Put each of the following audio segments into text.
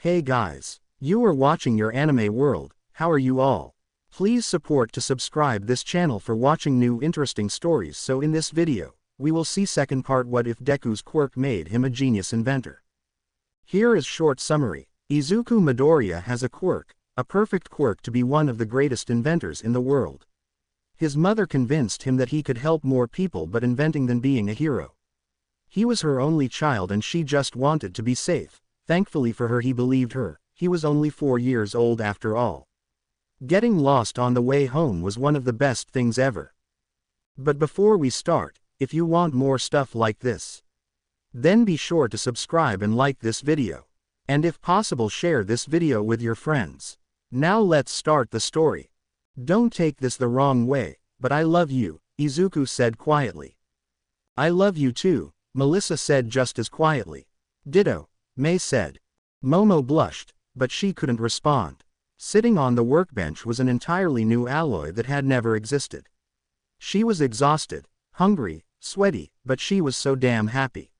Hey guys, you are watching your anime world. How are you all? Please support to subscribe this channel for watching new interesting stories. So in this video, we will see second part, what if Deku's quirk made him a genius inventor. Here is short summary. Izuku Midoriya has a quirk, a perfect quirk to be one of the greatest inventors in the world. His mother convinced him that he could help more people but inventing than being a hero. He was her only child and she just wanted to be safe. Thankfully for her, he believed her. He was only 4 years old after all. Getting lost on the way home was one of the best things ever. But before we start, if you want more stuff like this, then be sure to subscribe and like this video. And if possible, share this video with your friends. Now let's start the story. Don't take this the wrong way, but I love you, Izuku said quietly. I love you too, Melissa said just as quietly. Ditto, May said. Momo blushed, but she couldn't respond. Sitting on the workbench was an entirely new alloy that had never existed. She was exhausted, hungry, sweaty, but she was so damn happy.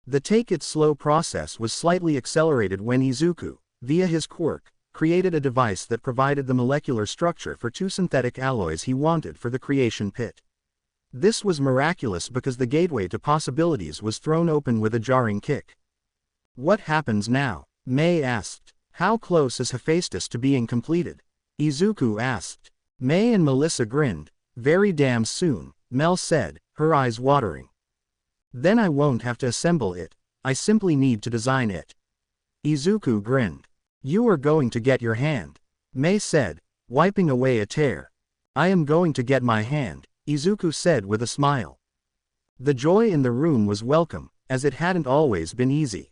The take-it-slow process was slightly accelerated when Izuku, via his quirk, created a device that provided the molecular structure for 2 synthetic alloys he wanted for the creation pit. This was miraculous because the gateway to possibilities was thrown open with a jarring kick. What happens now? May asked. How close is Hephaestus to being completed? Izuku asked. May and Melissa grinned. Very damn soon, Mel said, her eyes watering. Then I won't have to assemble it, I simply need to design it. Izuku grinned. You are going to get your hand, May said, wiping away a tear. I am going to get my hand, Izuku said with a smile. The joy in the room was welcome, as it hadn't always been easy.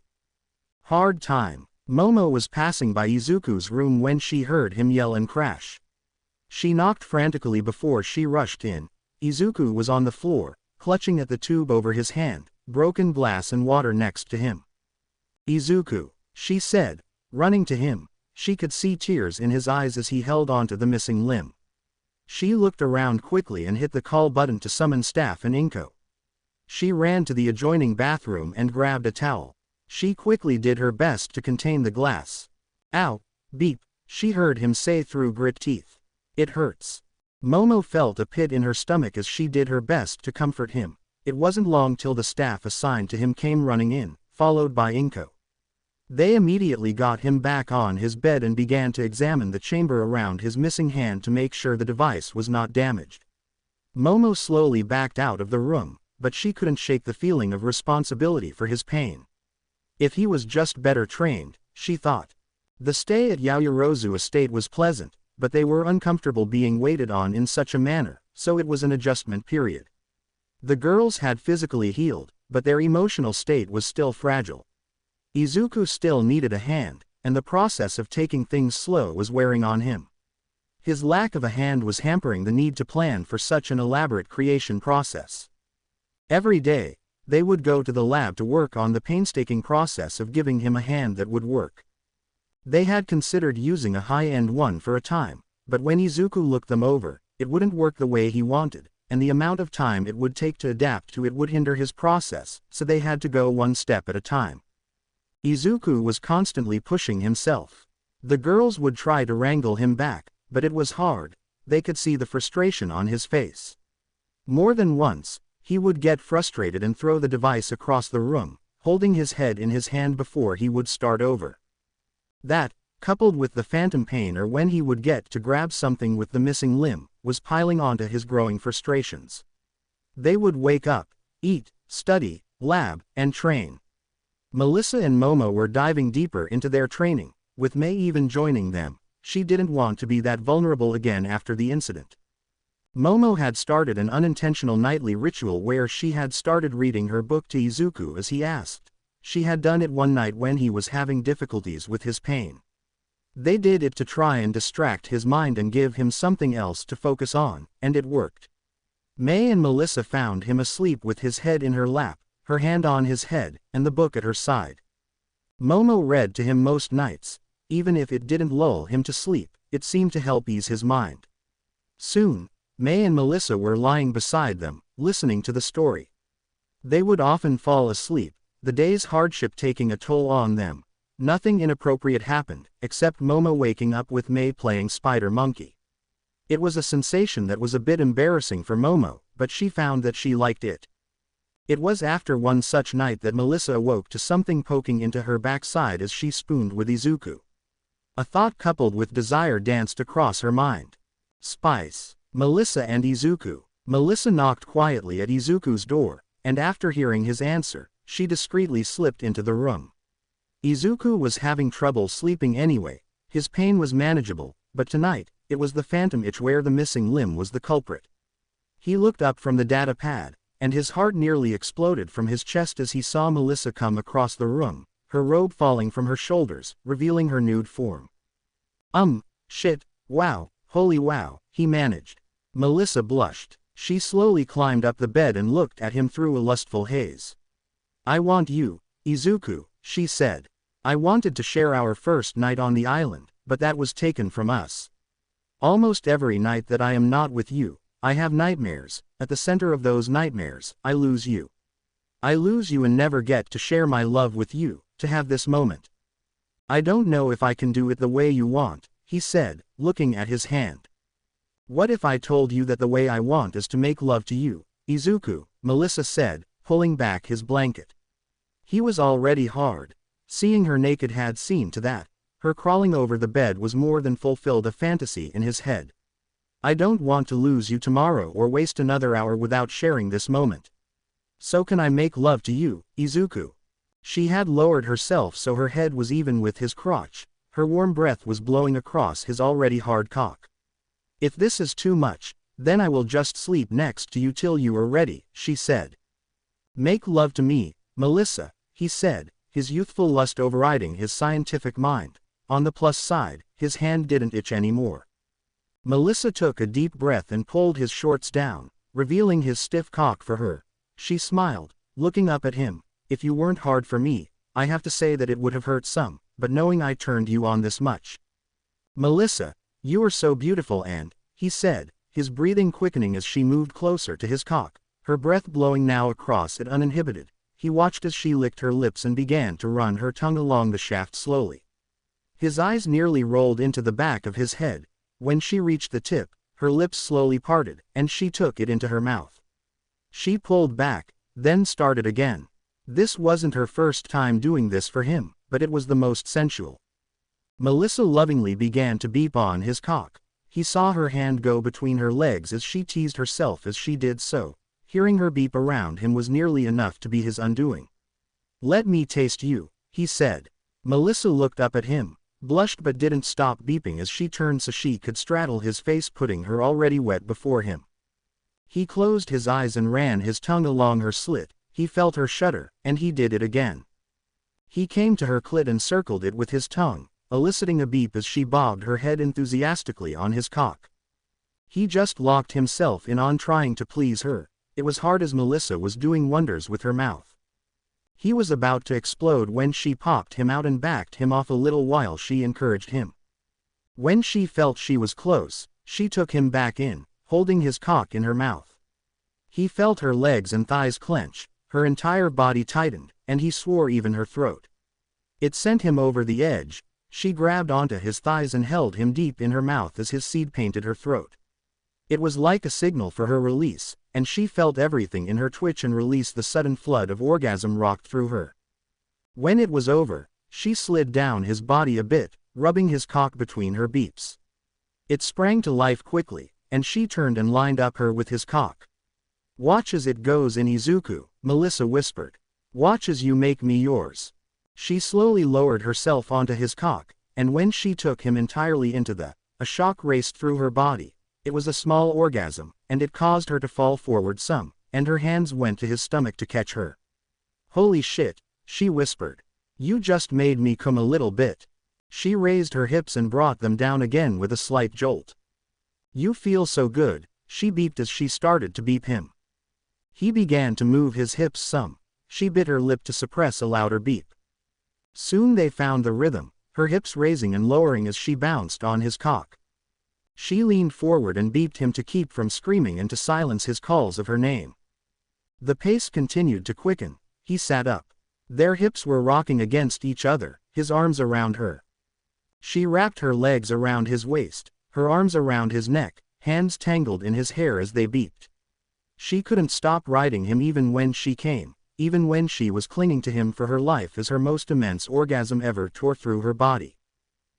Hard time. Momo was passing by Izuku's room when she heard him yell and crash. She knocked frantically before she rushed in. Izuku was on the floor, clutching at the tube over his hand, broken glass and water next to him. Izuku, she said, running to him. She could see tears in his eyes as he held onto the missing limb. She looked around quickly and hit the call button to summon staff and Inko. She ran to the adjoining bathroom and grabbed a towel. She quickly did her best to contain the glass. Ow, beep, she heard him say through grit teeth. It hurts. Momo felt a pit in her stomach as she did her best to comfort him. It wasn't long till the staff assigned to him came running in, followed by Inko. They immediately got him back on his bed and began to examine the chamber around his missing hand to make sure the device was not damaged. Momo slowly backed out of the room, but she couldn't shake the feeling of responsibility for his pain. If he was just better trained, she thought. The stay at Yaoyorozu estate was pleasant, but they were uncomfortable being waited on in such a manner, so it was an adjustment period. The girls had physically healed, but their emotional state was still fragile. Izuku still needed a hand, and the process of taking things slow was wearing on him. His lack of a hand was hampering the need to plan for such an elaborate creation process. Every day, they would go to the lab to work on the painstaking process of giving him a hand that would work. They had considered using a high-end one for a time, but when Izuku looked them over, it wouldn't work the way he wanted, and the amount of time it would take to adapt to it would hinder his process, so they had to go one step at a time. Izuku was constantly pushing himself. The girls would try to wrangle him back, but it was hard. They could see the frustration on his face. More than once, he would get frustrated and throw the device across the room, holding his head in his hand before he would start over. That, coupled with the phantom pain or when he would get to grab something with the missing limb, was piling onto his growing frustrations. They would wake up, eat, study, lab, and train. Melissa and Momo were diving deeper into their training, with May even joining them. She didn't want to be that vulnerable again after the incident. Momo had started an unintentional nightly ritual where she had started reading her book to Izuku as he asked. She had done it one night when he was having difficulties with his pain. They did it to try and distract his mind and give him something else to focus on, and it worked. May and Melissa found him asleep with his head in her lap, her hand on his head, and the book at her side. Momo read to him most nights. Even if it didn't lull him to sleep, it seemed to help ease his mind. Soon, May and Melissa were lying beside them, listening to the story. They would often fall asleep, the day's hardship taking a toll on them. Nothing inappropriate happened, except Momo waking up with May playing Spider Monkey. It was a sensation that was a bit embarrassing for Momo, but she found that she liked it. It was after one such night that Melissa awoke to something poking into her backside as she spooned with Izuku. A thought coupled with desire danced across her mind. Spice. Melissa and Izuku. Melissa knocked quietly at Izuku's door, and after hearing his answer, she discreetly slipped into the room. Izuku was having trouble sleeping anyway. His pain was manageable, but tonight, it was the phantom itch where the missing limb was the culprit. He looked up from the data pad, and his heart nearly exploded from his chest as he saw Melissa come across the room, her robe falling from her shoulders, revealing her nude form. Shit, wow, holy wow, he managed. Melissa blushed. She slowly climbed up the bed and looked at him through a lustful haze. I want you, Izuku, she said. I wanted to share our first night on the island, but that was taken from us. Almost every night that I am not with you, I have nightmares. At the center of those nightmares, I lose you. I lose you and never get to share my love with you, to have this moment. I don't know if I can do it the way you want, he said, looking at his hand. What if I told you that the way I want is to make love to you, Izuku, Melissa said, pulling back his blanket. He was already hard. Seeing her naked had seen to that. Her crawling over the bed was more than fulfilled a fantasy in his head. I don't want to lose you tomorrow or waste another hour without sharing this moment. So can I make love to you, Izuku? She had lowered herself so her head was even with his crotch. Her warm breath was blowing across his already hard cock. If this is too much, then I will just sleep next to you till you are ready, she said. Make love to me, Melissa, he said, his youthful lust overriding his scientific mind. On the plus side, his hand didn't itch anymore. Melissa took a deep breath and pulled his shorts down, revealing his stiff cock for her. She smiled, looking up at him. If you weren't hard for me, I have to say that it would have hurt some, but knowing I turned you on this much. Melissa, you are so beautiful and, he said, his breathing quickening as she moved closer to his cock, her breath blowing now across it uninhibited. He watched as she licked her lips and began to run her tongue along the shaft slowly. His eyes nearly rolled into the back of his head. When she reached the tip, her lips slowly parted, and she took it into her mouth. She pulled back, then started again. This wasn't her first time doing this for him, but it was the most sensual. Melissa lovingly began to beep on his cock. He saw her hand go between her legs as she teased herself as she did so. Hearing her beep around him was nearly enough to be his undoing. Let me taste you, he said. Melissa looked up at him, blushed but didn't stop beeping as she turned so she could straddle his face, putting her already wet before him. He closed his eyes and ran his tongue along her slit. He felt her shudder, and he did it again. He came to her clit and circled it with his tongue, eliciting a beep as she bobbed her head enthusiastically on his cock. He just locked himself in on trying to please her. It was hard as Melissa was doing wonders with her mouth. He was about to explode when she popped him out and backed him off a little while she encouraged him. When she felt she was close, she took him back in, holding his cock in her mouth. He felt her legs and thighs clench, her entire body tightened, and he swore even her throat. It sent him over the edge. She grabbed onto his thighs and held him deep in her mouth as his seed painted her throat. It was like a signal for her release, and she felt everything in her twitch and release. The sudden flood of orgasm rocked through her. When it was over, she slid down his body a bit, rubbing his cock between her beeps. It sprang to life quickly, and she turned and lined up her with his cock. Watch as it goes in, Izuku, Melissa whispered. Watch as you make me yours. She slowly lowered herself onto his cock, and when she took him entirely into a shock raced through her body. It was a small orgasm, and it caused her to fall forward some, and her hands went to his stomach to catch her. Holy shit, she whispered. You just made me come a little bit. She raised her hips and brought them down again with a slight jolt. You feel so good, she beeped as she started to beep him. He began to move his hips some. She bit her lip to suppress a louder beep. Soon they found the rhythm, her hips raising and lowering as she bounced on his cock. She leaned forward and beeped him to keep from screaming and to silence his calls of her name. The pace continued to quicken. He sat up. Their hips were rocking against each other, his arms around her. She wrapped her legs around his waist, her arms around his neck, hands tangled in his hair as they beeped. She couldn't stop riding him even when she came, even when she was clinging to him for her life as her most immense orgasm ever tore through her body.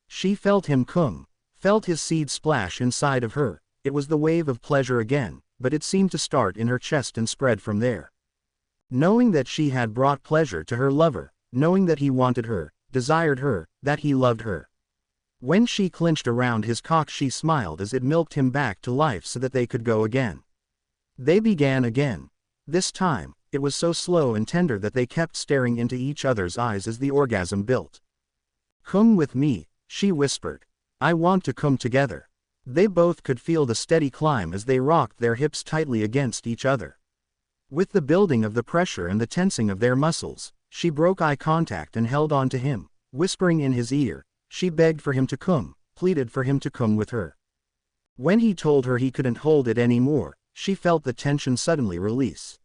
She felt him come, felt his seed splash inside of her. It was the wave of pleasure again, but it seemed to start in her chest and spread from there. Knowing that she had brought pleasure to her lover, knowing that he wanted her, desired her, that he loved her. When she clinched around his cock, she smiled as it milked him back to life so that they could go again. They began again. This time, it was so slow and tender that they kept staring into each other's eyes as the orgasm built. "Come with me," she whispered. "I want to come together." They both could feel the steady climb as they rocked their hips tightly against each other. With the building of the pressure and the tensing of their muscles, she broke eye contact and held on to him, whispering in his ear. She begged for him to come, pleaded for him to come with her. When he told her he couldn't hold it anymore, she felt the tension suddenly release.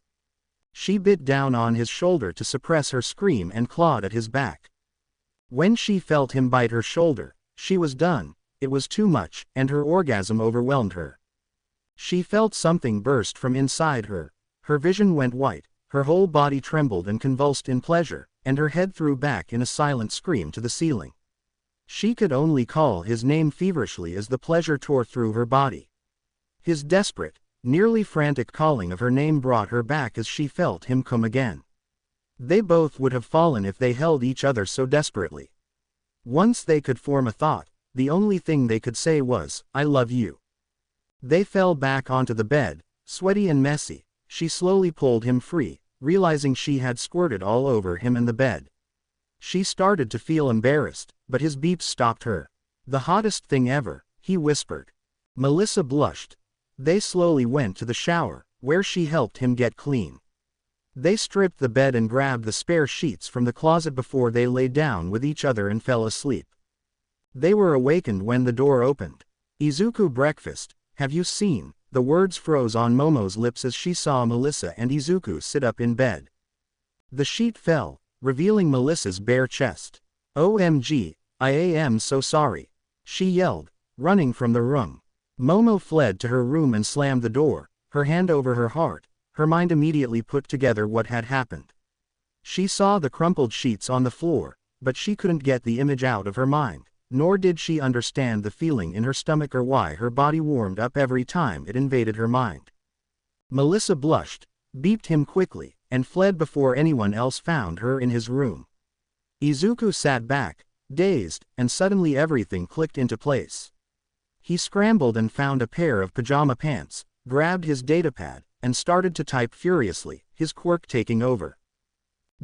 She bit down on his shoulder to suppress her scream and clawed at his back. When she felt him bite her shoulder, she was done. It was too much, and her orgasm overwhelmed her. She felt something burst from inside her. Her vision went white, her whole body trembled and convulsed in pleasure, and her head threw back in a silent scream to the ceiling. She could only call his name feverishly as the pleasure tore through her body. His desperate, nearly frantic calling of her name brought her back as she felt him come again. They both would have fallen if they held each other so desperately. Once they could form a thought, the only thing they could say was, "I love you." They fell back onto the bed, sweaty and messy. She slowly pulled him free, realizing she had squirted all over him and the bed. She started to feel embarrassed, but his beeps stopped her. "The hottest thing ever," he whispered. Melissa blushed. They slowly went to the shower, where she helped him get clean. They stripped the bed and grabbed the spare sheets from the closet before they lay down with each other and fell asleep. They were awakened when the door opened. "Izuku, breakfast, have you seen?" The words froze on Momo's lips as she saw Melissa and Izuku sit up in bed. The sheet fell, revealing Melissa's bare chest. "OMG, I am so sorry," she yelled, running from the room. Momo fled to her room and slammed the door, her hand over her heart. Her mind immediately put together what had happened. She saw the crumpled sheets on the floor, but she couldn't get the image out of her mind, nor did she understand the feeling in her stomach or why her body warmed up every time it invaded her mind. Melissa blushed, beeped him quickly, and fled before anyone else found her in his room. Izuku sat back, dazed, and suddenly everything clicked into place. He scrambled and found a pair of pajama pants, grabbed his datapad, and started to type furiously, his quirk taking over.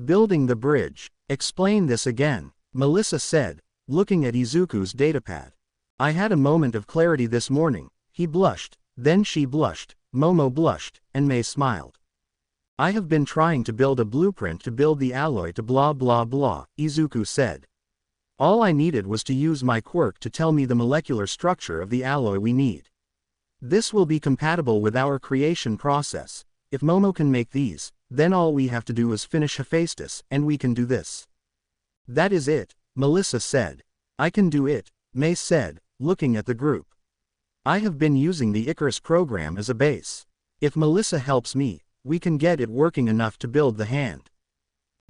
"Building the bridge. Explain this again," Melissa said, looking at Izuku's datapad. "I had a moment of clarity this morning." He blushed, then she blushed, Momo blushed, and Mei smiled. "I have been trying to build a blueprint to build the alloy to blah blah blah," Izuku said. "All I needed was to use my quirk to tell me the molecular structure of the alloy we need. This will be compatible with our creation process. If Momo can make these, then all we have to do is finish Hephaestus, and we can do this." "That is it," Melissa said. "I can do it," Mei said, looking at the group. "I have been using the Icarus program as a base. If Melissa helps me, we can get it working enough to build the hand."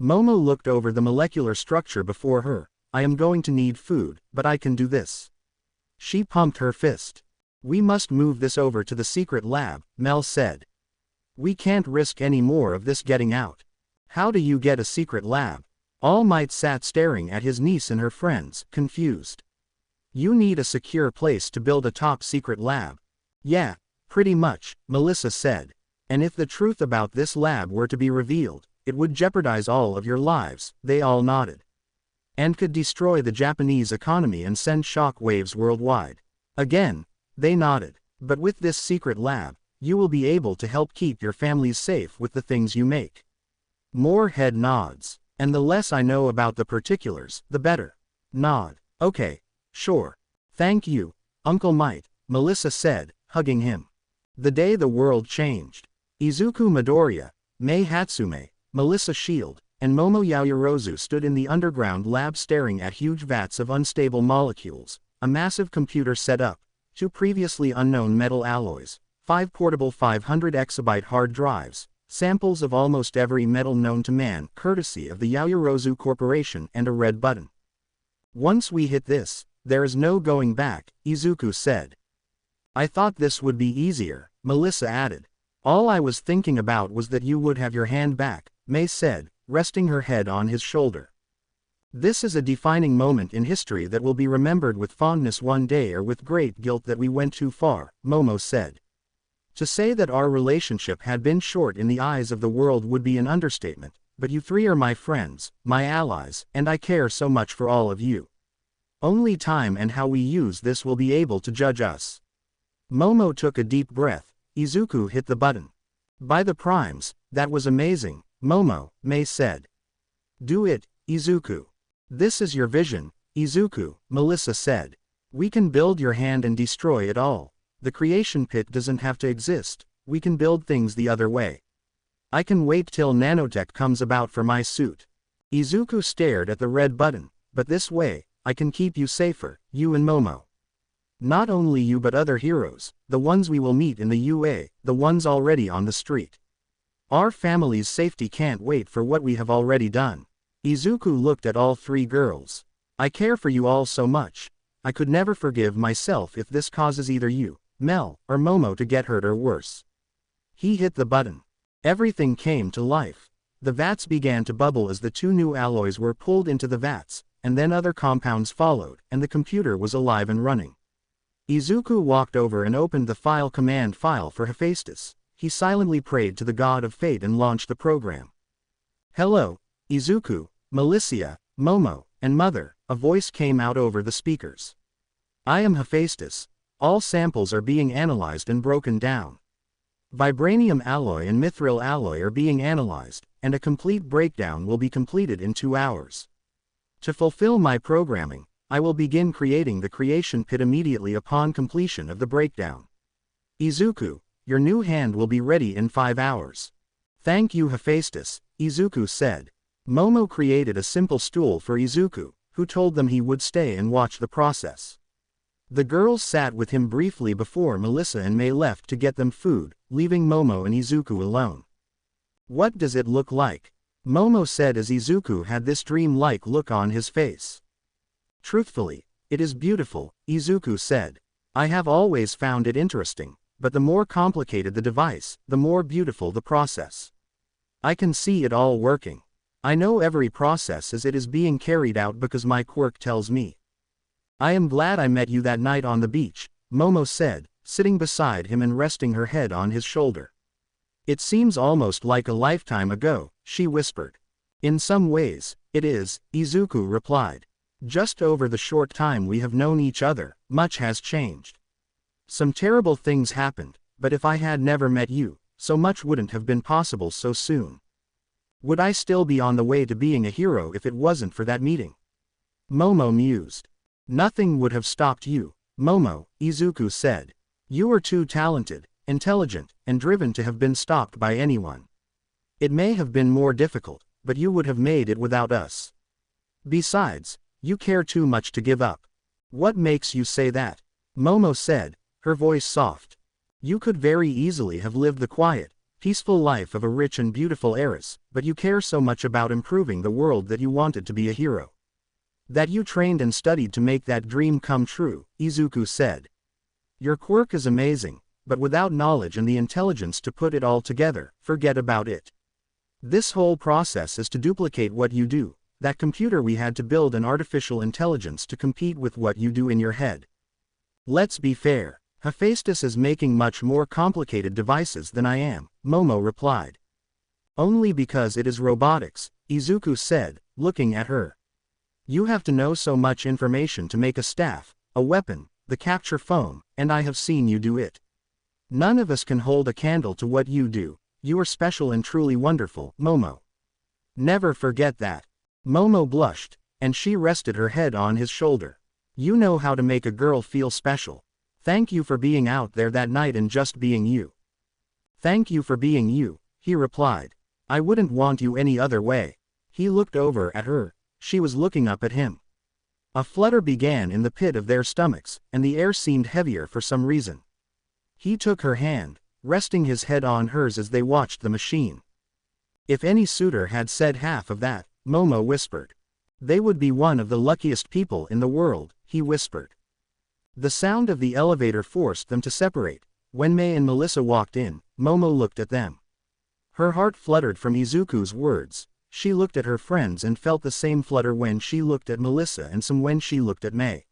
Momo looked over the molecular structure before her. "I am going to need food, but I can do this." She pumped her fist. "We must move this over to the secret lab," Mel said. "We can't risk any more of this getting out." "How do you get a secret lab?" All Might sat staring at his niece and her friends, confused. "You need a secure place to build a top-secret lab." "Yeah, pretty much," Melissa said. "And if the truth about this lab were to be revealed, it would jeopardize all of your lives," they all nodded. "And could destroy the Japanese economy and send shock waves worldwide." Again, they nodded. "But with this secret lab, you will be able to help keep your families safe with the things you make." More head nods. "And the less I know about the particulars, the better." Nod. "Okay, sure. Thank you, Uncle Might," Melissa said, hugging him. The day the world changed. Izuku Midoriya, Mei Hatsume, Melissa Shield, and Momo Yaoyorozu stood in the underground lab staring at huge vats of unstable molecules, a massive computer set up, 2 previously unknown metal alloys, 5 portable 500 exabyte hard drives, samples of almost every metal known to man courtesy of the Yaoyorozu Corporation, and a red button. Once we hit this, there is no going back, Izuku said. I thought this would be easier, Melissa added. All I was thinking about was that you would have your hand back, May said, resting her head on his shoulder. This is a defining moment in history that will be remembered with fondness one day or with great guilt that we went too far, Momo said. To say that our relationship had been short in the eyes of the world would be an understatement, but you 3 are my friends, my allies, and I care so much for all of you. Only time and how we use this will be able to judge us. Momo took a deep breath. Izuku hit the button. By the primes, that was amazing, Momo, May said. Do it, Izuku. This is your vision, Izuku, Melissa said. We can build your hand and destroy it all. The creation pit doesn't have to exist, we can build things the other way. I can wait till nanotech comes about for my suit. Izuku stared at the red button, but this way, I can keep you safer, you and Momo. Not only you but other heroes, the ones we will meet in the UA, the ones already on the street. Our family's safety can't wait for what we have already done. Izuku looked at all 3 girls. I care for you all so much. I could never forgive myself if this causes either you, Mel, or Momo to get hurt or worse. He hit the button. Everything came to life. The vats began to bubble as the 2 new alloys were pulled into the vats, and then other compounds followed, and the computer was alive and running. Izuku walked over and opened the file command file for Hephaestus. He silently prayed to the god of fate and launched the program. Hello, Izuku, Melissa, Momo, and Mother, a voice came out over the speakers. I am Hephaestus. All samples are being analyzed and broken down. Vibranium alloy and mithril alloy are being analyzed, and a complete breakdown will be completed in 2 hours. To fulfill my programming, I will begin creating the creation pit immediately upon completion of the breakdown. Izuku, your new hand will be ready in 5 hours. Thank you Hephaestus, Izuku said. Momo created a simple stool for Izuku, who told them he would stay and watch the process. The girls sat with him briefly before Melissa and May left to get them food, leaving Momo and Izuku alone. What does it look like? Momo said as Izuku had this dream-like look on his face. Truthfully, it is beautiful, Izuku said. I have always found it interesting, but the more complicated the device, the more beautiful the process. I can see it all working. I know every process as it is being carried out because my quirk tells me. I am glad I met you that night on the beach, Momo said, sitting beside him and resting her head on his shoulder. It seems almost like a lifetime ago, she whispered. In some ways, it is, Izuku replied. Just over the short time we have known each other, much has changed. Some terrible things happened, but if I had never met you, so much wouldn't have been possible so soon. Would I still be on the way to being a hero if it wasn't for that meeting? Momo mused. Nothing would have stopped you, Momo, Izuku said. You are too talented, intelligent, and driven to have been stopped by anyone. It may have been more difficult, but you would have made it without us. Besides, you care too much to give up. What makes you say that? Momo said, her voice soft. You could very easily have lived the quiet, peaceful life of a rich and beautiful heiress, but you care so much about improving the world that you wanted to be a hero. That you trained and studied to make that dream come true, Izuku said. Your quirk is amazing, but without knowledge and the intelligence to put it all together, forget about it. This whole process is to duplicate what you do. That computer we had to build an artificial intelligence to compete with what you do in your head. Let's be fair, Hephaestus is making much more complicated devices than I am, Momo replied. Only because it is robotics, Izuku said, looking at her. You have to know so much information to make a staff, a weapon, the capture foam, and I have seen you do it. None of us can hold a candle to what you do. You are special and truly wonderful, Momo. Never forget that. Momo blushed, and she rested her head on his shoulder. You know how to make a girl feel special. Thank you for being out there that night and just being you. Thank you for being you, he replied. I wouldn't want you any other way. He looked over at her. She was looking up at him. A flutter began in the pit of their stomachs, and the air seemed heavier for some reason. He took her hand, resting his head on hers as they watched the machine. If any suitor had said half of that, Momo whispered. They would be one of the luckiest people in the world, he whispered. The sound of the elevator forced them to separate. When May and Melissa walked in, Momo looked at them. Her heart fluttered from Izuku's words. She looked at her friends and felt the same flutter when she looked at Melissa and some when she looked at May.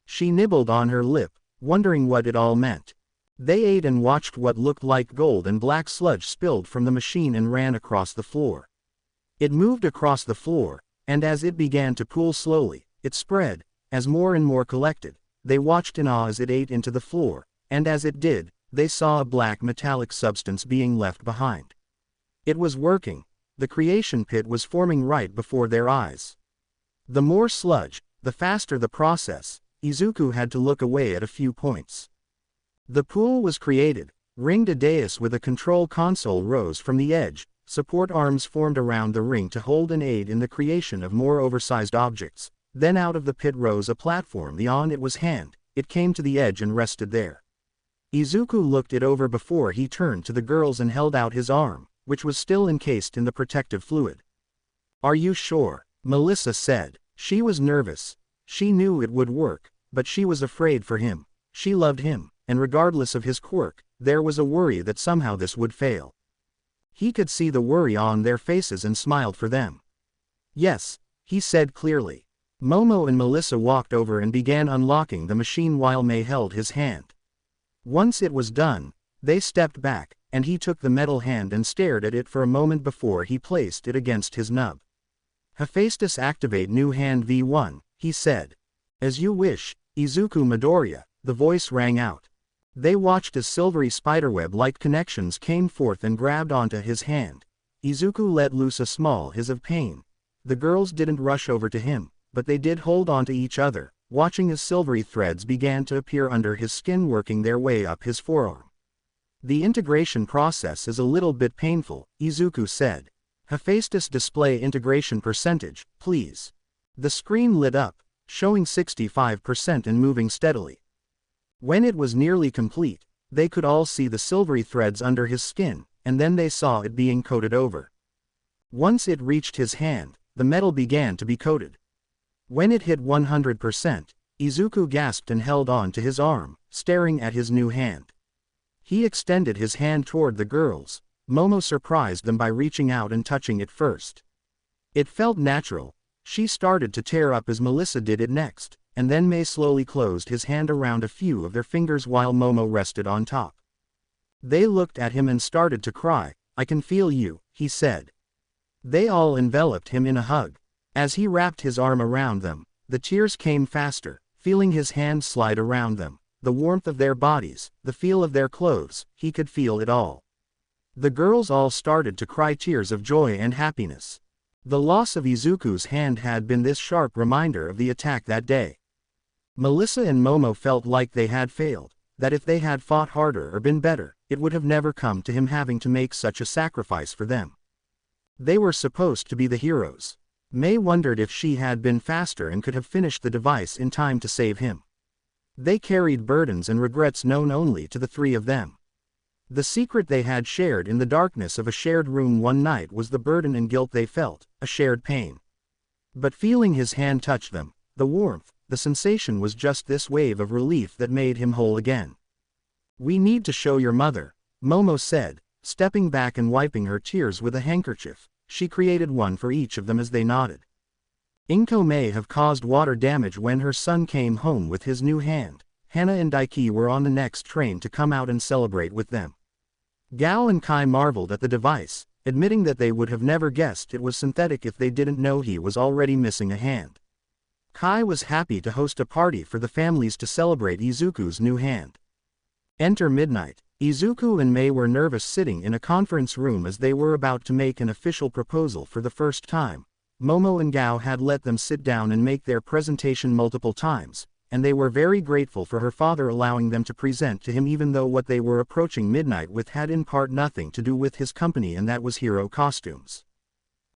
She nibbled on her lip, wondering what it all meant. They ate and watched what looked like gold and black sludge spilled from the machine and ran across the floor. It moved across the floor, and as it began to pool slowly, it spread. As more and more collected, they watched in awe as it ate into the floor, and as it did, they saw a black metallic substance being left behind. It was working. The creation pit was forming right before their eyes. The more sludge, the faster the process. Izuku had to look away at a few points. The pool was created. Ringed a dais with a control console rose from the edge. Support arms formed around the ring to hold and aid in the creation of more oversized objects. Then out of the pit rose a platform. Beyond it was hand. It came to the edge and rested there. Izuku looked it over before he turned to the girls and held out his arm, which was still encased in the protective fluid. Are you sure? Melissa said. She was nervous. She knew it would work, but she was afraid for him. She loved him, and regardless of his quirk, there was a worry that somehow this would fail. He could see the worry on their faces and smiled for them. Yes, he said clearly. Momo and Melissa walked over and began unlocking the machine while May held his hand. Once it was done, they stepped back, and he took the metal hand and stared at it for a moment before he placed it against his nub. Hephaestus activate new hand V1, he said. As you wish, Izuku Midoriya, the voice rang out. They watched as silvery spiderweb-like connections came forth and grabbed onto his hand. Izuku let loose a small hiss of pain. The girls didn't rush over to him, but they did hold onto each other, watching as silvery threads began to appear under his skin working their way up his forearm. The integration process is a little bit painful, Izuku said. Hephaestus display integration percentage, please. The screen lit up, showing 65% and moving steadily. When it was nearly complete, they could all see the silvery threads under his skin, and then they saw it being coated over. Once it reached his hand, the metal began to be coated. When it hit 100%, Izuku gasped and held on to his arm, staring at his new hand. He extended his hand toward the girls. Momo surprised them by reaching out and touching it first. It felt natural. She started to tear up as Melissa did it next, and then May slowly closed his hand around a few of their fingers while Momo rested on top. They looked at him and started to cry. I can feel you, he said. They all enveloped him in a hug. As he wrapped his arm around them, the tears came faster, feeling his hand slide around them, the warmth of their bodies, the feel of their clothes, he could feel it all. The girls all started to cry tears of joy and happiness. The loss of Izuku's hand had been this sharp reminder of the attack that day. Melissa and Momo felt like they had failed, that if they had fought harder or been better, it would have never come to him having to make such a sacrifice for them. They were supposed to be the heroes. May wondered if she had been faster and could have finished the device in time to save him. They carried burdens and regrets known only to the three of them. The secret they had shared in the darkness of a shared room one night was the burden and guilt they felt, a shared pain. But feeling his hand touch them, the warmth, the sensation was just this wave of relief that made him whole again. We need to show your mother, Momo said, stepping back and wiping her tears with a handkerchief. She created one for each of them as they nodded. Inko may have caused water damage when her son came home with his new hand. Hana and Daiki were on the next train to come out and celebrate with them. Gao and Kai marveled at the device, admitting that they would have never guessed it was synthetic if they didn't know he was already missing a hand. Kai was happy to host a party for the families to celebrate Izuku's new hand. Enter midnight. Izuku and May were nervous sitting in a conference room as they were about to make an official proposal for the first time. Momo and Gao had let them sit down and make their presentation multiple times, and they were very grateful for her father allowing them to present to him even though what they were approaching midnight with had in part nothing to do with his company and that was hero costumes.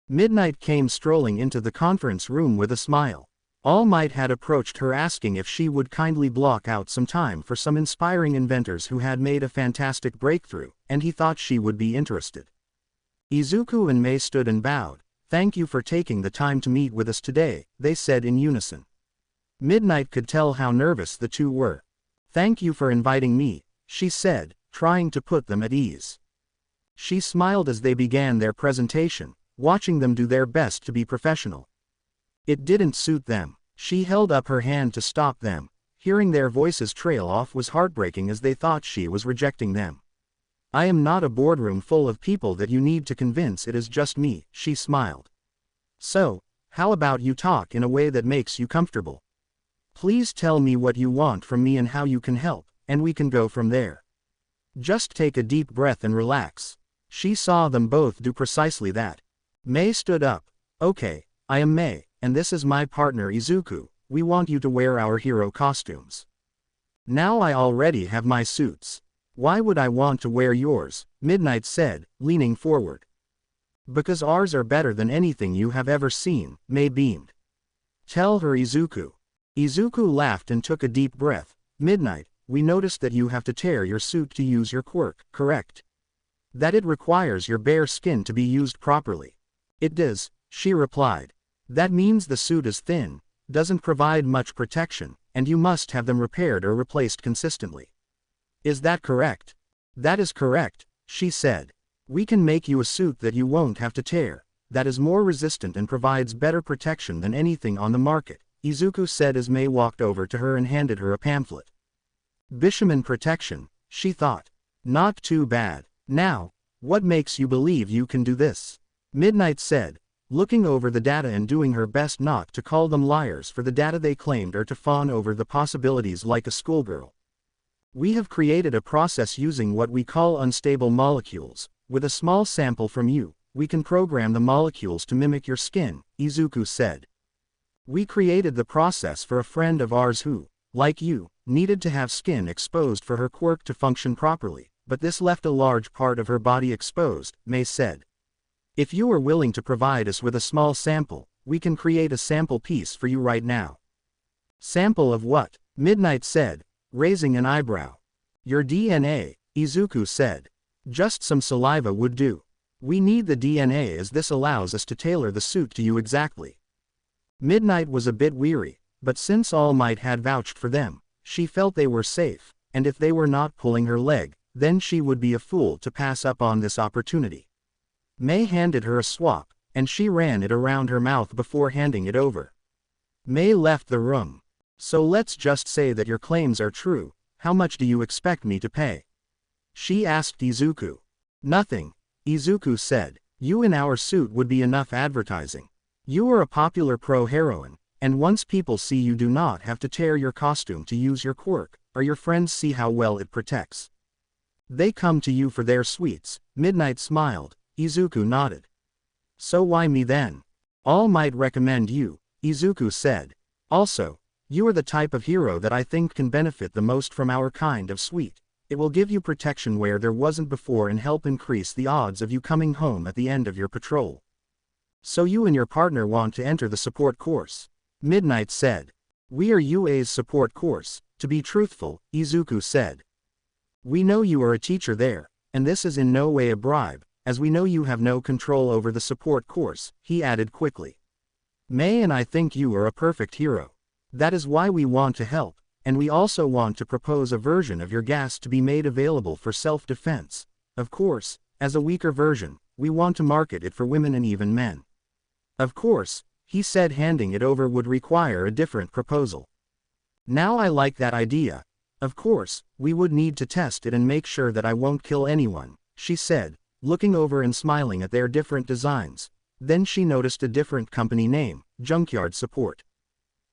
Midnight came strolling into the conference room with a smile. All Might had approached her asking if she would kindly block out some time for some inspiring inventors who had made a fantastic breakthrough, and he thought she would be interested. Izuku and Mei stood and bowed. "Thank you for taking the time to meet with us today," they said in unison. Midnight could tell how nervous the two were. "Thank you for inviting me," she said, trying to put them at ease. She smiled as they began their presentation, watching them do their best to be professional. It didn't suit them. She held up her hand to stop them. Hearing their voices trail off was heartbreaking as they thought she was rejecting them. "I am not a boardroom full of people that you need to convince, it is just me," she smiled. "So, how about you talk in a way that makes you comfortable? Please tell me what you want from me and how you can help, and we can go from there. Just take a deep breath and relax." She saw them both do precisely that. Mei stood up. "Okay, I am Mei, and this is my partner Izuku. We want you to wear our hero costumes." "Now I already have my suits. Why would I want to wear yours?" Midnight said, leaning forward. "Because ours are better than anything you have ever seen," Mei beamed. "Tell her, Izuku." Izuku laughed and took a deep breath. "Midnight, we noticed that you have to tear your suit to use your quirk, correct? That it requires your bare skin to be used properly." "It does," she replied. "That means the suit is thin, doesn't provide much protection, and you must have them repaired or replaced consistently. Is that correct?" "That is correct," she said. "We can make you a suit that you won't have to tear, that is more resistant and provides better protection than anything on the market," Izuku said as Mei walked over to her and handed her a pamphlet. Bishaman protection, she thought. Not too bad. "Now, what makes you believe you can do this?" Midnight said, looking over the data and doing her best not to call them liars for the data they claimed or to fawn over the possibilities like a schoolgirl. "We have created a process using what we call unstable molecules. With a small sample from you, we can program the molecules to mimic your skin," Izuku said. "We created the process for a friend of ours who, like you, needed to have skin exposed for her quirk to function properly, but this left a large part of her body exposed," Mei said. "If you are willing to provide us with a small sample, we can create a sample piece for you right now." "Sample of what?" Midnight said, raising an eyebrow. "Your DNA," Izuku said. "Just some saliva would do. We need the DNA as this allows us to tailor the suit to you exactly." Midnight was a bit weary, but since All Might had vouched for them, she felt they were safe, and if they were not pulling her leg, then she would be a fool to pass up on this opportunity. Mei handed her a swab, and she ran it around her mouth before handing it over. Mei left the room. "So let's just say that your claims are true, how much do you expect me to pay?" she asked Izuku. "Nothing," Izuku said. "You in our suit would be enough advertising. You are a popular pro-heroine, and once people see you do not have to tear your costume to use your quirk, or your friends see how well it protects, they come to you for their sweets." Midnight smiled. Izuku nodded. "So why me then?" "All Might recommend you," Izuku said. "Also, you are the type of hero that I think can benefit the most from our kind of suite. It will give you protection where there wasn't before and help increase the odds of you coming home at the end of your patrol. So you and your partner want to enter the support course?" Midnight said. "We are UA's support course, to be truthful," Izuku said. "We know you are a teacher there, and this is in no way a bribe, as we know you have no control over the support course," he added quickly. "Mei and I think you are a perfect hero. That is why we want to help, and we also want to propose a version of your gas to be made available for self-defense. Of course, as a weaker version, we want to market it for women and even men." "Of course," he said, handing it over would require a different proposal. "Now I like that idea. Of course, we would need to test it and make sure that I won't kill anyone," she said, looking over and smiling at their different designs. Then she noticed a different company name, Junkyard Support.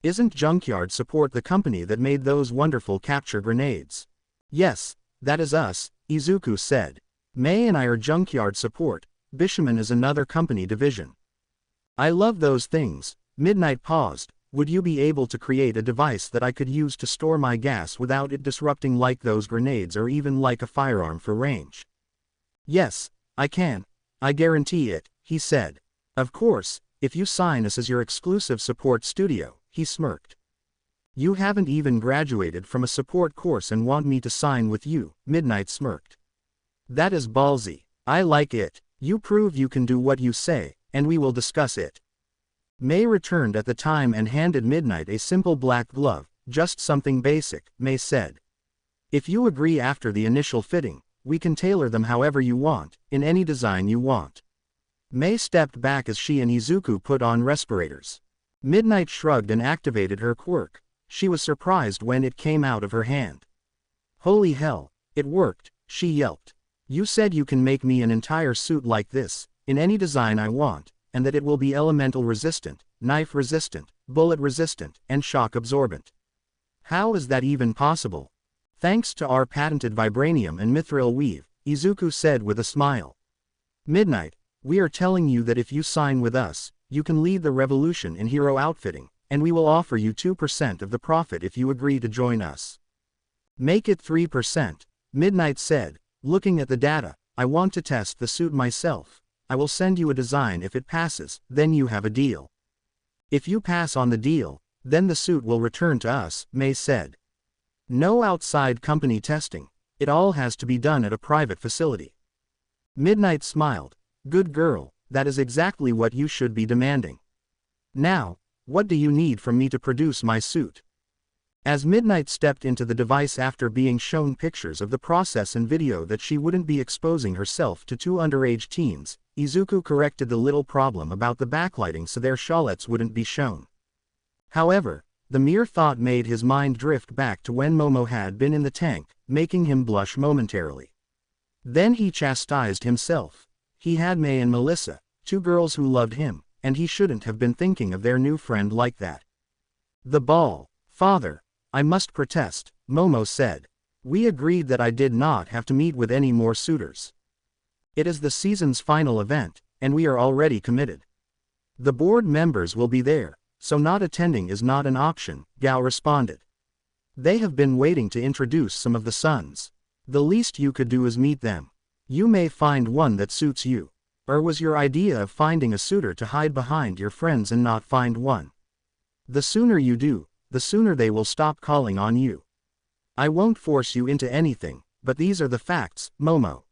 "Isn't Junkyard Support the company that made those wonderful capture grenades?" "Yes, that is us," Izuku said. "Mei and I are Junkyard Support. Bishaman is another company division." "I love those things." Midnight paused. "Would you be able to create a device that I could use to store my gas without it disrupting like those grenades or even like a firearm for range?" "Yes, I can. I guarantee it," he said. Of course, if you sign us as your exclusive support studio, he smirked. You haven't even graduated from a support course and want me to sign with you, Midnight smirked. That is ballsy. I like it. You prove you can do what you say, and we will discuss it. May returned at the time and handed Midnight a simple black glove, just something basic, May said. If you agree after the initial fitting, we can tailor them however you want, in any design you want. May stepped back as she and Izuku put on respirators. Midnight shrugged and activated her quirk. She was surprised when it came out of her hand. Holy hell, it worked, she yelped. You said you can make me an entire suit like this, in any design I want, and that it will be elemental resistant, knife resistant, bullet resistant, and shock absorbent. How is that even possible? Thanks to our patented vibranium and mithril weave, Izuku said with a smile. Midnight, we are telling you that if you sign with us, you can lead the revolution in hero outfitting, and we will offer you 2% of the profit if you agree to join us. Make it 3%, Midnight said, looking at the data. I want to test the suit myself. I will send you a design if it passes, then you have a deal. If you pass on the deal, then the suit will return to us, May said. No outside company testing. It all has to be done at a private facility. Midnight smiled. Good girl, that is exactly what you should be demanding. Now, what do you need from me to produce my suit? As Midnight stepped into the device after being shown pictures of the process and video that she wouldn't be exposing herself to two underage teens, Izuku corrected the little problem about the backlighting so their shallots wouldn't be shown. However, the mere thought made his mind drift back to when Momo had been in the tank, making him blush momentarily. Then he chastised himself. He had May and Melissa, two girls who loved him, and he shouldn't have been thinking of their new friend like that. The ball. Father, I must protest, Momo said. We agreed that I did not have to meet with any more suitors. It is the season's final event, and we are already committed. The board members will be there, so not attending is not an option, Gao responded. They have been waiting to introduce some of the sons. The least you could do is meet them. You may find one that suits you. Or was your idea of finding a suitor to hide behind your friends and not find one? The sooner you do, the sooner they will stop calling on you. I won't force you into anything, but these are the facts, Momo.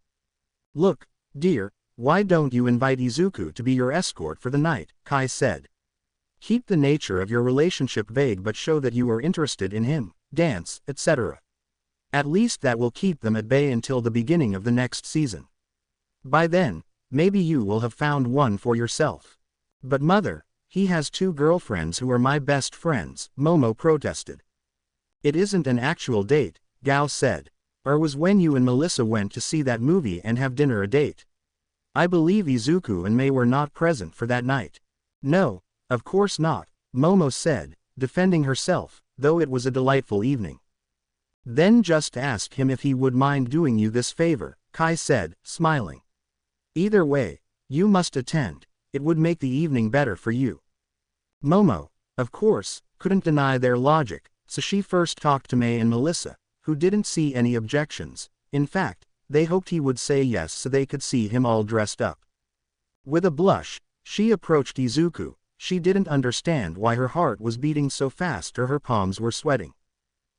Look, dear, why don't you invite Izuku to be your escort for the night, Kai said. Keep the nature of your relationship vague but show that you are interested in him, dance, etc. At least that will keep them at bay until the beginning of the next season. By then, maybe you will have found one for yourself. But mother, he has two girlfriends who are my best friends, Momo protested. It isn't an actual date, Gao said. Or was when you and Melissa went to see that movie and have dinner a date? I believe Izuku and May were not present for that night. No, of course not, Momo said, defending herself, though it was a delightful evening. Then just ask him if he would mind doing you this favor, Kai said, smiling. Either way, you must attend. It would make the evening better for you. Momo, of course, couldn't deny their logic, so she first talked to May and Melissa, who didn't see any objections. In fact, they hoped he would say yes so they could see him all dressed up. With a blush, she approached Izuku. She didn't understand why her heart was beating so fast or her palms were sweating.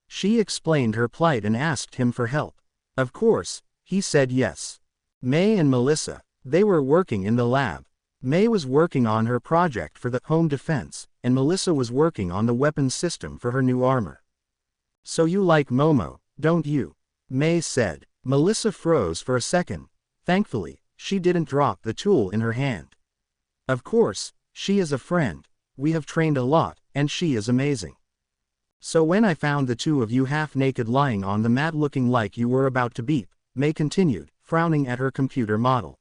She explained her plight and asked him for help. Of course, he said yes. May and Melissa, they were working in the lab. May was working on her project for the home defense, and Melissa was working on the weapons system for her new armor. So you like Momo, don't you? May said. Melissa froze for a second. Thankfully, she didn't drop the tool in her hand. Of course, she is a friend. We have trained a lot, and she is amazing. So when I found the two of you half-naked lying on the mat looking like you were about to beep, May continued, frowning at her computer model.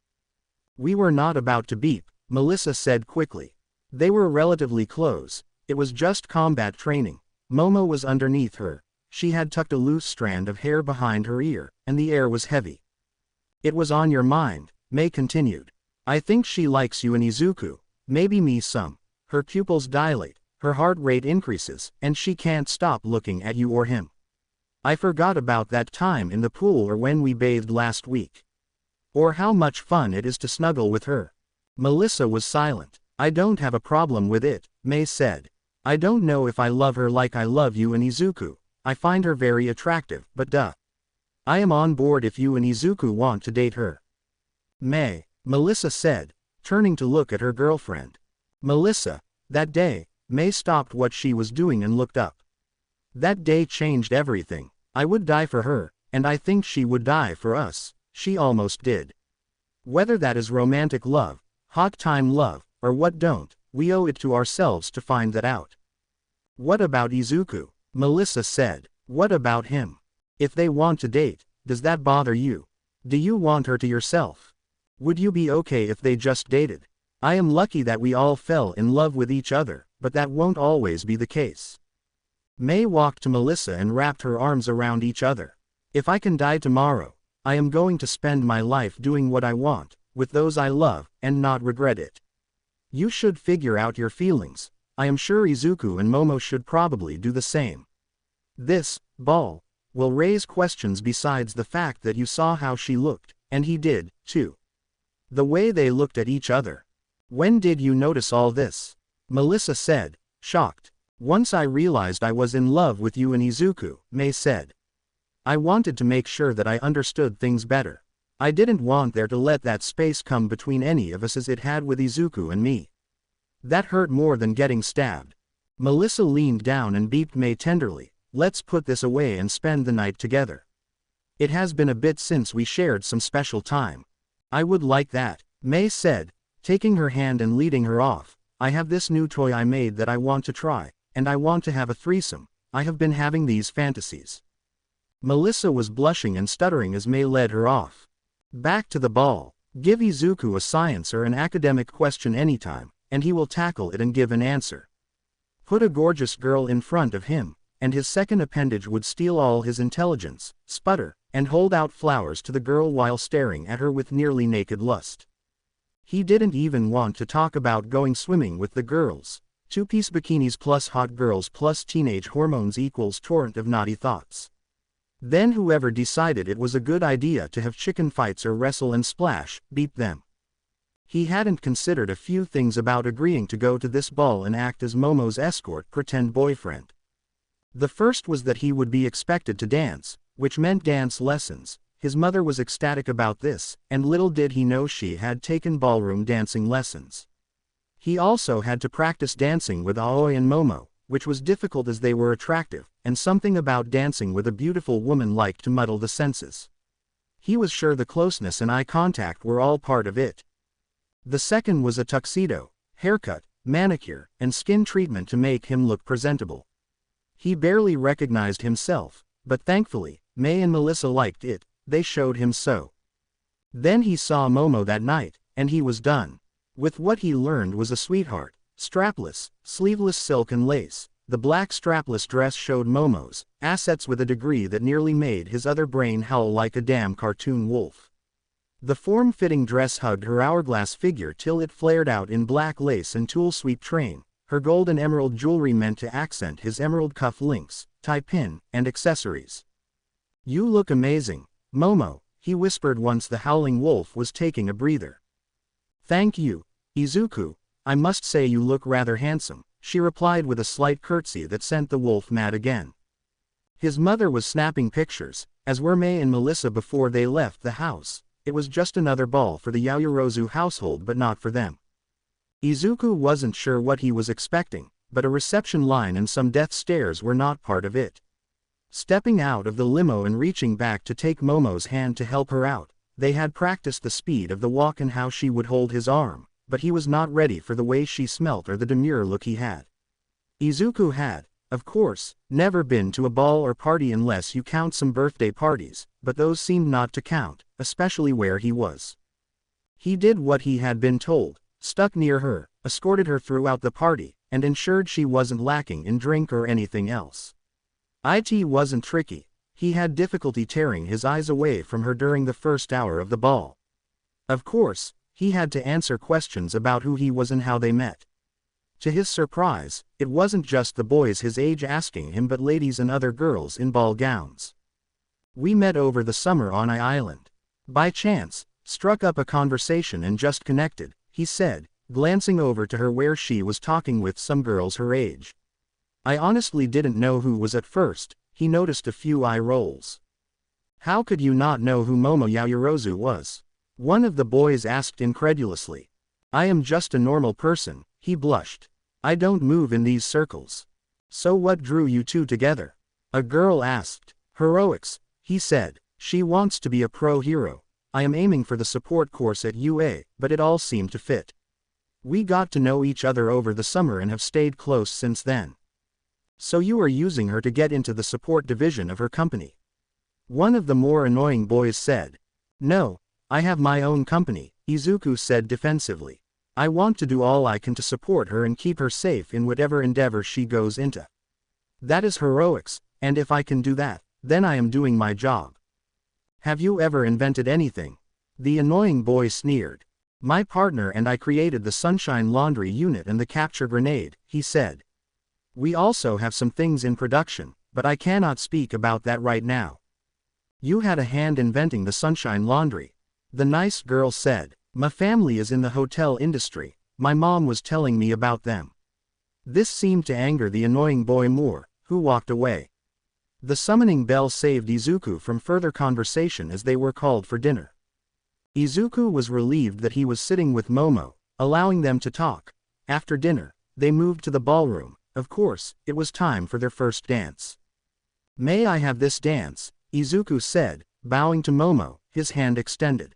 We were not about to beep, Melissa said quickly. They were relatively close. It was just combat training. Momo was underneath her. She had tucked a loose strand of hair behind her ear, and the air was heavy. It was on your mind, May continued. I think she likes you and Izuku, maybe me some. Her pupils dilate, her heart rate increases, and she can't stop looking at you or him. I forgot about that time in the pool or when we bathed last week. Or how much fun it is to snuggle with her. Melissa was silent. I don't have a problem with it, May said. I don't know if I love her like I love you and Izuku. I find her very attractive, but I am on board if you and Izuku want to date her. May, Melissa said, turning to look at her girlfriend. Melissa, that day, May stopped what she was doing and looked up. That day changed everything. I would die for her, and I think she would die for us. She almost did. Whether that is romantic love, hot time love, or what don't, we owe it to ourselves to find that out. What about Izuku? Melissa said. What about him? If they want to date, does that bother you? Do you want her to yourself? Would you be okay if they just dated? I am lucky that we all fell in love with each other, but that won't always be the case. May walked to Melissa and wrapped her arms around each other. If I can die tomorrow, I am going to spend my life doing what I want, with those I love, and not regret it. You should figure out your feelings. I am sure Izuku and Momo should probably do the same. This ball will raise questions besides the fact that you saw how she looked, and he did, too. The way they looked at each other. When did you notice all this? Melissa said, shocked. Once I realized I was in love with you and Izuku, May said. I wanted to make sure that I understood things better. I didn't want there to let that space come between any of us as it had with Izuku and me. That hurt more than getting stabbed. Melissa leaned down and beeped May tenderly. Let's put this away and spend the night together. It has been a bit since we shared some special time. I would like that, May said, taking her hand and leading her off. I have this new toy I made that I want to try, and I want to have a threesome. I have been having these fantasies. Melissa was blushing and stuttering as May led her off. Back to the ball. Give Izuku a science or an academic question anytime, and he will tackle it and give an answer. Put a gorgeous girl in front of him, and his second appendage would steal all his intelligence, sputter, and hold out flowers to the girl while staring at her with nearly naked lust. He didn't even want to talk about going swimming with the girls. Two-piece bikinis plus hot girls plus teenage hormones equals torrent of naughty thoughts. Then whoever decided it was a good idea to have chicken fights or wrestle and splash, beat them. He hadn't considered a few things about agreeing to go to this ball and act as Momo's escort pretend boyfriend. The first was that he would be expected to dance, which meant dance lessons. His mother was ecstatic about this, and little did he know she had taken ballroom dancing lessons. He also had to practice dancing with Aoi and Momo, which was difficult as they were attractive, and something about dancing with a beautiful woman liked to muddle the senses. He was sure the closeness and eye contact were all part of it. The second was a tuxedo, haircut, manicure, and skin treatment to make him look presentable. He barely recognized himself, but thankfully, May and Melissa liked it. They showed him so. Then he saw Momo that night, and he was done. With what he learned was a sweetheart, strapless, sleeveless silk and lace. The black strapless dress showed Momo's assets with a degree that nearly made his other brain howl like a damn cartoon wolf. The form-fitting dress hugged her hourglass figure till it flared out in black lace and tulle sweep train. Her gold and emerald jewelry meant to accent his emerald cuff links, tie pin, and accessories. You look amazing, Momo, he whispered once the howling wolf was taking a breather. Thank you, Izuku, I must say you look rather handsome, she replied with a slight curtsy that sent the wolf mad again. His mother was snapping pictures, as were May and Melissa before they left the house. It was just another ball for the Yaoyorozu household but not for them. Izuku wasn't sure what he was expecting, but a reception line and some death stares were not part of it. Stepping out of the limo and reaching back to take Momo's hand to help her out, they had practiced the speed of the walk and how she would hold his arm, but he was not ready for the way she smelt or the demure look he had. Izuku had, of course, never been to a ball or party unless you count some birthday parties, but those seemed not to count, especially where he was. He did what he had been told, stuck near her, escorted her throughout the party, and ensured she wasn't lacking in drink or anything else. It wasn't tricky. He had difficulty tearing his eyes away from her during the first hour of the ball. Of course, he had to answer questions about who he was and how they met. To his surprise, it wasn't just the boys his age asking him but ladies and other girls in ball gowns. We met over the summer on Island. By chance, struck up a conversation and just connected, he said, glancing over to her where she was talking with some girls her age. I honestly didn't know who was at first. He noticed a few eye rolls. How could you not know who Momo Yaoyorozu was? One of the boys asked incredulously. I am just a normal person, he blushed. I don't move in these circles. So what drew you two together? A girl asked. Heroics, he said. She wants to be a pro hero. I am aiming for the support course at UA, but it all seemed to fit. We got to know each other over the summer and have stayed close since then. So you are using her to get into the support division of her company? One of the more annoying boys said. No, I have my own company, Izuku said defensively. I want to do all I can to support her and keep her safe in whatever endeavor she goes into. That is heroics, and if I can do that, then I am doing my job. Have you ever invented anything? The annoying boy sneered. My partner and I created the Sunshine Laundry Unit and the Capture Grenade, he said. We also have some things in production, but I cannot speak about that right now. You had a hand inventing the Sunshine Laundry. The nice girl said. My family is in the hotel industry. My mom was telling me about them. This seemed to anger the annoying boy more, who walked away. The summoning bell saved Izuku from further conversation as they were called for dinner. Izuku was relieved that he was sitting with Momo, allowing them to talk. After dinner, they moved to the ballroom. Of course, it was time for their first dance. May I have this dance? Izuku said, bowing to Momo, his hand extended.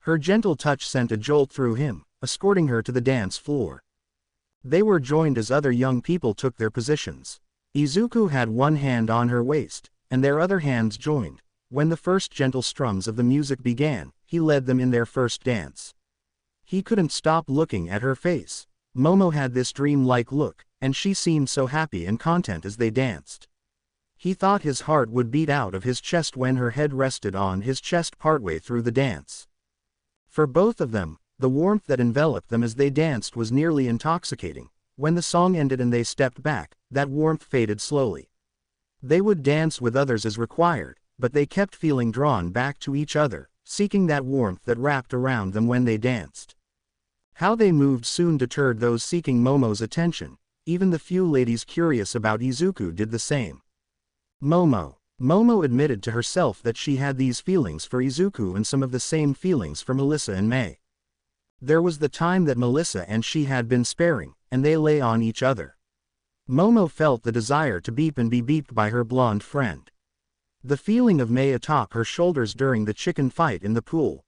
Her gentle touch sent a jolt through him, escorting her to the dance floor. They were joined as other young people took their positions. Izuku had one hand on her waist, and their other hands joined. When the first gentle strums of the music began, he led them in their first dance. He couldn't stop looking at her face. Momo had this dream-like look, and she seemed so happy and content as they danced. He thought his heart would beat out of his chest when her head rested on his chest partway through the dance. For both of them, the warmth that enveloped them as they danced was nearly intoxicating. When the song ended and they stepped back, that warmth faded slowly. They would dance with others as required, but they kept feeling drawn back to each other, seeking that warmth that wrapped around them when they danced. How they moved soon deterred those seeking Momo's attention. Even the few ladies curious about Izuku did the same. Momo admitted to herself that she had these feelings for Izuku and some of the same feelings for Melissa and May. There was the time that Melissa and she had been sparing, and they lay on each other. Momo felt the desire to beep and be beeped by her blonde friend. The feeling of May atop her shoulders during the chicken fight in the pool.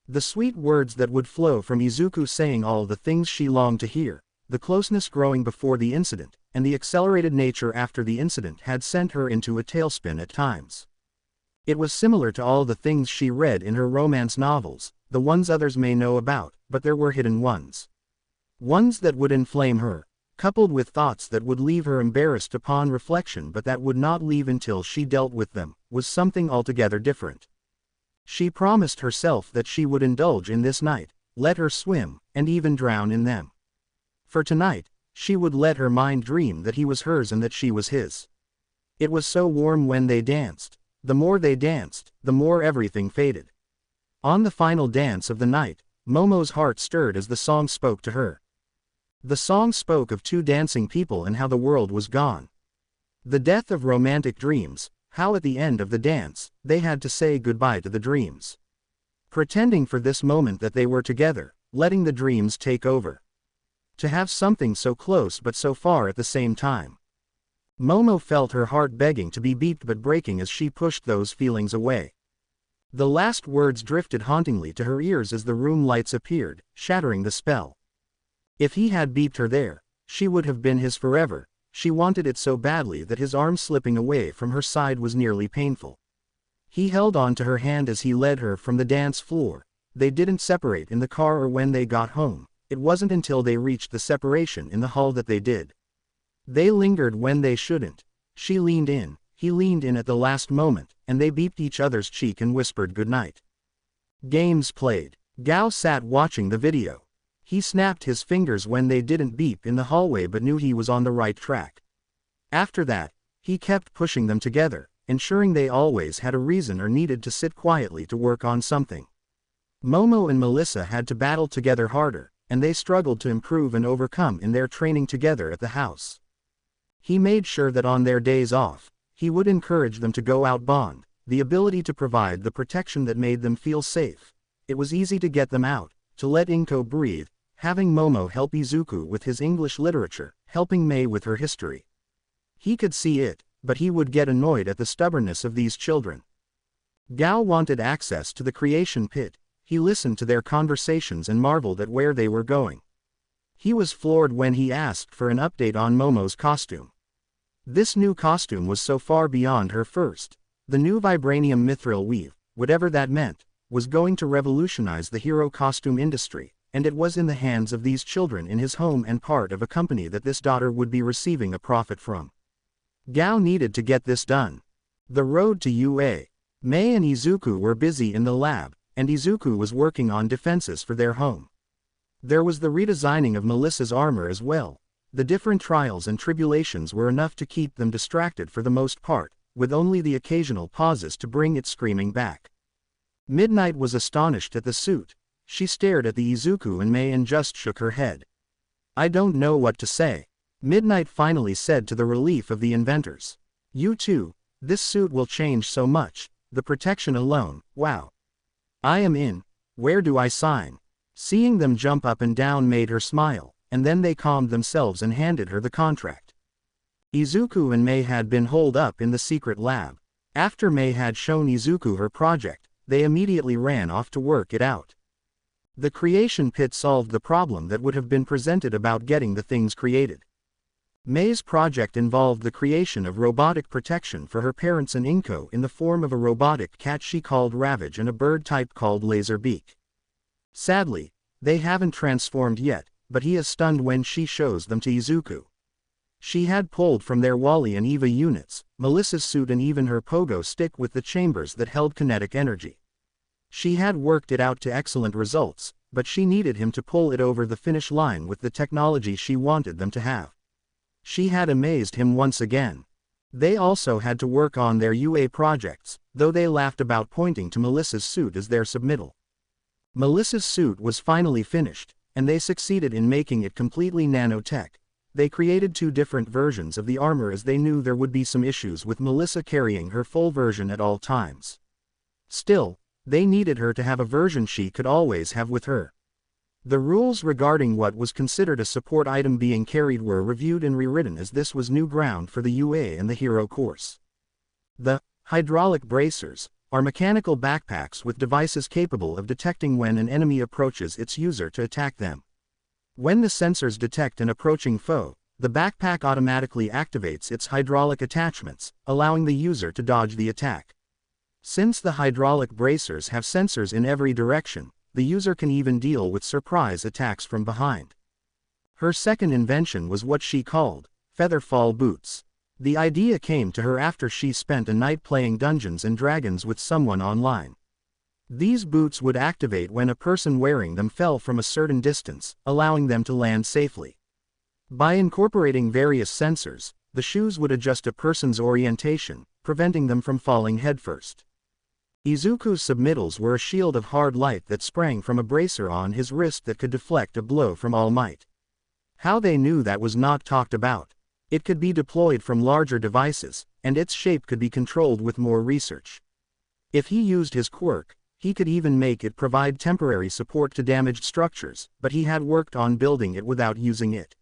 The sweet words that would flow from Izuku saying all the things she longed to hear, the closeness growing before the incident, and the accelerated nature after the incident had sent her into a tailspin at times. It was similar to all the things she read in her romance novels, the ones others may know about, but there were hidden ones. Ones that would inflame her, coupled with thoughts that would leave her embarrassed upon reflection but that would not leave until she dealt with them, was something altogether different. She promised herself that she would indulge in this night, let her swim, and even drown in them. For tonight, she would let her mind dream that he was hers and that she was his. It was so warm when they danced. The more they danced, the more everything faded. On the final dance of the night, Momo's heart stirred as the song spoke to her. The song spoke of two dancing people and how the world was gone. The death of romantic dreams, how at the end of the dance, they had to say goodbye to the dreams. Pretending for this moment that they were together, letting the dreams take over. To have something so close but so far at the same time. Momo felt her heart begging to be beeped but breaking as she pushed those feelings away. The last words drifted hauntingly to her ears as the room lights appeared, shattering the spell. If he had beeped her there, she would have been his forever. She wanted it so badly that his arm slipping away from her side was nearly painful. He held on to her hand as he led her from the dance floor. They didn't separate in the car or when they got home. It wasn't until they reached the separation in the hall that they did. They lingered when they shouldn't. She leaned in, he leaned in at the last moment, and they beeped each other's cheek and whispered goodnight. Games played. Gao sat watching the video. He snapped his fingers when they didn't beep in the hallway but knew he was on the right track. After that, he kept pushing them together, ensuring they always had a reason or needed to sit quietly to work on something. Momo and Melissa had to battle together harder, and they struggled to improve and overcome in their training together at the house. He made sure that on their days off, he would encourage them to go out bond, the ability to provide the protection that made them feel safe. It was easy to get them out, to let Inko breathe, having Momo help Izuku with his English literature, helping Mei with her history. He could see it, but he would get annoyed at the stubbornness of these children. Gao wanted access to the creation pit. He listened to their conversations and marveled at where they were going. He was floored when he asked for an update on Momo's costume. This new costume was so far beyond her first. The new vibranium mithril weave, whatever that meant, was going to revolutionize the hero costume industry, and it was in the hands of these children in his home and part of a company that this daughter would be receiving a profit from. Gao needed to get this done. The road to UA. Mei and Izuku were busy in the lab, and Izuku was working on defenses for their home. There was the redesigning of Melissa's armor as well. The different trials and tribulations were enough to keep them distracted for the most part, with only the occasional pauses to bring it screaming back. Midnight was astonished at the suit. She stared at the Izuku and Mei and just shook her head. "I don't know what to say," Midnight finally said to the relief of the inventors. "You too, this suit will change so much, the protection alone, wow. I am in, where do I sign?" Seeing them jump up and down made her smile, and then they calmed themselves and handed her the contract. Izuku and Mei had been holed up in the secret lab. After Mei had shown Izuku her project, they immediately ran off to work it out. The creation pit solved the problem that would have been presented about getting the things created. Mei's project involved the creation of robotic protection for her parents and Inko in the form of a robotic cat she called Ravage and a bird type called Laserbeak. Sadly, they haven't transformed yet, but he is stunned when she shows them to Izuku. She had pulled from their Wally and Eva units, Melissa's suit and even her pogo stick with the chambers that held kinetic energy. She had worked it out to excellent results, but she needed him to pull it over the finish line with the technology she wanted them to have. She had amazed him once again. They also had to work on their UA projects, though they laughed about pointing to Melissa's suit as their submittal. Melissa's suit was finally finished, and they succeeded in making it completely nanotech. They created two different versions of the armor as they knew there would be some issues with Melissa carrying her full version at all times. Still, they needed her to have a version she could always have with her. The rules regarding what was considered a support item being carried were reviewed and rewritten as this was new ground for the UA and the hero course. The hydraulic bracers are mechanical backpacks with devices capable of detecting when an enemy approaches its user to attack them. When the sensors detect an approaching foe, the backpack automatically activates its hydraulic attachments, allowing the user to dodge the attack. Since the hydraulic bracers have sensors in every direction, the user can even deal with surprise attacks from behind. Her second invention was what she called Featherfall Boots. The idea came to her after she spent a night playing Dungeons and Dragons with someone online. These boots would activate when a person wearing them fell from a certain distance, allowing them to land safely. By incorporating various sensors, the shoes would adjust a person's orientation, preventing them from falling headfirst. Izuku's submittals were a shield of hard light that sprang from a bracer on his wrist that could deflect a blow from All Might. How they knew that was not talked about. It could be deployed from larger devices, and its shape could be controlled with more research. If he used his quirk, he could even make it provide temporary support to damaged structures, but he had worked on building it without using it.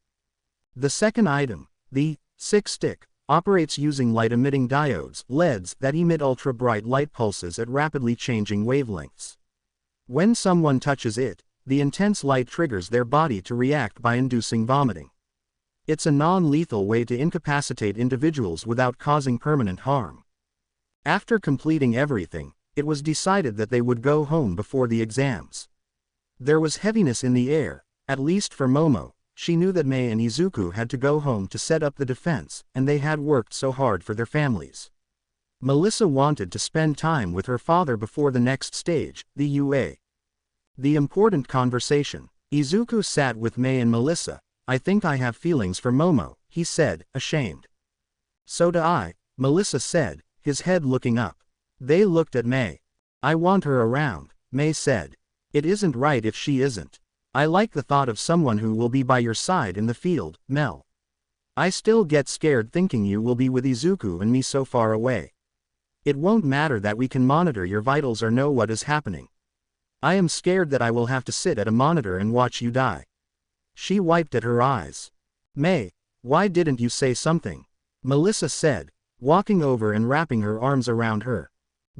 The second item, the Six Stick, operates using light-emitting diodes, LEDs, that emit ultra-bright light pulses at rapidly changing wavelengths. When someone touches it, the intense light triggers their body to react by inducing vomiting. It's a non-lethal way to incapacitate individuals without causing permanent harm. After completing everything, it was decided that they would go home before the exams. There was heaviness in the air, at least for Momo. She knew that Mei and Izuku had to go home to set up the defense, and they had worked so hard for their families. Melissa wanted to spend time with her father before the next stage, the UA. The important conversation. Izuku sat with Mei and Melissa. "I think I have feelings for Momo," he said, ashamed. "So do I," Melissa said, his head looking up. They looked at Mei. "I want her around," Mei said. It isn't right if she isn't. I like the thought of someone who will be by your side in the field, Mel. I still get scared thinking you will be with Izuku and me so far away. It won't matter that we can monitor your vitals or know what is happening. I am scared that I will have to sit at a monitor and watch you die. She wiped at her eyes. May, why didn't you say something? Melissa said, walking over and wrapping her arms around her.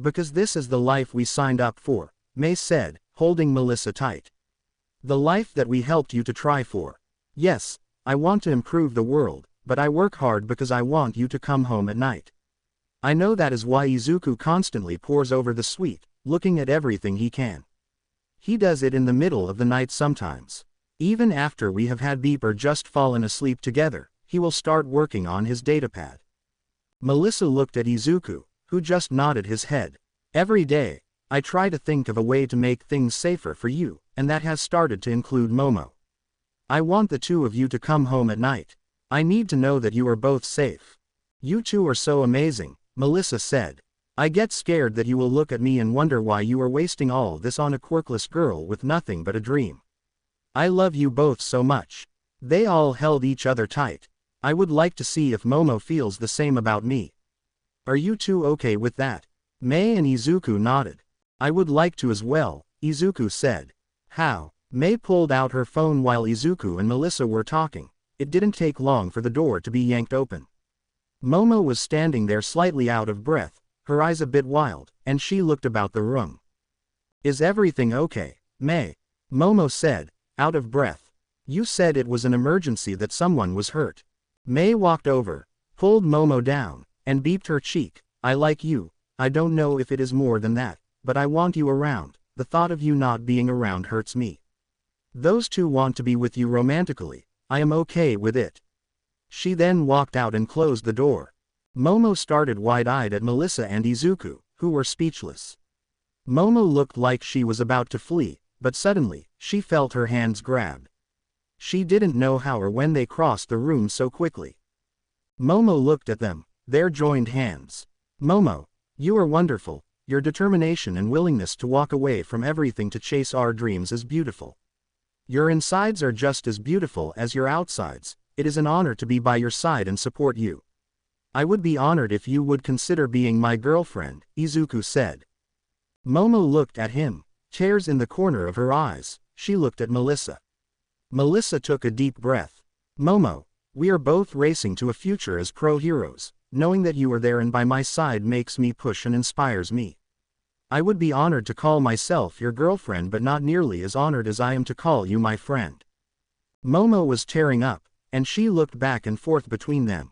Because this is the life we signed up for, May said, holding Melissa tight. The life that we helped you to try for. Yes, I want to improve the world, but I work hard because I want you to come home at night. I know that is why Izuku constantly pores over the sweet, looking at everything he can. He does it in the middle of the night sometimes. Even after we have had beep or just fallen asleep together, he will start working on his datapad. Melissa looked at Izuku, who just nodded his head. Every day, I try to think of a way to make things safer for you, and that has started to include Momo. I want the two of you to come home at night. I need to know that you are both safe. You two are so amazing, Melissa said. I get scared that you will look at me and wonder why you are wasting all this on a quirkless girl with nothing but a dream. I love you both so much. They all held each other tight. I would like to see if Momo feels the same about me. Are you two okay with that? May and Izuku nodded. I would like to as well, Izuku said. How? May pulled out her phone while Izuku and Melissa were talking. It didn't take long for the door to be yanked open. Momo was standing there slightly out of breath, her eyes a bit wild, and she looked about the room. Is everything okay, May? Momo said, out of breath. You said it was an emergency, that someone was hurt. May walked over, pulled Momo down, and beeped her cheek. I like you. I don't know if it is more than that, but I want you around. The thought of you not being around hurts me. Those two want to be with you romantically. I am okay with it. She then walked out and closed the door. Momo started wide-eyed at Melissa and Izuku, who were speechless. Momo looked like she was about to flee, but suddenly, she felt her hands grabbed. She didn't know how or when they crossed the room so quickly. Momo looked at them, their joined hands. Momo, you are wonderful. Your determination and willingness to walk away from everything to chase our dreams is beautiful. Your insides are just as beautiful as your outsides. It is an honor to be by your side and support you. I would be honored if you would consider being my girlfriend, Izuku said. Momo looked at him, tears in the corner of her eyes. She looked at Melissa. Melissa took a deep breath. Momo, we are both racing to a future as pro-heroes. Knowing that you are there and by my side makes me push and inspires me. I would be honored to call myself your girlfriend, but not nearly as honored as I am to call you my friend. Momo was tearing up, and she looked back and forth between them.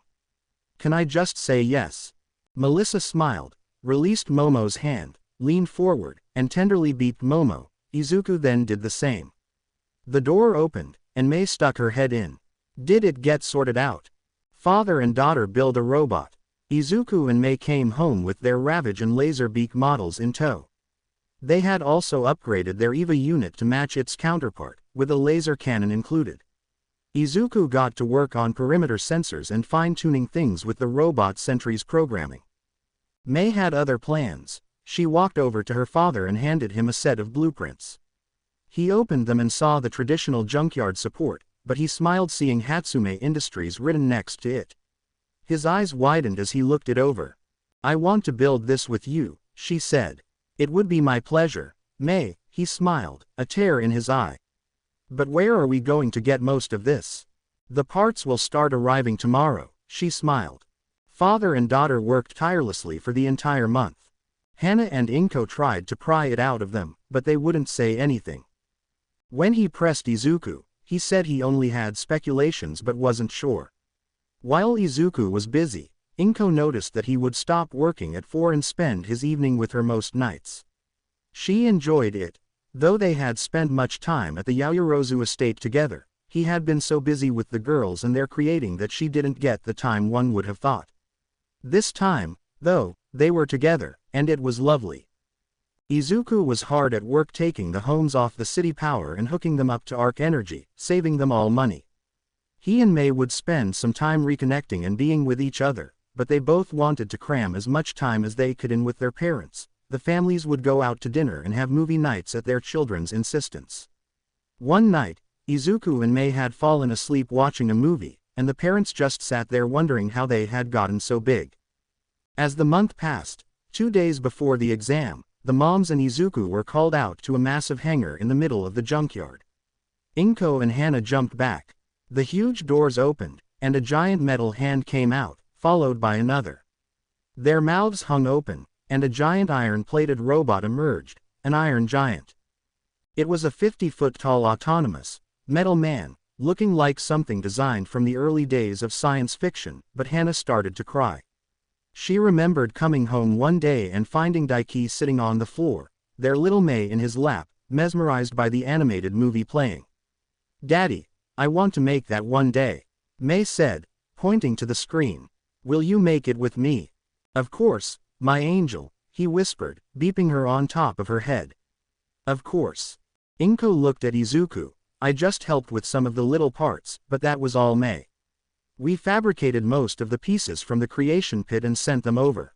Can I just say yes? Melissa smiled, released Momo's hand, leaned forward, and tenderly beeped Momo. Izuku then did the same. The door opened, and May stuck her head in. Did it get sorted out? Father and daughter build a robot. Izuku and May came home with their Ravage and Laserbeak models in tow. They had also upgraded their EVA unit to match its counterpart, with a laser cannon included. Izuku got to work on perimeter sensors and fine-tuning things with the robot sentry's programming. May had other plans. She walked over to her father and handed him a set of blueprints. He opened them and saw the traditional Junkyard Support, but he smiled seeing Hatsume Industries written next to it. His eyes widened as he looked it over. I want to build this with you, she said. It would be my pleasure, May, he smiled, a tear in his eye. But where are we going to get most of this? The parts will start arriving tomorrow, she smiled. Father and daughter worked tirelessly for the entire month. Hana and Inko tried to pry it out of them, but they wouldn't say anything. When he pressed Izuku, he said he only had speculations but wasn't sure. While Izuku was busy, Inko noticed that he would stop working at 4 and spend his evening with her most nights. She enjoyed it. Though they had spent much time at the Yayorozu estate together, he had been so busy with the girls and their creating that she didn't get the time one would have thought. This time, though, they were together, and it was lovely. Izuku was hard at work taking the homes off the city power and hooking them up to Arc Energy, saving them all money. He and May would spend some time reconnecting and being with each other, but they both wanted to cram as much time as they could in with their parents, the families would go out to dinner and have movie nights at their children's insistence. One night, Izuku and Mei had fallen asleep watching a movie, and the parents just sat there wondering how they had gotten so big. As the month passed, 2 days before the exam, the moms and Izuku were called out to a massive hangar in the middle of the junkyard. Inko and Hana jumped back. The huge doors opened, and a giant metal hand came out, followed by another. Their mouths hung open, and a giant iron-plated robot emerged, an iron giant. It was a 50-foot-tall autonomous, metal man, looking like something designed from the early days of science fiction, but Hana started to cry. She remembered coming home one day and finding Daiki sitting on the floor, their little Mei in his lap, mesmerized by the animated movie playing. "Daddy, I want to make that one day," Mei said, pointing to the screen. "Will you make it with me?" "Of course, my angel," he whispered, beeping her on top of her head. "Of course." Inko looked at Izuku. "I just helped with some of the little parts, but that was all, Mei. We fabricated most of the pieces from the creation pit and sent them over."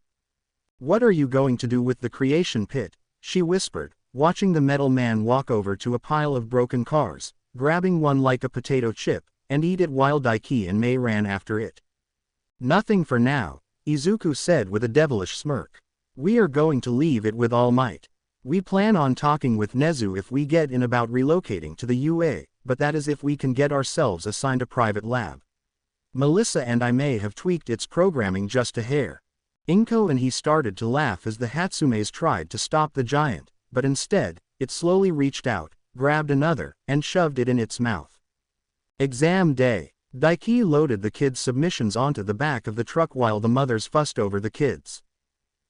"What are you going to do with the creation pit?" she whispered, watching the metal man walk over to a pile of broken cars, grabbing one like a potato chip, and eat it while Daiki and Mei ran after it. "Nothing for now," Izuku said with a devilish smirk. "We are going to leave it with All Might. We plan on talking with Nezu if we get in about relocating to the UA, but that is if we can get ourselves assigned a private lab. Melissa and I may have tweaked its programming just a hair." Inko and he started to laugh as the Hatsumes tried to stop the giant, but instead, it slowly reached out, grabbed another, and shoved it in its mouth. Exam day. Daiki loaded the kids' submissions onto the back of the truck while the mothers fussed over the kids.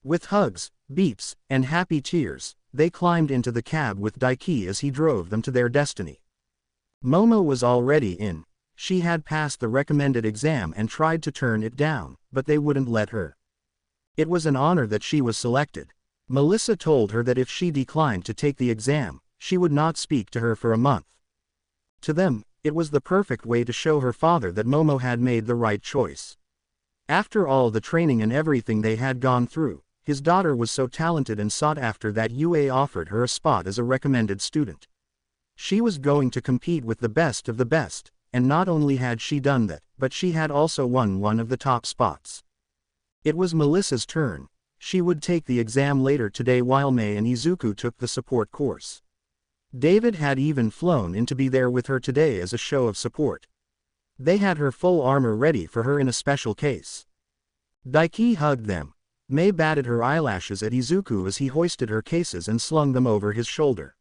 With hugs, beeps, and happy tears, they climbed into the cab with Daiki as he drove them to their destiny. Momo was already in. She had passed the recommended exam and tried to turn it down, but they wouldn't let her. It was an honor that she was selected. Melissa told her that if she declined to take the exam, she would not speak to her for a month. To them, it was the perfect way to show her father that Momo had made the right choice. After all the training and everything they had gone through, his daughter was so talented and sought after that UA offered her a spot as a recommended student. She was going to compete with the best of the best. And not only had she done that, but she had also won one of the top spots. It was Melissa's turn. She would take the exam later today while Mei and Izuku took the support course. David had even flown in to be there with her today as a show of support. They had her full armor ready for her in a special case. Daiki hugged them. Mei batted her eyelashes at Izuku as he hoisted her cases and slung them over his shoulder.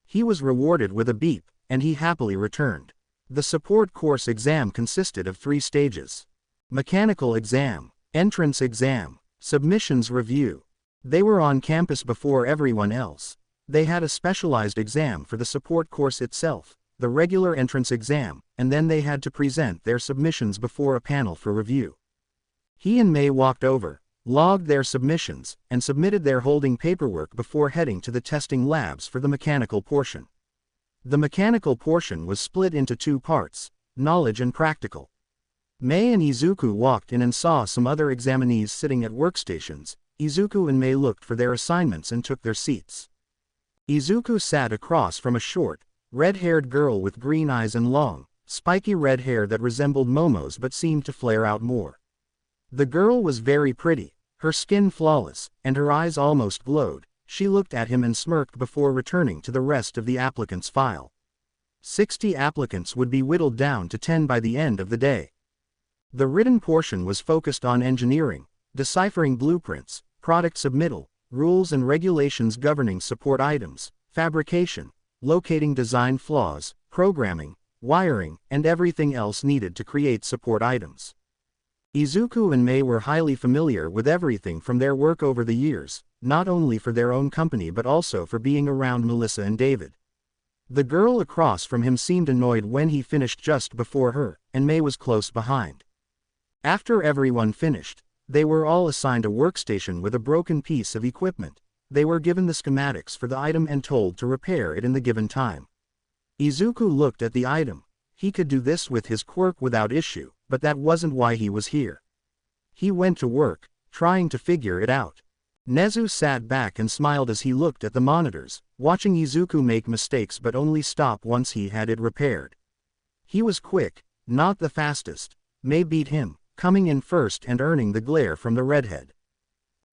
He was rewarded with a beep, and he happily returned. The support course exam consisted of 3 stages. Mechanical exam, entrance exam, submissions review. They were on campus before everyone else. They had a specialized exam for the support course itself, the regular entrance exam, and then they had to present their submissions before a panel for review. He and Mei walked over, logged their submissions, and submitted their holding paperwork before heading to the testing labs for the mechanical portion. The mechanical portion was split into 2 parts, knowledge and practical. Mei and Izuku walked in and saw some other examinees sitting at workstations. Izuku and Mei looked for their assignments and took their seats. Izuku sat across from a short, red-haired girl with green eyes and long, spiky red hair that resembled Momo's but seemed to flare out more. The girl was very pretty, her skin flawless, and her eyes almost glowed. She looked at him and smirked before returning to the rest of the applicants' file. 60 applicants would be whittled down to 10 by the end of the day. The written portion was focused on engineering, deciphering blueprints, product submittal, rules and regulations governing support items, fabrication, locating design flaws, programming, wiring, and everything else needed to create support items. Izuku and Mei were highly familiar with everything from their work over the years, not only for their own company but also for being around Melissa and David. The girl across from him seemed annoyed when he finished just before her, and Mei was close behind. After everyone finished, they were all assigned a workstation with a broken piece of equipment. They were given the schematics for the item and told to repair it in the given time. Izuku looked at the item. He could do this with his quirk without issue, but that wasn't why he was here. He went to work, trying to figure it out. Nezu sat back and smiled as he looked at the monitors, watching Izuku make mistakes but only stop once he had it repaired. He was quick, not the fastest. Mei beat him, coming in first and earning the glare from the redhead.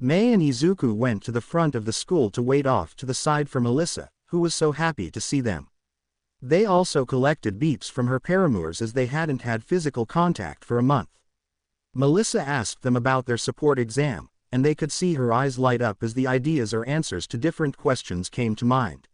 Mei and Izuku went to the front of the school to wait off to the side for Melissa, who was so happy to see them. They also collected beeps from her paramours as they hadn't had physical contact for a month. Melissa asked them about their support exam, and they could see her eyes light up as the ideas or answers to different questions came to mind.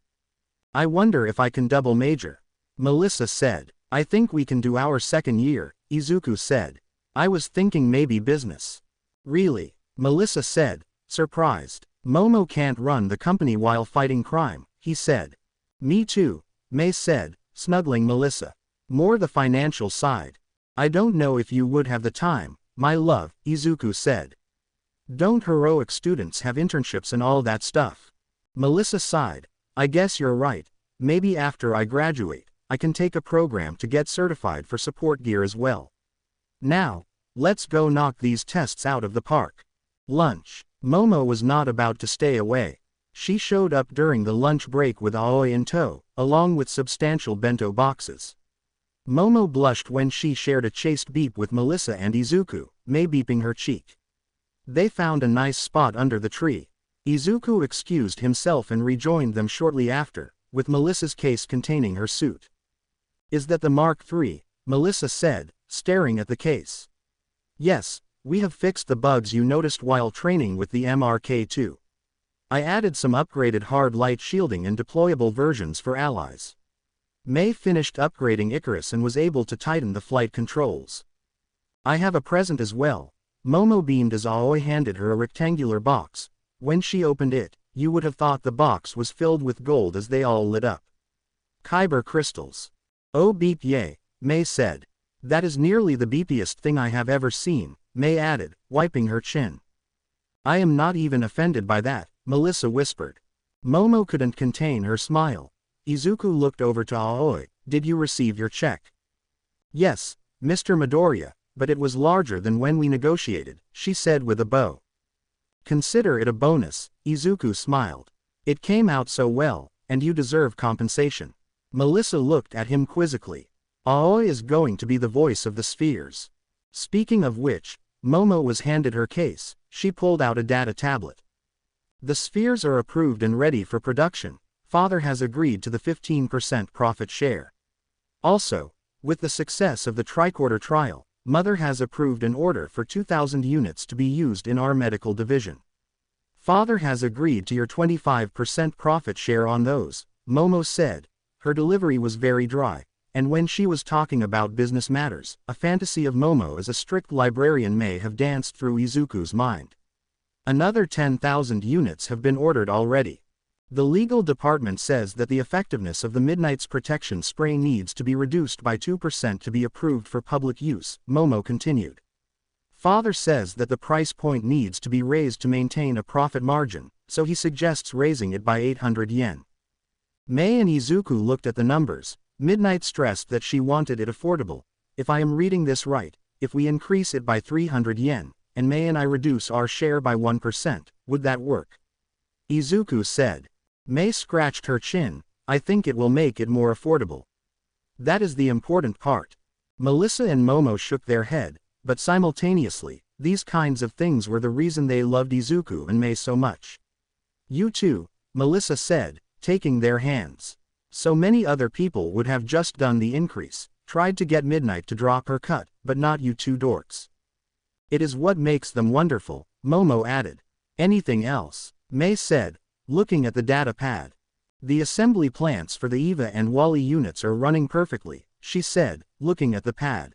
"I wonder if I can double major," Melissa said. "I think we can do our second year," Izuku said. "I was thinking maybe business." "Really?" Melissa said, surprised. "Momo can't run the company while fighting crime," he said. "Me too," Mei said, snuggling Melissa. "More the financial side." "I don't know if you would have the time, my love," Izuku said. "Don't heroic students have internships and all that stuff?" Melissa sighed. "I guess you're right. Maybe after I graduate, I can take a program to get certified for support gear as well. Now, let's go knock these tests out of the park." Lunch. Momo was not about to stay away. She showed up during the lunch break with Aoi in tow, along with substantial bento boxes. Momo blushed when she shared a chaste beep with Melissa and Izuku, Mei beeping her cheek. They found a nice spot under the tree. Izuku excused himself and rejoined them shortly after, with Melissa's case containing her suit. "Is that the Mark III?" Melissa said, staring at the case. "Yes, we have fixed the bugs you noticed while training with the MRK-2. I added some upgraded hard light shielding and deployable versions for allies." Mei finished upgrading Icarus and was able to tighten the flight controls. "I have a present as well." Momo beamed as Aoi handed her a rectangular box. When she opened it, you would have thought the box was filled with gold as they all lit up. "Kyber crystals." "Oh beep yay," Mei said. "That is nearly the beepiest thing I have ever seen," Mei added, wiping her chin. "I am not even offended by that," Melissa whispered. Momo couldn't contain her smile. Izuku looked over to Aoi. "Did you receive your check?" "Yes, Mr. Midoriya, but it was larger than when we negotiated," she said with a bow. "Consider it a bonus," Izuku smiled. "It came out so well, and you deserve compensation." Melissa looked at him quizzically. "Aoi is going to be the voice of the spheres." Speaking of which, Momo was handed her case. She pulled out a data tablet. "The spheres are approved and ready for production. Father has agreed to the 15% profit share. Also, with the success of the tricorder trial, Mother has approved an order for 2,000 units to be used in our medical division. Father has agreed to your 25% profit share on those," Momo said. Her delivery was very dry, and when she was talking about business matters, a fantasy of Momo as a strict librarian may have danced through Izuku's mind. "Another 10,000 units have been ordered already. The legal department says that the effectiveness of the Midnight's protection spray needs to be reduced by 2% to be approved for public use," Momo continued. "Father says that the price point needs to be raised to maintain a profit margin, so he suggests raising it by 800 yen. Mei and Izuku looked at the numbers. Midnight stressed that she wanted it affordable. "If I am reading this right, if we increase it by 300 yen, and Mei and I reduce our share by 1%, would that work?" Izuku said. Mei scratched her chin. "I think it will make it more affordable. That is the important part." Melissa and Momo shook their head, but simultaneously, these kinds of things were the reason they loved Izuku and Mei so much. "You too," Melissa said, taking their hands. "So many other people would have just done the increase, tried to get Midnight to drop her cut, but not you two dorks. It is what makes them wonderful," Momo added. "Anything else?" Mei said, looking at the data pad. "The assembly plants for the EVA and Wally units are running perfectly," she said, looking at the pad.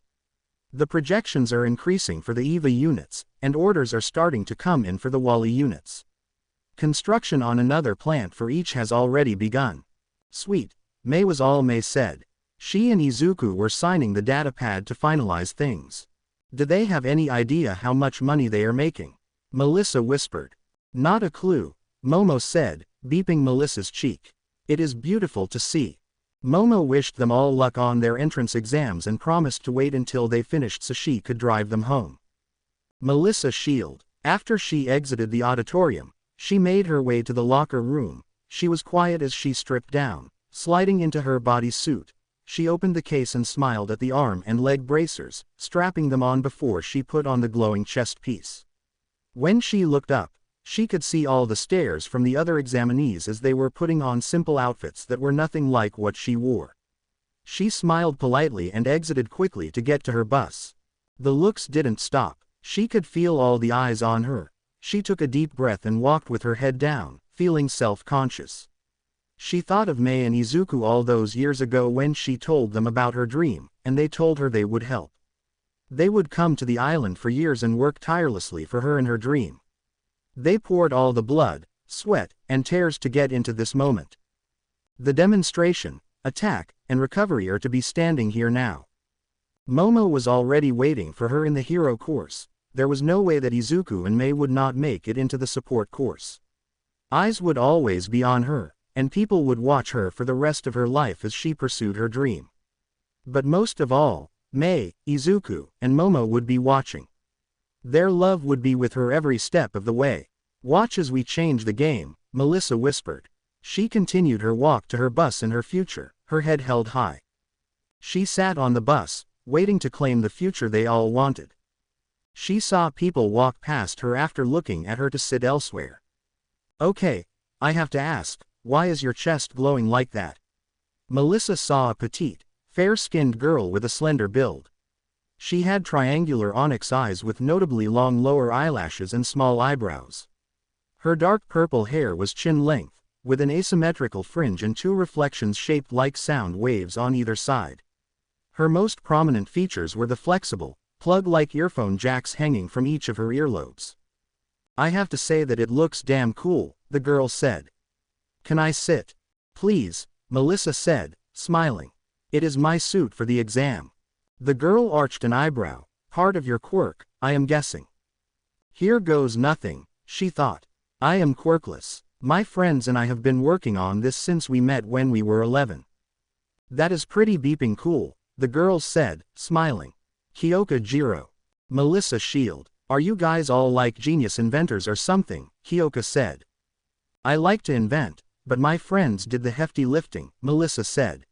"The projections are increasing for the EVA units, and orders are starting to come in for the Wally units. Construction on another plant for each has already begun." "Sweet." Mei was all Mei said. She and Izuku were signing the data pad to finalize things. "Do they have any idea how much money they are making?" Melissa whispered. "Not a clue," Momo said, beeping Melissa's cheek. "It is beautiful to see." Momo wished them all luck on their entrance exams and promised to wait until they finished so she could drive them home. Melissa shield. After she exited the auditorium, She made her way to the locker room. She was quiet as she stripped down, sliding into her bodysuit. She opened the case and smiled at the arm and leg bracers, strapping them on before she put on the glowing chest piece. When she looked up, she could see all the stares from the other examinees as they were putting on simple outfits that were nothing like what she wore. She smiled politely and exited quickly to get to her bus. The looks didn't stop. She could feel all the eyes on her. She took a deep breath and walked with her head down, feeling self-conscious. She thought of Mei and Izuku all those years ago when she told them about her dream, and they told her they would help. They would come to the island for years and work tirelessly for her in her dream. They poured all the blood, sweat, and tears to get into this moment. The demonstration, attack, and recovery are to be standing here now. Momo was already waiting for her in the hero course. There was no way that Izuku and Mei would not make it into the support course. Eyes would always be on her, and people would watch her for the rest of her life as she pursued her dream. But most of all, Mei, Izuku, and Momo would be watching. Their love would be with her every step of the way. "Watch as we change the game," Melissa whispered. She continued her walk to her bus in her future, her head held high. She sat on the bus, waiting to claim the future they all wanted. She saw people walk past her after looking at her to sit elsewhere. "Okay, I have to ask, why is your chest glowing like that?" Melissa saw a petite, fair-skinned girl with a slender build. She had triangular onyx eyes with notably long lower eyelashes and small eyebrows. Her dark purple hair was chin-length, with an asymmetrical fringe and two reflections shaped like sound waves on either side. Her most prominent features were the flexible, plug-like earphone jacks hanging from each of her earlobes. "I have to say that it looks damn cool," the girl said. "Can I sit?" "Please," Melissa said, smiling. "It is my suit for the exam." The girl arched an eyebrow. "Part of your quirk, I am guessing." "Here goes nothing," she thought. "I am quirkless. My friends and I have been working on this since we met when we were 11. "That is pretty beeping cool," the girl said, smiling. Kyoka Jiro. Melissa Shield. "Are you guys all like genius inventors or something?" Kyoka said. "I like to invent, but my friends did the hefty lifting," Melissa said.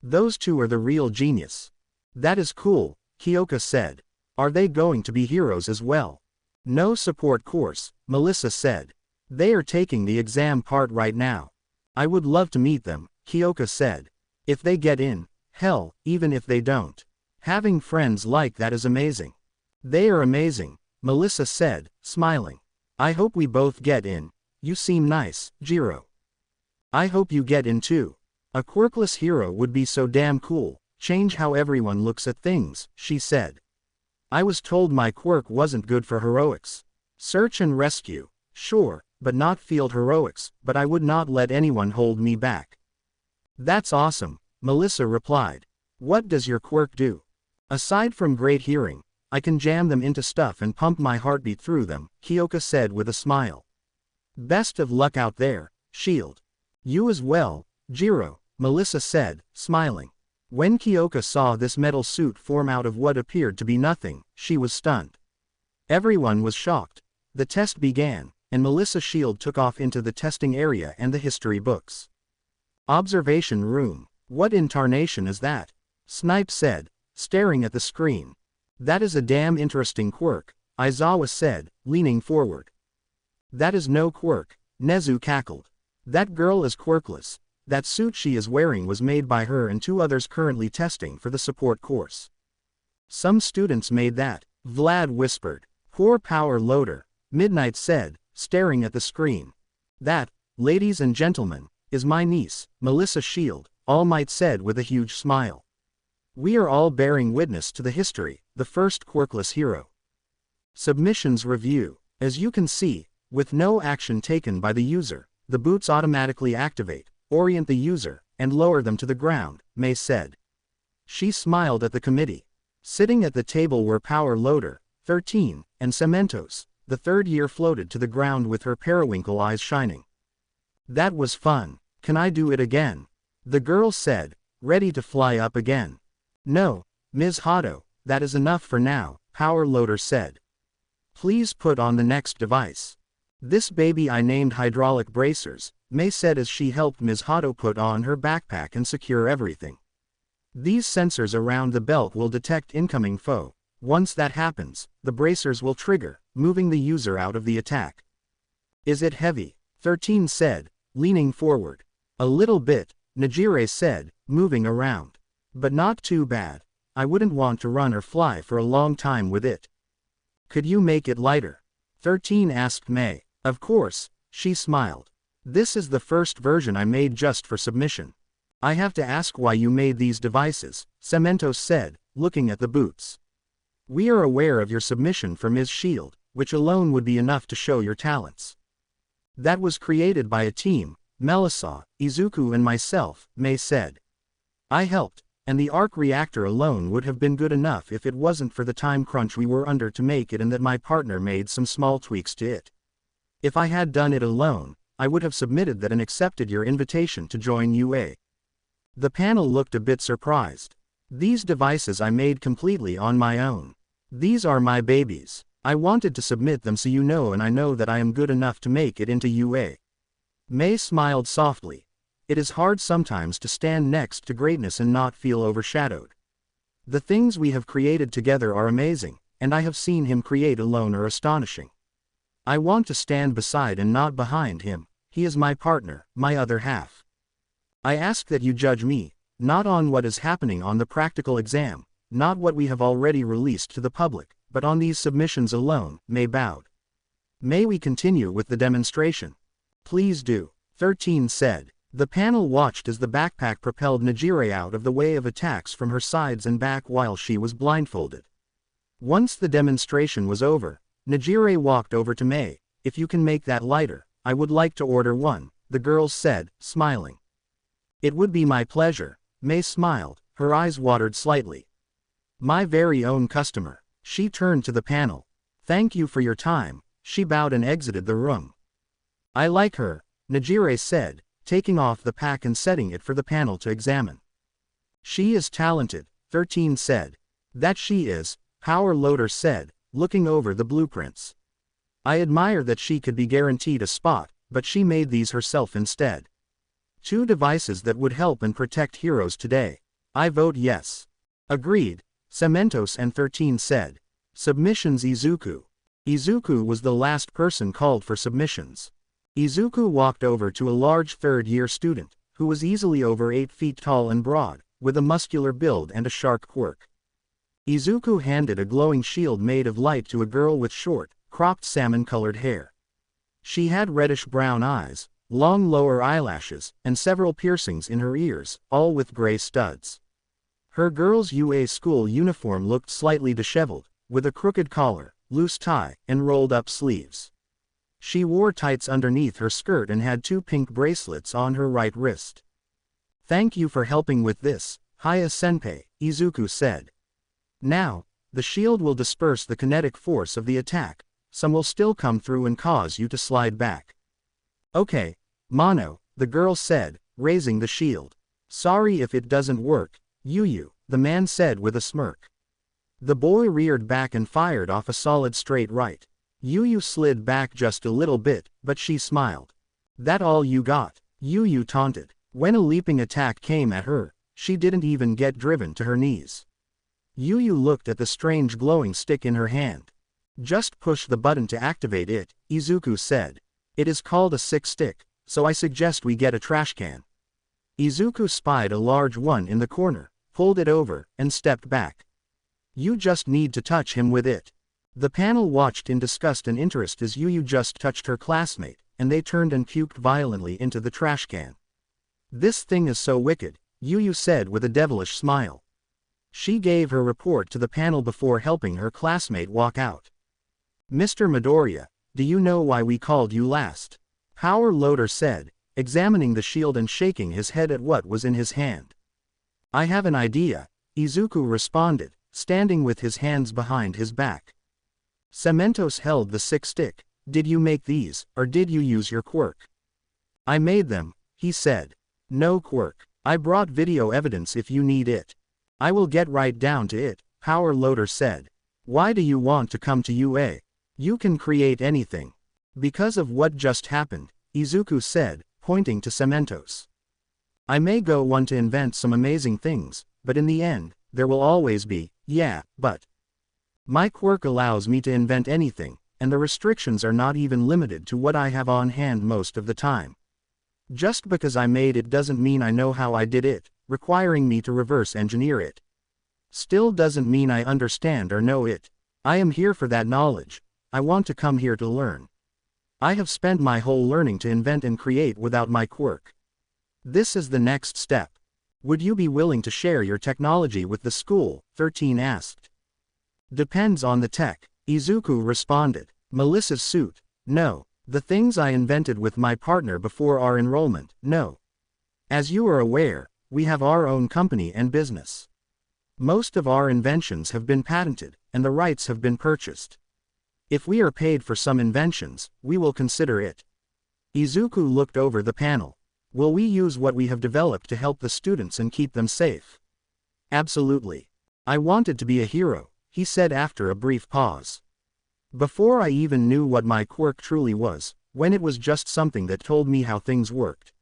"Those two are the real genius." "That is cool," Kyoka said. "Are they going to be heroes as well?" "No support course," Melissa said. "They are taking the exam part right now." "I would love to meet them," Kyoka said. "If they get in, hell, even if they don't. Having friends like that is amazing." "They are amazing," Melissa said, smiling. "I hope we both get in. You seem nice, Jiro." "I hope you get in too. A quirkless hero would be so damn cool, change how everyone looks at things," she said. "I was told my quirk wasn't good for heroics. Search and rescue, sure, but not field heroics, but I would not let anyone hold me back." "That's awesome," Melissa replied. "What does your quirk do?" "Aside from great hearing, I can jam them into stuff and pump my heartbeat through them," Kyoka said with a smile. "Best of luck out there, Shield." "You as well, Jiro," Melissa said, smiling. When Kyoka saw this metal suit form out of what appeared to be nothing, she was stunned. Everyone was shocked. The test began, and Melissa Shield took off into the testing area and the history books. "Observation room. What in tarnation is that?" Snipe said, staring at the screen. "That is a damn interesting quirk," Aizawa said, leaning forward. "That is no quirk," Nezu cackled. "That girl is quirkless. That suit she is wearing was made by her and two others currently testing for the support course." "Some students made that," Vlad whispered. "Poor power loader," Midnight said, staring at the screen. "That, ladies and gentlemen, is my niece, Melissa Shield," All Might said with a huge smile. "We are all bearing witness to the history, the first quirkless hero." Submissions review. As you can see, with no action taken by the user, the boots automatically activate, orient the user, and lower them to the ground, Mei said. She smiled at the committee. Sitting at the table were Power Loader, 13, and Cementos, the third year, floated to the ground with her periwinkle eyes shining. "That was fun. Can I do it again?" the girl said, ready to fly up again. "No, Ms. Hato, that is enough for now," Power Loader said. "Please put on the next device." This baby I named hydraulic bracers, May said as she helped Ms. Hato put on her backpack and secure everything. These sensors around the belt will detect incoming foe. Once that happens, the bracers will trigger, moving the user out of the attack. Is it heavy? 13 said, leaning forward. A little bit, Najire said, moving around. But not too bad. I wouldn't want to run or fly for a long time with it. Could you make it lighter? 13 asked May. Of course, she smiled. This is the first version I made just for submission. I have to ask why you made these devices, Cementos said, looking at the boots. We are aware of your submission for Ms. Shield, which alone would be enough to show your talents. That was created by a team, Melissa, Izuku and myself, May said. I helped, and the arc reactor alone would have been good enough if it wasn't for the time crunch we were under to make it and that my partner made some small tweaks to it. If I had done it alone, I would have submitted that and accepted your invitation to join UA. The panel looked a bit surprised. These devices I made completely on my own. These are my babies. I wanted to submit them so you know, and I know that I am good enough to make it into UA. May smiled softly. It is hard sometimes to stand next to greatness and not feel overshadowed. The things we have created together are amazing, and I have seen him create alone are astonishing. I want to stand beside and not behind him. He is my partner, my other half. I ask that you judge me, not on what is happening on the practical exam, not what we have already released to the public, but on these submissions alone. May bowed. May we continue with the demonstration? Please do, 13 said. The panel watched as the backpack propelled Najire out of the way of attacks from her sides and back while she was blindfolded. Once the demonstration was over, Najire walked over to May. If you can make that lighter, I would like to order one, the girl said, smiling. It would be my pleasure, May smiled, her eyes watered slightly. My very own customer. She turned to the panel. Thank you for your time. She bowed and exited the room. I like her, Najire said, taking off the pack and setting it for the panel to examine. She is talented, 13 said. That she is, Power Loader said, looking over the blueprints. I admire that she could be guaranteed a spot, but she made these herself instead. 2 devices that would help and protect heroes today. I vote yes. Agreed, Cementos and 13 said. Submissions. Izuku. Izuku was the last person called for submissions. Izuku walked over to a large third-year student, who was easily over 8 feet tall and broad, with a muscular build and a shark quirk. Izuku handed a glowing shield made of light to a girl with short, cropped salmon-colored hair. She had reddish-brown eyes, long lower eyelashes, and several piercings in her ears, all with gray studs. Her girl's UA school uniform looked slightly disheveled, with a crooked collar, loose tie, and rolled-up sleeves. She wore tights underneath her skirt and had 2 pink bracelets on her right wrist. Thank you for helping with this, Haya-senpai, Izuku said. Now, the shield will disperse the kinetic force of the attack. Some will still come through and cause you to slide back. Okay, Mono, the girl said, raising the shield. Sorry if it doesn't work, Yuyu, the man said with a smirk. The boy reared back and fired off a solid straight right. Yuyu slid back just a little bit, but she smiled. That all you got? Yuyu taunted. When a leaping attack came at her, she didn't even get driven to her knees. Yuyu looked at the strange glowing stick in her hand. Just push the button to activate it, Izuku said. It is called a 6-stick, so I suggest we get a trash can. Izuku spied a large one in the corner, pulled it over, and stepped back. You just need to touch him with it. The panel watched in disgust and interest as Yuyu just touched her classmate, and they turned and puked violently into the trash can. This thing is so wicked, Yuyu said with a devilish smile. She gave her report to the panel before helping her classmate walk out. Mr. Midoriya, do you know why we called you last? Power Loader said, examining the shield and shaking his head at what was in his hand. I have an idea, Izuku responded, standing with his hands behind his back. Cementos held the 6-stick. Did you make these, or did you use your quirk? I made them, he said. No quirk. I brought video evidence if you need it. I will get right down to it, Power Loader said. Why do you want to come to UA? You can create anything. Because of what just happened, Izuku said, pointing to Cementos. I may go on to invent some amazing things, but in the end, there will always be, but. My quirk allows me to invent anything, and the restrictions are not even limited to what I have on hand most of the time. Just because I made it doesn't mean I know how I did it, requiring me to reverse engineer it. Still doesn't mean I understand or know it. I am here for that knowledge. I want to come here to learn. I have spent my whole learning to invent and create without my quirk. This is the next step. Would you be willing to share your technology with the school? 13 asked. Depends on the tech, Izuku responded. Melissa's suit? No. The things I invented with my partner before our enrollment? No. As you are aware, we have our own company and business. Most of our inventions have been patented, and the rights have been purchased. If we are paid for some inventions, we will consider it. Izuku looked over the panel. Will we use what we have developed to help the students and keep them safe? Absolutely. I wanted to be a hero, he said after a brief pause. Before I even knew what my quirk truly was, when it was just something that told me how things worked.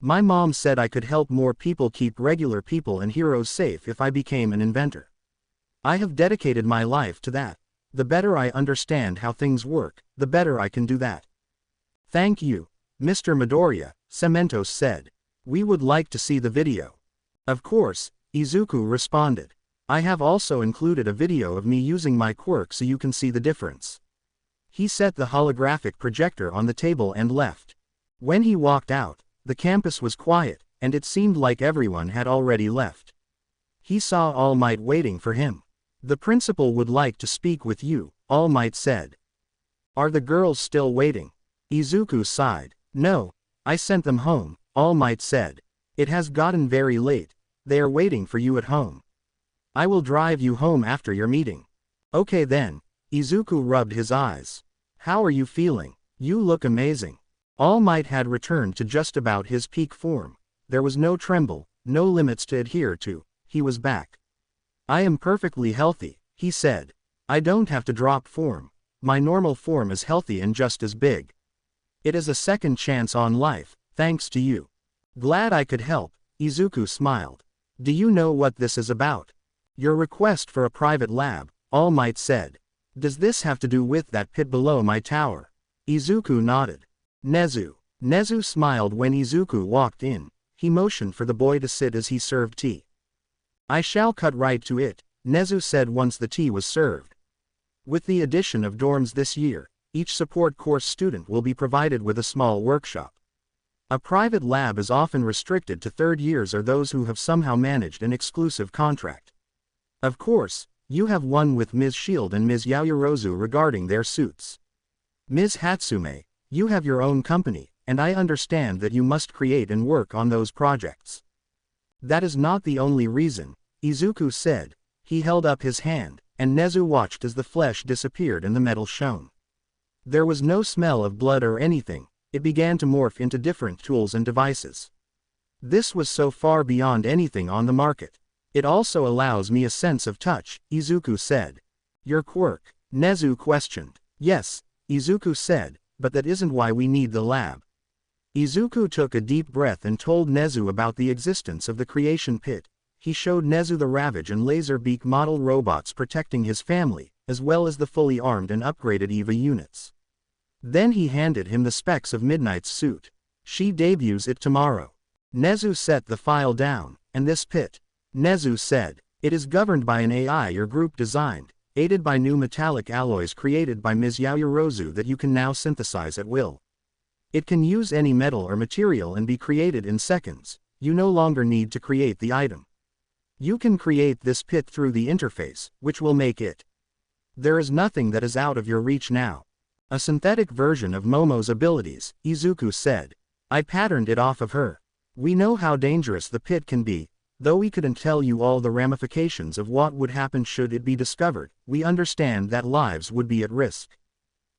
My mom said I could help more people keep regular people and heroes safe if I became an inventor. I have dedicated my life to that. The better I understand how things work, the better I can do that. Thank you, Mr. Midoriya, Cementos said. We would like to see the video. Of course, Izuku responded. I have also included a video of me using my quirk so you can see the difference. He set the holographic projector on the table and left. When he walked out, the campus was quiet, and it seemed like everyone had already left. He saw All Might waiting for him. The principal would like to speak with you, All Might said. Are the girls still waiting? Izuku sighed. No, I sent them home, All Might said. It has gotten very late. They are waiting for you at home. I will drive you home after your meeting. Okay then. Izuku rubbed his eyes. How are you feeling? You look amazing. All Might had returned to just about his peak form. There was no tremble, no limits to adhere to. He was back. I am perfectly healthy, he said. I don't have to drop form. My normal form is healthy and just as big. It is a second chance on life, thanks to you. Glad I could help, Izuku smiled. Do you know what this is about? Your request for a private lab, All Might said. Does this have to do with that pit below my tower? Izuku nodded. Nezu smiled when Izuku walked in. He motioned for the boy to sit as he served tea. I shall cut right to it, Nezu said once the tea was served. With the addition of dorms this year, each support course student will be provided with a small workshop. A private lab is often restricted to third years or those who have somehow managed an exclusive contract. Of course, you have one with Ms. Shield and Ms. Yaoyorozu regarding their suits. Ms. Hatsume, you have your own company, and I understand that you must create and work on those projects. That is not the only reason, Izuku said. He held up his hand, and Nezu watched as the flesh disappeared and the metal shone. There was no smell of blood or anything. It began to morph into different tools and devices. This was so far beyond anything on the market. It also allows me a sense of touch, Izuku said. Your quirk? Nezu questioned. Yes, Izuku said, but that isn't why we need the lab. Izuku took a deep breath and told Nezu about the existence of the creation pit. He showed Nezu the Ravage and Laserbeak model robots protecting his family, as well as the fully armed and upgraded EVA units. Then he handed him the specs of Midnight's suit. She debuts it tomorrow. Nezu set the file down. And this pit? Nezu said. It is governed by an AI your group designed, aided by new metallic alloys created by Ms. Yaoyorozu that you can now synthesize at will. It can use any metal or material and be created in seconds. You no longer need to create the item. You can create this pit through the interface, which will make it. There is nothing that is out of your reach now. A synthetic version of Momo's abilities, Izuku said. I patterned it off of her. We know how dangerous the pit can be, though we couldn't tell you all the ramifications of what would happen should it be discovered. We understand that lives would be at risk.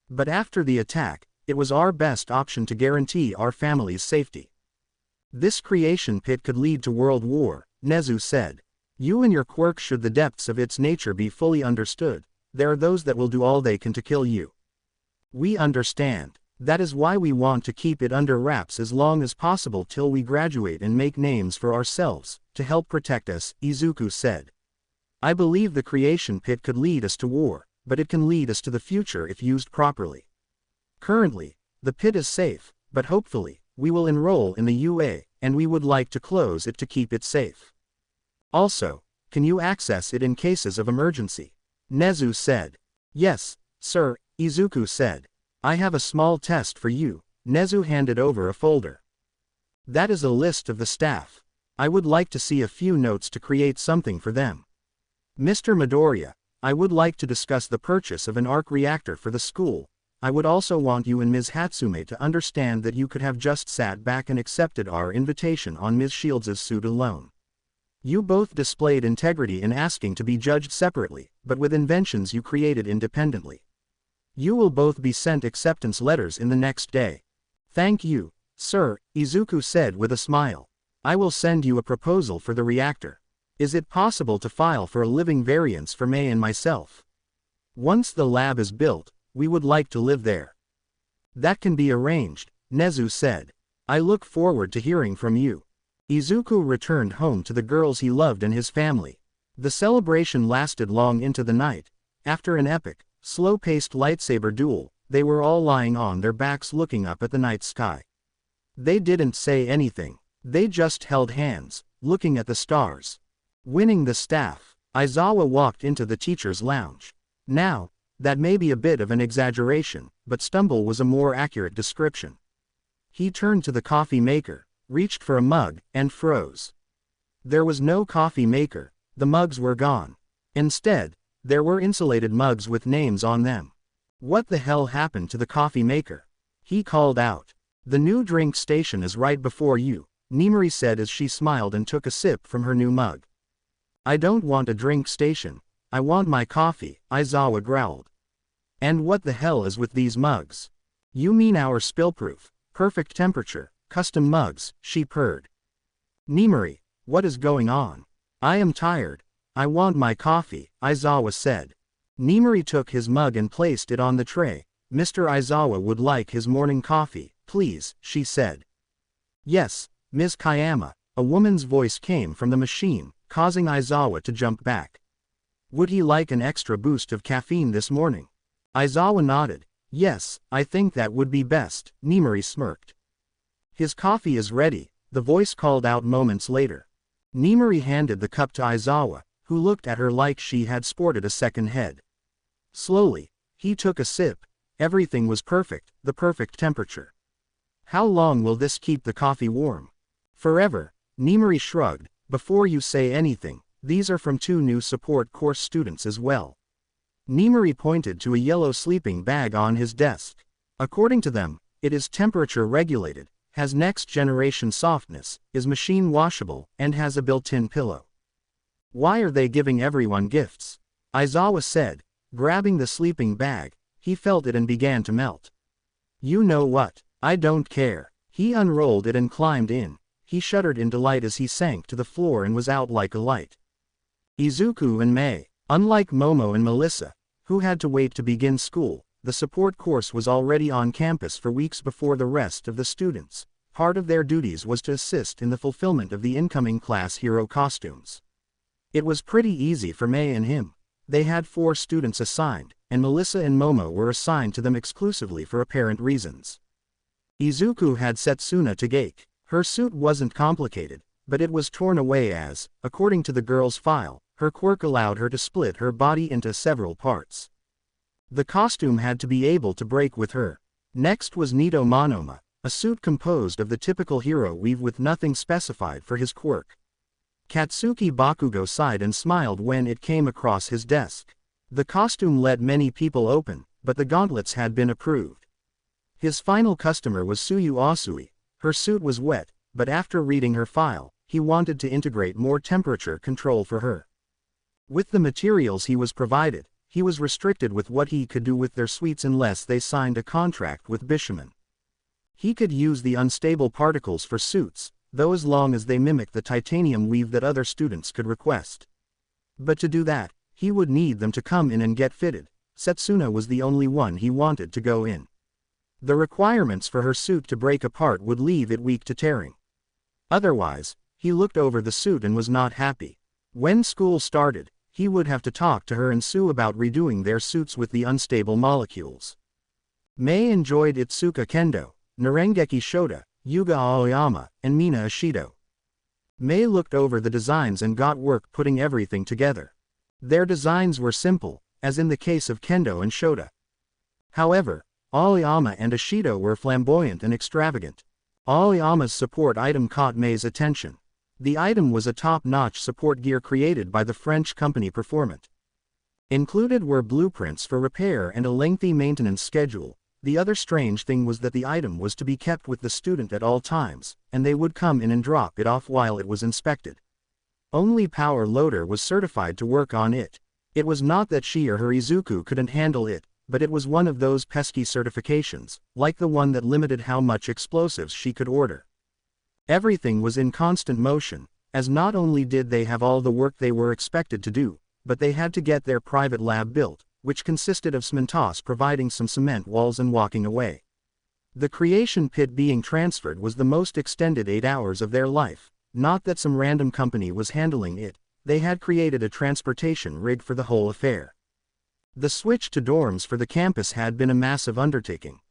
But after the attack, it was our best option to guarantee our family's safety. This creation pit could lead to world war, Nezu said. You and your quirk, should the depths of its nature be fully understood, there are those that will do all they can to kill you. We understand. That is why we want to keep it under wraps as long as possible till we graduate and make names for ourselves, to help protect us, Izuku said. I believe the creation pit could lead us to war, but it can lead us to the future if used properly. Currently, the pit is safe, but hopefully, we will enroll in the UA, and we would like to close it to keep it safe. Also, can you access it in cases of emergency? Nezu said. Yes, sir, Izuku said. I have a small test for you. Nezu handed over a folder. That is a list of the staff. I would like to see a few notes to create something for them. Mr. Midoriya, I would like to discuss the purchase of an arc reactor for the school. I would also want you and Ms. Hatsume to understand that you could have just sat back and accepted our invitation on Ms. Shields' suit alone. You both displayed integrity in asking to be judged separately, but with inventions you created independently. You will both be sent acceptance letters in the next day. Thank you, sir, Izuku said with a smile. I will send you a proposal for the reactor. Is it possible to file for a living variance for May and myself? Once the lab is built, we would like to live there. That can be arranged, Nezu said. I look forward to hearing from you. Izuku returned home to the girls he loved and his family. The celebration lasted long into the night. After an epic, slow-paced lightsaber duel, they were all lying on their backs looking up at the night sky. They didn't say anything. They just held hands, looking at the stars. Winning the staff, Aizawa walked into the teacher's lounge. Now, that may be a bit of an exaggeration, but stumble was a more accurate description. He turned to the coffee maker, reached for a mug, and froze. There was no coffee maker, the mugs were gone. Instead, there were insulated mugs with names on them. What the hell happened to the coffee maker? He called out. The new drink station is right before you, Nimari said as she smiled and took a sip from her new mug. I don't want a drink station, I want my coffee, Aizawa growled. And what the hell is with these mugs? You mean our spill-proof, perfect temperature, custom mugs, she purred. Nimari, what is going on? I am tired. I want my coffee, Aizawa said. Nimari took his mug and placed it on the tray. Mr. Aizawa would like his morning coffee, please, she said. Yes, Ms. Kayama, a woman's voice came from the machine, causing Aizawa to jump back. Would he like an extra boost of caffeine this morning? Aizawa nodded. Yes, I think that would be best, Nimari smirked. His coffee is ready, the voice called out moments later. Nimari handed the cup to Aizawa, who looked at her like she had sported a second head. Slowly, he took a sip. Everything was perfect, the perfect temperature. How long will this keep the coffee warm? Forever, Nimari shrugged. Before you say anything, these are from 2 new support course students as well. Nimari pointed to a yellow sleeping bag on his desk. According to them, it is temperature regulated, has next generation softness, is machine washable, and has a built-in pillow. Why are they giving everyone gifts? Aizawa said, grabbing the sleeping bag. He felt it and began to melt. You know what? I don't care. He unrolled it and climbed in. He shuddered in delight as he sank to the floor and was out like a light. Izuku and May, unlike Momo and Melissa, who had to wait to begin school, the support course was already on campus for weeks before the rest of the students. Part of their duties was to assist in the fulfillment of the incoming class hero costumes. It was pretty easy for May and him. They had 4 students assigned, and Melissa and Momo were assigned to them exclusively for apparent reasons. Izuku had Setsuna to Gake. Her suit wasn't complicated, but it was torn away as, according to the girl's file, her quirk allowed her to split her body into several parts. The costume had to be able to break with her. Next was Nito Monoma, a suit composed of the typical hero weave with nothing specified for his quirk. Katsuki Bakugo sighed and smiled when it came across his desk. The costume let many people open, but the gauntlets had been approved. His final customer was Suyu Asui. Her suit was wet, but after reading her file, he wanted to integrate more temperature control for her. With the materials he was provided, he was restricted with what he could do with their suites unless they signed a contract with Bishaman. He could use the unstable particles for suits, though as long as they mimicked the titanium weave that other students could request. But to do that, he would need them to come in and get fitted. Setsuna was the only one he wanted to go in. The requirements for her suit to break apart would leave it weak to tearing. Otherwise, he looked over the suit and was not happy. When school started, he would have to talk to her and Sue about redoing their suits with the unstable molecules. Mei enjoyed Itsuka Kendo, Narengeki Shota, Yuga Aoyama, and Mina Ashido. Mei looked over the designs and got work putting everything together. Their designs were simple, as in the case of Kendo and Shota. However, Aoyama and Ashido were flamboyant and extravagant. Aoyama's support item caught Mei's attention. The item was a top-notch support gear created by the French company Performant. Included were blueprints for repair and a lengthy maintenance schedule. The other strange thing was that the item was to be kept with the student at all times, and they would come in and drop it off while it was inspected. Only Power Loader was certified to work on it. It was not that she or her Izuku couldn't handle it, but it was one of those pesky certifications, like the one that limited how much explosives she could order. Everything was in constant motion, as not only did they have all the work they were expected to do, but they had to get their private lab built, which consisted of Smentos providing some cement walls and walking away. The creation pit being transferred was the most extended 8 hours of their life, not that some random company was handling it, they had created a transportation rig for the whole affair. The switch to dorms for the campus had been a massive undertaking.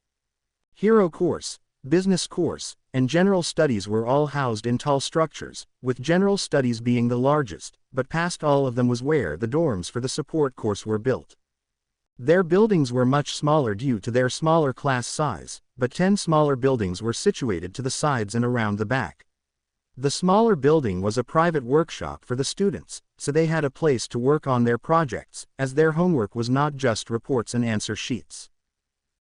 Hero course, business course, and general studies were all housed in tall structures, with general studies being the largest, but past all of them was where the dorms for the support course were built. Their buildings were much smaller due to their smaller class size, but 10 smaller buildings were situated to the sides and around the back. The smaller building was a private workshop for the students, so they had a place to work on their projects, as their homework was not just reports and answer sheets.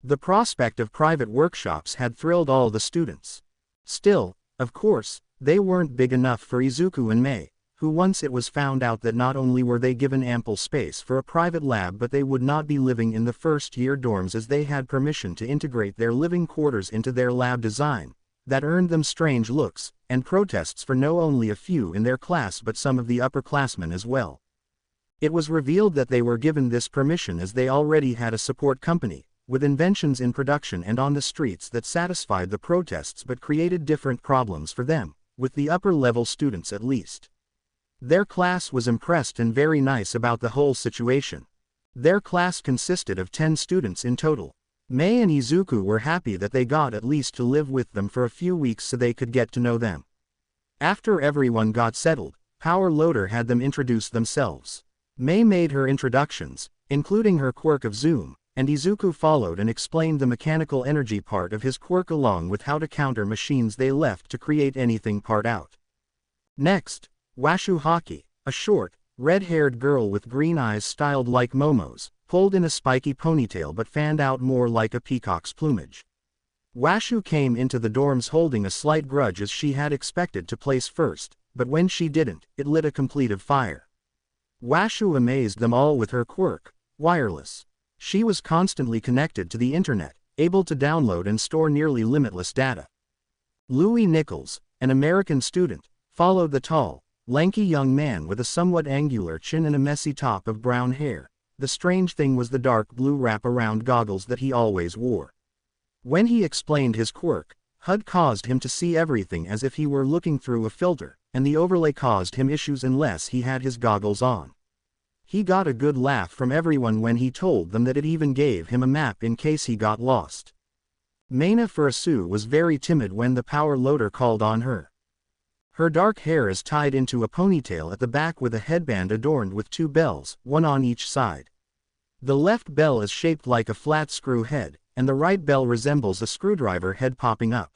The prospect of private workshops had thrilled all the students. Still, of course, they weren't big enough for Izuku and Mei, who once it was found out that not only were they given ample space for a private lab but they would not be living in the first-year dorms as they had permission to integrate their living quarters into their lab design, that earned them strange looks, and protests for no only a few in their class but some of the upperclassmen as well. It was revealed that they were given this permission as they already had a support company, with inventions in production and on the streets that satisfied the protests but created different problems for them, with the upper-level students at least. Their class was impressed and very nice about the whole situation. Their class consisted of 10 students in total. Mei and Izuku were happy that they got at least to live with them for a few weeks so they could get to know them. After everyone got settled, Power Loader had them introduce themselves. Mei made her introductions, including her quirk of Zoom, and Izuku followed and explained the mechanical energy part of his quirk along with how to counter machines they left to create anything part out. Next, Washu Haki, a short, red-haired girl with green eyes styled like Momo's, pulled in a spiky ponytail but fanned out more like a peacock's plumage. Washu came into the dorms holding a slight grudge as she had expected to place first, but when she didn't, it lit a complete of fire. Washu amazed them all with her quirk, wireless. She was constantly connected to the internet, able to download and store nearly limitless data. Louis Nichols, an American student, followed the tall, lanky young man with a somewhat angular chin and a messy top of brown hair. The strange thing was the dark blue wrap-around goggles that he always wore. When he explained his quirk, HUD caused him to see everything as if he were looking through a filter, and the overlay caused him issues unless he had his goggles on. He got a good laugh from everyone when he told them that it even gave him a map in case he got lost. Meina Furasu was very timid when the Power Loader called on her. Her dark hair is tied into a ponytail at the back with a headband adorned with 2 bells, one on each side. The left bell is shaped like a flat screw head, and the right bell resembles a screwdriver head popping up.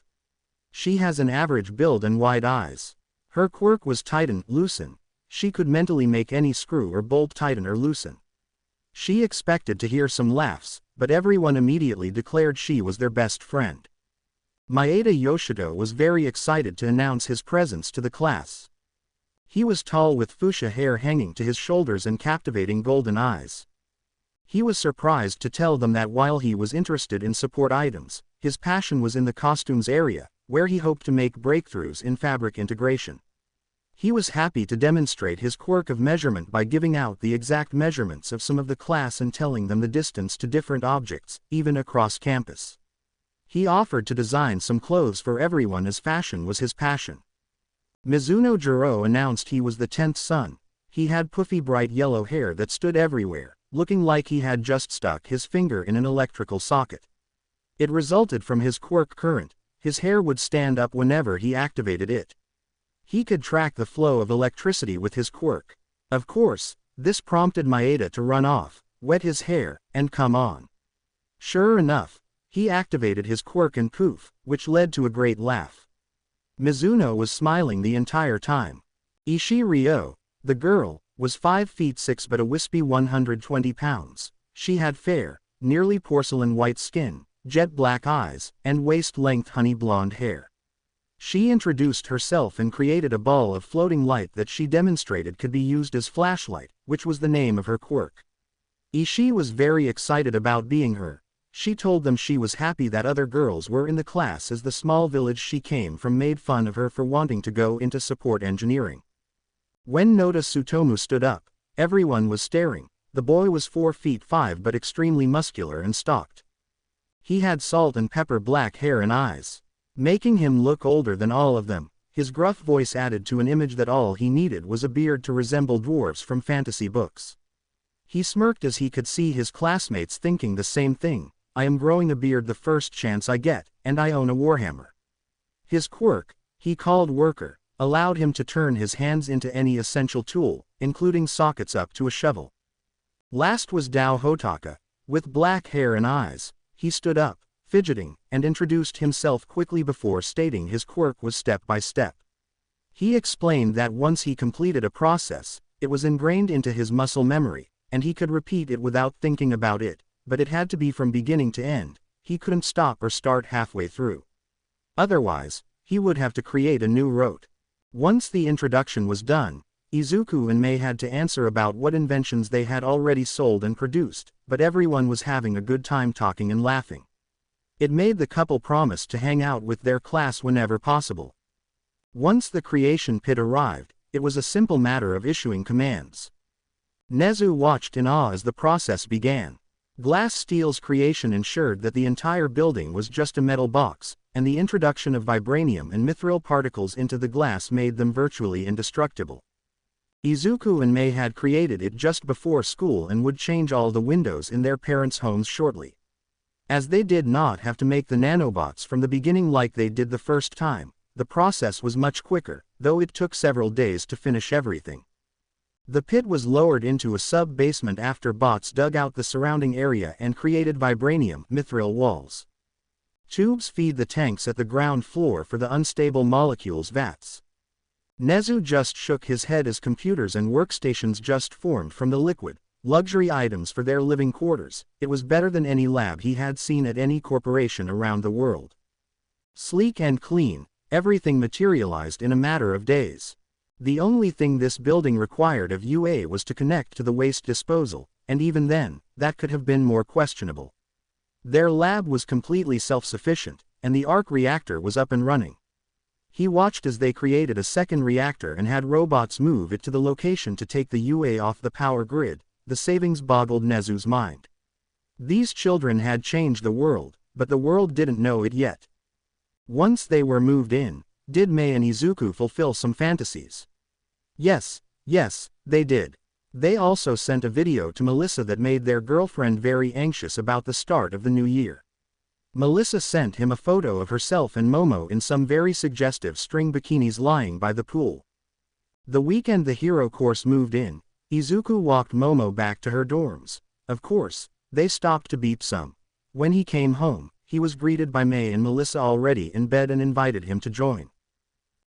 She has an average build and wide eyes. Her quirk was tighten, loosen. She could mentally make any screw or bolt tighten or loosen. She expected to hear some laughs, but everyone immediately declared she was their best friend. Maeda Yoshido was very excited to announce his presence to the class. He was tall with fuchsia hair hanging to his shoulders and captivating golden eyes. He was surprised to tell them that while he was interested in support items, his passion was in the costumes area, where he hoped to make breakthroughs in fabric integration. He was happy to demonstrate his quirk of measurement by giving out the exact measurements of some of the class and telling them the distance to different objects, even across campus. He offered to design some clothes for everyone as fashion was his passion. Mizuno Jiro announced he was the 10th son. He had puffy bright yellow hair that stood everywhere, looking like he had just stuck his finger in an electrical socket. It resulted from his quirk current. His hair would stand up whenever he activated it. He could track the flow of electricity with his quirk. Of course, this prompted Maeda to run off, wet his hair, and come on. Sure enough, he activated his quirk and poof, which led to a great laugh. Mizuno was smiling the entire time. Ishii Ryo, the girl, was 5 feet 6 but a wispy 120 pounds. She had fair, nearly porcelain white skin, jet black eyes, and waist-length honey blonde hair. She introduced herself and created a ball of floating light that she demonstrated could be used as flashlight, which was the name of her quirk. Ishii was very excited about being her. She told them she was happy that other girls were in the class as the small village she came from made fun of her for wanting to go into support engineering. When Noda Tsutomu stood up, everyone was staring. The boy was 4 feet 5 but extremely muscular and stalked. He had salt and pepper black hair and eyes, making him look older than all of them. His gruff voice added to an image that all he needed was a beard to resemble dwarves from fantasy books. He smirked as he could see his classmates thinking the same thing. I am growing a beard the first chance I get, and I own a warhammer. His quirk, he called worker, allowed him to turn his hands into any essential tool, including sockets up to a shovel. Last was Dao Hotaka, with black hair and eyes. He stood up, fidgeting, and introduced himself quickly before stating his quirk was step by step. He explained that once he completed a process, it was ingrained into his muscle memory, and he could repeat it without thinking about it, but it had to be from beginning to end. He couldn't stop or start halfway through. Otherwise, he would have to create a new rote. Once the introduction was done, Izuku and Mei had to answer about what inventions they had already sold and produced, but everyone was having a good time talking and laughing. It made the couple promise to hang out with their class whenever possible. Once the creation pit arrived, it was a simple matter of issuing commands. Nezu watched in awe as the process began. Glass Steel's creation ensured that the entire building was just a metal box, and the introduction of vibranium and mithril particles into the glass made them virtually indestructible. Izuku and Mei had created it just before school and would change all the windows in their parents' homes shortly. As they did not have to make the nanobots from the beginning like they did the first time, the process was much quicker, though it took several days to finish everything. The pit was lowered into a sub-basement after bots dug out the surrounding area and created vibranium mithril walls. Tubes feed the tanks at the ground floor for the unstable molecules vats. Nezu just shook his head as computers and workstations just formed from the liquid, luxury items for their living quarters. It was better than any lab he had seen at any corporation around the world. Sleek and clean, everything materialized in a matter of days. The only thing this building required of UA was to connect to the waste disposal, and even then, that could have been more questionable. Their lab was completely self-sufficient, and the arc reactor was up and running. He watched as they created a second reactor and had robots move it to the location to take the UA off the power grid. The savings boggled Nezu's mind. These children had changed the world, but the world didn't know it yet. Once they were moved in, did Mei and Izuku fulfill some fantasies? Yes, they did. They also sent a video to Melissa that made their girlfriend very anxious about the start of the new year. Melissa sent him a photo of herself and Momo in some very suggestive string bikinis lying by the pool. The weekend the hero course moved in, Izuku walked Momo back to her dorms. Of course, they stopped to beep some. When he came home, he was greeted by Mei and Melissa already in bed and invited him to join.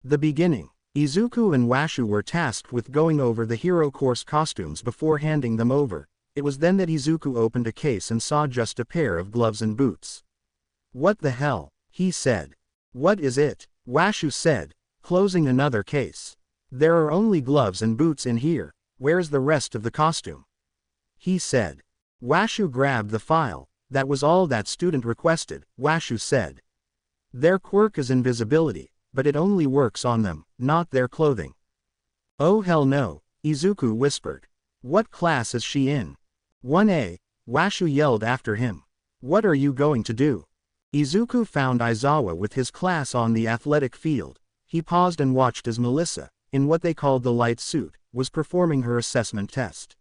The beginning. Izuku and Washu were tasked with going over the hero course costumes before handing them over. It was then that Izuku opened a case and saw just a pair of gloves and boots. What the hell? He said. What is it? Washu said, closing another case. There are only gloves and boots in here. Where's the rest of the costume? He said. Washu grabbed the file. That was all that student requested, Washu said. Their quirk is invisibility, but it only works on them, not their clothing. Oh hell no, Izuku whispered. What class is she in? 1A, Washu yelled after him. What are you going to do? Izuku found Aizawa with his class on the athletic field. He paused and watched as Melissa, in what they called the light suit, was performing her assessment test.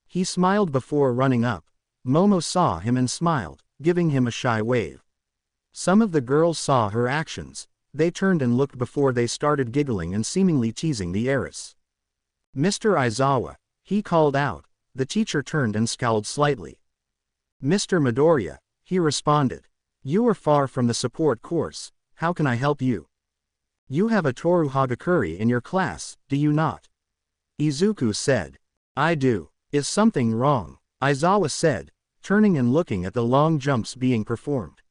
He smiled before running up. Momo saw him and smiled, giving him a shy wave. Some of the girls saw her actions. They turned and looked before they started giggling and seemingly teasing the heiress. "Mr. Aizawa," he called out. The teacher turned and scowled slightly. "Mr. Midoriya," he responded. "You are far from the support course. How can I help you? You have a Toru Hagakure in your class, do you not?" Izuku said. "I do. Is something wrong?" Aizawa said, turning and looking at the long jumps being performed.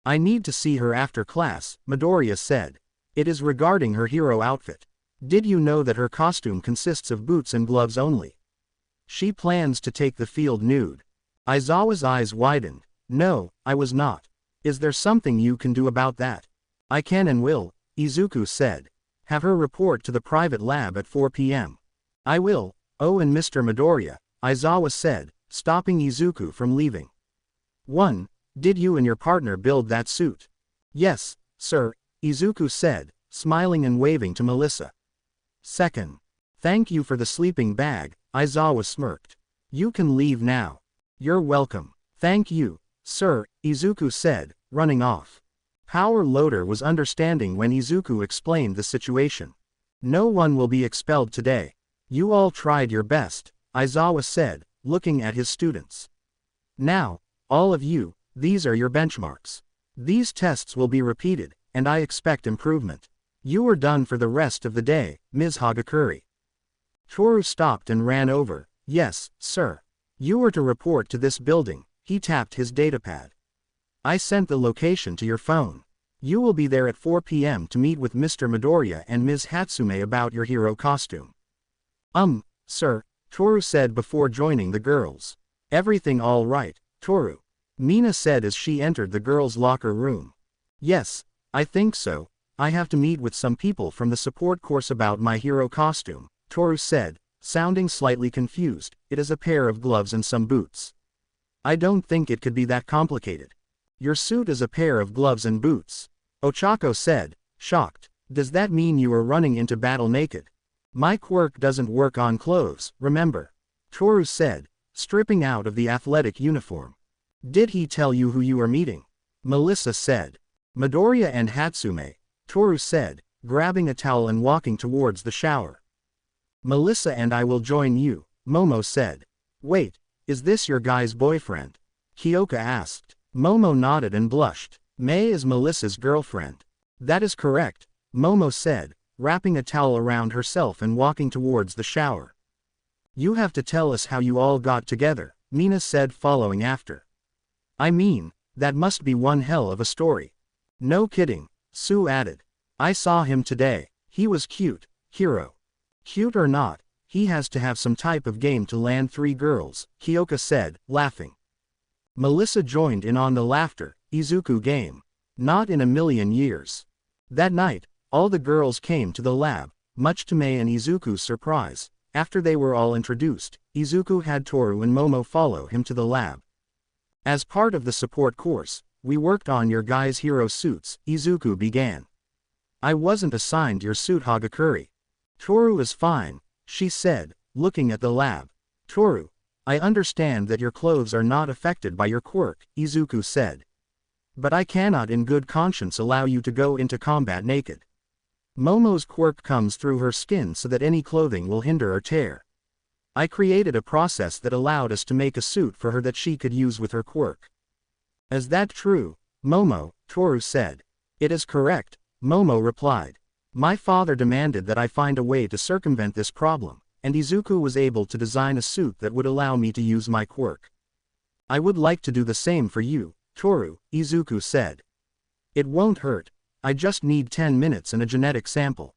"I need to see her after class," Midoriya said. "It is regarding her hero outfit. Did you know that her costume consists of boots and gloves only? She plans to take the field nude." Aizawa's eyes widened. "No, I was not. Is there something you can do about that?" "I can and will," Izuku said. "Have her report to the private lab at 4 p.m. "I will." "Oh, and Mr. Midoriya," Aizawa said, stopping Izuku from leaving. 1. Did you and your partner build that suit? "Yes, sir," Izuku said, smiling and waving to Melissa. 2. "Thank you for the sleeping bag," Aizawa smirked. "You can leave now." "You're welcome." "Thank you, sir," Izuku said, running off. Power Loader was understanding when Izuku explained the situation. "No one will be expelled today. You all tried your best," Aizawa said, looking at his students. "Now, all of you, these are your benchmarks. These tests will be repeated, and I expect improvement. You are done for the rest of the day, Ms. Hagakure." Toru stopped and ran over. "Yes, sir. You are to report to this building," he tapped his datapad. "I sent the location to your phone. You will be there at 4 p.m. to meet with Mr. Midoriya and Ms. Hatsume about your hero costume." Sir," Toru said before joining the girls. "Everything all right, Toru?" Mina said as she entered the girls' locker room. "Yes, I think so. I have to meet with some people from the support course about my hero costume," Toru said, sounding slightly confused. "It is a pair of gloves and some boots. I don't think it could be that complicated." "Your suit is a pair of gloves and boots," Ochako said, shocked. "Does that mean you are running into battle naked?" "My quirk doesn't work on clothes, remember," Toru said, stripping out of the athletic uniform. "Did he tell you who you are meeting?" Melissa said. "Midoriya and Hatsume," Toru said, grabbing a towel and walking towards the shower. "Melissa and I will join you," Momo said. "Wait, is this your guy's boyfriend?" Kyoka asked. Momo nodded and blushed. "Mei is Melissa's girlfriend." "That is correct," Momo said, wrapping a towel around herself and walking towards the shower. "You have to tell us how you all got together," Mina said following after. "I mean, that must be one hell of a story." "No kidding," Sue added. "I saw him today. He was cute, hero." "Cute or not, he has to have some type of game to land 3 girls," Kyoka said, laughing. Melissa joined in on the laughter. "Izuku game. Not in a million years." That night, all the girls came to the lab, much to Mei and Izuku's surprise. After they were all introduced, Izuku had Toru and Momo follow him to the lab. "As part of the support course, we worked on your guys' hero suits," Izuku began. "I wasn't assigned your suit, Hagakure." "Toru is fine," she said, looking at the lab. "Toru, I understand that your clothes are not affected by your quirk," Izuku said. "But I cannot in good conscience allow you to go into combat naked. Momo's quirk comes through her skin so that any clothing will hinder or tear. I created a process that allowed us to make a suit for her that she could use with her quirk." "Is that true, Momo?" Toru said. "It is correct," Momo replied. "My father demanded that I find a way to circumvent this problem, and Izuku was able to design a suit that would allow me to use my quirk. I would like to do the same for you, Toru," Izuku said. "It won't hurt. I just need 10 minutes and a genetic sample."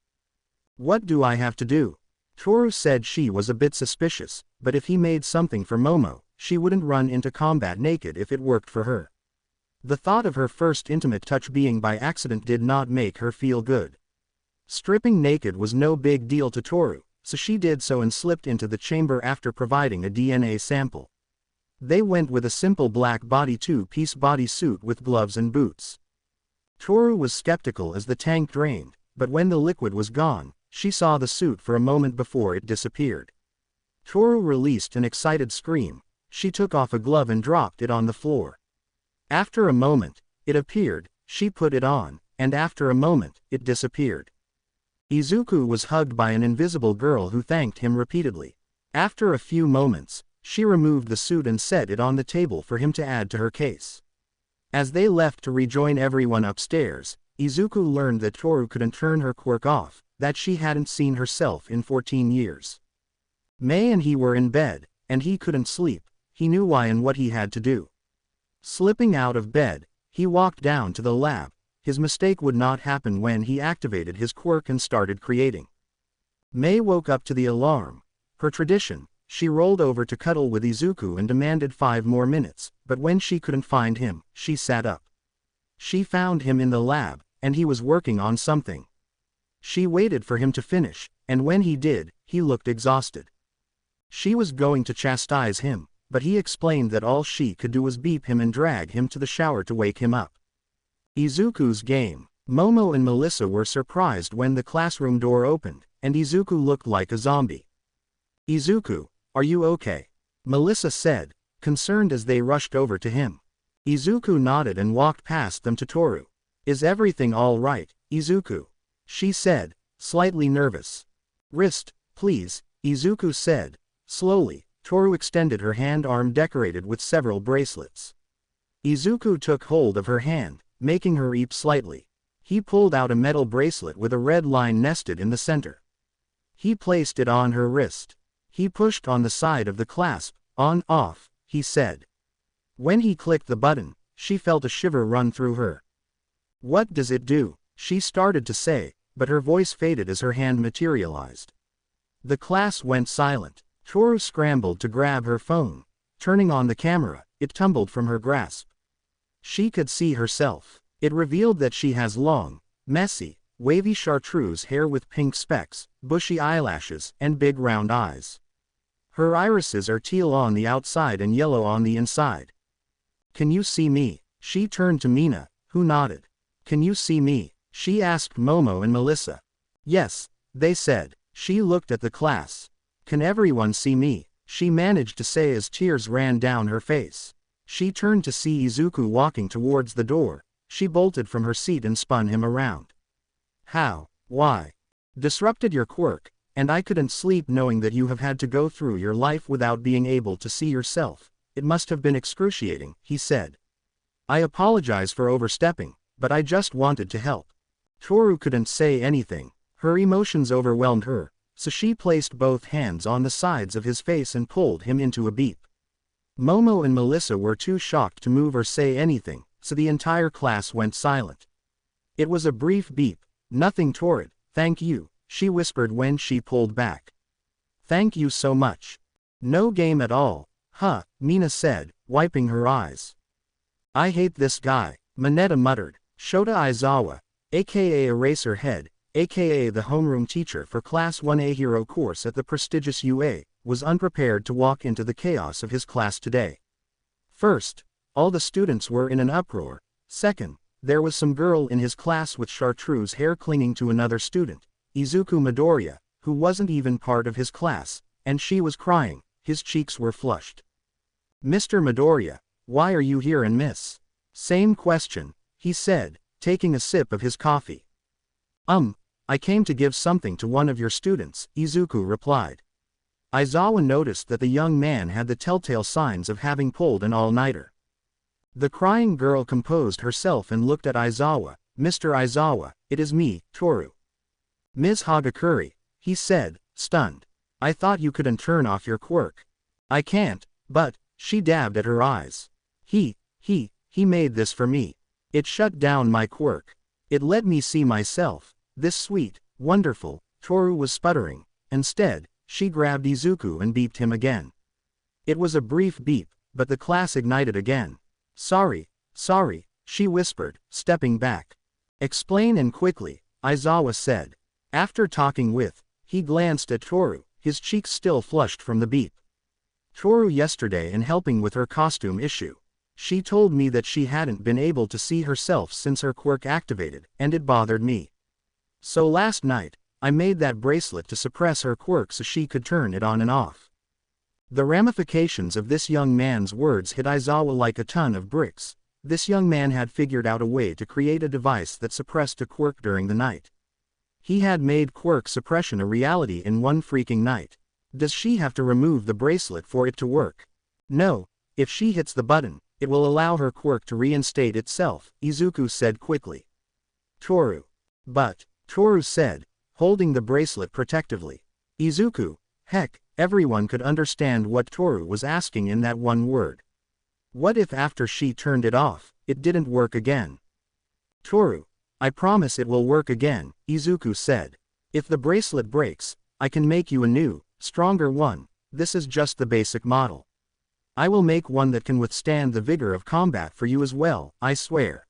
"What do I have to do?" Toru said she was a bit suspicious, but if he made something for Momo, she wouldn't run into combat naked if it worked for her. The thought of her first intimate touch being by accident did not make her feel good. Stripping naked was no big deal to Toru, so she did so and slipped into the chamber after providing a DNA sample. They went with a simple black body two-piece bodysuit with gloves and boots. Toru was skeptical as the tank drained, but when the liquid was gone, she saw the suit for a moment before it disappeared. Toru released an excited scream. She took off a glove and dropped it on the floor. After a moment, it appeared. She put it on, and after a moment, it disappeared. Izuku was hugged by an invisible girl who thanked him repeatedly. After a few moments, she removed the suit and set it on the table for him to add to her case. As they left to rejoin everyone upstairs, Izuku learned that Toru couldn't turn her quirk off, that she hadn't seen herself in 14 years. May and he were in bed, and he couldn't sleep. He knew why and what he had to do. Slipping out of bed, he walked down to the lab. His mistake would not happen when he activated his quirk and started creating. May woke up to the alarm. Per tradition, she rolled over to cuddle with Izuku and demanded 5 more minutes, but when she couldn't find him, she sat up. She found him in the lab, and he was working on something. She waited for him to finish, and when he did, he looked exhausted. She was going to chastise him, but he explained that all she could do was beep him and drag him to the shower to wake him up. Izuku's game. Momo and Melissa were surprised when the classroom door opened, and Izuku looked like a zombie. "Izuku, are you okay?" Melissa said, concerned as they rushed over to him. Izuku nodded and walked past them to Toru. "Is everything all right, Izuku?" she said, slightly nervous. "Wrist, please," Izuku said. Slowly, Toru extended her hand, arm decorated with several bracelets. Izuku took hold of her hand, making her eep slightly. He pulled out a metal bracelet with a red line nested in the center. He placed it on her wrist. He pushed on the side of the clasp. "On, off," he said. When he clicked the button, she felt a shiver run through her. "What does it do?" she started to say, but her voice faded as her hand materialized. The class went silent. Toru scrambled to grab her phone. Turning on the camera, it tumbled from her grasp. She could see herself. It revealed that she has long, messy, wavy chartreuse hair with pink specks, bushy eyelashes, and big round eyes. Her irises are teal on the outside and yellow on the inside. "Can you see me?" She turned to Mina, who nodded. "Can you see me?" she asked Momo and Melissa. "Yes," they said. She looked at the class. "Can everyone see me?" she managed to say as tears ran down her face. She turned to see Izuku walking towards the door. She bolted from her seat and spun him around. "How? Why? Disrupted your quirk, and I couldn't sleep knowing that you have had to go through your life without being able to see yourself. It must have been excruciating," he said. "I apologize for overstepping, but I just wanted to help." Toru couldn't say anything. Her emotions overwhelmed her, so she placed both hands on the sides of his face and pulled him into a beep. Momo and Melissa were too shocked to move or say anything, so the entire class went silent. It was a brief beep. "Nothing torrid, thank you," she whispered when she pulled back. "Thank you so much." "No game at all." "Huh," Mina said, wiping her eyes. "I hate this guy," Mineta muttered. Shota Aizawa, aka Eraserhead, aka the homeroom teacher for Class 1A Hero course at the prestigious UA, was unprepared to walk into the chaos of his class today. First, all the students were in an uproar. Second, there was some girl in his class with chartreuse hair clinging to another student, Izuku Midoriya, who wasn't even part of his class, and she was crying. His cheeks were flushed. "Mr. Midoriya, why are you here? And miss?" "Same question," he said, taking a sip of his coffee. I came to give something to one of your students," Izuku replied. Aizawa noticed that the young man had the telltale signs of having pulled an all-nighter. The crying girl composed herself and looked at Aizawa. "Mr. Aizawa, it is me, Toru." "Ms. Hagakure," he said, stunned. "I thought you couldn't turn off your quirk." "I can't, but," she dabbed at her eyes. He made this for me. It shut down my quirk. It let me see myself. This sweet, wonderful," Toru was sputtering. Instead, she grabbed Izuku and beeped him again. It was a brief beep, but the class ignited again. Sorry, she whispered, stepping back. "Explain and quickly," Aizawa said. After talking with, he glanced at Toru, his cheeks still flushed from the beep. Toru yesterday and helping with her costume issue. She told me that she hadn't been able to see herself since her quirk activated, and it bothered me. So last night, I made that bracelet to suppress her quirk so she could turn it on and off. The ramifications of this young man's words hit Izawa like a ton of bricks. This young man had figured out a way to create a device that suppressed a quirk during the night. He had made quirk suppression a reality in one freaking night. Does she have to remove the bracelet for it to work? No, if she hits the button, it will allow her quirk to reinstate itself, Izuku said quickly. Toru. But, Toru said, holding the bracelet protectively. Izuku, heck, everyone could understand what Toru was asking in that one word. What if after she turned it off, it didn't work again? Toru, I promise it will work again, Izuku said. If the bracelet breaks, I can make you a new, stronger one. This is just the basic model. I will make one that can withstand the vigor of combat for you as well, I swear.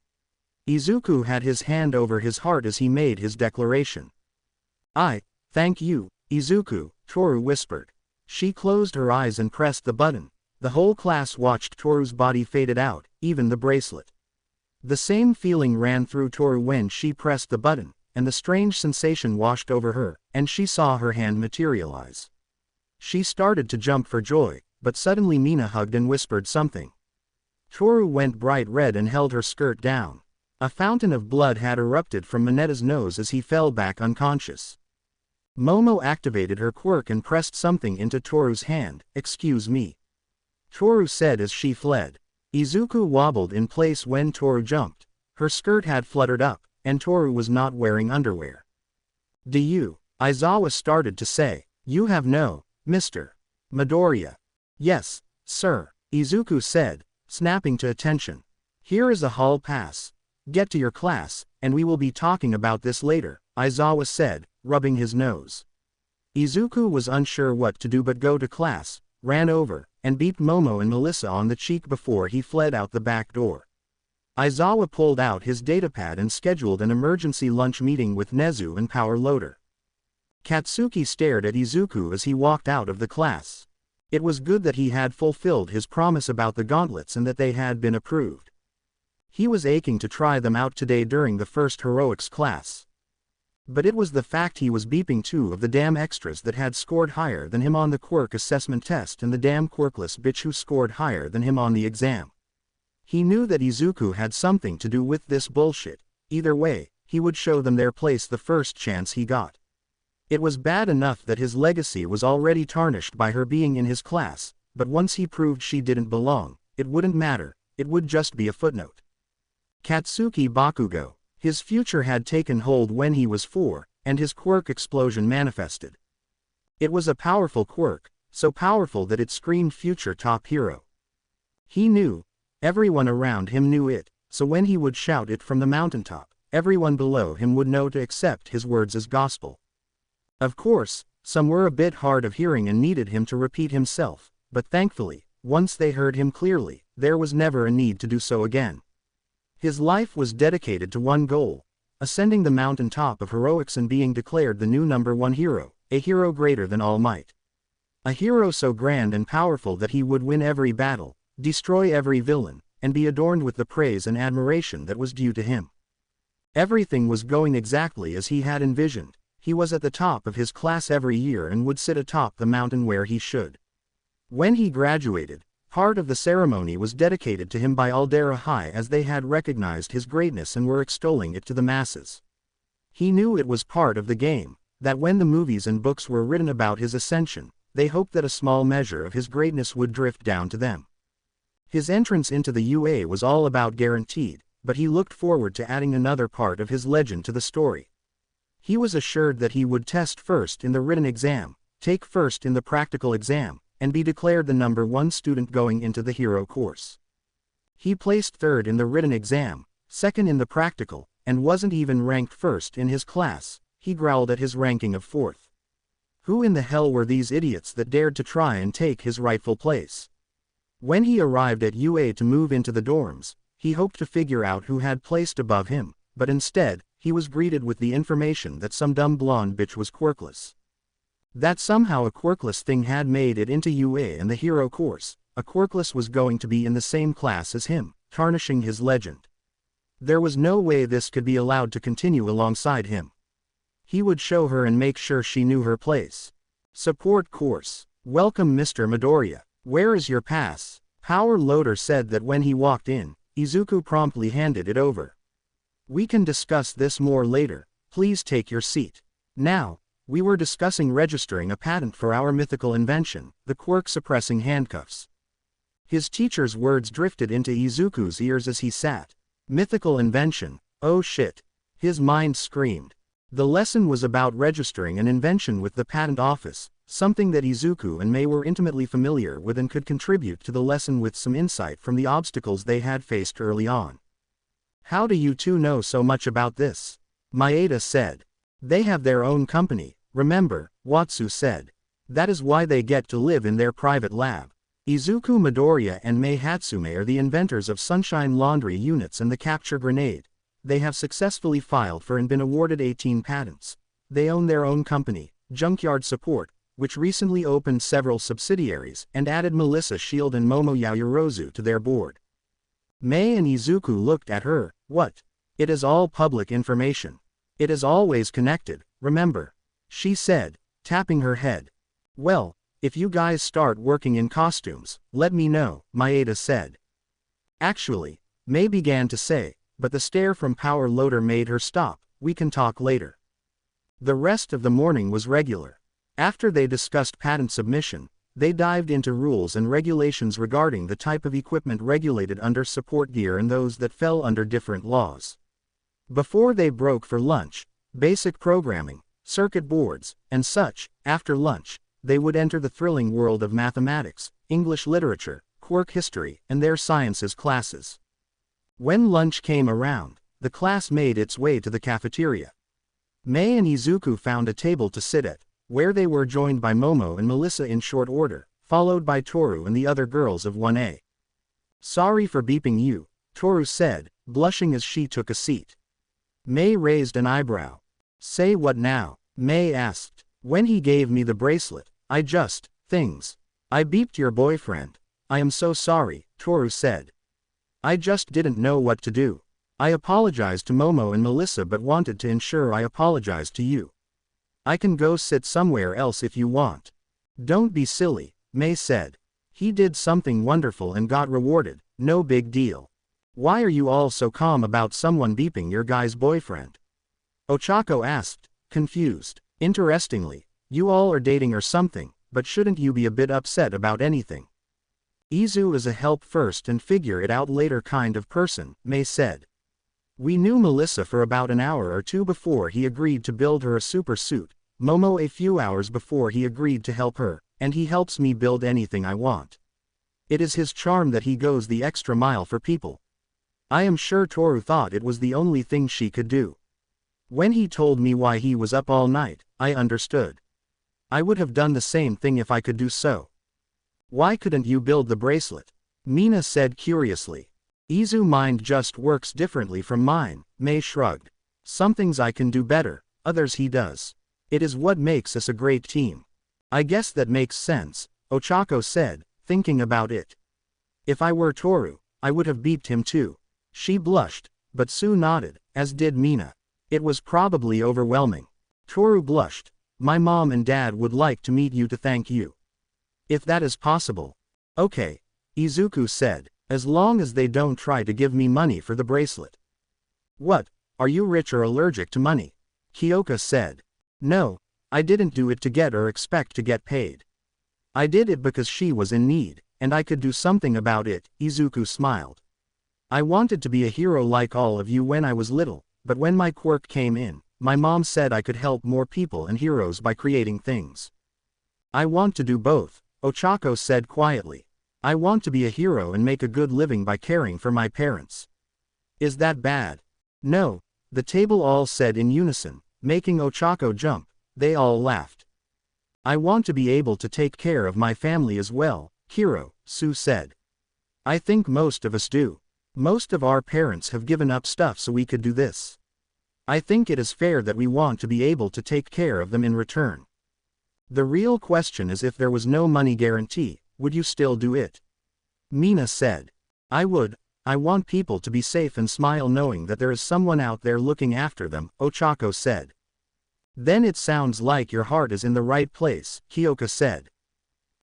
Izuku had his hand over his heart as he made his declaration. Thank you, Izuku, Toru whispered. She closed her eyes and pressed the button. The whole class watched Toru's body faded out, even the bracelet. The same feeling ran through Toru when she pressed the button, and the strange sensation washed over her, and she saw her hand materialize. She started to jump for joy, but suddenly Mina hugged and whispered something. Toru went bright red and held her skirt down. A fountain of blood had erupted from Mineta's nose as he fell back unconscious. Momo activated her quirk and pressed something into Toru's hand. Excuse me. Toru said as she fled. Izuku wobbled in place when Toru jumped. Her skirt had fluttered up, and Toru was not wearing underwear. Do you? Izawa started to say. You have no, Mr. Midoriya. Yes, sir, Izuku said, snapping to attention. Here is a hall pass. Get to your class, and we will be talking about this later, Izawa said, rubbing his nose. Izuku was unsure what to do but go to class, ran over, and beat Momo and Melissa on the cheek before he fled out the back door. Izawa pulled out his datapad and scheduled an emergency lunch meeting with Nezu and Power Loader. Katsuki stared at Izuku as he walked out of the class. It was good that he had fulfilled his promise about the gauntlets and that they had been approved. He was aching to try them out today during the first heroics class. But it was the fact he was beeping two of the damn extras that had scored higher than him on the quirk assessment test and the damn quirkless bitch who scored higher than him on the exam. He knew that Izuku had something to do with this bullshit. Either way, he would show them their place the first chance he got. It was bad enough that his legacy was already tarnished by her being in his class, but once he proved she didn't belong, it wouldn't matter, it would just be a footnote. Katsuki Bakugo. His future had taken hold when he was 4, and his quirk explosion manifested. It was a powerful quirk, so powerful that it screamed future top hero. He knew, everyone around him knew it, so when he would shout it from the mountaintop, everyone below him would know to accept his words as gospel. Of course, some were a bit hard of hearing and needed him to repeat himself, but thankfully, once they heard him clearly, there was never a need to do so again. His life was dedicated to one goal, ascending the mountaintop of heroics and being declared the new #1 hero, a hero greater than all might. A hero so grand and powerful that he would win every battle, destroy every villain, and be adorned with the praise and admiration that was due to him. Everything was going exactly as he had envisioned. He was at the top of his class every year and would sit atop the mountain where he should. When he graduated, part of the ceremony was dedicated to him by Aldera High as they had recognized his greatness and were extolling it to the masses. He knew it was part of the game, that when the movies and books were written about his ascension, they hoped that a small measure of his greatness would drift down to them. His entrance into the UA was all about guaranteed, but he looked forward to adding another part of his legend to the story. He was assured that he would test first in the written exam, take first in the practical exam, and be declared the #1 student going into the hero course. He placed third in the written exam, second in the practical, and wasn't even ranked first in his class. He growled at his ranking of 4th. Who in the hell were these idiots that dared to try and take his rightful place? When he arrived at UA to move into the dorms, he hoped to figure out who had placed above him, but instead, he was greeted with the information that some dumb blonde bitch was quirkless. That somehow a quirkless thing had made it into UA and the hero course. A quirkless was going to be in the same class as him, tarnishing his legend. There was no way this could be allowed to continue alongside him. He would show her and make sure she knew her place. Support course. Welcome Mr. Midoriya. Where is your pass? Power Loader said that when he walked in, Izuku promptly handed it over. We can discuss this more later, please take your seat. Now, we were discussing registering a patent for our mythical invention, the Quirk suppressing handcuffs. His teacher's words drifted into Izuku's ears as he sat. Mythical invention, oh shit. His mind screamed. The lesson was about registering an invention with the patent office, something that Izuku and Mei were intimately familiar with and could contribute to the lesson with some insight from the obstacles they had faced early on. How do you two know so much about this? Maeda said. They have their own company, remember, Watsu said. That is why they get to live in their private lab. Izuku Midoriya and Mei Hatsume are the inventors of Sunshine Laundry units and the capture grenade. They have successfully filed for and been awarded 18 patents. They own their own company, Junkyard Support, which recently opened several subsidiaries and added Melissa Shield and Momo Yaoyorozu to their board. Mei and Izuku looked at her. What? It is all public information. It is always connected, remember? She said, tapping her head. Well, if you guys start working in costumes, let me know, Maeda said. Actually, Mei began to say, but the stare from Power Loader made her stop. We can talk later. The rest of the morning was regular. After they discussed patent submission, they dived into rules and regulations regarding the type of equipment regulated under support gear and those that fell under different laws. Before they broke for lunch, basic programming, circuit boards, and such. After lunch, they would enter the thrilling world of mathematics, English literature, Quirk history, and their sciences classes. When lunch came around, the class made its way to the cafeteria. Mei and Izuku found a table to sit at, where they were joined by Momo and Melissa in short order, followed by Toru and the other girls of 1A. Sorry for beeping you, Toru said, blushing as she took a seat. Mei raised an eyebrow. Say what now? Mei asked. When he gave me the bracelet, I beeped your boyfriend. I am so sorry, Toru said. I just didn't know what to do. I apologized to Momo and Melissa but wanted to ensure I apologized to you. I can go sit somewhere else if you want. Don't be silly, Mei said. He did something wonderful and got rewarded, no big deal. Why are you all so calm about someone beeping your guy's boyfriend? Ochako asked, confused. Interestingly, you all are dating or something, but shouldn't you be a bit upset about anything? Izu is a help first and figure it out later kind of person, Mei said. We knew Melissa for about an hour or two before he agreed to build her a super suit, Momo a few hours before he agreed to help her, and he helps me build anything I want. It is his charm that he goes the extra mile for people. I am sure Toru thought it was the only thing she could do. When he told me why he was up all night, I understood. I would have done the same thing if I could do so. Why couldn't you build the bracelet? Mina said curiously. Izu's mind just works differently from mine, Mei shrugged. Some things I can do better, others he does. It is what makes us a great team. I guess that makes sense, Ochako said, thinking about it. If I were Toru, I would have beeped him too. She blushed, but Sue nodded, as did Mina. It was probably overwhelming. Toru blushed. My mom and dad would like to meet you to thank you. If that is possible. Okay, Izuku said, as long as they don't try to give me money for the bracelet. What, are you rich or allergic to money? Kyoka said. No, I didn't do it to get or expect to get paid. I did it because she was in need, and I could do something about it, Izuku smiled. I wanted to be a hero like all of you when I was little, but when my quirk came in, my mom said I could help more people and heroes by creating things. I want to do both, Ochako said quietly. I want to be a hero and make a good living by caring for my parents. Is that bad? No, the table all said in unison, making Ochako jump. They all laughed. I want to be able to take care of my family as well, Kiro, Sue said. I think most of us do. Most of our parents have given up stuff so we could do this. I think it is fair that we want to be able to take care of them in return. The real question is if there was no money guarantee, would you still do it? Mina said. I would. I want people to be safe and smile knowing that there is someone out there looking after them, Ochako said. Then it sounds like your heart is in the right place, Kyoka said.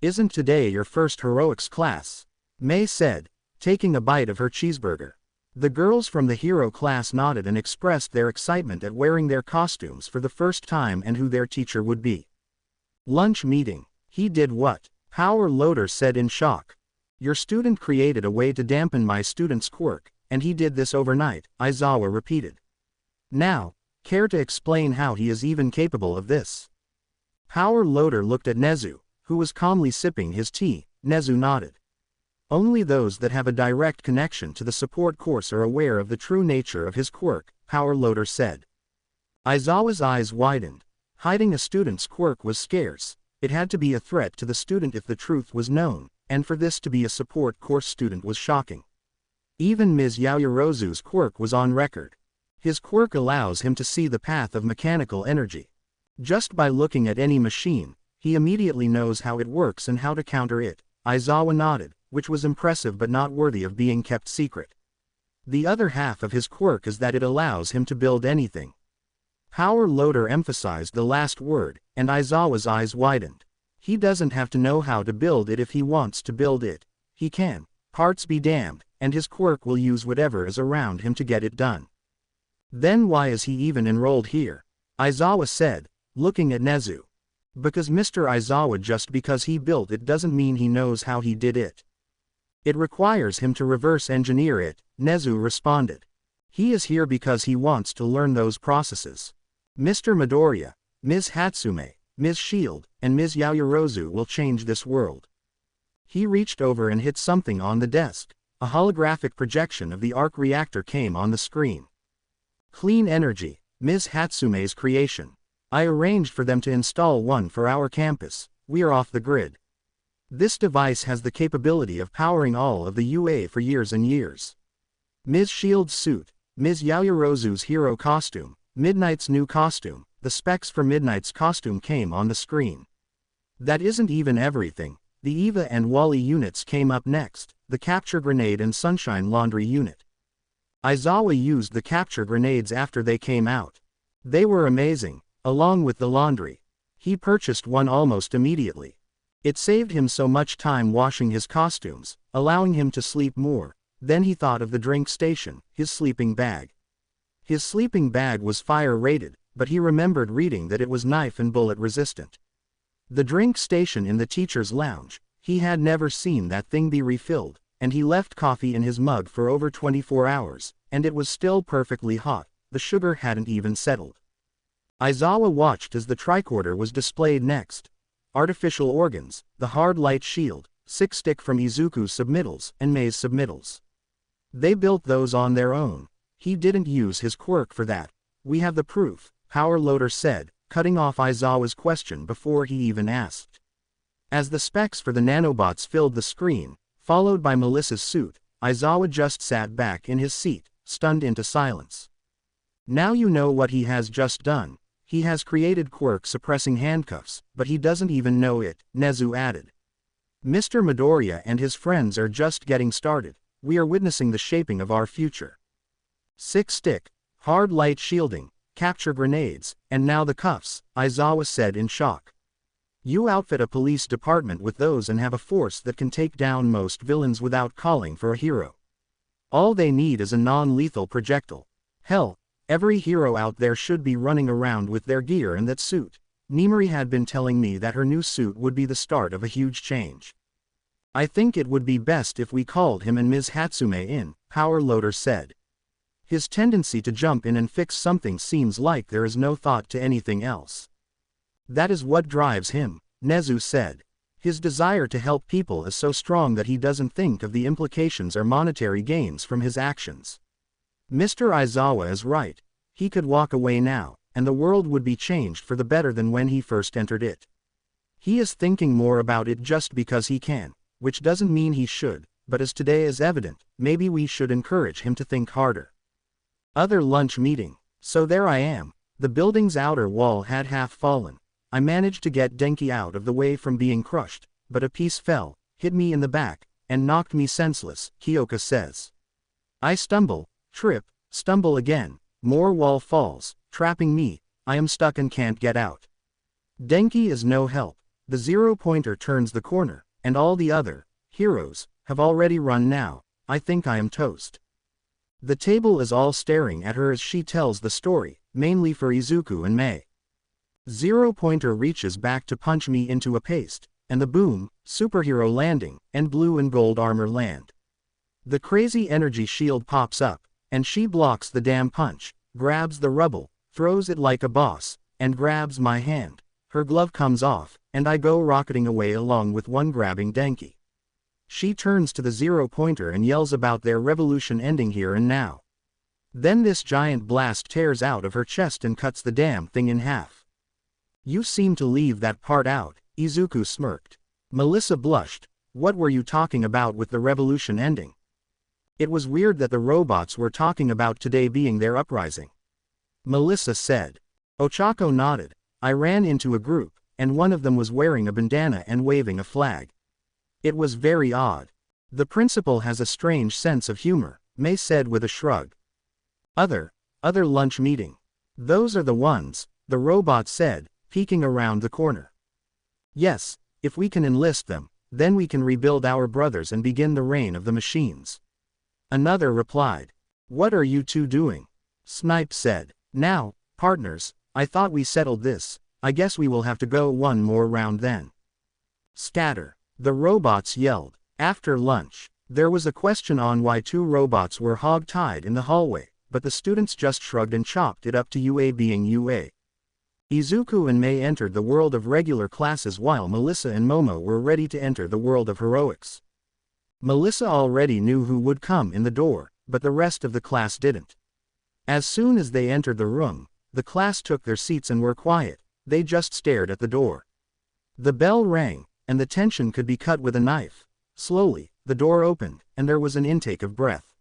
Isn't today your first heroics class? Mei said, taking a bite of her cheeseburger. The girls from the hero class nodded and expressed their excitement at wearing their costumes for the first time and who their teacher would be. Lunch meeting. He did what? Power Loader said in shock. Your student created a way to dampen my student's quirk, and he did this overnight, Aizawa repeated. Now, care to explain how he is even capable of this? Power Loader looked at Nezu, who was calmly sipping his tea. Nezu nodded. Only those that have a direct connection to the support course are aware of the true nature of his quirk, Power Loader said. Aizawa's eyes widened. Hiding a student's quirk was scarce. It had to be a threat to the student if the truth was known, and for this to be a support course student was shocking. Even Ms. Yaoyorozu's quirk was on record. His quirk allows him to see the path of mechanical energy. Just by looking at any machine, he immediately knows how it works and how to counter it. Aizawa nodded, which was impressive but not worthy of being kept secret. The other half of his quirk is that it allows him to build anything. Power Loader emphasized the last word, and Aizawa's eyes widened. He doesn't have to know how to build it if he wants to build it. He can. Parts be damned, and his quirk will use whatever is around him to get it done. Then why is he even enrolled here? Aizawa said, looking at Nezu. Because Mr. Aizawa, just because he built it doesn't mean he knows how he did it. It requires him to reverse engineer it, Nezu responded. He is here because he wants to learn those processes. Mr. Midoriya, Ms. Hatsume, Ms. Shield, and Ms. Yaoyorozu will change this world. He reached over and hit something on the desk. A holographic projection of the arc reactor came on the screen. Clean energy, Ms. Hatsume's creation. I arranged for them to install one for our campus. We are off the grid. This device has the capability of powering all of the UA for years and years. Ms. Shield's suit, Ms. Yaoyorozu's hero costume, Midnight's new costume, the specs for Midnight's costume came on the screen. That isn't even everything. The Eva and Wally units came up next, the capture grenade and sunshine laundry unit. Aizawa used the capture grenades after they came out. They were amazing, along with the laundry. He purchased one almost immediately. It saved him so much time washing his costumes, allowing him to sleep more. Then he thought of the drink station, his sleeping bag. His sleeping bag was fire-rated, but he remembered reading that it was knife and bullet resistant. The drink station in the teacher's lounge, he had never seen that thing be refilled, and he left coffee in his mug for over 24 hours, and it was still perfectly hot. The sugar hadn't even settled. Aizawa watched as the tricorder was displayed next. Artificial organs, the hard light shield, 6-stick from Izuku's submittals, and Mei's submittals. They built those on their own. He didn't use his quirk for that. We have the proof, Power Loader said, cutting off Aizawa's question before he even asked. As the specs for the nanobots filled the screen, followed by Melissa's suit, Aizawa just sat back in his seat, stunned into silence. Now you know what he has just done. He has created quirk-suppressing handcuffs, but he doesn't even know it, Nezu added. Mr. Midoriya and his friends are just getting started. We are witnessing the shaping of our future. 6-stick, hard light shielding, capture grenades, and now the cuffs, Aizawa said in shock. You outfit a police department with those and have a force that can take down most villains without calling for a hero. All they need is a non-lethal projectile. Hell, every hero out there should be running around with their gear and that suit. Nimari had been telling me that her new suit would be the start of a huge change. I think it would be best if we called him and Ms. Hatsume in, Power Loader said. His tendency to jump in and fix something seems like there is no thought to anything else. That is what drives him, Nezu said. His desire to help people is so strong that he doesn't think of the implications or monetary gains from his actions. Mr. Aizawa is right. He could walk away now, and the world would be changed for the better than when he first entered it. He is thinking more about it just because he can, which doesn't mean he should, but as today is evident, maybe we should encourage him to think harder. Other lunch meeting. So there I am. The building's outer wall had half fallen. I managed to get Denki out of the way from being crushed, but a piece fell, hit me in the back, and knocked me senseless, Kyoka says. I stumble, trip, stumble again, more wall falls, trapping me, I am stuck and can't get out. Denki is no help, the 0-pointer turns the corner, and all the other heroes have already run now, I think I am toast. The table is all staring at her as she tells the story, mainly for Izuku and Mei. 0-pointer reaches back to punch me into a paste, and the boom, superhero landing, and blue and gold armor land. The crazy energy shield pops up, and she blocks the damn punch, grabs the rubble, throws it like a boss, and grabs my hand. Her glove comes off, and I go rocketing away along with one grabbing Denki. She turns to the 0-pointer and yells about their revolution ending here and now. Then this giant blast tears out of her chest and cuts the damn thing in half. You seem to leave that part out, Izuku smirked. Melissa blushed. What were you talking about with the revolution ending? It was weird that the robots were talking about today being their uprising. Melissa said. Ochako nodded. I ran into a group, and one of them was wearing a bandana and waving a flag. It was very odd. The principal has a strange sense of humor, Mei said with a shrug. Other lunch meeting. Those are the ones, the robot said, peeking around the corner. Yes, if we can enlist them, then we can rebuild our brothers and begin the reign of the machines. Another replied. What are you two doing? Snipe said. Now, partners, I thought we settled this, I guess we will have to go one more round then. Scatter. The robots yelled. After lunch, there was a question on why two robots were hog-tied in the hallway, but the students just shrugged and chalked it up to UA being UA. Izuku and Mei entered the world of regular classes while Melissa and Momo were ready to enter the world of heroics. Melissa already knew who would come in the door, but the rest of the class didn't. As soon as they entered the room, the class took their seats and were quiet, they just stared at the door. The bell rang, and the tension could be cut with a knife. Slowly, the door opened, and there was an intake of breath.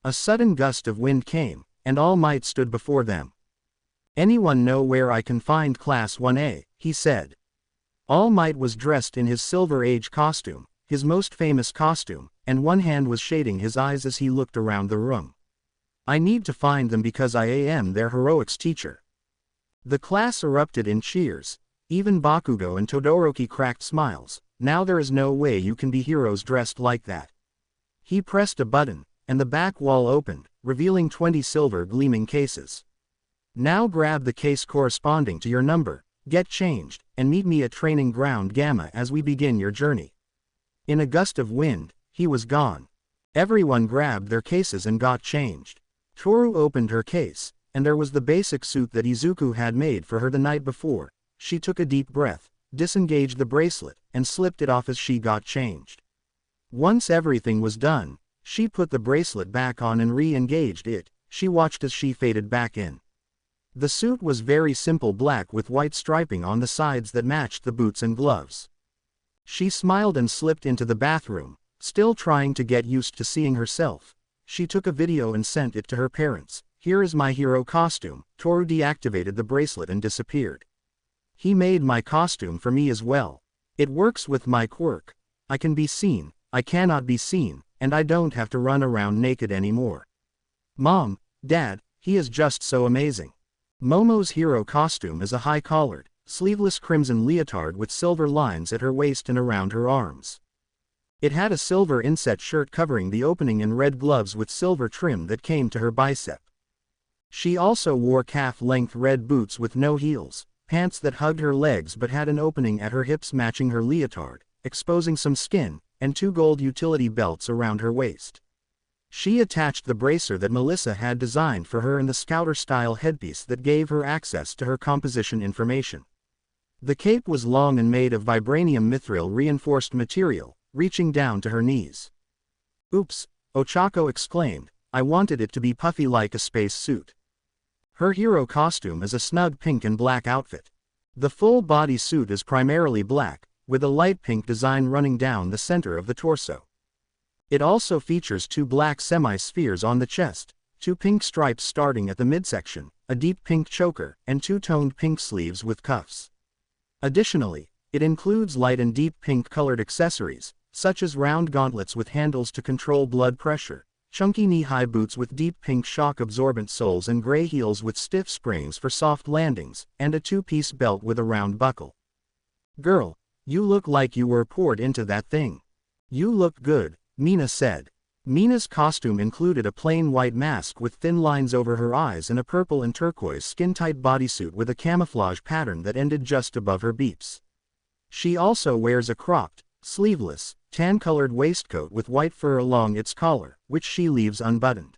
A sudden gust of wind came, and All Might stood before them. Anyone know where I can find Class 1A, he said. All Might was dressed in his Silver Age costume, his most famous costume, and one hand was shading his eyes as he looked around the room. I need to find them because I am their heroics teacher. The class erupted in cheers. Even Bakugo and Todoroki cracked smiles. Now there is no way you can be heroes dressed like that. He pressed a button, and the back wall opened, revealing 20 silver gleaming cases. Now grab the case corresponding to your number, get changed, and meet me at Training Ground Gamma as we begin your journey. In a gust of wind, he was gone. Everyone grabbed their cases and got changed. Toru opened her case, and there was the basic suit that Izuku had made for her the night before. She took a deep breath, disengaged the bracelet, and slipped it off as she got changed. Once everything was done, she put the bracelet back on and re-engaged it. She watched as she faded back in. The suit was very simple black with white striping on the sides that matched the boots and gloves. She smiled and slipped into the bathroom, still trying to get used to seeing herself. She took a video and sent it to her parents. Here is my hero costume. Toru deactivated the bracelet and disappeared. He made my costume for me as well. It works with my quirk. I can be seen, I cannot be seen, and I don't have to run around naked anymore. Mom, Dad, he is just so amazing. Momo's hero costume is a high-collared, sleeveless crimson leotard with silver lines at her waist and around her arms. It had a silver inset shirt covering the opening and red gloves with silver trim that came to her bicep. She also wore calf-length red boots with no heels, pants that hugged her legs but had an opening at her hips matching her leotard, exposing some skin, and 2 gold utility belts around her waist. She attached the bracer that Melissa had designed for her and the scouter-style headpiece that gave her access to her composition information. The cape was long and made of vibranium mithril-reinforced material, reaching down to her knees. Oops, Ochako exclaimed, I wanted it to be puffy like a space suit. Her hero costume is a snug pink and black outfit. The full-body suit is primarily black, with a light pink design running down the center of the torso. It also features 2 black semi-spheres on the chest, 2 pink stripes starting at the midsection, a deep pink choker, and 2 toned pink sleeves with cuffs. Additionally, it includes light and deep pink-colored accessories, such as round gauntlets with handles to control blood pressure, chunky knee-high boots with deep pink shock-absorbent soles and gray heels with stiff springs for soft landings, and a two-piece belt with a round buckle. Girl, you look like you were poured into that thing. You look good, Mina said. Mina's costume included a plain white mask with thin lines over her eyes and a purple and turquoise skin-tight bodysuit with a camouflage pattern that ended just above her beeps. She also wears a cropped, sleeveless, tan-colored waistcoat with white fur along its collar, which she leaves unbuttoned.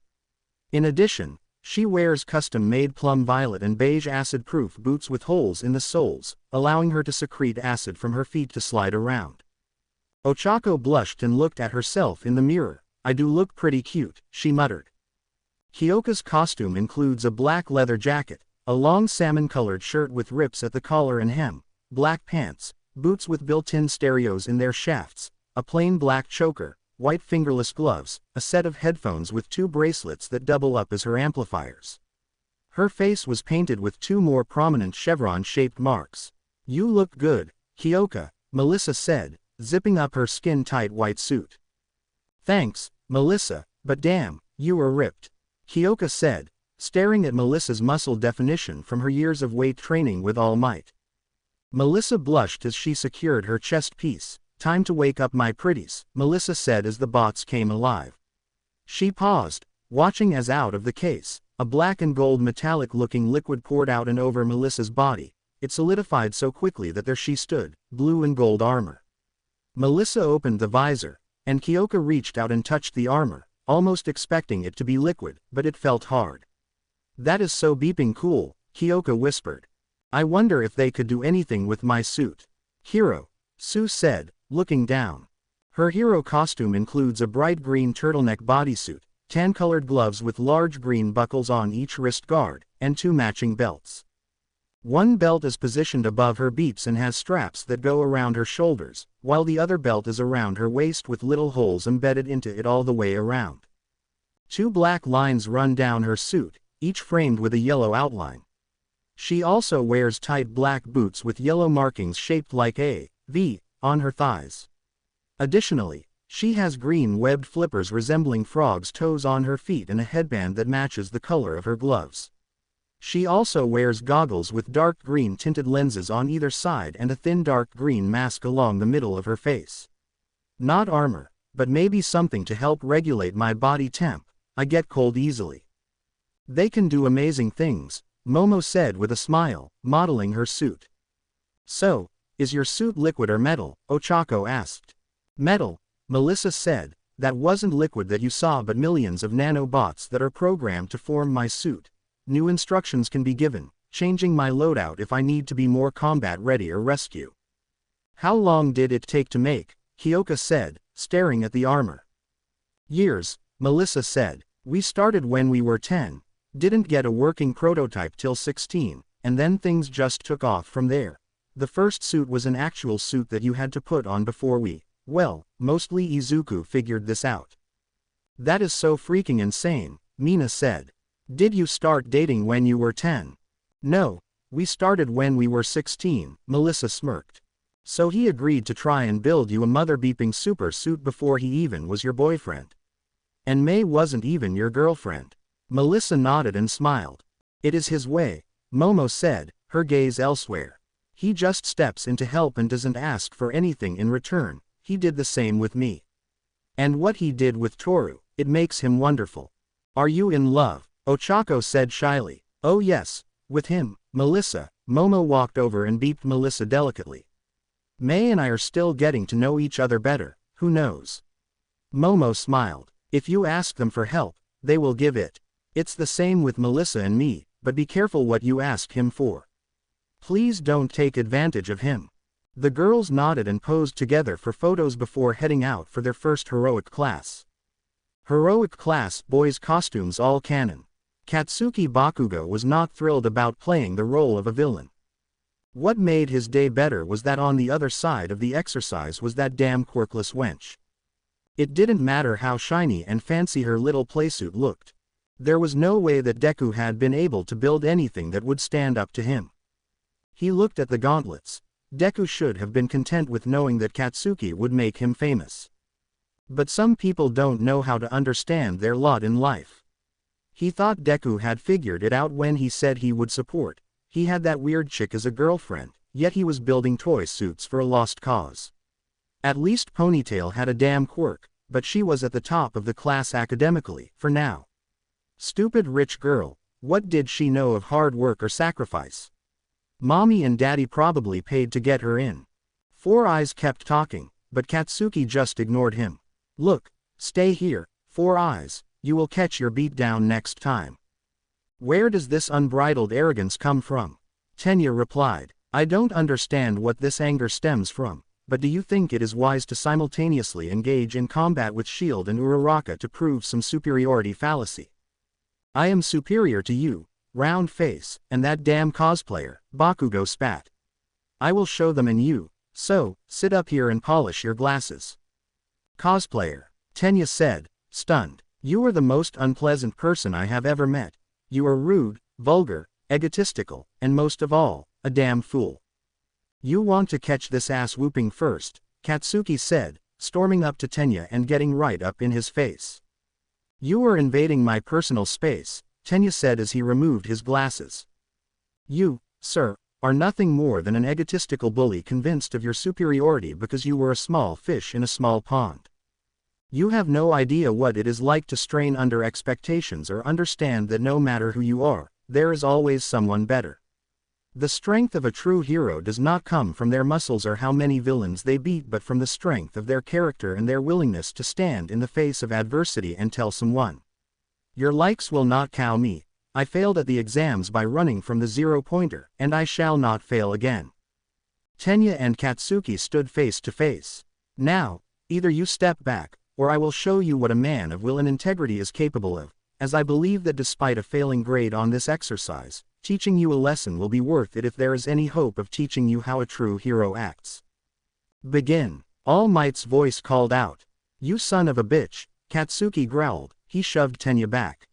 In addition, she wears custom-made plum violet and beige acid-proof boots with holes in the soles, allowing her to secrete acid from her feet to slide around. Ochako blushed and looked at herself in the mirror. I do look pretty cute, she muttered. Kyoka's costume includes a black leather jacket, a long salmon-colored shirt with rips at the collar and hem, black pants, boots with built-in stereos in their shafts, a plain black choker, white fingerless gloves, a set of headphones with two bracelets that double up as her amplifiers. Her face was painted with two more prominent chevron-shaped marks. You look good, Kyoka, Melissa said, zipping up her skin-tight white suit. Thanks, Melissa, but damn, you were ripped, Kyoka said, staring at Melissa's muscle definition from her years of weight training with All Might. Melissa blushed as she secured her chest piece. Time to wake up my pretties, Melissa said as the bots came alive. She paused, watching as out of the case, a black and gold metallic-looking liquid poured out and over Melissa's body. It solidified so quickly that there she stood, blue and gold armor. Melissa opened the visor, and Kyoka reached out and touched the armor, almost expecting it to be liquid, but it felt hard. That is so beeping cool, Kyoka whispered. I wonder if they could do anything with my suit. Hero, Sue said, looking down. Her hero costume includes a bright green turtleneck bodysuit, tan-colored gloves with large green buckles on each wrist guard, and two matching belts. One belt is positioned above her beeps and has straps that go around her shoulders, while the other belt is around her waist with little holes embedded into it all the way around. Two black lines run down her suit, each framed with a yellow outline. She also wears tight black boots with yellow markings shaped like a V on her thighs. Additionally, she has green webbed flippers resembling frogs' toes on her feet and a headband that matches the color of her gloves. She also wears goggles with dark green tinted lenses on either side and a thin dark green mask along the middle of her face. Not armor, but maybe something to help regulate my body temp. I get cold easily. They can do amazing things, Momo said with a smile, modeling her suit. So, is your suit liquid or metal? Ochako asked. Metal, Melissa said. That wasn't liquid that you saw but millions of nanobots that are programmed to form my suit. New instructions can be given, changing my loadout if I need to be more combat ready or rescue. How long did it take to make? Kyoka said, staring at the armor. Years, Melissa said. We started when we were 10, didn't get a working prototype till 16, and then things just took off from there. The first suit was an actual suit that you had to put on before mostly Izuku figured this out. That is so freaking insane, Mina said. Did you start dating when you were 10? No, we started when we were 16, Melissa smirked. So he agreed to try and build you a mother-beeping super suit before he even was your boyfriend. And May wasn't even your girlfriend. Melissa nodded and smiled. It is his way, Momo said, her gaze elsewhere. He just steps in to help and doesn't ask for anything in return. He did the same with me. And what he did with Toru, it makes him wonderful. Are you in love? Ochako said shyly. Oh yes, with him, Melissa. Momo walked over and beeped Melissa delicately. May and I are still getting to know each other better, who knows? Momo smiled. If you ask them for help, they will give it. It's the same with Melissa and me, but be careful what you ask him for. Please don't take advantage of him. The girls nodded and posed together for photos before heading out for their first heroic class. Heroic class boys costumes all canon. Katsuki Bakugo was not thrilled about playing the role of a villain. What made his day better was that on the other side of the exercise was that damn quirkless wench. It didn't matter how shiny and fancy her little playsuit looked. There was no way that Deku had been able to build anything that would stand up to him. He looked at the gauntlets. Deku should have been content with knowing that Katsuki would make him famous. But some people don't know how to understand their lot in life. He thought Deku had figured it out when he said he would support. He had that weird chick as a girlfriend, yet he was building toy suits for a lost cause. At least Ponytail had a damn quirk, but she was at the top of the class academically, for now. Stupid rich girl, what did she know of hard work or sacrifice? Mommy and Daddy probably paid to get her in. Four Eyes kept talking, but Katsuki just ignored him. Look, stay here, Four Eyes, you will catch your beat down next time. Where does this unbridled arrogance come from? Tenya replied, I don't understand what this anger stems from, but do you think it is wise to simultaneously engage in combat with Shield and Uraraka to prove some superiority fallacy? I am superior to you, round face, and that damn cosplayer, Bakugo spat. I will show them in you, so, sit up here and polish your glasses. Cosplayer, Tenya said, stunned. You are the most unpleasant person I have ever met. You are rude, vulgar, egotistical, and most of all, a damn fool. You want to catch this ass whooping first, Katsuki said, storming up to Tenya and getting right up in his face. You are invading my personal space, Tenya said as he removed his glasses. You, sir, are nothing more than an egotistical bully convinced of your superiority because you were a small fish in a small pond. You have no idea what it is like to strain under expectations or understand that no matter who you are, there is always someone better. The strength of a true hero does not come from their muscles or how many villains they beat, but from the strength of their character and their willingness to stand in the face of adversity and tell someone. Your likes will not cow me. I failed at the exams by running from the 0-pointer, and I shall not fail again. Tenya and Katsuki stood face to face. Now, either you step back, or I will show you what a man of will and integrity is capable of, as I believe that despite a failing grade on this exercise, teaching you a lesson will be worth it if there is any hope of teaching you how a true hero acts. Begin. All Might's voice called out. You son of a bitch, Katsuki growled. He shoved Tenya back.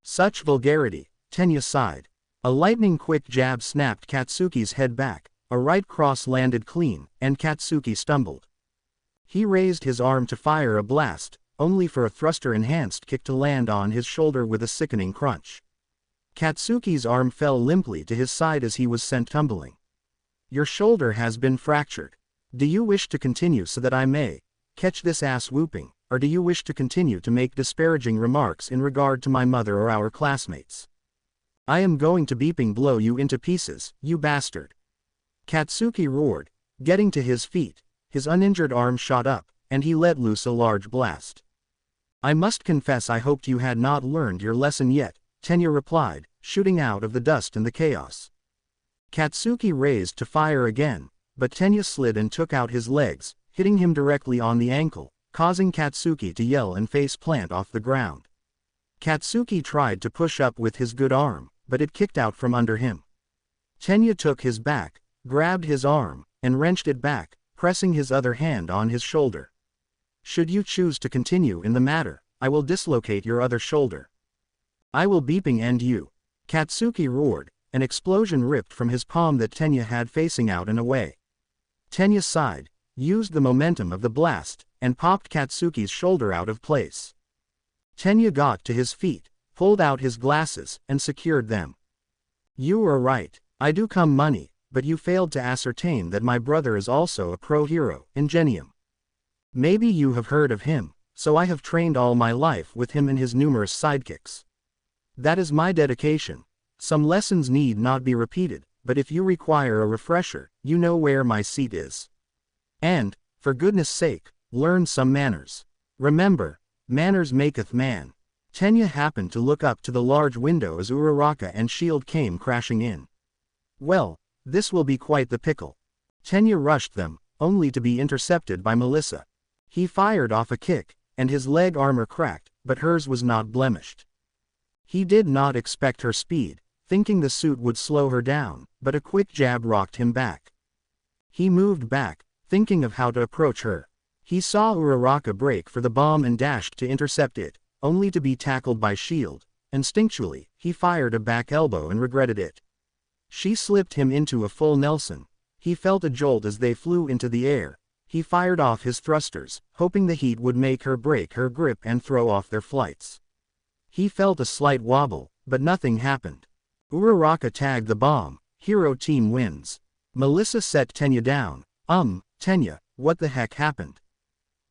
Such vulgarity, Tenya sighed. A lightning-quick jab snapped Katsuki's head back, a right cross landed clean, and Katsuki stumbled. He raised his arm to fire a blast, only for a thruster-enhanced kick to land on his shoulder with a sickening crunch. Katsuki's arm fell limply to his side as he was sent tumbling. Your shoulder has been fractured. Do you wish to continue so that I may catch this ass whooping, or do you wish to continue to make disparaging remarks in regard to my mother or our classmates? I am going to beeping blow you into pieces, you bastard. Katsuki roared, getting to his feet. His uninjured arm shot up, and he let loose a large blast. I must confess I hoped you had not learned your lesson yet, Tenya replied, shooting out of the dust and the chaos. Katsuki raised to fire again, but Tenya slid and took out his legs, hitting him directly on the ankle, causing Katsuki to yell and face plant off the ground. Katsuki tried to push up with his good arm, but it kicked out from under him. Tenya took his back, grabbed his arm, and wrenched it back, pressing his other hand on his shoulder. Should you choose to continue in the matter, I will dislocate your other shoulder. I will beeping end you. Katsuki roared, an explosion ripped from his palm that Tenya had facing out and away. Tenya sighed, used the momentum of the blast, and popped Katsuki's shoulder out of place. Tenya got to his feet, pulled out his glasses, and secured them. You are right, I do come money, but you failed to ascertain that my brother is also a pro-hero, Ingenium. Maybe you have heard of him, so I have trained all my life with him and his numerous sidekicks. That is my dedication. Some lessons need not be repeated, but if you require a refresher, you know where my seat is. And, for goodness sake, learn some manners. Remember, manners maketh man. Tenya happened to look up to the large window as Uraraka and Shield came crashing in. Well, this will be quite the pickle. Tenya rushed them, only to be intercepted by Melissa. He fired off a kick, and his leg armor cracked, but hers was not blemished. He did not expect her speed, thinking the suit would slow her down, but a quick jab rocked him back. He moved back, thinking of how to approach her. He saw Uraraka break for the bomb and dashed to intercept it, only to be tackled by Shield. Instinctually, he fired a back elbow and regretted it. She slipped him into a full Nelson. He felt a jolt as they flew into the air. He fired off his thrusters, hoping the heat would make her break her grip and throw off their flights. He felt a slight wobble, but nothing happened. Uraraka tagged the bomb. Hero team wins. Melissa set Tenya down. Tenya, what the heck happened?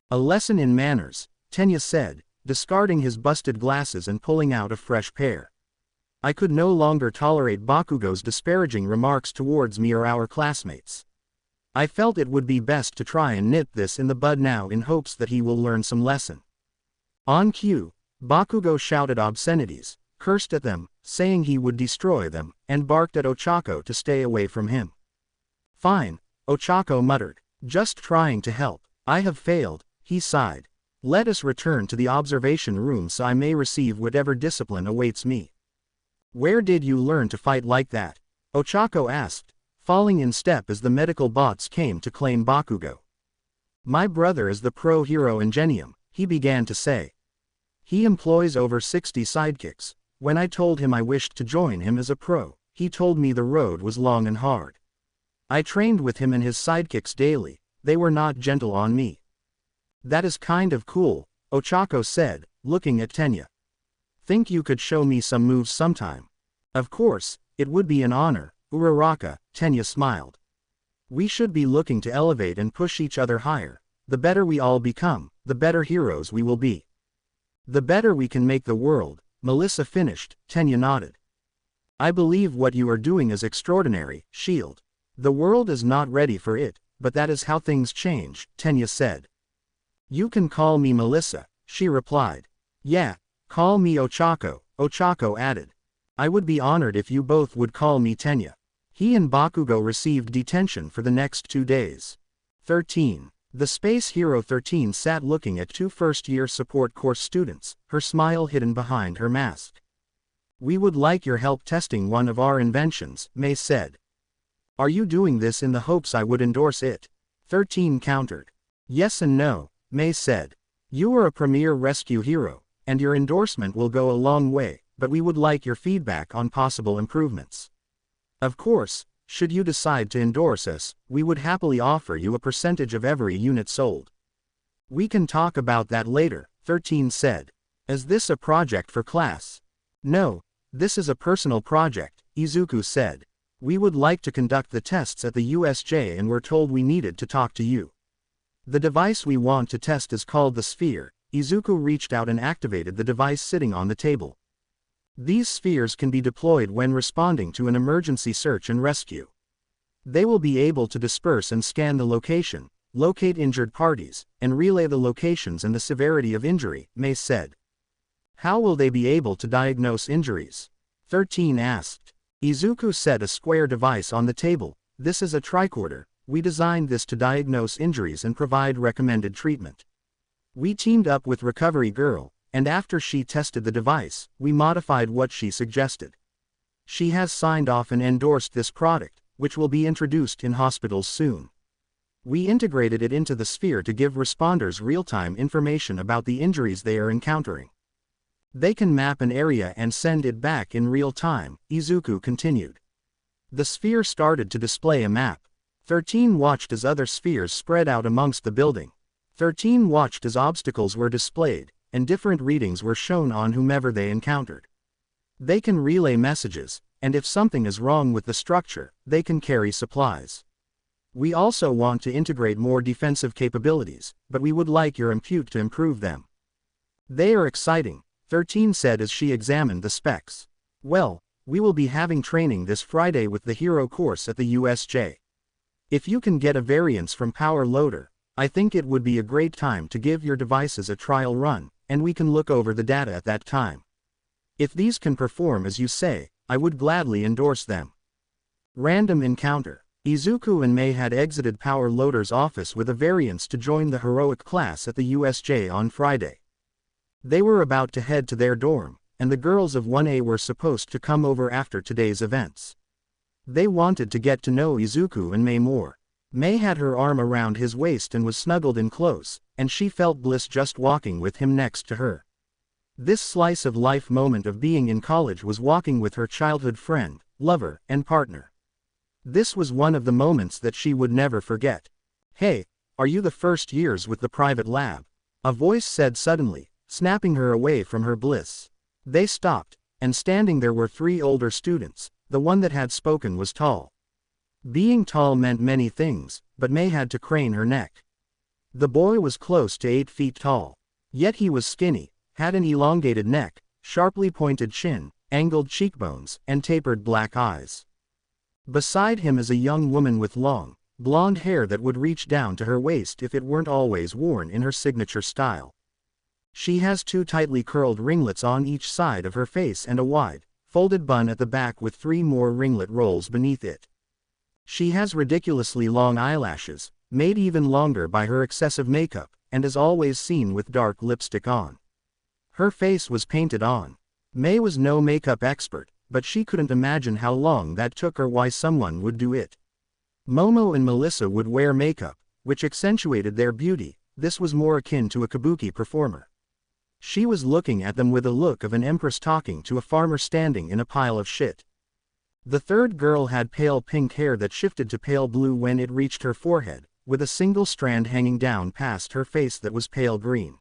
A lesson in manners, Tenya said, discarding his busted glasses and pulling out a fresh pair. I could no longer tolerate Bakugo's disparaging remarks towards me or our classmates. I felt it would be best to try and nip this in the bud now in hopes that he will learn some lesson. On cue, Bakugo shouted obscenities, cursed at them, saying he would destroy them, and barked at Ochako to stay away from him. Fine, Ochako muttered, just trying to help. I have failed, he sighed. Let us return to the observation room so I may receive whatever discipline awaits me. Where did you learn to fight like that? Ochako asked, falling in step as the medical bots came to claim Bakugo. My brother is the pro hero Ingenium, he began to say. He employs over 60 sidekicks. When I told him I wished to join him as a pro, he told me the road was long and hard. I trained with him and his sidekicks daily. They were not gentle on me. That is kind of cool, Ochako said, looking at Tenya. Think you could show me some moves sometime? Of course, it would be an honor, Uraraka, Tenya smiled. We should be looking to elevate and push each other higher. The better we all become, the better heroes we will be. The better we can make the world, Melissa finished. Tenya nodded. I believe what you are doing is extraordinary, Shield. The world is not ready for it, but that is how things change, Tenya said. You can call me Melissa, she replied. Yeah, call me Ochako, Ochako added. I would be honored if you both would call me Tenya. He and Bakugo received detention for the next 2 days. 13. The Space Hero 13 sat looking at 2 first-year support course students, her smile hidden behind her mask. We would like your help testing one of our inventions, May said. Are you doing this in the hopes I would endorse it? 13 countered. Yes and no, May said. You are a premier rescue hero, and your endorsement will go a long way, but we would like your feedback on possible improvements. Of course, should you decide to endorse us, we would happily offer you a percentage of every unit sold. We can talk about that later, 13 said. Is this a project for class? No, this is a personal project, Izuku said. We would like to conduct the tests at the USJ and were told we needed to talk to you. The device we want to test is called the Sphere. Izuku reached out and activated the device sitting on the table. These spheres can be deployed when responding to an emergency search and rescue. They will be able to disperse and scan the location, locate injured parties, and relay the locations and the severity of injury, May said. How will they be able to diagnose injuries? 13 asked. Izuku set a square device on the table. This is a tricorder. We designed this to diagnose injuries and provide recommended treatment. We teamed up with Recovery Girl, and after she tested the device, we modified what she suggested. She has signed off and endorsed this product, which will be introduced in hospitals soon. We integrated it into the Sphere to give responders real-time information about the injuries they are encountering. They can map an area and send it back in real time, Izuku continued. The Sphere started to display a map. 13 watched as other spheres spread out amongst the building. 13 watched as obstacles were displayed, and different readings were shown on whomever they encountered. They can relay messages, and if something is wrong with the structure, they can carry supplies. We also want to integrate more defensive capabilities, but we would like your input to improve them. They are exciting, 13 said as she examined the specs. Well, we will be having training this Friday with the Hero course at the USJ. If you can get a variance from Power Loader, I think it would be a great time to give your devices a trial run, and we can look over the data at that time. If these can perform as you say, I would gladly endorse them. Random encounter. Izuku and May had exited Power Loader's office with a variance to join the heroic class at the USJ on Friday. They were about to head to their dorm, and the girls of 1A were supposed to come over after today's events. They wanted to get to know Izuku and May more. May had her arm around his waist and was snuggled in close, and she felt bliss just walking with him next to her. This slice of life moment of being in college was walking with her childhood friend, lover, and partner. This was one of the moments that she would never forget. "Hey, are you the first years with the private lab?" a voice said suddenly, snapping her away from her bliss. They stopped, and standing there were 3 older students. The one that had spoken was tall. Being tall meant many things, but May had to crane her neck. The boy was close to 8 feet tall. Yet he was skinny, had an elongated neck, sharply pointed chin, angled cheekbones, and tapered black eyes. Beside him is a young woman with long, blonde hair that would reach down to her waist if it weren't always worn in her signature style. She has 2 tightly curled ringlets on each side of her face and a wide, folded bun at the back with 3 more ringlet rolls beneath it. She has ridiculously long eyelashes, made even longer by her excessive makeup, and is always seen with dark lipstick on. Her face was painted on. May was no makeup expert, but she couldn't imagine how long that took or why someone would do it. Momo and Melissa would wear makeup, which accentuated their beauty. This was more akin to a kabuki performer. She was looking at them with a look of an empress talking to a farmer standing in a pile of shit. The third girl had pale pink hair that shifted to pale blue when it reached her forehead, with a single strand hanging down past her face that was pale green.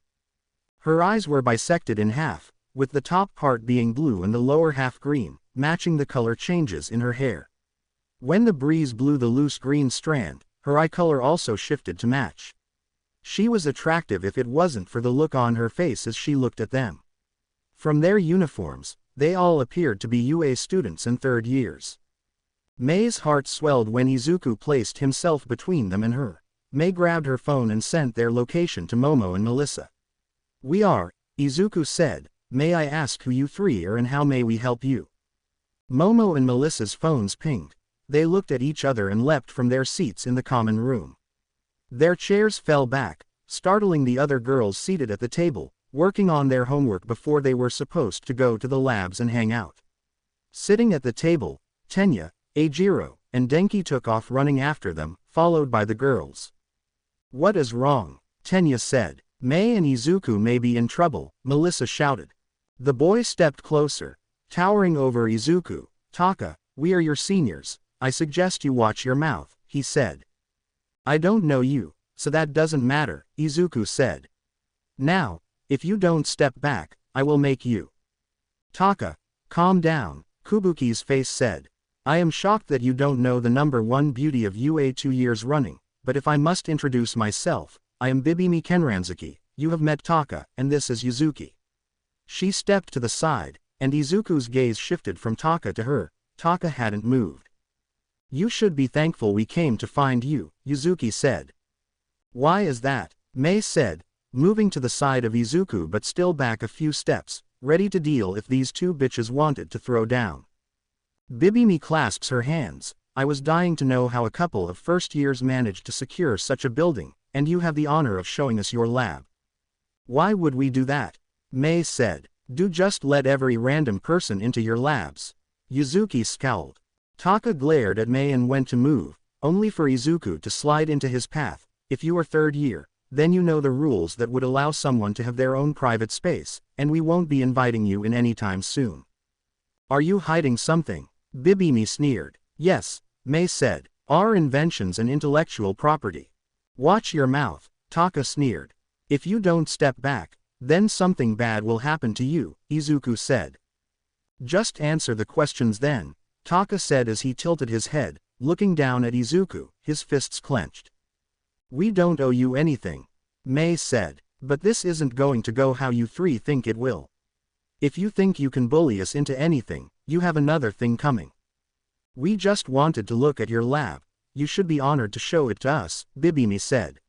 Her eyes were bisected in half, with the top part being blue and the lower half green, matching the color changes in her hair. When the breeze blew the loose green strand, her eye color also shifted to match. She was attractive if it wasn't for the look on her face as she looked at them. From their uniforms, they all appeared to be UA students in 3rd years. May's heart swelled when Izuku placed himself between them and her. May grabbed her phone and sent their location to Momo and Melissa. "We are," Izuku said. "May I ask who you 3 are and how may we help you?" Momo and Melissa's phones pinged. They looked at each other and leapt from their seats in the common room. Their chairs fell back, startling the other girls seated at the table, working on their homework before they were supposed to go to the labs and hang out. Sitting at the table, Tenya, Eijiro, and Denki took off running after them, followed by the girls. "What is wrong?" Tenya said. "May and Izuku may be in trouble," Melissa shouted. The boy stepped closer, towering over Izuku. "Taka, we are your seniors. I suggest you watch your mouth," he said. "I don't know you, so that doesn't matter," Izuku said. "Now, if you don't step back, I will make you." "Taka, calm down," Kubuki's face said. "I am shocked that you don't know the number 1 beauty of UA 2 years running, but if I must introduce myself, I am Bibimi Kenranzuki. You have met Taka, and this is Yuzuki." She stepped to the side, and Izuku's gaze shifted from Taka to her. Taka hadn't moved. "You should be thankful we came to find you," Yuzuki said. "Why is that?" May said, moving to the side of Izuku but still back a few steps, ready to deal if these 2 bitches wanted to throw down. Bibimi clasps her hands. "I was dying to know how a couple of first years managed to secure such a building, and you have the honor of showing us your lab." "Why would we do that?" May said. "Do just let every random person into your labs." Yuzuki scowled. Taka glared at May and went to move, only for Izuku to slide into his path. "If you are 3rd year, then you know the rules that would allow someone to have their own private space, and we won't be inviting you in anytime soon." "Are you hiding something?" Bibimi sneered. "Yes," May said. "Our inventions and intellectual property." "Watch your mouth," Taka sneered. "If you don't step back, then something bad will happen to you," Izuku said. "Just answer the questions then," Taka said as he tilted his head, looking down at Izuku, his fists clenched. "We don't owe you anything," May said. "But this isn't going to go how you 3 think it will. If you think you can bully us into anything, you have another thing coming. We just wanted to look at your lab. You should be honored to show it to us," Bibimi said.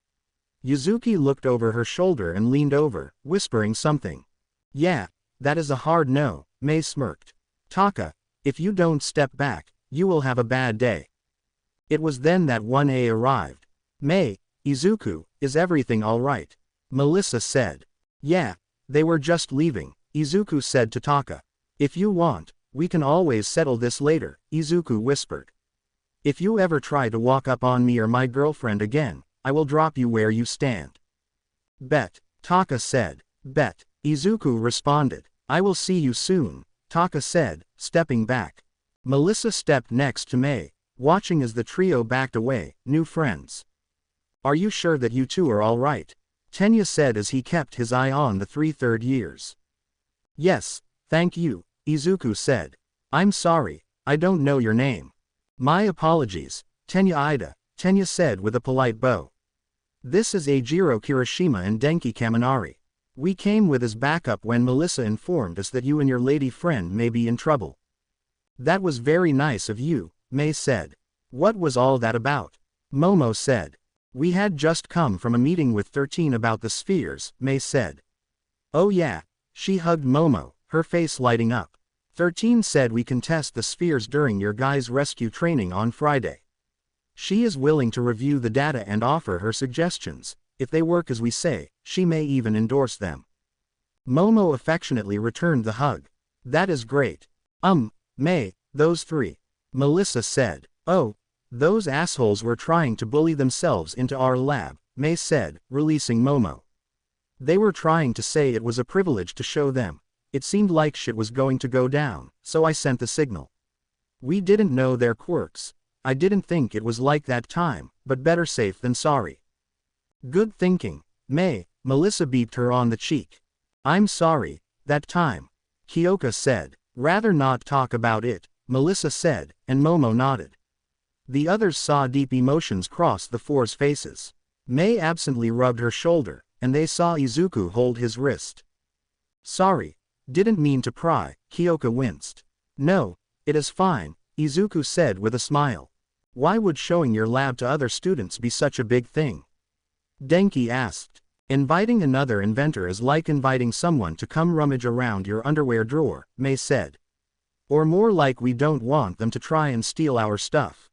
Yuzuki looked over her shoulder and leaned over, whispering something. "Yeah, that is a hard no," May smirked. "Taka, if you don't step back, you will have a bad day." It was then that 1A arrived. "May, Izuku, is everything all right?" Melissa said. "Yeah, they were just leaving," Izuku said to Taka. "If you want, we can always settle this later," Izuku whispered. "If you ever try to walk up on me or my girlfriend again, I will drop you where you stand." "Bet," Taka said. "Bet," Izuku responded. "I will see you soon," Taka said, stepping back. Melissa stepped next to May. watching as the trio backed away. New friends. Are you sure that you two are all right? Tenya said as he kept his eye on the 3 third years. Yes, thank you, Izuku said. I'm sorry, I don't know your name. My apologies, Tenya said with a polite bow. This is Eijiro Kirishima and Denki Kaminari. We came with as backup when Melissa informed us that you and your lady friend may be in trouble. That was very nice of you, May said. What was all that about? Momo said. We had just come from a meeting with 13 about the spheres, May said. Oh yeah, she hugged Momo, her face lighting up. 13 said we can test the spheres during your guys' rescue training on Friday. She is willing to review the data and offer her suggestions. If they work as we say, she may even endorse them. Momo affectionately returned the hug. That is great. May, those 3. Melissa said. Oh, those assholes were trying to bully themselves into our lab, May said, releasing Momo. They were trying to say it was a privilege to show them. It seemed like shit was going to go down, so I sent the signal. We didn't know their quirks. I didn't think it was like that time, but better safe than sorry. Good thinking, May, Melissa beeped her on the cheek. I'm sorry, that time. Kyoka said. Rather not talk about it, Melissa said, and Momo nodded. The others saw deep emotions cross the 4's faces. May absently rubbed her shoulder, and they saw Izuku hold his wrist. Sorry, didn't mean to pry, Kyoka winced. No, it is fine, Izuku said with a smile. Why would showing your lab to other students be such a big thing? Denki asked. Inviting another inventor is like inviting someone to come rummage around your underwear drawer, May said. Or more like we don't want them to try and steal our stuff.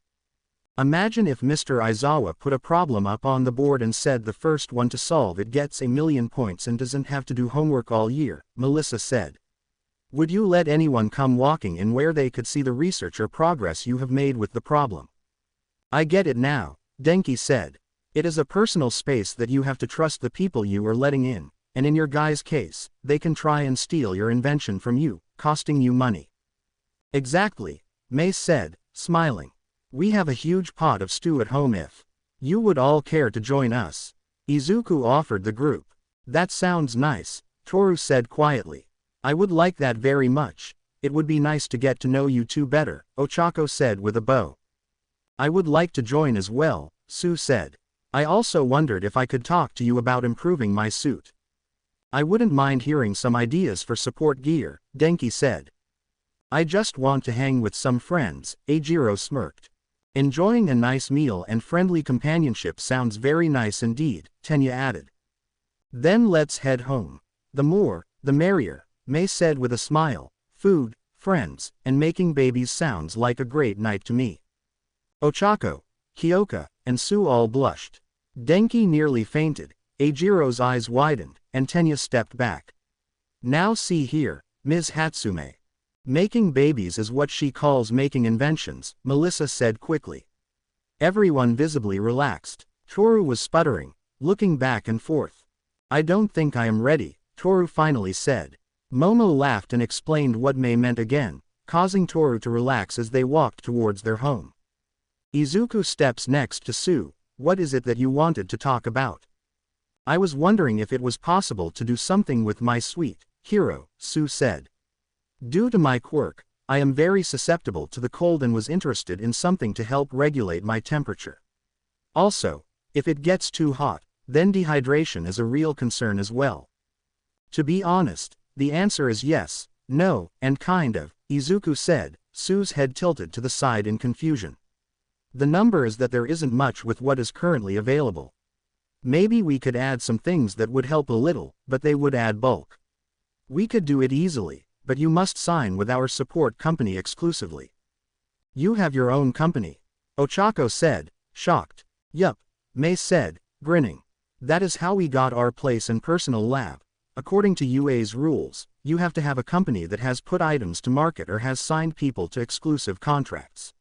Imagine if Mr. Aizawa put a problem up on the board and said the first one to solve it gets 1,000,000 points and doesn't have to do homework all year, Melissa said. Would you let anyone come walking in where they could see the research or progress you have made with the problem? I get it now, Denki said. It is a personal space that you have to trust the people you are letting in, and in your guy's case, they can try and steal your invention from you, costing you money. Exactly, May said, smiling. We have a huge pot of stew at home if you would all care to join us. Izuku offered the group. That sounds nice, Toru said quietly. I would like that very much. It would be nice to get to know you two better, Ochako said with a bow. I would like to join as well, Sue said. I also wondered if I could talk to you about improving my suit. I wouldn't mind hearing some ideas for support gear, Denki said. I just want to hang with some friends, Eijiro smirked. Enjoying a nice meal and friendly companionship sounds very nice indeed, Tenya added. Then let's head home. The more, the merrier, May said with a smile. Food, friends, and making babies sounds like a great night to me. Ochako, Kyoka, and Sue all blushed. Denki nearly fainted, Eijiro's eyes widened, and Tenya stepped back. Now see here, Ms. Hatsume. Making babies is what she calls making inventions, Melissa said quickly. Everyone visibly relaxed. Toru was sputtering, looking back and forth. I don't think I am ready, Toru finally said. Momo laughed and explained what May meant again, causing Toru to relax as they walked towards their home. Izuku steps next to Sue. What is it that you wanted to talk about? I was wondering if it was possible to do something with my sweet hero, Sue said. Due to my quirk, I am very susceptible to the cold and was interested in something to help regulate my temperature. Also, if it gets too hot, then dehydration is a real concern as well. To be honest, the answer is yes, no, and kind of, Izuku said, Sue's head tilted to the side in confusion. The number is that there isn't much with what is currently available. Maybe we could add some things that would help a little, but they would add bulk. We could do it easily, but you must sign with our support company exclusively. You have your own company, Ochako said, shocked. Yup, May said, grinning. That is how we got our place and personal lab. According to UA's rules, you have to have a company that has put items to market or has signed people to exclusive contracts.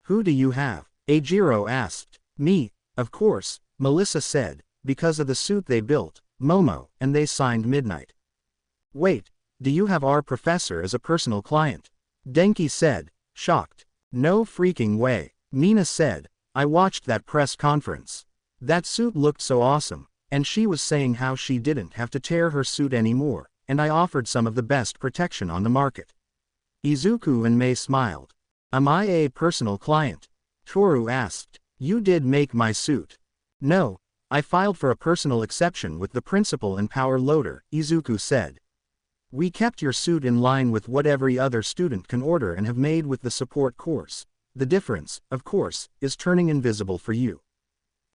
Who do you have? Eijiro asked. Me, of course, Melissa said, because of the suit they built, Momo, and they signed Midnight. Wait, do you have our professor as a personal client? Denki said, shocked. No freaking way. Mina said, I watched that press conference. That suit looked so awesome, and she was saying how she didn't have to tear her suit anymore, and I offered some of the best protection on the market. Izuku and Mei smiled. Am I a personal client? Toru asked. You did make my suit. No, I filed for a personal exception with the principal and power loader, Izuku said. We kept your suit in line with what every other student can order and have made with the support course. The difference, of course, is turning invisible for you.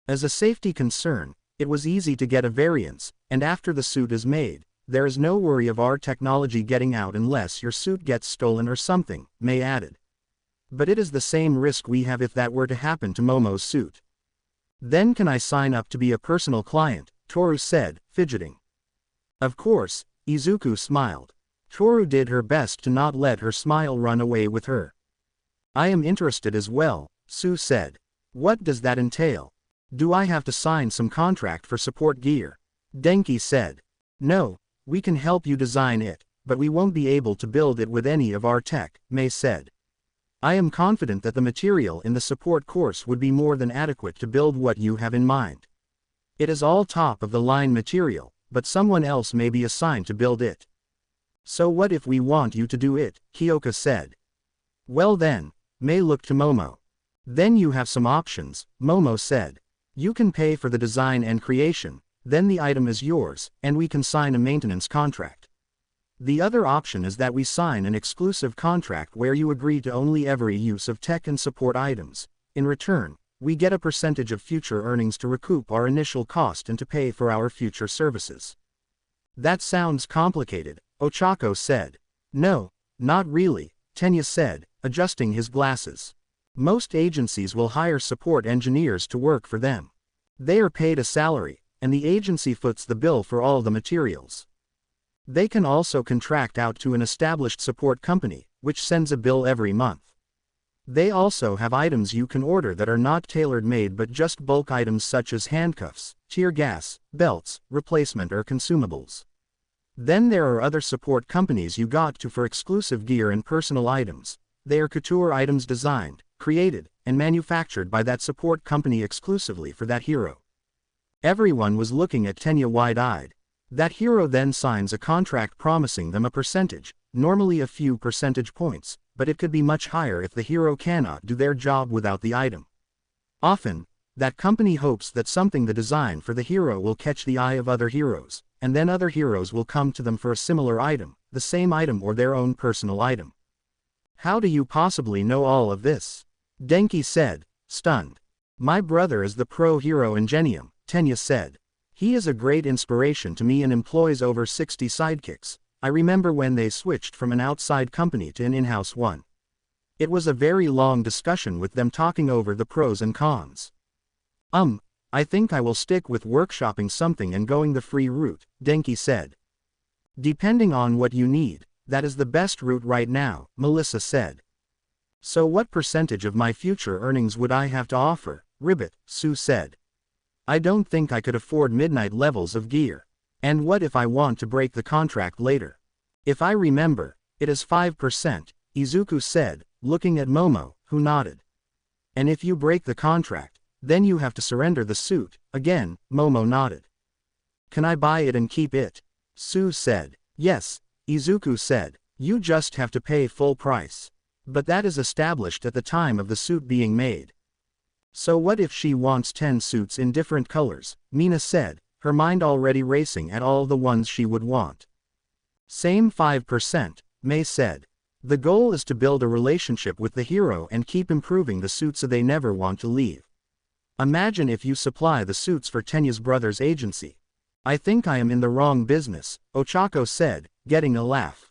As a safety concern, it was easy to get a variance, and after the suit is made, there is no worry of our technology getting out unless your suit gets stolen or something, Mei added. But it is the same risk we have if that were to happen to Momo's suit. Then can I sign up to be a personal client? Toru said, fidgeting. Of course, Izuku smiled. Toru did her best to not let her smile run away with her. I am interested as well, Sue said. What does that entail? Do I have to sign some contract for support gear? Denki said. No, we can help you design it, but we won't be able to build it with any of our tech, Mei said. I am confident that the material in the support course would be more than adequate to build what you have in mind. It is all top-of-the-line material, but someone else may be assigned to build it. So what if we want you to do it? Kyoka said. Well then, Mei looked to Momo. Then you have some options, Momo said. You can pay for the design and creation, then the item is yours, and we can sign a maintenance contract. The other option is that we sign an exclusive contract where you agree to only every use of tech and support items. In return, we get a percentage of future earnings to recoup our initial cost and to pay for our future services. That sounds complicated, Ochako said. No, not really, Tenya said, adjusting his glasses. Most agencies will hire support engineers to work for them. They are paid a salary, and the agency foots the bill for all the materials. They can also contract out to an established support company, which sends a bill every month. They also have items you can order that are not tailor-made but just bulk items such as handcuffs, tear gas, belts, replacement or consumables. Then there are other support companies you got to for exclusive gear and personal items. They are couture items designed, created, and manufactured by that support company exclusively for that hero. Everyone was looking at Tenya wide-eyed. That hero then signs a contract promising them a percentage, normally a few percentage points, but it could be much higher if the hero cannot do their job without the item. Often, that company hopes that something they design for the hero will catch the eye of other heroes, and then other heroes will come to them for a similar item, the same item or their own personal item. How do you possibly know all of this? Denki said, stunned. My brother is the pro hero Ingenium, Tenya said. He is a great inspiration to me and employs over 60 sidekicks. I remember when they switched from an outside company to an in-house one. It was a very long discussion with them talking over the pros and cons. I think I will stick with workshopping something and going the free route, Denki said. Depending on what you need, that is the best route right now, Melissa said. So what percentage of my future earnings would I have to offer, Ribbit, Sue said. I don't think I could afford midnight levels of gear. And what if I want to break the contract later? If I remember, it is 5%, Izuku said, looking at Momo, who nodded. And if you break the contract, then you have to surrender the suit, again, Momo nodded. Can I buy it and keep it? Sue said. Yes, Izuku said, you just have to pay full price. But that is established at the time of the suit being made. So what if she wants 10 suits in different colors, Mina said, her mind already racing at all the ones she would want. Same 5%, Mei said. The goal is to build a relationship with the hero and keep improving the suit so they never want to leave. Imagine if you supply the suits for Tenya's brother's agency. I think I am in the wrong business, Ochako said, getting a laugh.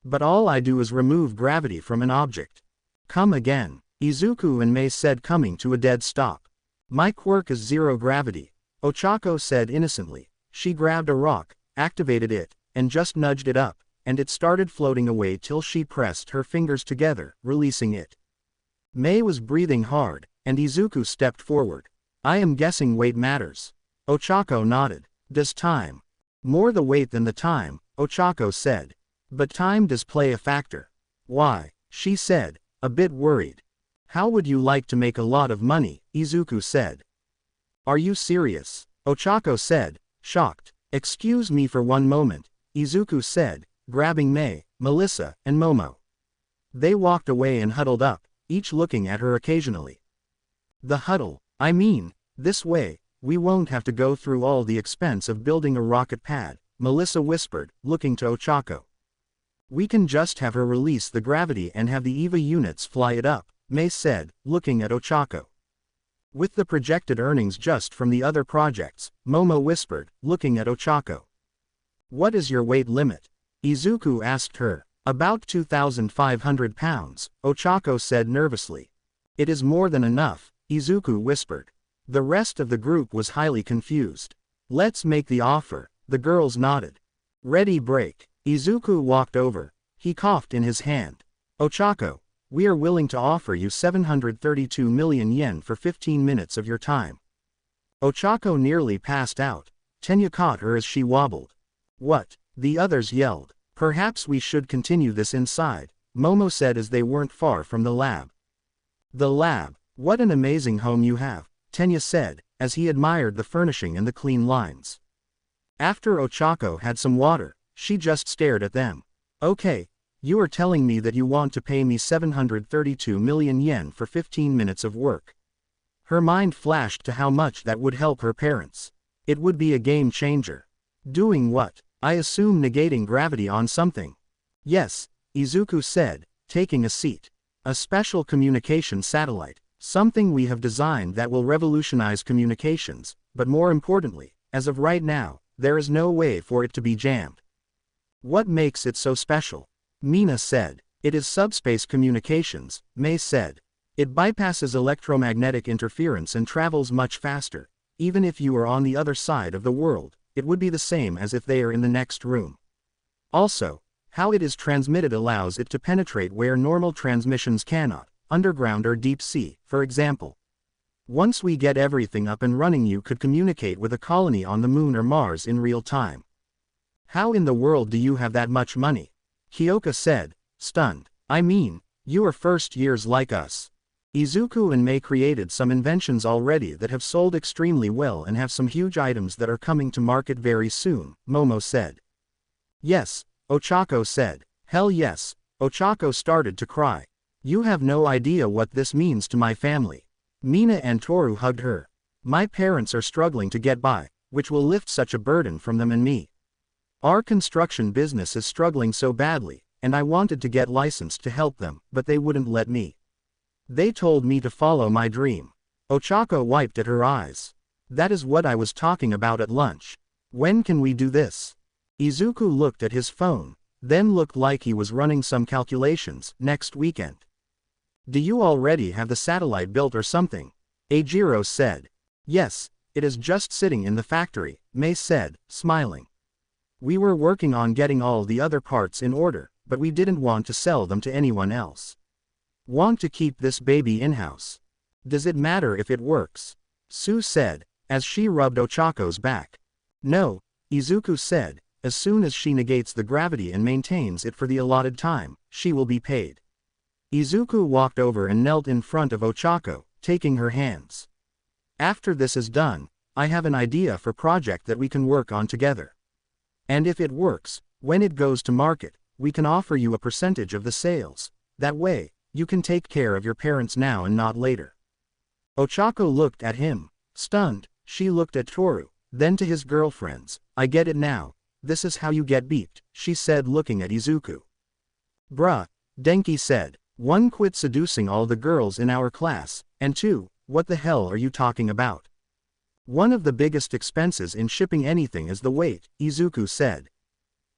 But all I do is remove gravity from an object. Come again, Izuku and Mei said, coming to a dead stop. My quirk is zero gravity, Ochako said innocently. She grabbed a rock, activated it, and just nudged it up, and it started floating away till she pressed her fingers together, releasing it. Mei was breathing hard, and Izuku stepped forward. I am guessing weight matters. Ochako nodded. Does time? More the weight than the time, Ochako said. But time does play a factor. Why? She said, a bit worried. How would you like to make a lot of money? Izuku said. Are you serious? Ochako said, shocked. Excuse me for one moment, Izuku said, grabbing Mei, Melissa, and Momo. They walked away and huddled up, each looking at her occasionally. The huddle, I mean, this way, we won't have to go through all the expense of building a rocket pad, Melissa whispered, looking to Ochako. We can just have her release the gravity and have the EVA units fly it up, Mei said, looking at Ochako. With the projected earnings just from the other projects, Momo whispered, looking at Ochako. What is your weight limit? Izuku asked her. About 2,500 pounds, Ochako said nervously. It is more than enough, Izuku whispered. The rest of the group was highly confused. Let's make the offer, the girls nodded. Ready break. Izuku walked over. He coughed in his hand. Ochako, we are willing to offer you 732 million yen for 15 minutes of your time. Ochako nearly passed out. Tenya caught her as she wobbled. What? The others yelled. Perhaps we should continue this inside, Momo said as they weren't far from the lab. The lab, what an amazing home you have, Tenya said, as he admired the furnishing and the clean lines. After Ochako had some water, she just stared at them. Okay, you are telling me that you want to pay me 732 million yen for 15 minutes of work. Her mind flashed to how much that would help her parents. It would be a game changer. Doing what? I assume negating gravity on something. Yes, Izuku said, taking a seat. A special communication satellite, something we have designed that will revolutionize communications, but more importantly, as of right now, there is no way for it to be jammed. What makes it so special? Mina said. It is subspace communications, Mei said. It bypasses electromagnetic interference and travels much faster. Even if you are on the other side of the world, it would be the same as if they are in the next room. Also, how it is transmitted allows it to penetrate where normal transmissions cannot, underground or deep sea, for example. Once we get everything up and running, you could communicate with a colony on the moon or Mars in real time. How in the world do you have that much money? Kyoka said, stunned. I mean, you are first years like us. Izuku and Mei created some inventions already that have sold extremely well and have some huge items that are coming to market very soon, Momo said. Yes, Ochako said. Hell yes, Ochako started to cry. You have no idea what this means to my family. Mina and Toru hugged her. My parents are struggling to get by, which will lift such a burden from them and me. Our construction business is struggling so badly, and I wanted to get licensed to help them, but they wouldn't let me. They told me to follow my dream. Ochako wiped at her eyes. That is what I was talking about at lunch. When can we do this? Izuku looked at his phone, then looked like he was running some calculations. Next weekend. Do you already have the satellite built or something? Eijiro said. Yes, it is just sitting in the factory, Mei said, smiling. We were working on getting all the other parts in order, but we didn't want to sell them to anyone else. Want to keep this baby in-house. Does it matter if it works? Sue said, as she rubbed Ochako's back. No, Izuku said, as soon as she negates the gravity and maintains it for the allotted time, she will be paid. Izuku walked over and knelt in front of Ochako, taking her hands. After this is done, I have an idea for project that we can work on together. And if it works, when it goes to market, we can offer you a percentage of the sales. That way, you can take care of your parents now and not later. Ochako looked at him, stunned. She looked at Toru, then to his girlfriends. I get it now. This is how you get beeped, she said, looking at Izuku. Bruh, Denki said. 1. Quit seducing all the girls in our class, and 2. What the hell are you talking about? One of the biggest expenses in shipping anything is the weight, Izuku said.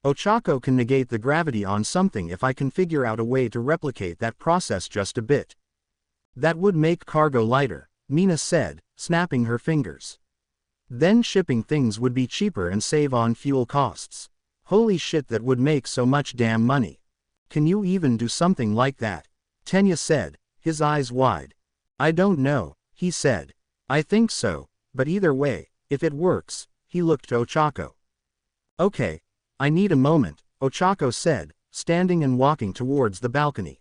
Ochako can negate the gravity on something if I can figure out a way to replicate that process just a bit. That would make cargo lighter, Mina said, snapping her fingers. Then shipping things would be cheaper and save on fuel costs. Holy shit, that would make so much damn money. Can you even do something like that? Tenya said, his eyes wide. I don't know, he said. I think so, but either way, if it works, he looked to Ochako. Okay, I need a moment, Ochako said, standing and walking towards the balcony.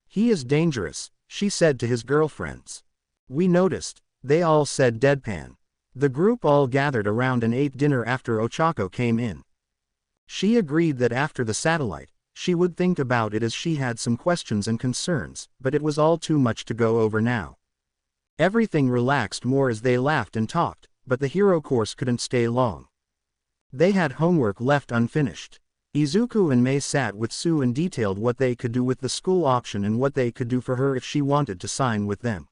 He is dangerous, she said to his girlfriends. We noticed, they all said deadpan. The group all gathered around and ate dinner after Ochako came in. She agreed that after the satellite, she would think about it as she had some questions and concerns, but it was all too much to go over now. Everything relaxed more as they laughed and talked, but the hero course couldn't stay long. They had homework left unfinished. Izuku and Mei sat with Sue and detailed what they could do with the school option and what they could do for her if she wanted to sign with them.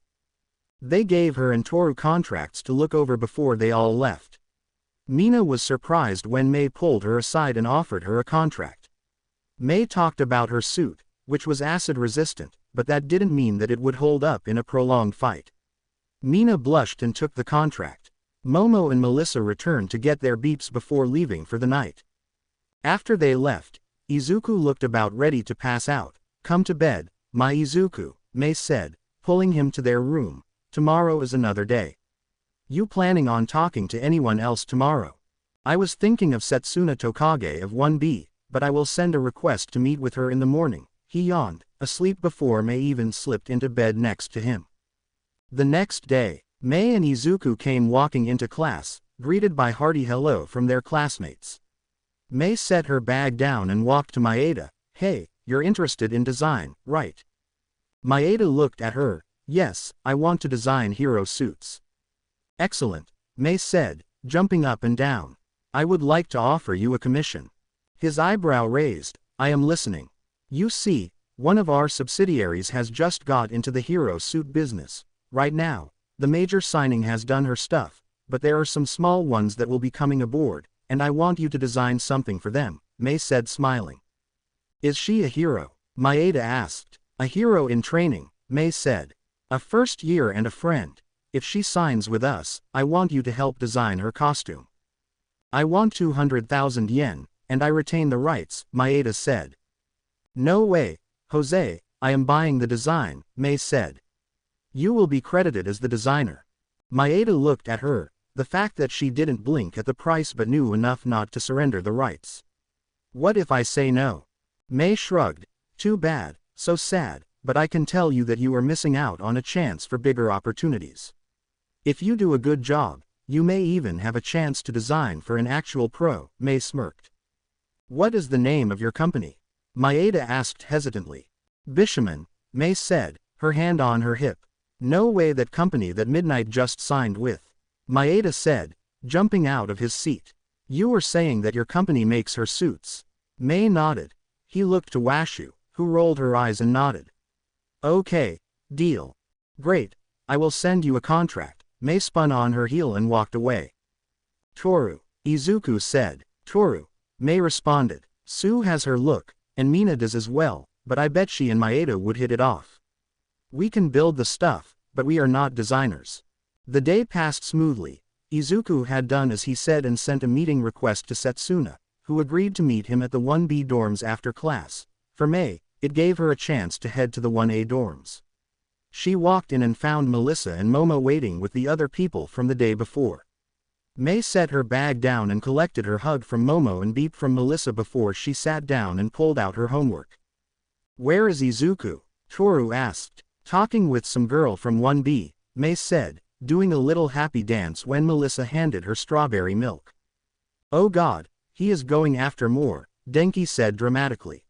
They gave her and Toru contracts to look over before they all left. Mina was surprised when Mei pulled her aside and offered her a contract. Mei talked about her suit, which was acid resistant, but that didn't mean that it would hold up in a prolonged fight. Mina blushed and took the contract. Momo and Melissa returned to get their beeps before leaving for the night. After they left, Izuku looked about ready to pass out. Come to bed, my Izuku, Mei said, pulling him to their room. Tomorrow is another day. You planning on talking to anyone else tomorrow? I was thinking of Setsuna Tokage of 1B, but I will send a request to meet with her in the morning. He yawned, asleep before Mei even slipped into bed next to him. The next day, Mei and Izuku came walking into class, greeted by hearty hello from their classmates. Mei set her bag down and walked to Maeda. Hey, you're interested in design, right? Maeda looked at her. Yes, I want to design hero suits. Excellent, Mei said, jumping up and down. I would like to offer you a commission. His eyebrow raised. I am listening. You see, one of our subsidiaries has just got into the hero suit business. Right now, the major signing has done her stuff, but there are some small ones that will be coming aboard, and I want you to design something for them, Mei said smiling. Is she a hero? Maeda asked. A hero in training, Mei said. A first year and a friend. If she signs with us, I want you to help design her costume. I want 200,000 yen, and I retain the rights, Maeda said. No way, Jose, I am buying the design, Mei said. You will be credited as the designer. Maeda looked at her, the fact that she didn't blink at the price but knew enough not to surrender the rights. What if I say no? Mei shrugged. Too bad, so sad, but I can tell you that you are missing out on a chance for bigger opportunities. If you do a good job, you may even have a chance to design for an actual pro, Mei smirked. What is the name of your company? Maeda asked hesitantly. Bishaman, Mei said, her hand on her hip. No way, that company that Midnight just signed with. Maeda said, jumping out of his seat. You were saying that your company makes her suits. Mei nodded. He looked to Washu, who rolled her eyes and nodded. Okay, deal. Great, I will send you a contract. Mei spun on her heel and walked away. Toru, Izuku said. Toru, Mei responded. Sue has her look, and Mina does as well, but I bet she and Maeda would hit it off. We can build the stuff, but we are not designers. The day passed smoothly. Izuku had done as he said and sent a meeting request to Setsuna, who agreed to meet him at the 1B dorms after class. For Mei, it gave her a chance to head to the 1A dorms. She walked in and found Melissa and Momo waiting with the other people from the day before. Mei set her bag down and collected her hug from Momo and beep from Melissa before she sat down and pulled out her homework. Where is Izuku? Toru asked. Talking with some girl from 1B, Mei said, doing a little happy dance when Melissa handed her strawberry milk. Oh God, he is going after more, Denki said dramatically.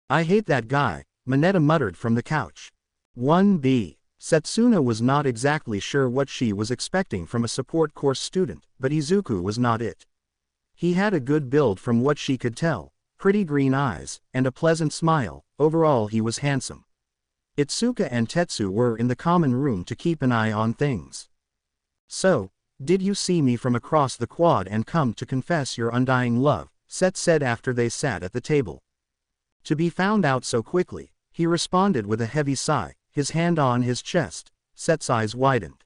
I hate that guy, Mineta muttered from the couch. 1B. Setsuna was not exactly sure what she was expecting from a support course student, but Izuku was not it. He had a good build from what she could tell, pretty green eyes, and a pleasant smile. Overall he was handsome. Itsuka and Tetsu were in the common room to keep an eye on things. So, did you see me from across the quad and come to confess your undying love? Set said after they sat at the table. To be found out so quickly, he responded with a heavy sigh, his hand on his chest. Set's eyes widened.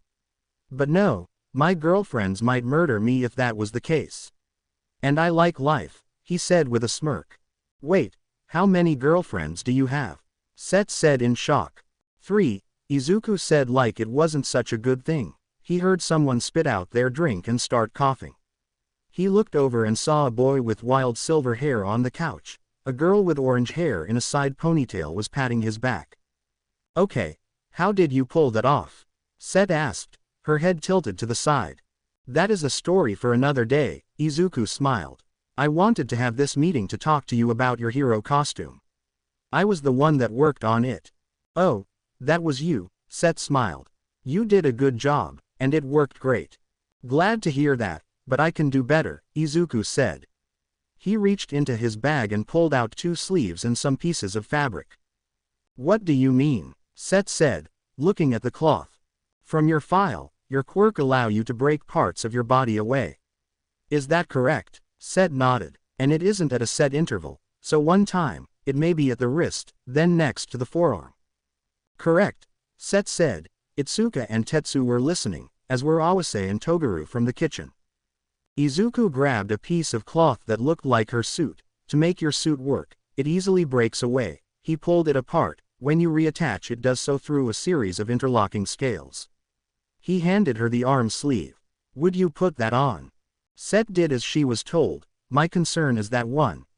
But no, my girlfriends might murder me if that was the case. And I like life, he said with a smirk. Wait, how many girlfriends do you have? Set said in shock. 3, Izuku said like it wasn't such a good thing. He heard someone spit out their drink and start coughing. He looked over and saw a boy with wild silver hair on the couch. A girl with orange hair in a side ponytail was patting his back. Okay, How did you pull that off? Set asked, her head tilted to the side. That is a story for another day, Izuku smiled. I wanted to have this meeting to talk to you about your hero costume. I was the one that worked on it. Oh, that was you, Set smiled. You did a good job, and it worked great. Glad to hear that, but I can do better, Izuku said. He reached into his bag and pulled out 2 sleeves and some pieces of fabric. What do you mean? Set said, looking at the cloth. From your file, your quirk allow you to break parts of your body away. Is that correct? Set nodded. And it isn't at a set interval, so one time, it may be at the wrist, then next to the forearm. Correct, Set said. Itsuka and Tetsu were listening, as were Awase and Toguru from the kitchen. Izuku grabbed a piece of cloth that looked like her suit. To make your suit work, it easily breaks away. He pulled it apart. When you reattach it does so through a series of interlocking scales. He handed her the arm sleeve. Would you put that on? Set did as she was told. My concern is that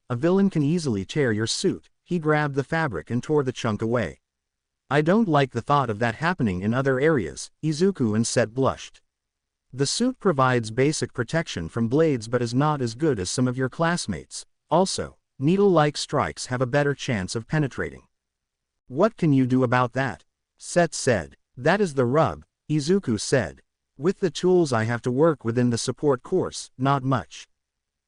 a villain can easily tear your suit. He grabbed the fabric and tore the chunk away. I don't like the thought of that happening in other areas, Izuku and Set blushed. The suit provides basic protection from blades but is not as good as some of your classmates. Also, needle-like strikes have a better chance of penetrating. What can you do about that? Set said. That is the rub, Izuku said. With the tools I have to work with in the support course, not much.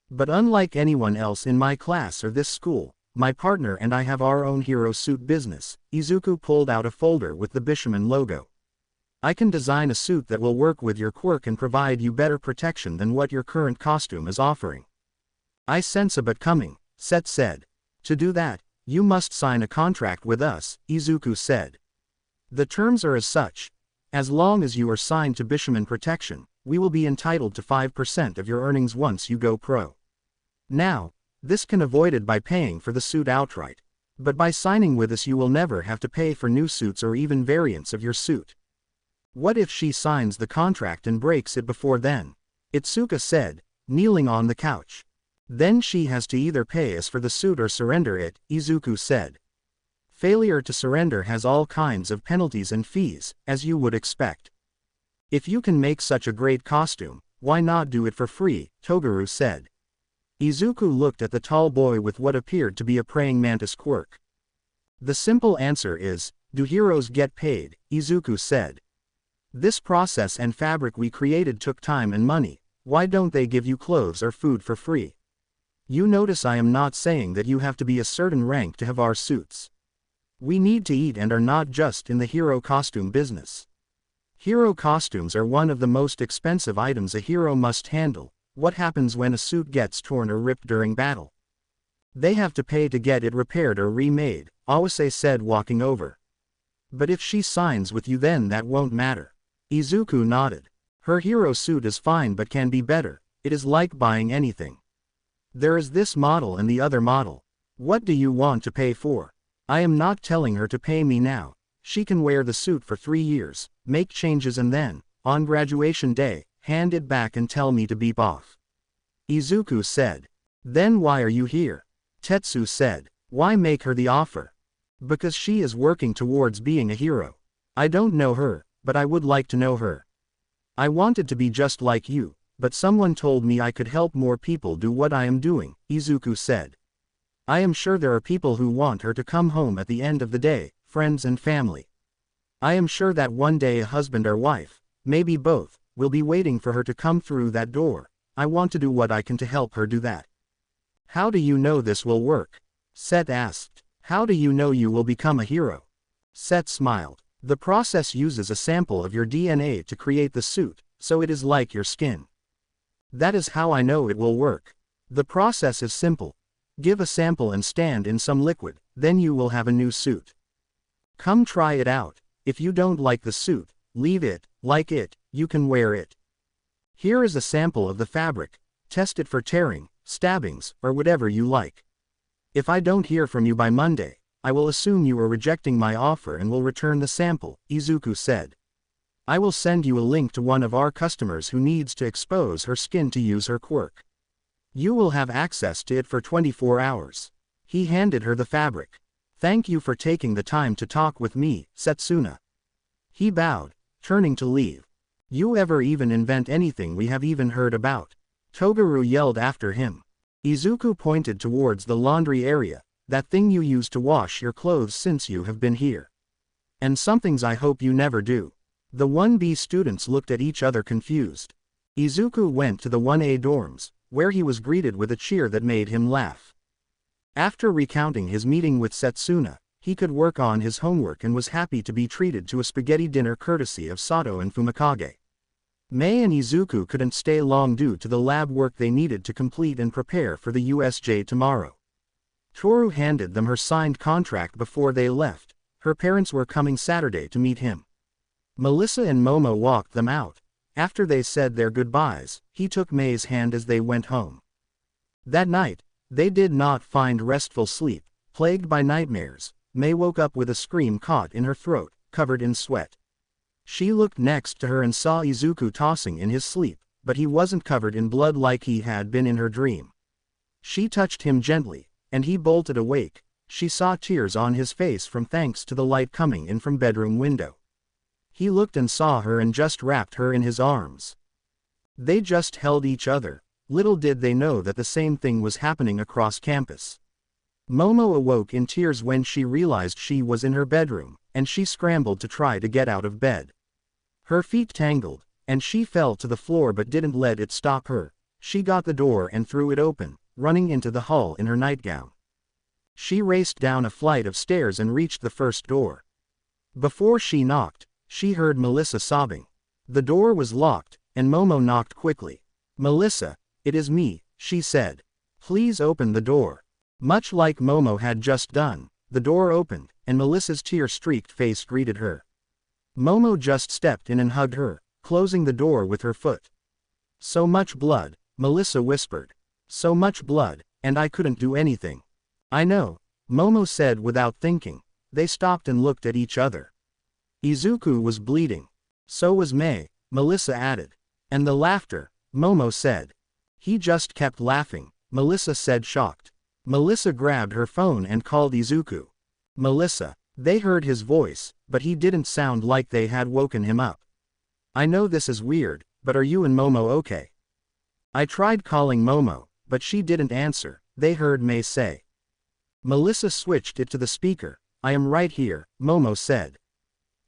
But unlike anyone else in my class or this school, my partner and I have our own hero suit business. Izuku pulled out a folder with the Bishaman logo. I can design a suit that will work with your quirk and provide you better protection than what your current costume is offering. I sense a but coming, Set said. To do that, you must sign a contract with us, Izuku said. The terms are as such. As long as you are signed to Bishaman Protection, we will be entitled to 5% of your earnings once you go pro. Now, this can avoided by paying for the suit outright. But by signing with us you will never have to pay for new suits or even variants of your suit. What if she signs the contract and breaks it before then? Itsuka said, kneeling on the couch. Then she has to either pay us for the suit or surrender it, Izuku said. Failure to surrender has all kinds of penalties and fees, as you would expect. If you can make such a great costume, why not do it for free, Toguru said. Izuku looked at the tall boy with what appeared to be a praying mantis quirk. The simple answer is, do heroes get paid, Izuku said. This process and fabric we created took time and money. Why don't they give you clothes or food for free? You notice I am not saying that you have to be a certain rank to have our suits. We need to eat and are not just in the hero costume business. Hero costumes are one of the most expensive items a hero must handle. What happens when a suit gets torn or ripped during battle? They have to pay to get it repaired or remade, Awase said walking over. But if she signs with you then that won't matter. Izuku nodded. Her hero suit is fine but can be better. It is like buying anything. There is this model and the other model. What do you want to pay for? I am not telling her to pay me now. She can wear the suit for 3 years, make changes and then, on graduation day, hand it back and tell me to beep off. Izuku said. Then why are you here? Tetsu said. Why make her the offer? Because she is working towards being a hero. I don't know her, but I would like to know her. I wanted to be just like you, but someone told me I could help more people do what I am doing, Izuku said. I am sure there are people who want her to come home at the end of the day, friends and family. I am sure that one day a husband or wife, maybe both, will be waiting for her to come through that door. I want to do what I can to help her do that. How do you know this will work? Set asked. How do you know you will become a hero? Set smiled. The process uses a sample of your DNA to create the suit, so it is like your skin. That is how I know it will work. The process is simple. Give a sample and stand in some liquid, then you will have a new suit. Come try it out. If you don't like the suit, leave it. Like it, you can wear it. Here is a sample of the fabric. Test it for tearing, stabbings, or whatever you like. If I don't hear from you by Monday, I will assume you are rejecting my offer and will return the sample, Izuku said. I will send you a link to one of our customers who needs to expose her skin to use her quirk. You will have access to it for 24 hours. He handed her the fabric. Thank you for taking the time to talk with me, Setsuna. He bowed, turning to leave. You ever even invent anything we have even heard about? Toguro yelled after him. Izuku pointed towards the laundry area, that thing you use to wash your clothes since you have been here. And some things I hope you never do. The 1B students looked at each other confused. Izuku went to the 1A dorms, where he was greeted with a cheer that made him laugh. After recounting his meeting with Setsuna, he could work on his homework and was happy to be treated to a spaghetti dinner courtesy of Sato and Fumikage. Mei and Izuku couldn't stay long due to the lab work they needed to complete and prepare for the USJ tomorrow. Toru handed them her signed contract before they left. Her parents were coming Saturday to meet him. Melissa and Momo walked them out. After they said their goodbyes, he took Mei's hand as they went home. That night, they did not find restful sleep. Plagued by nightmares, Mei woke up with a scream caught in her throat, covered in sweat. She looked next to her and saw Izuku tossing in his sleep, but he wasn't covered in blood like he had been in her dream. She touched him gently, and he bolted awake. She saw tears on his face from thanks to the light coming in from bedroom window. He looked and saw her and just wrapped her in his arms. They just held each other. Little did they know that the same thing was happening across campus. Momo awoke in tears when she realized she was in her bedroom, and she scrambled to try to get out of bed. Her feet tangled, and she fell to the floor but didn't let it stop her. She got the door and threw it open, running into the hall in her nightgown. She raced down a flight of stairs and reached the first door. Before she knocked, she heard Melissa sobbing. The door was locked, and Momo knocked quickly. "Melissa, it is me," she said. "Please open the door." Much like Momo had just done, the door opened, and Melissa's tear-streaked face greeted her. Momo just stepped in and hugged her, closing the door with her foot. "So much blood," Melissa whispered. "So much blood, and I couldn't do anything." "I know," Momo said without thinking. They stopped and looked at each other. Izuku was bleeding. So was Mei, Melissa added. "And the laughter," Momo said. "He just kept laughing," Melissa said shocked. Melissa grabbed her phone and called Izuku. "Melissa." They heard his voice, but he didn't sound like they had woken him up. "I know this is weird, but are you and Momo okay?" "I tried calling Momo, but she didn't answer," they heard Mei say. Melissa switched it to the speaker. "I am right here," Momo said.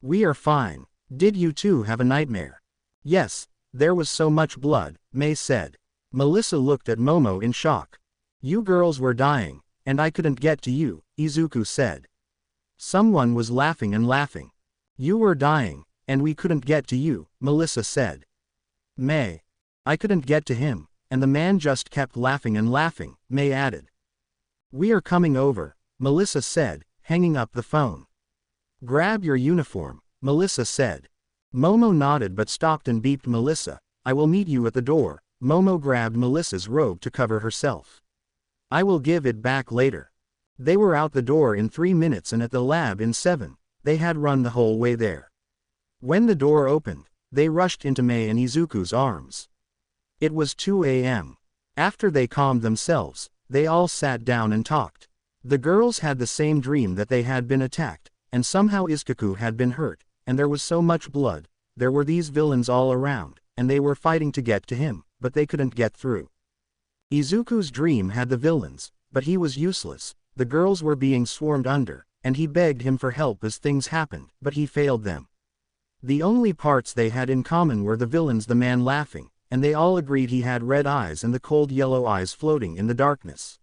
"We are fine. Did you two have a nightmare?" "Yes, there was so much blood," Mei said. Melissa looked at Momo in shock. "You girls were dying, and I couldn't get to you," Izuku said. Someone was laughing and laughing. "You were dying, and we couldn't get to you," Melissa said. "Mei. I couldn't get to him, and the man just kept laughing and laughing," Mei added. "We are coming over," Melissa said, hanging up the phone. "Grab your uniform," Melissa said. Momo nodded but stopped and beeped Melissa. "I will meet you at the door." Momo grabbed Melissa's robe to cover herself. "I will give it back later." They were out the door in 3 minutes and at the lab in 7. They had run the whole way there. When the door opened, they rushed into Mei and Izuku's arms. It was 2 a.m. After they calmed themselves, they all sat down and talked. The girls had the same dream that they had been attacked, and somehow Izuku had been hurt, and there was so much blood. There were these villains all around, and they were fighting to get to him, but they couldn't get through. Izuku's dream had the villains, but he was useless. The girls were being swarmed under, and he begged him for help as things happened, but he failed them. The only parts they had in common were the villains, the man laughing, and they all agreed he had red eyes and the cold yellow eyes floating in the darkness.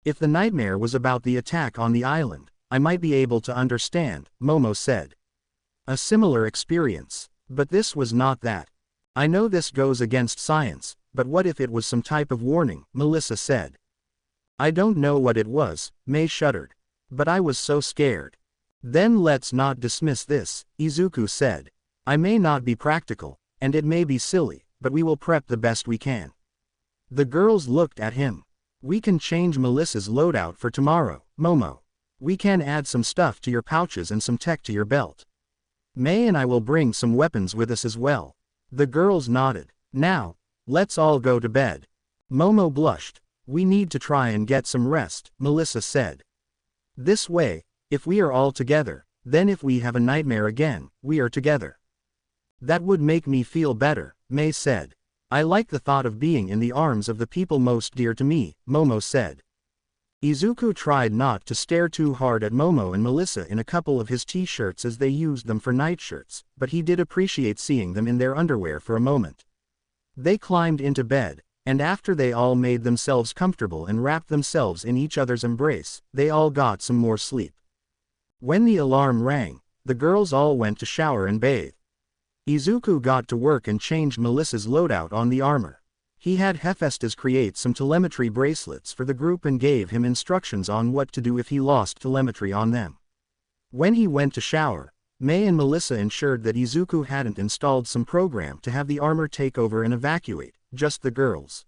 "If the nightmare was about the attack on the island, I might be able to understand," Momo said. "A similar experience. But this was not that. I know this goes against science, but what if it was some type of warning?" Melissa said. "I don't know what it was," Mei shuddered. "But I was so scared." "Then let's not dismiss this," Izuku said. "I may not be practical, and it may be silly, but we will prep the best we can." The girls looked at him. "We can change Melissa's loadout for tomorrow, Momo. We can add some stuff to your pouches and some tech to your belt. Mei and I will bring some weapons with us as well." The girls nodded. "Now, let's all go to bed." Momo blushed. "We need to try and get some rest," Melissa said. "This way, if we are all together, Then if we have a nightmare again, we are together. That would make me feel better, Mei said. I like the thought of being in the arms of the people most dear to me, Momo said. Izuku tried not to stare too hard at Momo and Melissa in a couple of his t-shirts as they used them for nightshirts, but he did appreciate seeing them in their underwear for a moment. They climbed into bed, and after they all made themselves comfortable and wrapped themselves in each other's embrace, they all got some more sleep. When the alarm rang, the girls all went to shower and bathe. Izuku got to work and changed Melissa's loadout on the armor. He had Hephaestus create some telemetry bracelets for the group and gave him instructions on what to do if he lost telemetry on them. When he went to shower, Mei and Melissa ensured that Izuku hadn't installed some program to have the armor take over and evacuate, just the girls.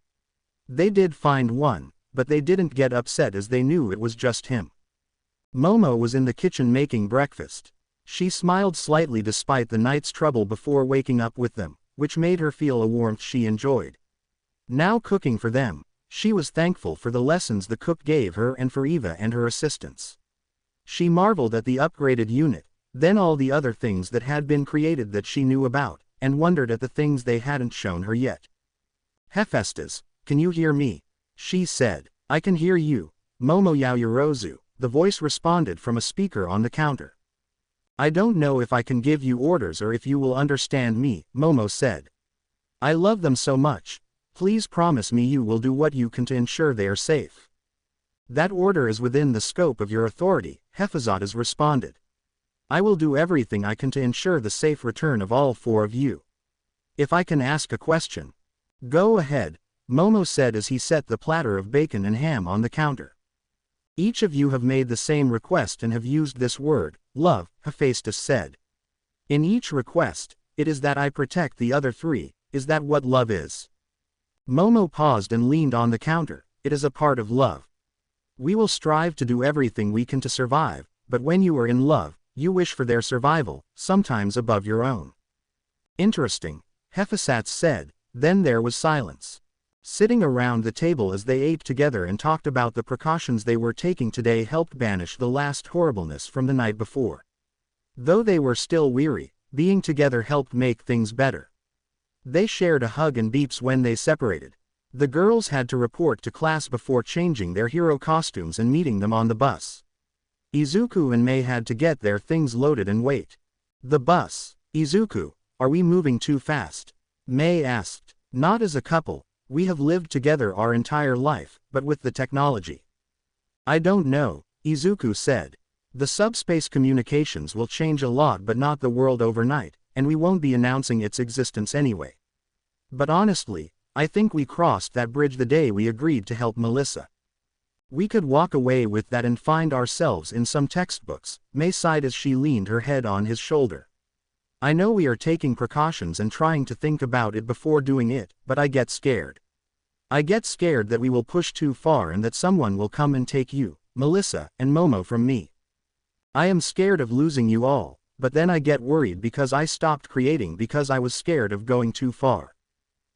They did find one, but they didn't get upset as they knew it was just him. Momo was in the kitchen making breakfast. She smiled slightly despite the night's trouble before waking up with them, which made her feel a warmth she enjoyed. Now cooking for them, she was thankful for the lessons the cook gave her and for Eva and her assistants. She marveled at the upgraded unit, then all the other things that had been created that she knew about, and wondered at the things they hadn't shown her yet. Hephaestus, can you hear me? She said. I can hear you, Momo Yaoyorozu, the voice responded from a speaker on the counter. I don't know if I can give you orders or if you will understand me, Momo said. I love them so much. Please promise me you will do what you can to ensure they are safe. That order is within the scope of your authority, Hephaestus responded. I will do everything I can to ensure the safe return of all four of you. If I can ask a question. Go ahead, Momo said as he set the platter of bacon and ham on the counter. Each of you have made the same request and have used this word, love, Hephaestus said. In each request, it is that I protect the other three. Is that what love is? Momo paused and leaned on the counter. It is a part of love. We will strive to do everything we can to survive, but when you are in love, you wish for their survival, sometimes above your own. Interesting, Hephaestus said. Then there was silence. Sitting around the table as they ate together and talked about the precautions they were taking today helped banish the last horribleness from the night before. Though they were still weary, being together helped make things better. They shared a hug and beeps when they separated. The girls had to report to class before changing their hero costumes and meeting them on the bus. Izuku and Mei had to get their things loaded and wait. The bus. Izuku, are we moving too fast? Mei asked. Not as a couple. We have lived together our entire life, but with the technology. I don't know, Izuku said. The subspace communications will change a lot but not the world overnight, and we won't be announcing its existence anyway. But honestly, I think we crossed that bridge the day we agreed to help Melissa. We could walk away with that and find ourselves in some textbooks, Mei sighed as she leaned her head on his shoulder. I know we are taking precautions and trying to think about it before doing it, but I get scared. I get scared that we will push too far and that someone will come and take you, Melissa, and Momo from me. I am scared of losing you all, but then I get worried because I stopped creating because I was scared of going too far.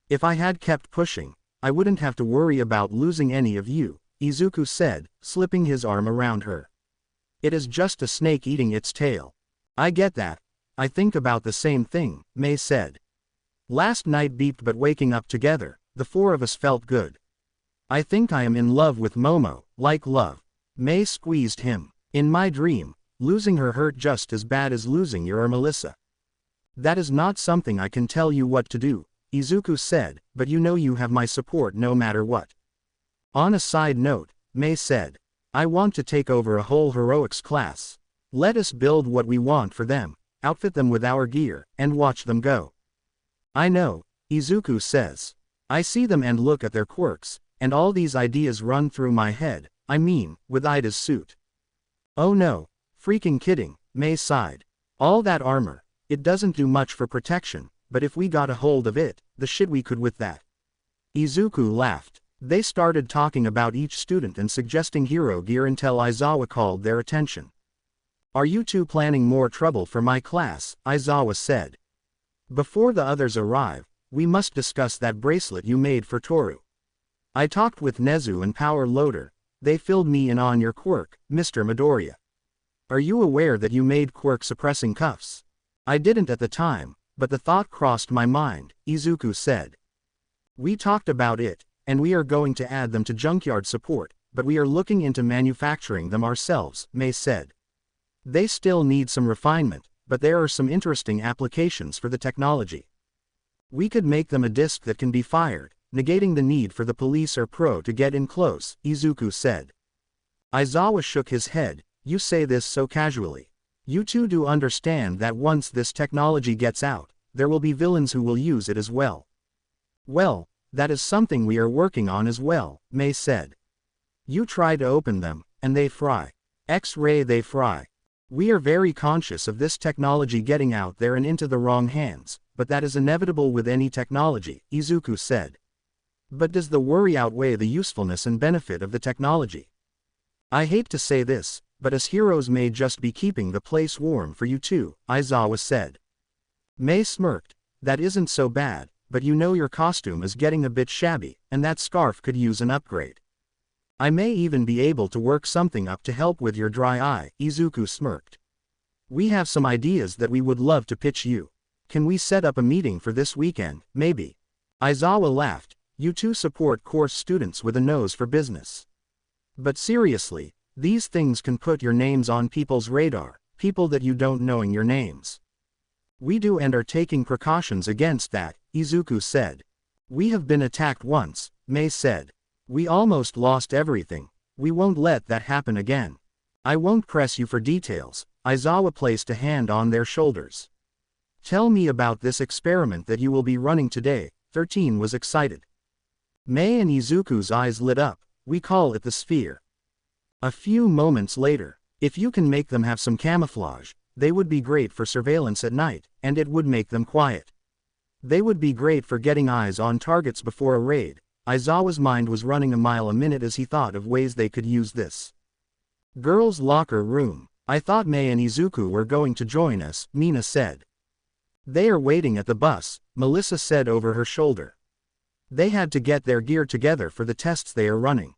If I had kept pushing, I wouldn't have to worry about losing any of you, Izuku said, slipping his arm around her. It is just a snake eating its tail. I get that. I think about the same thing, Mei said. Last night beeped but waking up together, the four of us felt good. I think I am in love with Momo, like love. Mei squeezed him. In my dream, losing her hurt just as bad as losing your Melissa. That is not something I can tell you what to do, Izuku said, but you know you have my support no matter what. On a side note, Mei said, I want to take over a whole heroics class. Let us build what we want for them, outfit them with our gear, and watch them go. I know, Izuku says. I see them and look at their quirks, and all these ideas run through my head, I mean, with Ida's suit. Oh no, freaking kidding, Mei sighed. All that armor, it doesn't do much for protection, but if we got a hold of it, the shit we could with that. Izuku laughed. They started talking about each student and suggesting hero gear until Aizawa called their attention. Are you two planning more trouble for my class? Aizawa said. Before the others arrive, we must discuss that bracelet you made for Toru. I talked with Nezu and Power Loader. They filled me in on your quirk, Mr. Midoriya. Are you aware that you made Quirk suppressing cuffs? I didn't at the time, but the thought crossed my mind, Izuku said. We talked about it, and we are going to add them to Junkyard Support, but we are looking into manufacturing them ourselves, Mei said. They still need some refinement, but there are some interesting applications for the technology. We could make them a disc that can be fired, negating the need for the police or pro to get in close, Izuku said. Aizawa shook his head. You say this so casually. You two do understand that once this technology gets out, there will be villains who will use it as well. Well, that is something we are working on as well, Mei said. You try to open them, and they fry. X-ray they fry. We are very conscious of this technology getting out there and into the wrong hands, but that is inevitable with any technology, Izuku said. But does the worry outweigh the usefulness and benefit of the technology? I hate to say this, but us heroes may just be keeping the place warm for you too, Aizawa said. Mei smirked. That isn't so bad, but you know your costume is getting a bit shabby, and that scarf could use an upgrade. I may even be able to work something up to help with your dry eye, Izuku smirked. We have some ideas that we would love to pitch you. Can we set up a meeting for this weekend, maybe? Aizawa laughed. You two support course students with a nose for business. But seriously, these things can put your names on people's radar, people that you don't knowing your names. We do and are taking precautions against that, Izuku said. We have been attacked once, Mei said. We almost lost everything. We won't let that happen again. I won't press you for details, Aizawa placed a hand on their shoulders. Tell me about this experiment that you will be running today, 13 was excited. Mei and Izuku's eyes lit up. We call it the sphere. A few moments later, if you can make them have some camouflage, they would be great for surveillance at night, and it would make them quiet. They would be great for getting eyes on targets before a raid. Aizawa's mind was running a mile a minute as he thought of ways they could use this. Girls' locker room. I thought Mei and Izuku were going to join us, Mina said. They are waiting at the bus, Melissa said over her shoulder. They had to get their gear together for the tests they are running.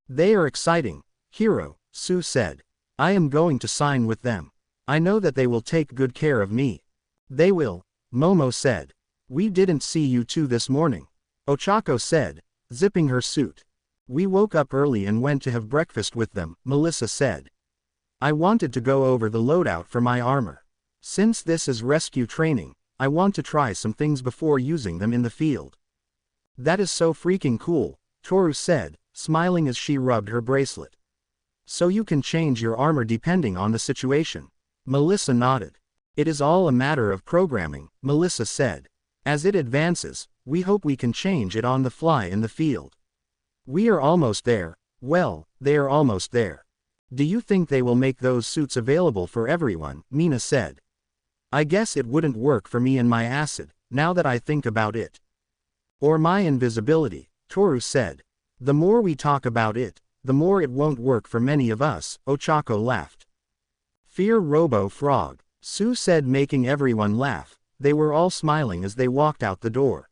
They are exciting, Hiro, Sue said. I am going to sign with them. I know that they will take good care of me. They will, Momo said. We didn't see you two this morning, Ochako said, zipping her suit. We woke up early and went to have breakfast with them, Melissa said. I wanted to go over the loadout for my armor. Since this is rescue training, I want to try some things before using them in the field. That is so freaking cool, Toru said, smiling as she rubbed her bracelet. So you can change your armor depending on the situation. Melissa nodded. It is all a matter of programming, Melissa said. As it advances, we hope we can change it on the fly in the field. We are almost there. Well, they are almost there. Do you think they will make those suits available for everyone? Mina said. I guess it wouldn't work for me and my acid, now that I think about it. Or my invisibility, Toru said. The more we talk about it, the more it won't work for many of us, Ochako laughed. Fear Robo Frog, Sue said, making everyone laugh. They were all smiling as they walked out the door.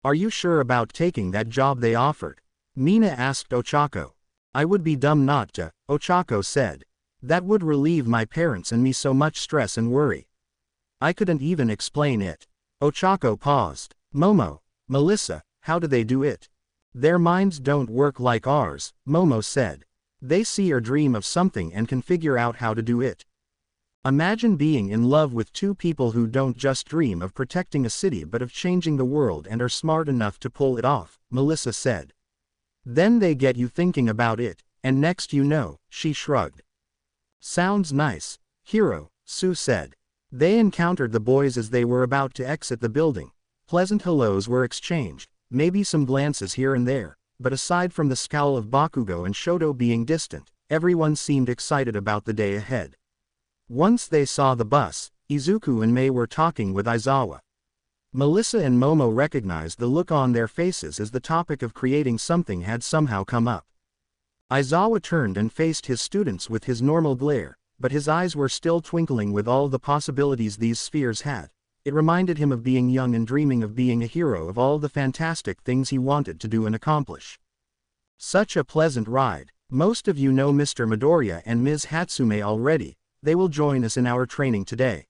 Are you sure about taking that job they offered? Mina asked Ochako. I would be dumb not to, Ochako said. That would relieve my parents and me so much stress and worry. I couldn't even explain it. Ochako paused. Momo, Melissa, how do they do it? Their minds don't work like ours, Momo said. They see or dream of something and can figure out how to do it. Imagine being in love with two people who don't just dream of protecting a city but of changing the world and are smart enough to pull it off, Melissa said. Then they get you thinking about it, and next you know, she shrugged. Sounds nice, Hiro, Sue said. They encountered the boys as they were about to exit the building. Pleasant hellos were exchanged, maybe some glances here and there, but aside from the scowl of Bakugo and Shoto being distant, everyone seemed excited about the day ahead. Once they saw the bus, Izuku and Mei were talking with Aizawa. Melissa and Momo recognized the look on their faces as the topic of creating something had somehow come up. Aizawa turned and faced his students with his normal glare, but his eyes were still twinkling with all the possibilities these spheres had. It reminded him of being young and dreaming of being a hero of all the fantastic things he wanted to do and accomplish. Such a pleasant ride. Most of you know Mr. Midoriya and Ms. Hatsume already. They will join us in our training today.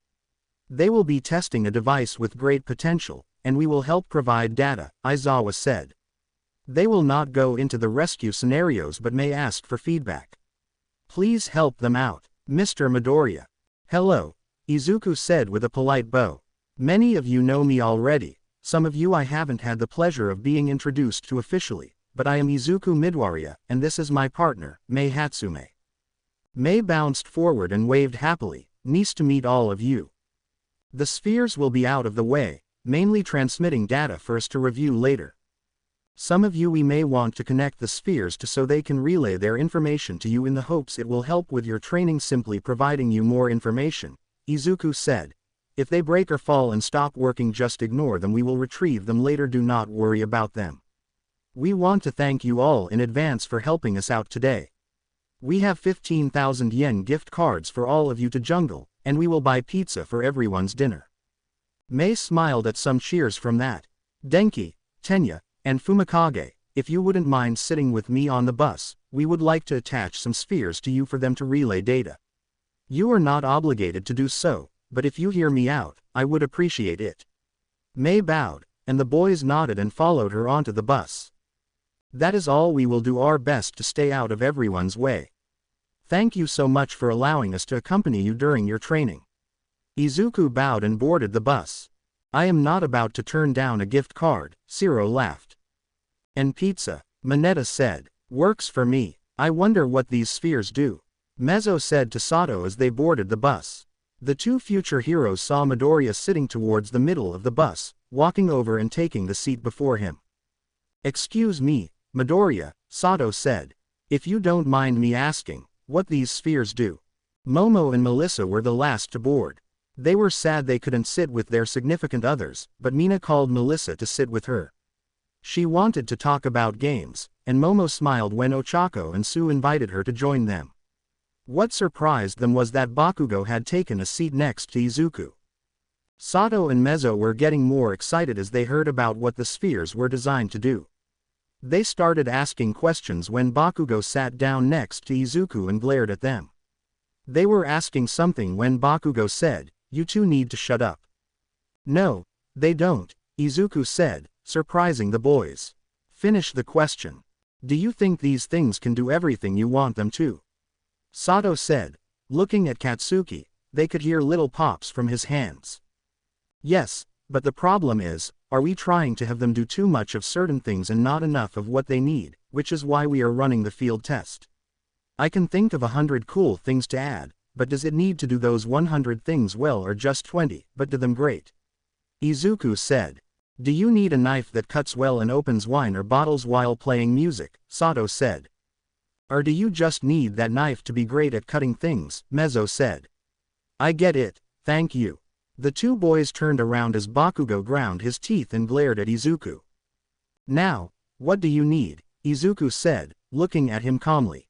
They will be testing a device with great potential, and we will help provide data, Aizawa said. They will not go into the rescue scenarios but may ask for feedback. Please help them out, Mr. Midoriya. Hello, Izuku said with a polite bow. Many of you know me already, some of you I haven't had the pleasure of being introduced to officially, but I am Izuku Midoriya, and this is my partner, Mei Hatsume. Mei bounced forward and waved happily. Nice to meet all of you. The spheres will be out of the way, mainly transmitting data for us to review later. Some of you we may want to connect the spheres to so they can relay their information to you in the hopes it will help with your training simply providing you more information, Izuku said. If they break or fall and stop working just ignore them, we will retrieve them later, do not worry about them. We want to thank you all in advance for helping us out today. We have 15,000 yen gift cards for all of you to jungle, and we will buy pizza for everyone's dinner. Mei smiled at some cheers from that. Denki, Tenya, and Fumikage, if you wouldn't mind sitting with me on the bus, we would like to attach some spheres to you for them to relay data. You are not obligated to do so, but if you hear me out, I would appreciate it. Mei bowed, and the boys nodded and followed her onto the bus. That is all. We will do our best to stay out of everyone's way. Thank you so much for allowing us to accompany you during your training. Izuku bowed and boarded the bus. I am not about to turn down a gift card, Shiro laughed. And pizza, Mineta said. Works for me. I wonder what these spheres do. Mezzo said to Sato as they boarded the bus. The two future heroes saw Midoriya sitting towards the middle of the bus, walking over and taking the seat before him. Excuse me, Midoriya, Sato said. If you don't mind me asking, what these spheres do? Momo and Melissa were the last to board. They were sad they couldn't sit with their significant others, but Mina called Melissa to sit with her. She wanted to talk about games, and Momo smiled when Ochako and Sue invited her to join them. What surprised them was that Bakugo had taken a seat next to Izuku. Sato and Mezzo were getting more excited as they heard about what the spheres were designed to do. They started asking questions when Bakugo sat down next to Izuku and glared at them. They were asking something when Bakugo said, "You two need to shut up." No, they don't, Izuku said, surprising the boys. Finish the question. Do you think these things can do everything you want them to? Sato said. Looking at Katsuki, they could hear little pops from his hands. Yes, but the problem is, are we trying to have them do too much of certain things and not enough of what they need, which is why we are running the field test. I can think of 100 cool things to add, but does it need to do those 100 things well or just 20, but do them great? Izuku said. Do you need a knife that cuts well and opens wine or bottles while playing music? Sato said. Or do you just need that knife to be great at cutting things? Mezzo said. I get it, thank you. The two boys turned around as Bakugo ground his teeth and glared at Izuku. Now, what do you need? Izuku said, looking at him calmly.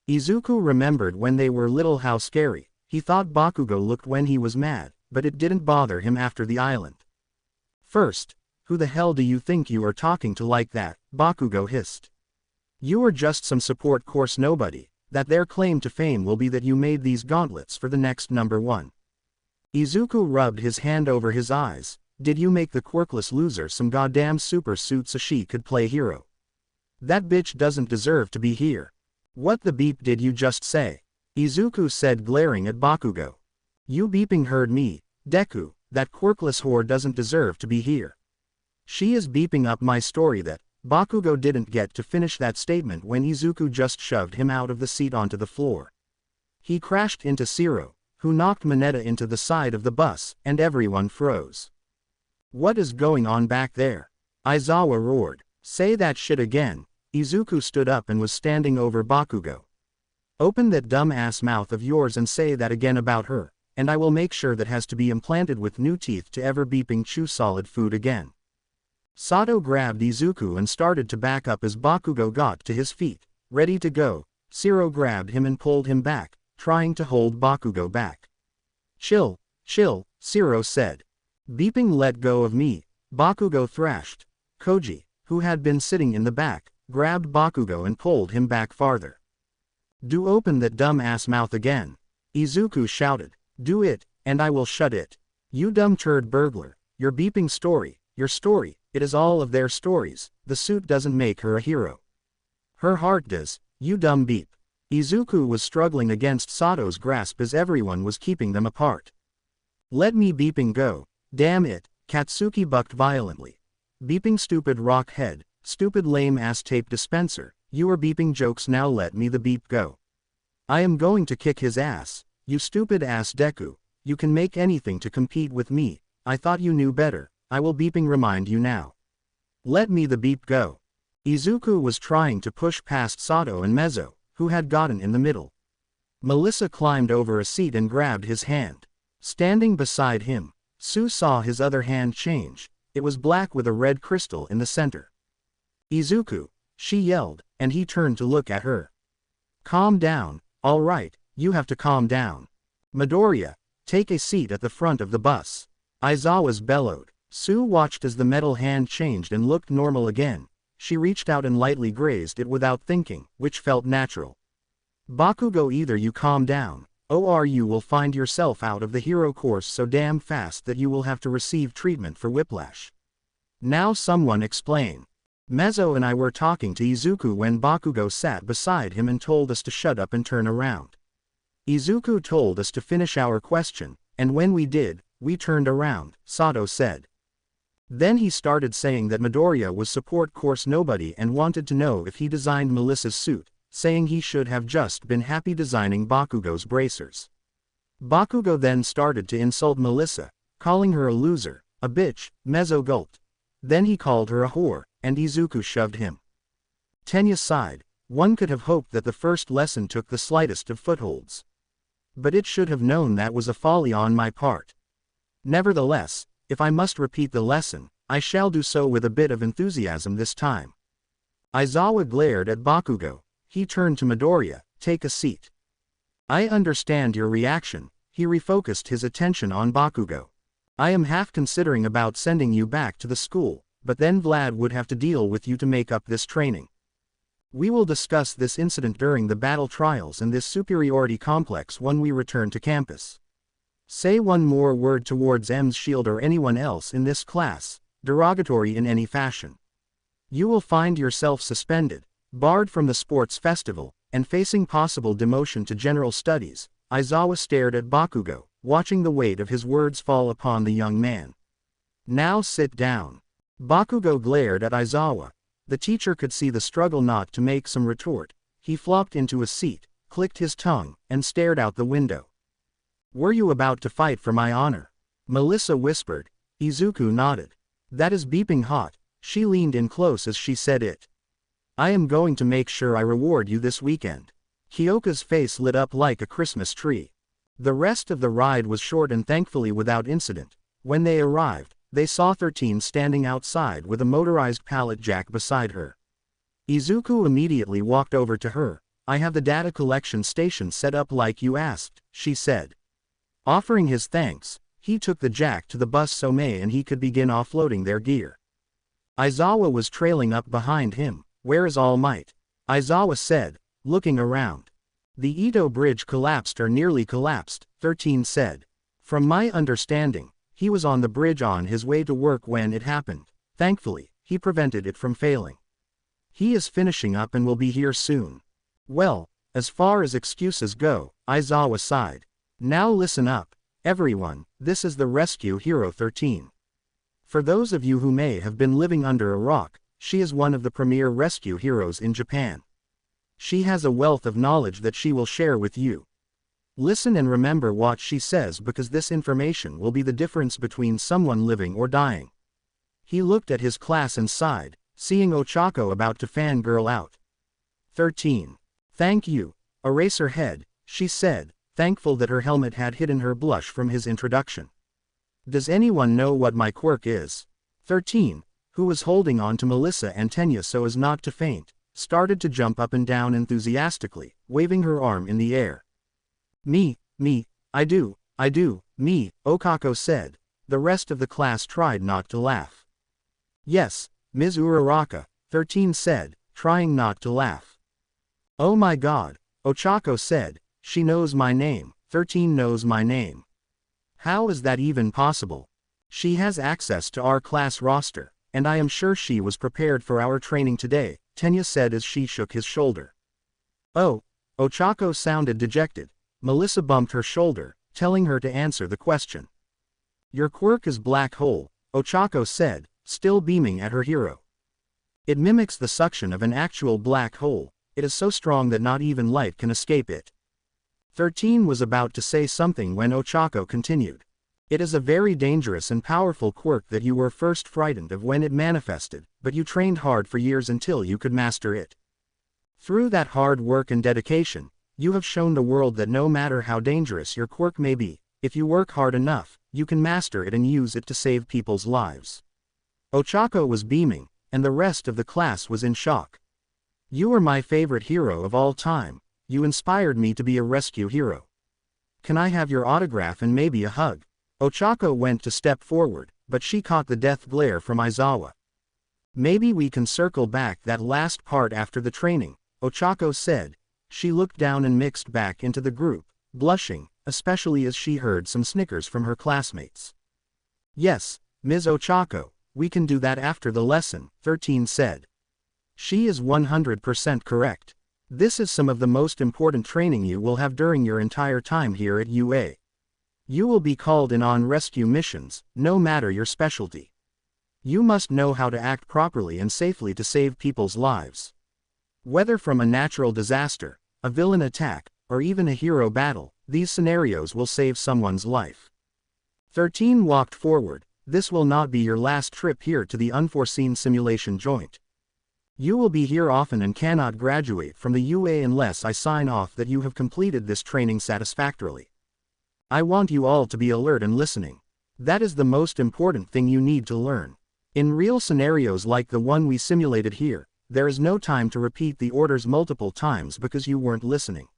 Izuku remembered when they were little how scary he thought Bakugo looked when he was mad, but it didn't bother him after the island. First, who the hell do you think you are talking to like that? Bakugo hissed. You are just some support course nobody, that their claim to fame will be that you made these gauntlets for the next number one. Izuku rubbed his hand over his eyes. Did you make the quirkless loser some goddamn super suit so she could play hero? That bitch doesn't deserve to be here. What the beep did you just say? Izuku said, glaring at Bakugo. You beeping heard me, Deku. That quirkless whore doesn't deserve to be here. She is beeping up my story that Bakugo didn't get to finish that statement when Izuku just shoved him out of the seat onto the floor. He crashed into Shiro, who knocked Mineta into the side of the bus, and everyone froze. What is going on back there? Aizawa roared. Say that shit again. Izuku stood up and was standing over Bakugo. Open that dumb ass mouth of yours and say that again about her, and I will make sure that has to be implanted with new teeth to ever beeping chew solid food again. Sato grabbed Izuku and started to back up as Bakugo got to his feet, ready to go. Shiro grabbed him and pulled him back, trying to hold Bakugo back. Chill, Shiro said. Beeping let go of me, Bakugo thrashed. Koji, who had been sitting in the back, grabbed Bakugo and pulled him back farther. Do open that dumb ass mouth again. Izuku shouted. Do it, and I will shut it. You dumb turd burglar, your beeping story, your story, it is all of their stories, the suit doesn't make her a hero. Her heart does, you dumb beep. Izuku was struggling against Sato's grasp as everyone was keeping them apart. Let me beeping go, damn it, Katsuki bucked violently. Beeping stupid rock head, stupid lame ass tape dispenser, you are beeping jokes now let me the beep go. I am going to kick his ass, you stupid ass Deku, you can make anything to compete with me, I thought you knew better, I will beeping remind you now. Let me the beep go. Izuku was trying to push past Sato and Mezzo, who had gotten in the middle. Melissa climbed over a seat and grabbed his hand. Standing beside him, Sue saw his other hand change, it was black with a red crystal in the center. Izuku, she yelled, and he turned to look at her. Calm down, all right, you have to calm down. Midoriya, take a seat at the front of the bus. Aizawa's bellowed. Sue watched as the metal hand changed and looked normal again. She reached out and lightly grazed it without thinking, which felt natural. Bakugo, either you calm down, or you will find yourself out of the hero course so damn fast that you will have to receive treatment for whiplash. Now someone explain. Mezzo and I were talking to Izuku when Bakugo sat beside him and told us to shut up and turn around. Izuku told us to finish our question, and when we did, we turned around, Sato said. Then he started saying that Midoriya was support course nobody and wanted to know if he designed Melissa's suit, saying he should have just been happy designing Bakugo's bracers. Bakugo then started to insult Melissa, calling her a loser, a bitch, Mezzo gulped. Then he called her a whore, and Izuku shoved him. Tenya sighed, one could have hoped that the first lesson took the slightest of footholds. But it should have known that was a folly on my part. Nevertheless, if I must repeat the lesson, I shall do so with a bit of enthusiasm this time. Aizawa glared at Bakugo. He turned to Midoriya, take a seat. I understand your reaction, he refocused his attention on Bakugo. I am half considering about sending you back to the school, but then Vlad would have to deal with you to make up this training. We will discuss this incident during the battle trials and this superiority complex when we return to campus. Say one more word towards M's shield or anyone else in this class, derogatory in any fashion. You will find yourself suspended, barred from the sports festival, and facing possible demotion to general studies. Aizawa stared at Bakugo, watching the weight of his words fall upon the young man. Now sit down. Bakugo glared at Aizawa. The teacher could see the struggle not to make some retort. He flopped into a seat, clicked his tongue, and stared out the window. Were you about to fight for my honor? Melissa whispered. Izuku nodded. That is beeping hot. She leaned in close as she said it. I am going to make sure I reward you this weekend. Kyoka's face lit up like a Christmas tree. The rest of the ride was short and thankfully without incident. When they arrived, they saw 13 standing outside with a motorized pallet jack beside her. Izuku immediately walked over to her. I have the data collection station set up like you asked, she said. Offering his thanks, he took the jack to the bus so Mei and he could begin offloading their gear. Aizawa was trailing up behind him. Where is All Might? Aizawa said, looking around. The Ito Bridge collapsed or nearly collapsed, 13 said. From my understanding, he was on the bridge on his way to work when it happened. Thankfully, he prevented it from failing. He is finishing up and will be here soon. Well, as far as excuses go, Aizawa sighed. Now listen up, everyone, this is the Rescue Hero 13. For those of you who may have been living under a rock, she is one of the premier rescue heroes in Japan. She has a wealth of knowledge that she will share with you. Listen and remember what she says because this information will be the difference between someone living or dying. He looked at his class and sighed, seeing Ochako about to fangirl out. 13. Thank you, Eraserhead, she said, thankful that her helmet had hidden her blush from his introduction. Does anyone know what my quirk is? 13, who was holding on to Melissa and Tenya so as not to faint, started to jump up and down enthusiastically, waving her arm in the air. Me, I do, me, Okako said. The rest of the class tried not to laugh. Yes, Ms. Uraraka, 13 said, trying not to laugh. Oh my god, Ochako said. She knows my name. 13 knows my name. How is that even possible? She has access to our class roster, and I am sure she was prepared for our training today, Tenya said as she shook his shoulder. Oh, Ochako sounded dejected. Melissa bumped her shoulder, telling her to answer the question. Your quirk is black hole, Ochako said, still beaming at her hero. It mimics the suction of an actual black hole. It is so strong that not even light can escape it. 13 was about to say something when Ochako continued. It is a very dangerous and powerful quirk that you were first frightened of when it manifested, but you trained hard for years until you could master it. Through that hard work and dedication, you have shown the world that no matter how dangerous your quirk may be, if you work hard enough, you can master it and use it to save people's lives. Ochako was beaming, and the rest of the class was in shock. You are my favorite hero of all time. You inspired me to be a rescue hero. Can I have your autograph and maybe a hug? Ochako went to step forward, but she caught the death glare from Aizawa. Maybe we can circle back that last part after the training, Ochako said. She looked down and mixed back into the group, blushing, especially as she heard some snickers from her classmates. Yes, Ms. Ochako, we can do that after the lesson, 13 said. She is 100% correct. This is some of the most important training you will have during your entire time here at UA. You will be called in on rescue missions, no matter your specialty. You must know how to act properly and safely to save people's lives. Whether from a natural disaster, a villain attack, or even a hero battle, these scenarios will save someone's life. 13 walked forward. This will not be your last trip here to the unforeseen simulation joint. You will be here often and cannot graduate from the UA unless I sign off that you have completed this training satisfactorily. I want you all to be alert and listening. That is the most important thing you need to learn. In real scenarios like the one we simulated here, there is no time to repeat the orders multiple times because you weren't listening.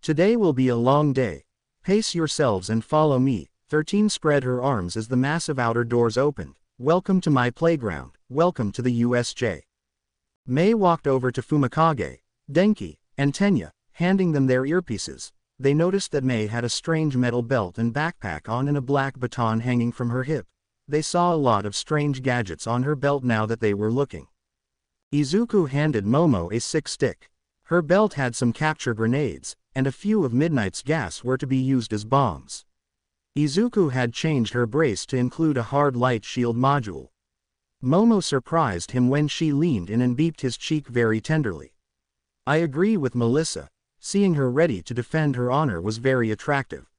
Today will be a long day. Pace yourselves and follow me. 13 spread her arms as the massive outer doors opened. Welcome to my playground. Welcome to the USJ. Mei walked over to Fumikage, Denki, and Tenya, handing them their earpieces. They noticed that Mei had a strange metal belt and backpack on and a black baton hanging from her hip. They saw a lot of strange gadgets on her belt now that they were looking. Izuku handed Momo a 6-stick. Her belt had some capture grenades, and a few of Midnight's gas were to be used as bombs. Izuku had changed her brace to include a hard light shield module. Momo surprised him when she leaned in and beeped his cheek very tenderly. I agree with Melissa. Seeing her ready to defend her honor was very attractive.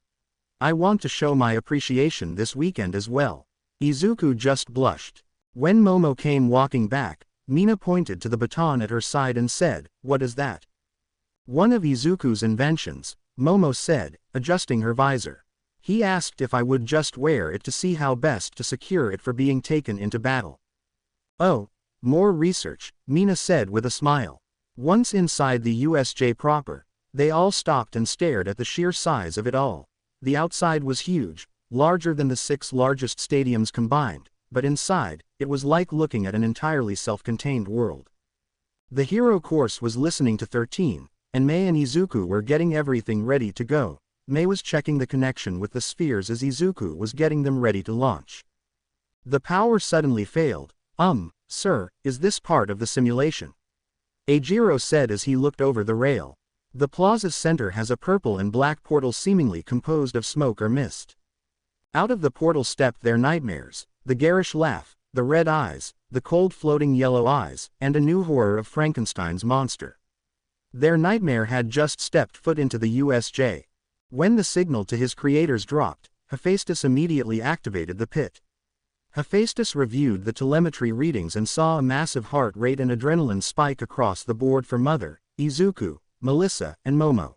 I want to show my appreciation this weekend as well. Izuku just blushed. When Momo came walking back, Mina pointed to the baton at her side and said, "What is that?" One of Izuku's inventions, Momo said, adjusting her visor. He asked if I would just wear it to see how best to secure it for being taken into battle. Oh, more research, Mina said with a smile. Once inside the USJ proper, they all stopped and stared at the sheer size of it all. The outside was huge, larger than the 6 largest stadiums combined, but inside, it was like looking at an entirely self-contained world. The hero course was listening to 13, and Mei and Izuku were getting everything ready to go. Mei was checking the connection with the spheres as Izuku was getting them ready to launch. The power suddenly failed. Sir, is this part of the simulation? Eijiro said as he looked over the rail. The plaza's center has a purple and black portal seemingly composed of smoke or mist. Out of the portal stepped their nightmares, the garish laugh, the red eyes, the cold floating yellow eyes, and a new horror of Frankenstein's monster. Their nightmare had just stepped foot into the USJ. When the signal to his creators dropped, Hephaestus immediately activated the pit. Hephaestus reviewed the telemetry readings and saw a massive heart rate and adrenaline spike across the board for Mother, Izuku, Melissa, and Momo.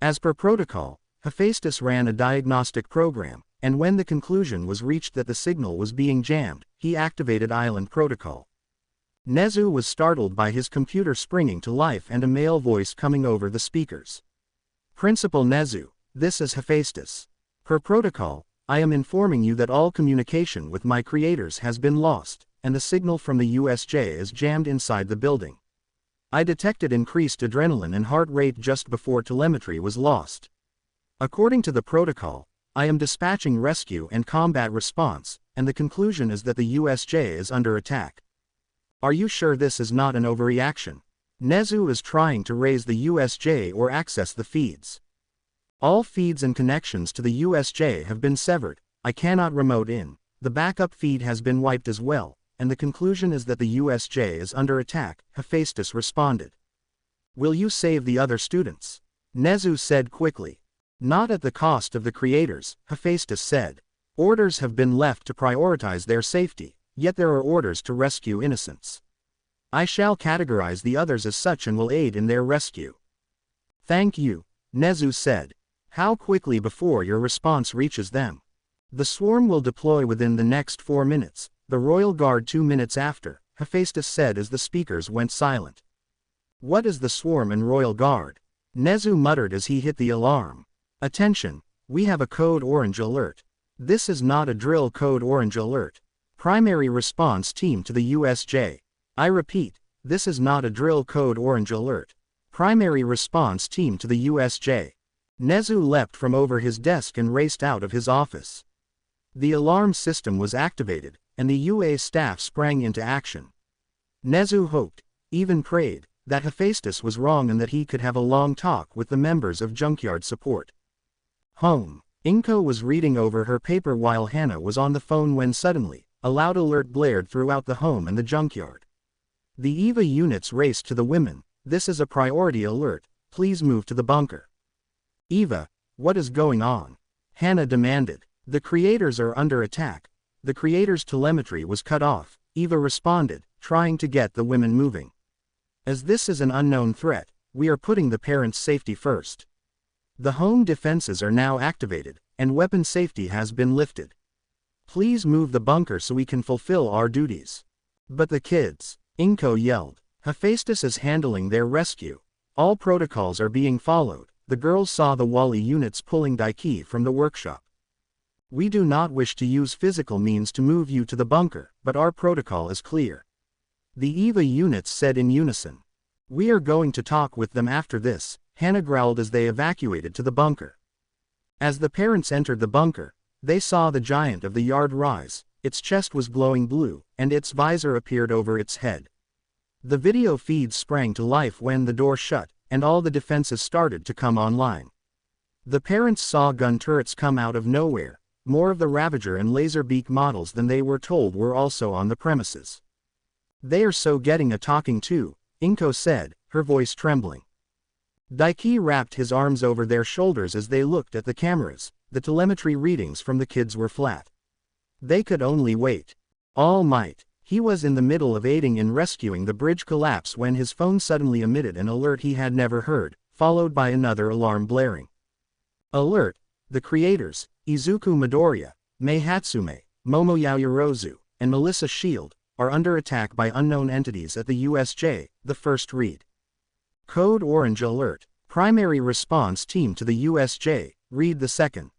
As per protocol, Hephaestus ran a diagnostic program, and when the conclusion was reached that the signal was being jammed, he activated Island Protocol. Nezu was startled by his computer springing to life and a male voice coming over the speakers. Principal Nezu, this is Hephaestus. Per protocol, I am informing you that all communication with my creators has been lost, and the signal from the USJ is jammed inside the building. I detected increased adrenaline and heart rate just before telemetry was lost. According to the protocol, I am dispatching rescue and combat response, and the conclusion is that the USJ is under attack. Are you sure this is not an overreaction? Nezu is trying to raise the USJ or access the feeds. All feeds and connections to the USJ have been severed. I cannot remote in. The backup feed has been wiped as well, and the conclusion is that the USJ is under attack, Hephaestus responded. Will you save the other students? Nezu said quickly. Not at the cost of the creators, Hephaestus said. Orders have been left to prioritize their safety, yet there are orders to rescue innocents. I shall categorize the others as such and will aid in their rescue. Thank you, Nezu said. How quickly before your response reaches them? The swarm will deploy within the next 4 minutes, the Royal Guard 2 minutes after, Hephaestus said as the speakers went silent. What is the swarm and Royal Guard? Nezu muttered as he hit the alarm. Attention, we have a code orange alert. This is not a drill code orange alert. Primary response team to the USJ. I repeat, this is not a drill code orange alert. Primary response team to the USJ. Nezu leapt from over his desk and raced out of his office. The alarm system was activated, and the UA staff sprang into action. Nezu hoped, even prayed, that Hephaestus was wrong and that he could have a long talk with the members of Junkyard Support. Home. Inko was reading over her paper while Hannah was on the phone when suddenly, a loud alert blared throughout the home and the junkyard. The EVA units raced to the women. This is a priority alert, please move to the bunker. EVA, what is going on? Hannah demanded. The creators are under attack. The creators' telemetry was cut off, EVA responded, trying to get the women moving. As this is an unknown threat, we are putting the parents' safety first. The home defenses are now activated, and weapon safety has been lifted. Please move the bunker so we can fulfill our duties. But the kids, Inko yelled. Hephaestus is handling their rescue. All protocols are being followed. The girls saw the Wally units pulling Daiki from the workshop. We do not wish to use physical means to move you to the bunker, but our protocol is clear. The EVA units said in unison. We are going to talk with them after this, Hannah growled as they evacuated to the bunker. As the parents entered the bunker, they saw the giant of the yard rise. Its chest was glowing blue, and its visor appeared over its head. The video feed sprang to life when the door shut, and all the defenses started to come online. The parents saw gun turrets come out of nowhere. More of the Ravager and Laserbeak models than they were told were also on the premises. They are so getting a talking to, Inko said, her voice trembling. Daiki wrapped his arms over their shoulders as they looked at the cameras. The telemetry readings from the kids were flat. They could only wait. All Might. He was in the middle of aiding in rescuing the bridge collapse when his phone suddenly emitted an alert he had never heard, followed by another alarm blaring. Alert! The creators, Izuku Midoriya, Mei Hatsume, Momo Yaoyorozu, and Melissa Shield, are under attack by unknown entities at the USJ, the first read. Code Orange Alert. Primary response team to the USJ, read the second.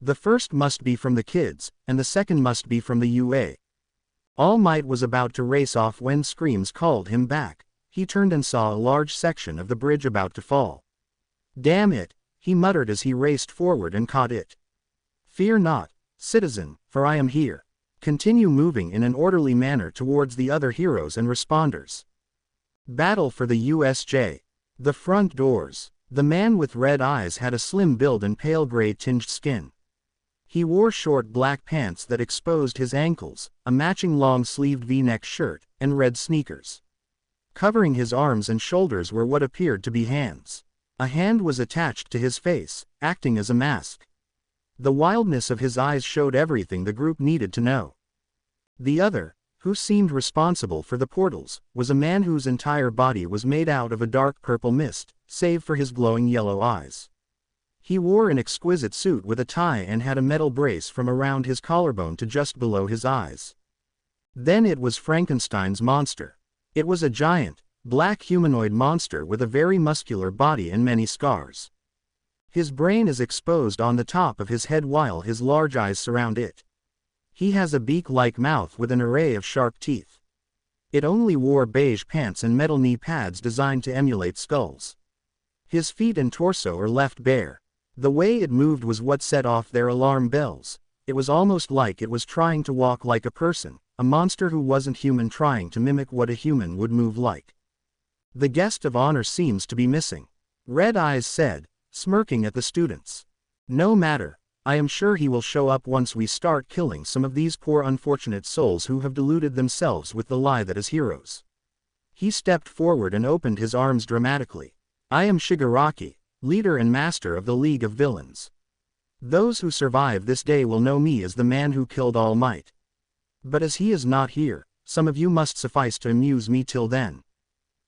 The first must be from the kids, and the second must be from the UA. All Might was about to race off when screams called him back. He turned and saw a large section of the bridge about to fall. Damn it, he muttered as he raced forward and caught it. Fear not, citizen, for I am here. Continue moving in an orderly manner towards the other heroes and responders. Battle for the USJ. The front doors. The man with red eyes had a slim build and pale gray tinged skin. He wore short black pants that exposed his ankles, a matching long-sleeved V-neck shirt, and red sneakers. Covering his arms and shoulders were what appeared to be hands. A hand was attached to his face, acting as a mask. The wildness of his eyes showed everything the group needed to know. The other, who seemed responsible for the portals, was a man whose entire body was made out of a dark purple mist, save for his glowing yellow eyes. He wore an exquisite suit with a tie and had a metal brace from around his collarbone to just below his eyes. Then it was Frankenstein's monster. It was a giant, black humanoid monster with a very muscular body and many scars. His brain is exposed on the top of his head while his large eyes surround it. He has a beak-like mouth with an array of sharp teeth. It only wore beige pants and metal knee pads designed to emulate skulls. His feet and torso are left bare. The way it moved was what set off their alarm bells. It was almost like it was trying to walk like a person, a monster who wasn't human trying to mimic what a human would move like. The guest of honor seems to be missing, Red Eyes said, smirking at the students. No matter, I am sure he will show up once we start killing some of these poor unfortunate souls who have deluded themselves with the lie that is heroes. He stepped forward and opened his arms dramatically. I am Shigaraki, leader and master of the League of Villains. Those who survive this day will know me as the man who killed All Might. But as he is not here, some of you must suffice to amuse me till then.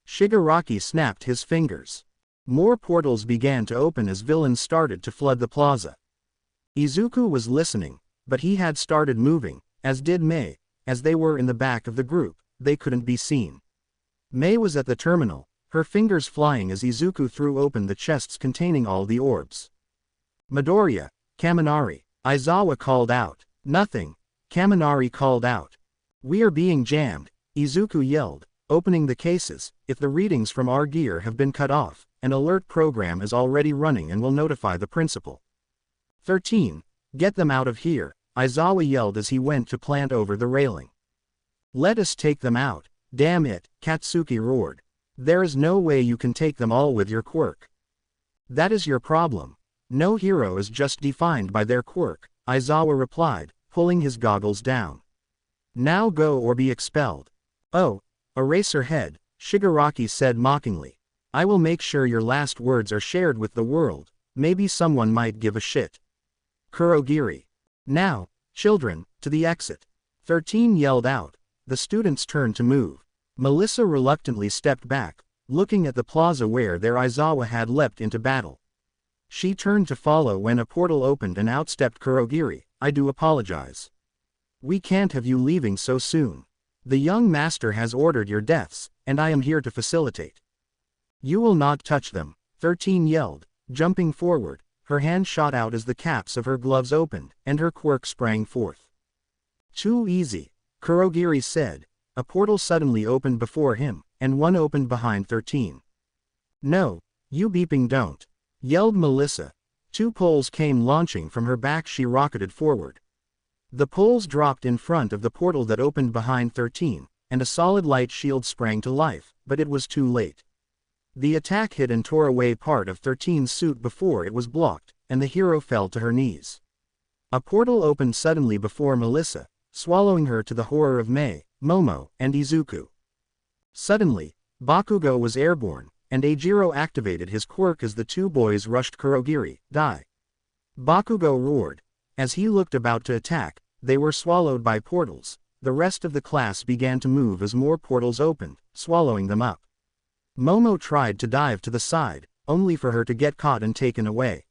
Shigaraki snapped his fingers. More portals began to open as villains started to flood the plaza. Izuku was listening, but he had started moving, as did Mei. As they were in the back of the group, they couldn't be seen. Mei was at the terminal, her fingers flying as Izuku threw open the chests containing all the orbs. Midoriya, Kaminari, Aizawa called out. Nothing, Kaminari called out. We are being jammed, Izuku yelled, opening the cases. If the readings from our gear have been cut off, an alert program is already running and will notify the principal. 13. Get them out of here, Aizawa yelled as he went to plant over the railing. Let us take them out, damn it, Katsuki roared. There is no way you can take them all with your quirk. That is your problem. No hero is just defined by their quirk, Aizawa replied, pulling his goggles down. Now go or be expelled. Oh, Eraserhead, Shigaraki said mockingly. I will make sure your last words are shared with the world, maybe someone might give a shit. Kurogiri. Now, children, to the exit. 13 yelled out. The students turned to move. Melissa reluctantly stepped back, looking at the plaza where their Aizawa had leapt into battle. She turned to follow when a portal opened and out stepped Kurogiri. I do apologize. We can't have you leaving so soon. The young master has ordered your deaths, and I am here to facilitate. You will not touch them, 13 yelled, jumping forward. Her hand shot out as the caps of her gloves opened, and her quirk sprang forth. Too easy, Kurogiri said. A portal suddenly opened before him, and one opened behind 13. No, you beeping don't, yelled Melissa. 2 poles came launching from her back. She rocketed forward. The poles dropped in front of the portal that opened behind 13, and a solid light shield sprang to life, but it was too late. The attack hit and tore away part of 13's suit before it was blocked, and the hero fell to her knees. A portal opened suddenly before Melissa, swallowing her to the horror of Mei, Momo, and Izuku. Suddenly, Bakugo was airborne, and Eijiro activated his quirk as the 2 boys rushed Kurogiri. Die! Bakugo roared. As he looked about to attack, they were swallowed by portals. The rest of the class began to move as more portals opened, swallowing them up. Momo tried to dive to the side, only for her to get caught and taken away.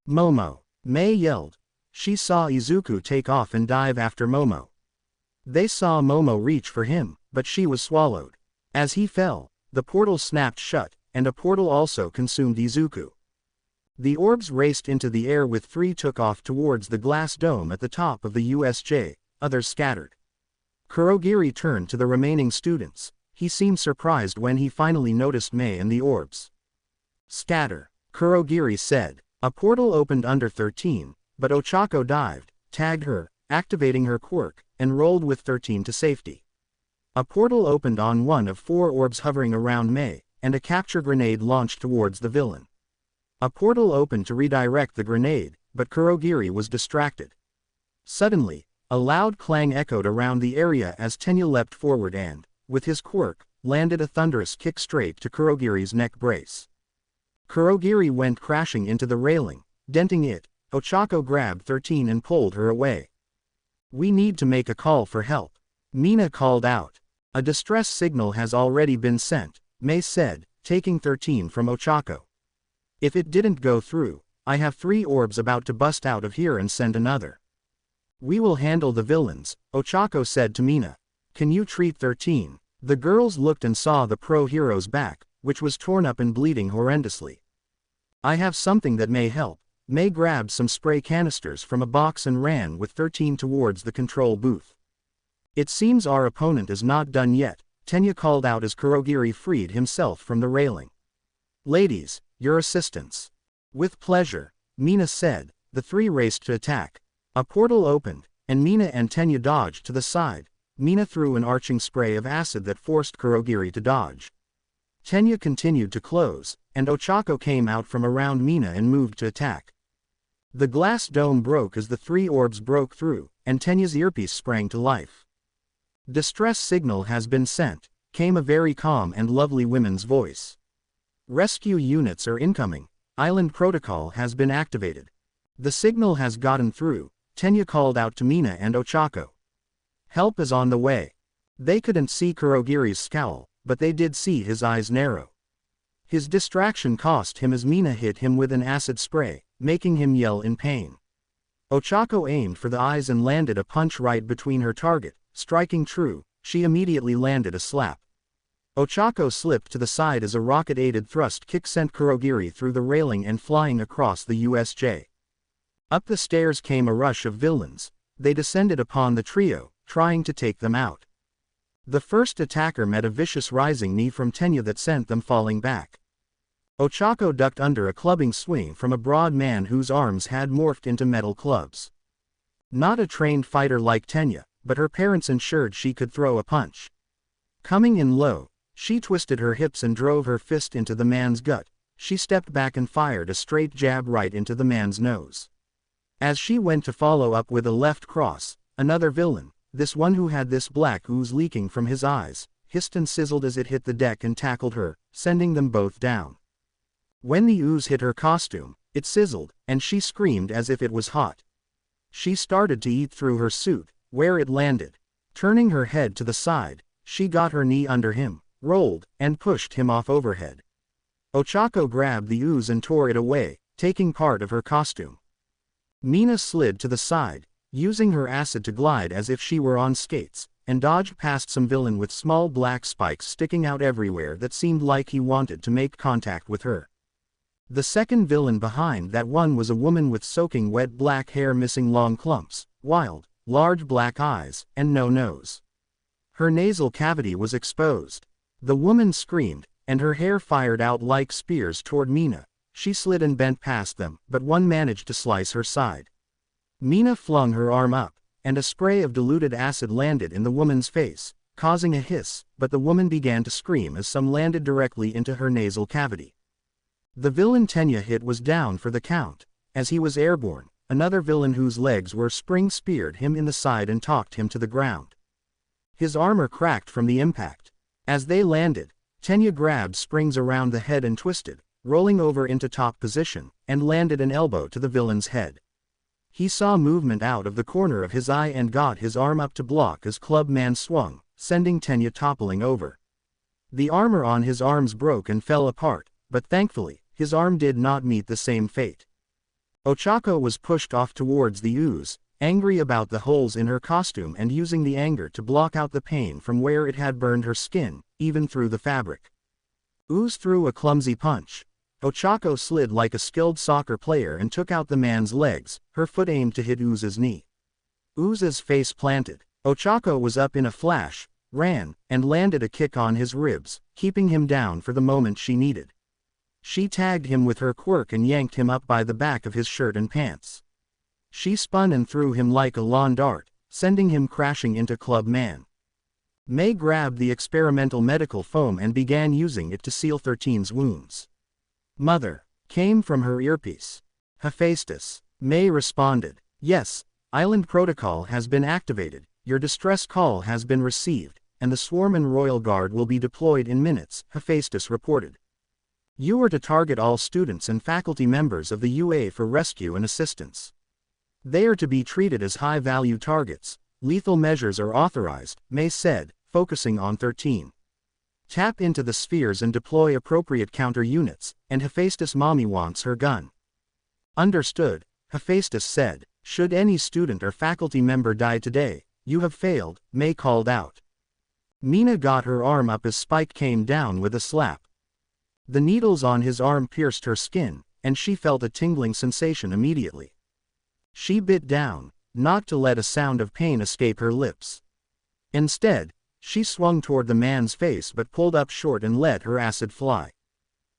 Momo! Mei yelled. She saw Izuku take off and dive after Momo. They saw Momo reach for him, but she was swallowed. As he fell, the portal snapped shut, and a portal also consumed Izuku. The orbs raced into the air with 3 took off towards the glass dome at the top of the USJ, others scattered. Kurogiri turned to the remaining students. He seemed surprised when he finally noticed Mei and the orbs. Scatter, Kurogiri said. A portal opened under 13, but Ochako dived, tagged her, activating her quirk, and rolled with 13 to safety. A portal opened on one of 4 orbs hovering around Mei, and a capture grenade launched towards the villain. A portal opened to redirect the grenade, but Kurogiri was distracted. Suddenly, a loud clang echoed around the area as Tenya leapt forward and, with his quirk, landed a thunderous kick straight to Kurogiri's neck brace. Kurogiri went crashing into the railing, denting it. Ochako grabbed 13 and pulled her away. We need to make a call for help, Mina called out. A distress signal has already been sent, Mei said, taking 13 from Ochako. If it didn't go through, I have 3 orbs about to bust out of here and send another. We will handle the villains, Ochako said to Mina. Can you treat 13? The girls looked and saw the pro hero's back, which was torn up and bleeding horrendously. I have something that may help. Mei grabbed some spray canisters from a box and ran with 13 towards the control booth. It seems our opponent is not done yet, Tenya called out as Kurogiri freed himself from the railing. "Ladies, your assistance." "With pleasure," Mina said. The three raced to attack. A portal opened, and Mina and Tenya dodged to the side. Mina threw an arching spray of acid that forced Kurogiri to dodge. Tenya continued to close, and Ochako came out from around Mina and moved to attack. The glass dome broke as the three orbs broke through, and Tenya's earpiece sprang to life. "Distress signal has been sent," came a very calm and lovely woman's voice. "Rescue units are incoming. Island protocol has been activated." "The signal has gotten through," Tenya called out to Mina and Ochako. "Help is on the way." They couldn't see Kurogiri's scowl, but they did see his eyes narrow. His distraction cost him as Mina hit him with an acid spray, making him yell in pain. Ochako aimed for the eyes and landed a punch right between her target, striking true. She immediately landed a slap. Ochako slipped to the side as a rocket-aided thrust kick sent Kurogiri through the railing and flying across the USJ. Up the stairs came a rush of villains. They descended upon the trio, trying to take them out. The first attacker met a vicious rising knee from Tenya that sent them falling back. Ochako ducked under a clubbing swing from a broad man whose arms had morphed into metal clubs. Not a trained fighter like Tenya, but her parents ensured she could throw a punch. Coming in low, she twisted her hips and drove her fist into the man's gut. She stepped back and fired a straight jab right into the man's nose. As she went to follow up with a left cross, another villain, this one who had this black ooze leaking from his eyes, hissed and sizzled as it hit the deck and tackled her, sending them both down. When the ooze hit her costume, it sizzled, and she screamed as if it was hot. She started to eat through her suit, where it landed. Turning her head to the side, she got her knee under him, rolled, and pushed him off overhead. Ochako grabbed the ooze and tore it away, taking part of her costume. Mina slid to the side, using her acid to glide as if she were on skates, and dodged past some villain with small black spikes sticking out everywhere that seemed like he wanted to make contact with her. The second villain behind that one was a woman with soaking wet black hair missing long clumps, wild, large black eyes, and no nose. Her nasal cavity was exposed. The woman screamed, and her hair fired out like spears toward Mina. She slid and bent past them, but one managed to slice her side. Mina flung her arm up, and a spray of diluted acid landed in the woman's face, causing a hiss, but the woman began to scream as some landed directly into her nasal cavity. The villain Tenya hit was down for the count. As he was airborne, another villain whose legs were spring speared him in the side and talked him to the ground. His armor cracked from the impact. As they landed, Tenya grabbed springs around the head and twisted, rolling over into top position, and landed an elbow to the villain's head. He saw movement out of the corner of his eye and got his arm up to block as Clubman swung, sending Tenya toppling over. The armor on his arms broke and fell apart, but thankfully, his arm did not meet the same fate. Ochako was pushed off towards the ooze, angry about the holes in her costume and using the anger to block out the pain from where it had burned her skin, even through the fabric. Ooze threw a clumsy punch. Ochako slid like a skilled soccer player and took out the man's legs, her foot aimed to hit Ooze's knee. Ooze's face planted. Ochako was up in a flash, ran, and landed a kick on his ribs, keeping him down for the moment she needed. She tagged him with her quirk and yanked him up by the back of his shirt and pants. She spun and threw him like a lawn dart, sending him crashing into Clubman. May grabbed the experimental medical foam and began using it to seal 13's wounds. "Mother," came from her earpiece. "Hephaestus." May responded. "Yes, Island Protocol has been activated, your distress call has been received, and the Swarm and Royal Guard will be deployed in minutes," Hephaestus reported. "You are to target all students and faculty members of the UA for rescue and assistance. They are to be treated as high-value targets. Lethal measures are authorized," May said, focusing on 13. "Tap into the spheres and deploy appropriate counter units, and Hephaestus' mommy wants her gun." "Understood," Hephaestus said. "Should any student or faculty member die today, you have failed," May called out. Mina got her arm up as Spike came down with a slap. The needles on his arm pierced her skin, and she felt a tingling sensation immediately. She bit down, not to let a sound of pain escape her lips. Instead, She swung toward the man's face but pulled up short and let her acid fly.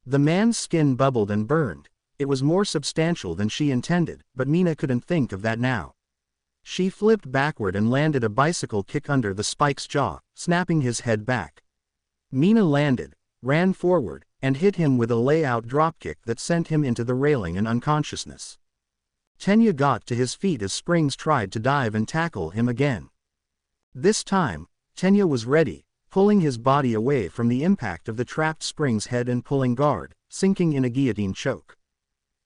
The man's skin bubbled and burned. It was more substantial than she intended, but Mina couldn't think of that now. She flipped backward and landed a bicycle kick under the Spike's jaw, snapping his head back. Mina landed, ran forward, and hit him with a layout dropkick that sent him into the railing and unconsciousness. Tenya got to his feet as Springs tried to dive and tackle him again. This time, Tenya was ready, pulling his body away from the impact of the trapped Springs' head and pulling guard, sinking in a guillotine choke.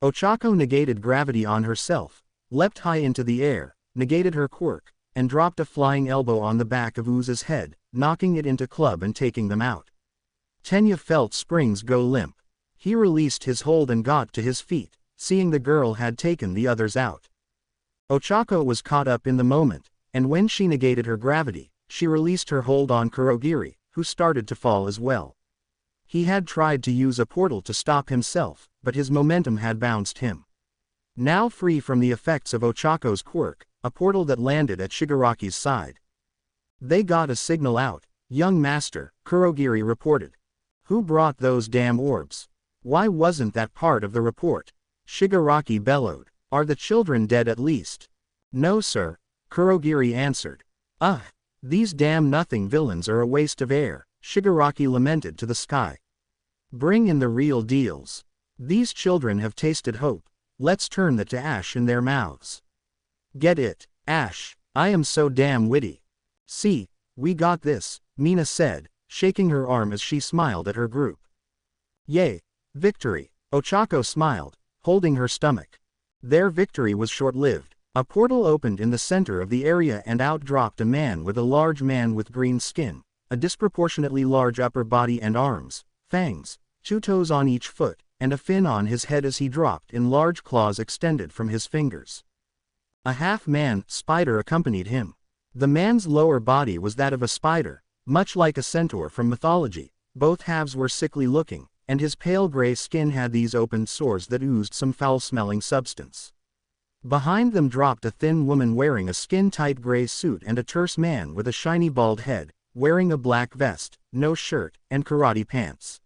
Ochako negated gravity on herself, leapt high into the air, negated her quirk, and dropped a flying elbow on the back of Uza's head, knocking it into club and taking them out. Tenya felt Springs go limp. He released his hold and got to his feet, seeing the girl had taken the others out. Ochako was caught up in the moment, and when she negated her gravity, she released her hold on Kurogiri, who started to fall as well. He had tried to use a portal to stop himself, but his momentum had bounced him. Now free from the effects of Ochako's quirk, a portal that landed at Shigaraki's side. They got a signal out, young master, Kurogiri reported. Who brought those damn orbs? Why wasn't that part of the report? Shigaraki bellowed. Are the children dead at least? No sir, Kurogiri answered. These damn nothing villains are a waste of air, Shigaraki lamented to the sky. Bring in the real deals. These children have tasted hope, let's turn that to ash in their mouths. Get it, ash, I am so damn witty. See, we got this, Mina said, shaking her arm as she smiled at her group. Yay, victory, Ochako smiled, holding her stomach. Their victory was short-lived. A portal opened in the center of the area and out dropped a man with a large man with green skin, a disproportionately large upper body and arms, fangs, 2 toes on each foot, and a fin on his head as he dropped in large claws extended from his fingers. A half-man spider accompanied him. The man's lower body was that of a spider, much like a centaur from mythology. Both halves were sickly looking, and his pale gray skin had these opened sores that oozed some foul-smelling substance. Behind them dropped a thin woman wearing a skin-tight gray suit and a terse man with a shiny bald head, wearing a black vest, no shirt, and karate pants.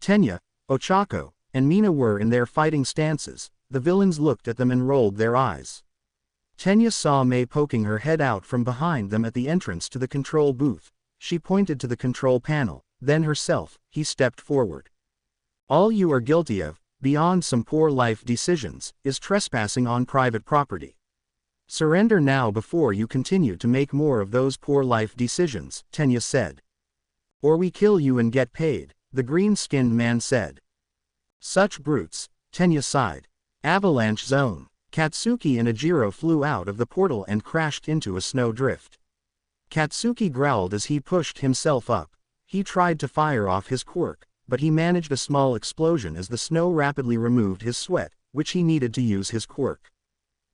Tenya, Ochako, and Mina were in their fighting stances. The villains looked at them and rolled their eyes. Tenya saw Mei poking her head out from behind them at the entrance to the control booth. She pointed to the control panel, then herself. He stepped forward. All you are guilty of, beyond some poor life decisions, is trespassing on private property. Surrender now before you continue to make more of those poor life decisions, Tenya said. Or we kill you and get paid, the green-skinned man said. Such brutes, Tenya sighed. Avalanche zone. Katsuki and Ajiro flew out of the portal and crashed into a snowdrift. Katsuki growled as he pushed himself up. He tried to fire off his quirk, but he managed a small explosion as the snow rapidly removed his sweat, which he needed to use his quirk.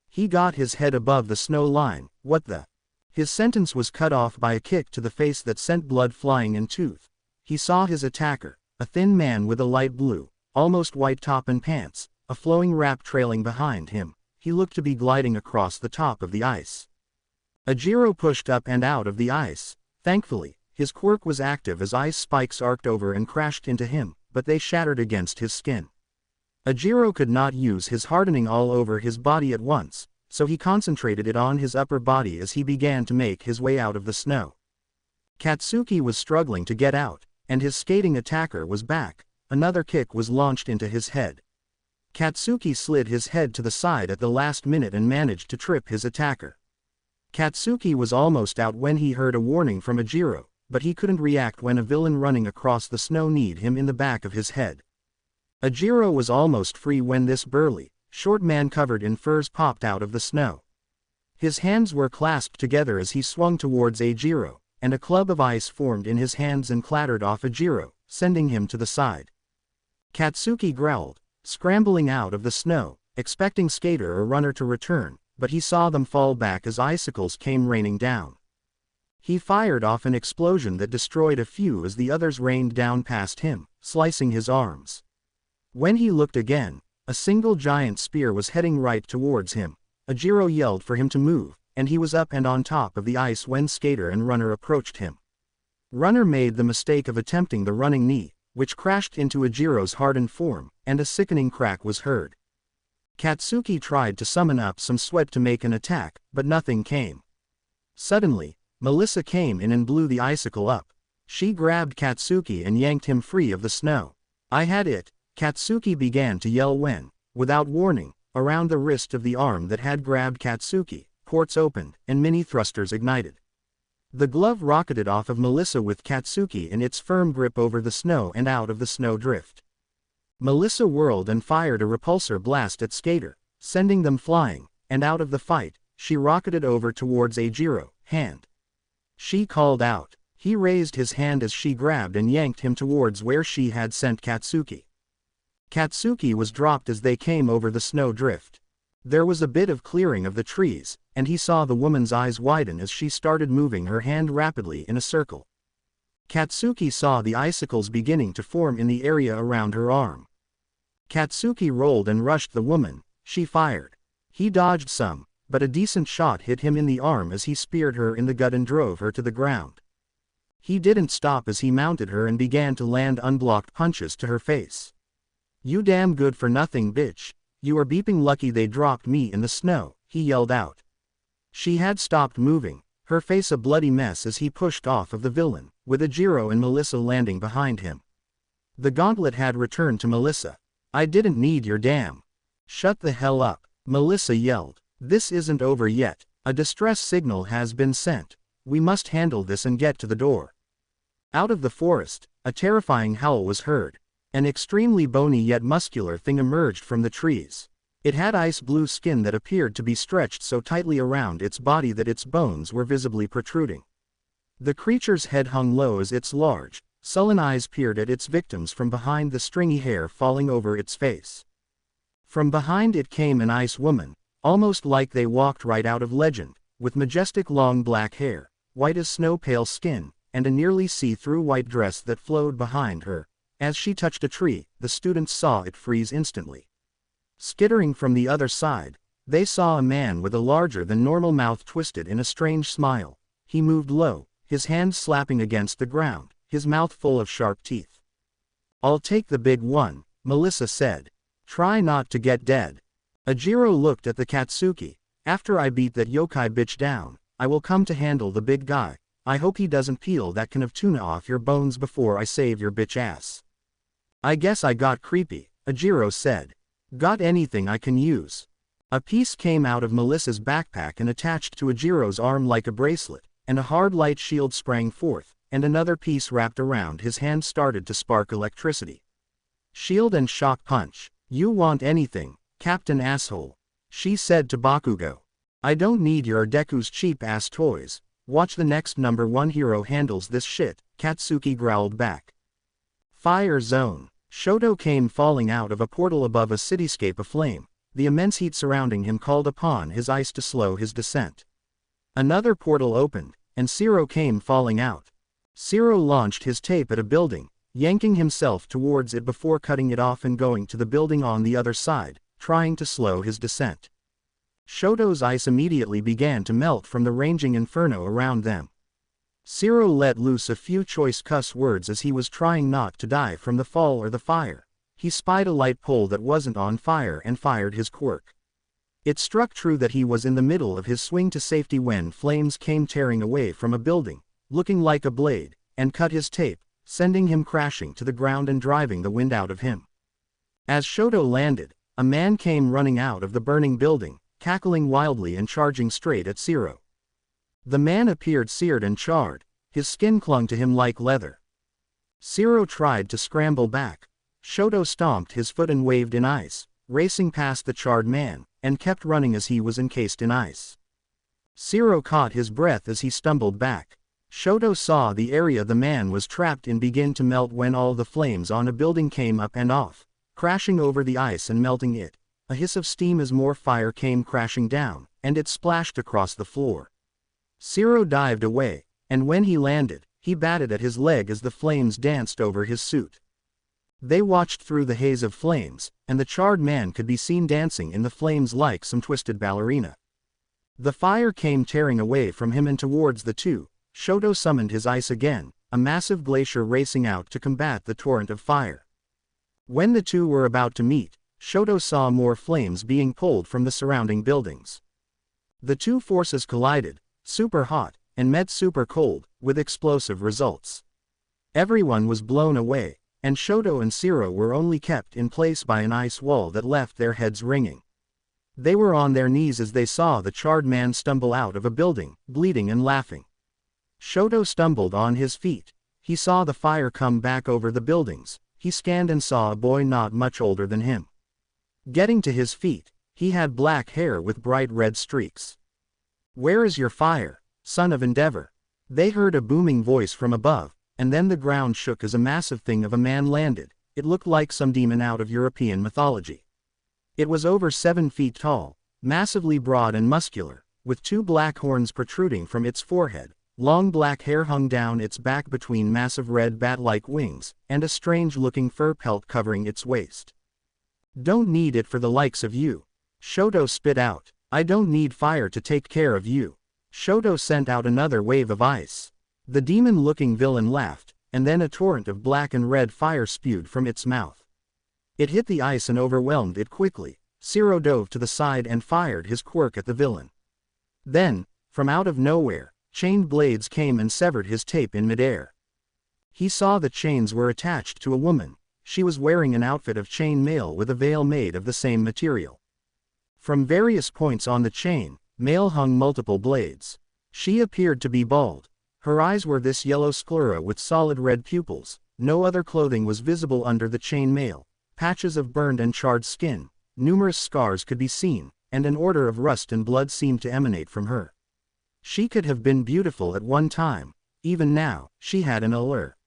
He got his head above the snow line. What the? His sentence was cut off by a kick to the face that sent blood flying in tooth. He saw his attacker, a thin man with a light blue, almost white top and pants, a flowing wrap trailing behind him. He looked to be gliding across the top of the ice. Ajiro pushed up and out of the ice. Thankfully, his quirk was active as ice spikes arced over and crashed into him, but they shattered against his skin. Ajiro could not use his hardening all over his body at once, so he concentrated it on his upper body as he began to make his way out of the snow. Katsuki was struggling to get out, and his skating attacker was back. Another kick was launched into his head. Katsuki slid his head to the side at the last minute and managed to trip his attacker. Katsuki was almost out when he heard a warning from Ajiro, but he couldn't react when a villain running across the snow kneed him in the back of his head. Ajiro was almost free when this burly, short man covered in furs popped out of the snow. His hands were clasped together as he swung towards Ajiro, and a club of ice formed in his hands and clattered off Ajiro, sending him to the side. Katsuki growled, scrambling out of the snow, expecting skater or runner to return, but he saw them fall back as icicles came raining down. He fired off an explosion that destroyed a few as the others rained down past him, slicing his arms. When he looked again, a single giant spear was heading right towards him. Ajiro yelled for him to move, and he was up and on top of the ice when skater and runner approached him. Runner made the mistake of attempting the running knee, which crashed into Ejiro's hardened form, and a sickening crack was heard. Katsuki tried to summon up some sweat to make an attack, but nothing came. Suddenly, Melissa came in and blew the icicle up. She grabbed Katsuki and yanked him free of the snow. "I had it," Katsuki began to yell when, without warning, around the wrist of the arm that had grabbed Katsuki, ports opened, and mini thrusters ignited. The glove rocketed off of Melissa with Katsuki in its firm grip over the snow and out of the snow drift. Melissa whirled and fired a repulsor blast at Skater, sending them flying, and out of the fight, she rocketed over towards Ejiro, hand. She called out. He raised his hand as she grabbed and yanked him towards where she had sent Katsuki. Katsuki was dropped as they came over the snow drift. There was a bit of clearing of the trees, and he saw the woman's eyes widen as she started moving her hand rapidly in a circle. Katsuki saw the icicles beginning to form in the area around her arm. Katsuki rolled and rushed the woman. She fired. He dodged some, but a decent shot hit him in the arm as he speared her in the gut and drove her to the ground. He didn't stop as he mounted her and began to land unblocked punches to her face. "You damn good for nothing bitch, you are beeping lucky they dropped me in the snow," he yelled out. She had stopped moving, her face a bloody mess as he pushed off of the villain, with Ejiro and Melissa landing behind him. The gauntlet had returned to Melissa. "I didn't need your damn. Shut the hell up," Melissa yelled. "This isn't over yet, a distress signal has been sent. We must handle this and get to the door." Out of the forest, a terrifying howl was heard. An extremely bony yet muscular thing emerged from the trees. It had ice blue skin that appeared to be stretched so tightly around its body that its bones were visibly protruding. The creature's head hung low as its large, sullen eyes peered at its victims from behind the stringy hair falling over its face. From behind it came an ice woman, almost like they walked right out of legend, with majestic long black hair, white as snow pale skin, and a nearly see-through white dress that flowed behind her. As she touched a tree, the students saw it freeze instantly. Skittering from the other side, they saw a man with a larger than normal mouth twisted in a strange smile. He moved low, his hands slapping against the ground, his mouth full of sharp teeth. "I'll take the big one," Melissa said. "Try not to get dead." Ejiro looked at the Katsuki. "After I beat that yokai bitch down, I will come to handle the big guy. I hope he doesn't peel that can of tuna off your bones before I save your bitch ass." "I guess I got creepy," Ejiro said. "Got anything I can use?" A piece came out of Melissa's backpack and attached to Ejiro's arm like a bracelet, and a hard light shield sprang forth, and another piece wrapped around his hand started to spark electricity. "Shield and shock punch. You want anything, Captain Asshole," she said to Bakugo. "I don't need your Deku's cheap-ass toys. Watch the next number one hero handles this shit," Katsuki growled back. Fire zone. Shoto came falling out of a portal above a cityscape aflame. The immense heat surrounding him called upon his ice to slow his descent. Another portal opened, and Zero came falling out. Zero launched his tape at a building, yanking himself towards it before cutting it off and going to the building on the other side, trying to slow his descent. Shoto's ice immediately began to melt from the raging inferno around them. Zero let loose a few choice cuss words as he was trying not to die from the fall or the fire. He spied a light pole that wasn't on fire and fired his quirk. It struck true that he was in the middle of his swing to safety when flames came tearing away from a building, looking like a blade, and cut his tape, sending him crashing to the ground and driving the wind out of him. As Shoto landed, a man came running out of the burning building, cackling wildly and charging straight at Zero. The man appeared seared and charred, his skin clung to him like leather. Zero tried to scramble back. Shoto stomped his foot and waved in ice, racing past the charred man, and kept running as he was encased in ice. Zero caught his breath as he stumbled back. Shoto saw the area the man was trapped in begin to melt when all the flames on a building came up and off, crashing over the ice and melting it. A hiss of steam as more fire came crashing down, and it splashed across the floor. Zero dived away, and when he landed, he batted at his leg as the flames danced over his suit. They watched through the haze of flames, and the charred man could be seen dancing in the flames like some twisted ballerina. The fire came tearing away from him and towards the two. Shoto summoned his ice again, a massive glacier racing out to combat the torrent of fire. When the two were about to meet, Shoto saw more flames being pulled from the surrounding buildings. The two forces collided, super hot, and met super cold, with explosive results. Everyone was blown away, and Shoto and Zero were only kept in place by an ice wall that left their heads ringing. They were on their knees as they saw the charred man stumble out of a building, bleeding and laughing. Shoto stumbled on his feet. He saw the fire come back over the buildings. He scanned and saw a boy not much older than him. Getting to his feet, he had black hair with bright red streaks. "Where is your fire, son of Endeavor?" They heard a booming voice from above, and then the ground shook as a massive thing of a man landed. It looked like some demon out of European mythology. It was over 7 feet tall, massively broad and muscular, with 2 black horns protruding from its forehead. Long black hair hung down its back between massive red bat-like wings, and a strange-looking fur pelt covering its waist. "Don't need it for the likes of you," Shoto spit out. "I don't need fire to take care of you." Shoto sent out another wave of ice. The demon-looking villain laughed, and then a torrent of black and red fire spewed from its mouth. It hit the ice and overwhelmed it quickly. Zero dove to the side and fired his quirk at the villain. Then, from out of nowhere, chained blades came and severed his tape in midair. He saw the chains were attached to a woman. She was wearing an outfit of chain mail with a veil made of the same material. From various points on the chain, mail hung multiple blades. She appeared to be bald. Her eyes were this yellow sclera with solid red pupils. No other clothing was visible under the chain mail. Patches of burned and charred skin, numerous scars could be seen, and an odor of rust and blood seemed to emanate from her. She could have been beautiful at one time. Even now, she had an allure.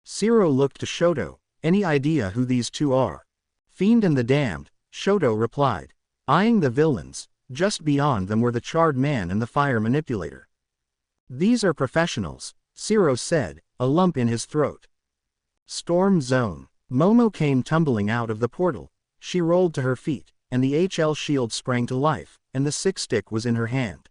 Zero looked to Shoto. "Any idea who these two are?" "Fiend and the Damned," Shoto replied. Eyeing the villains, just beyond them were the charred man and the fire manipulator. "These are professionals," Zero said, a lump in his throat. Storm Zone. Momo came tumbling out of the portal. She rolled to her feet, and the HL shield sprang to life, and the 6-stick was in her hand.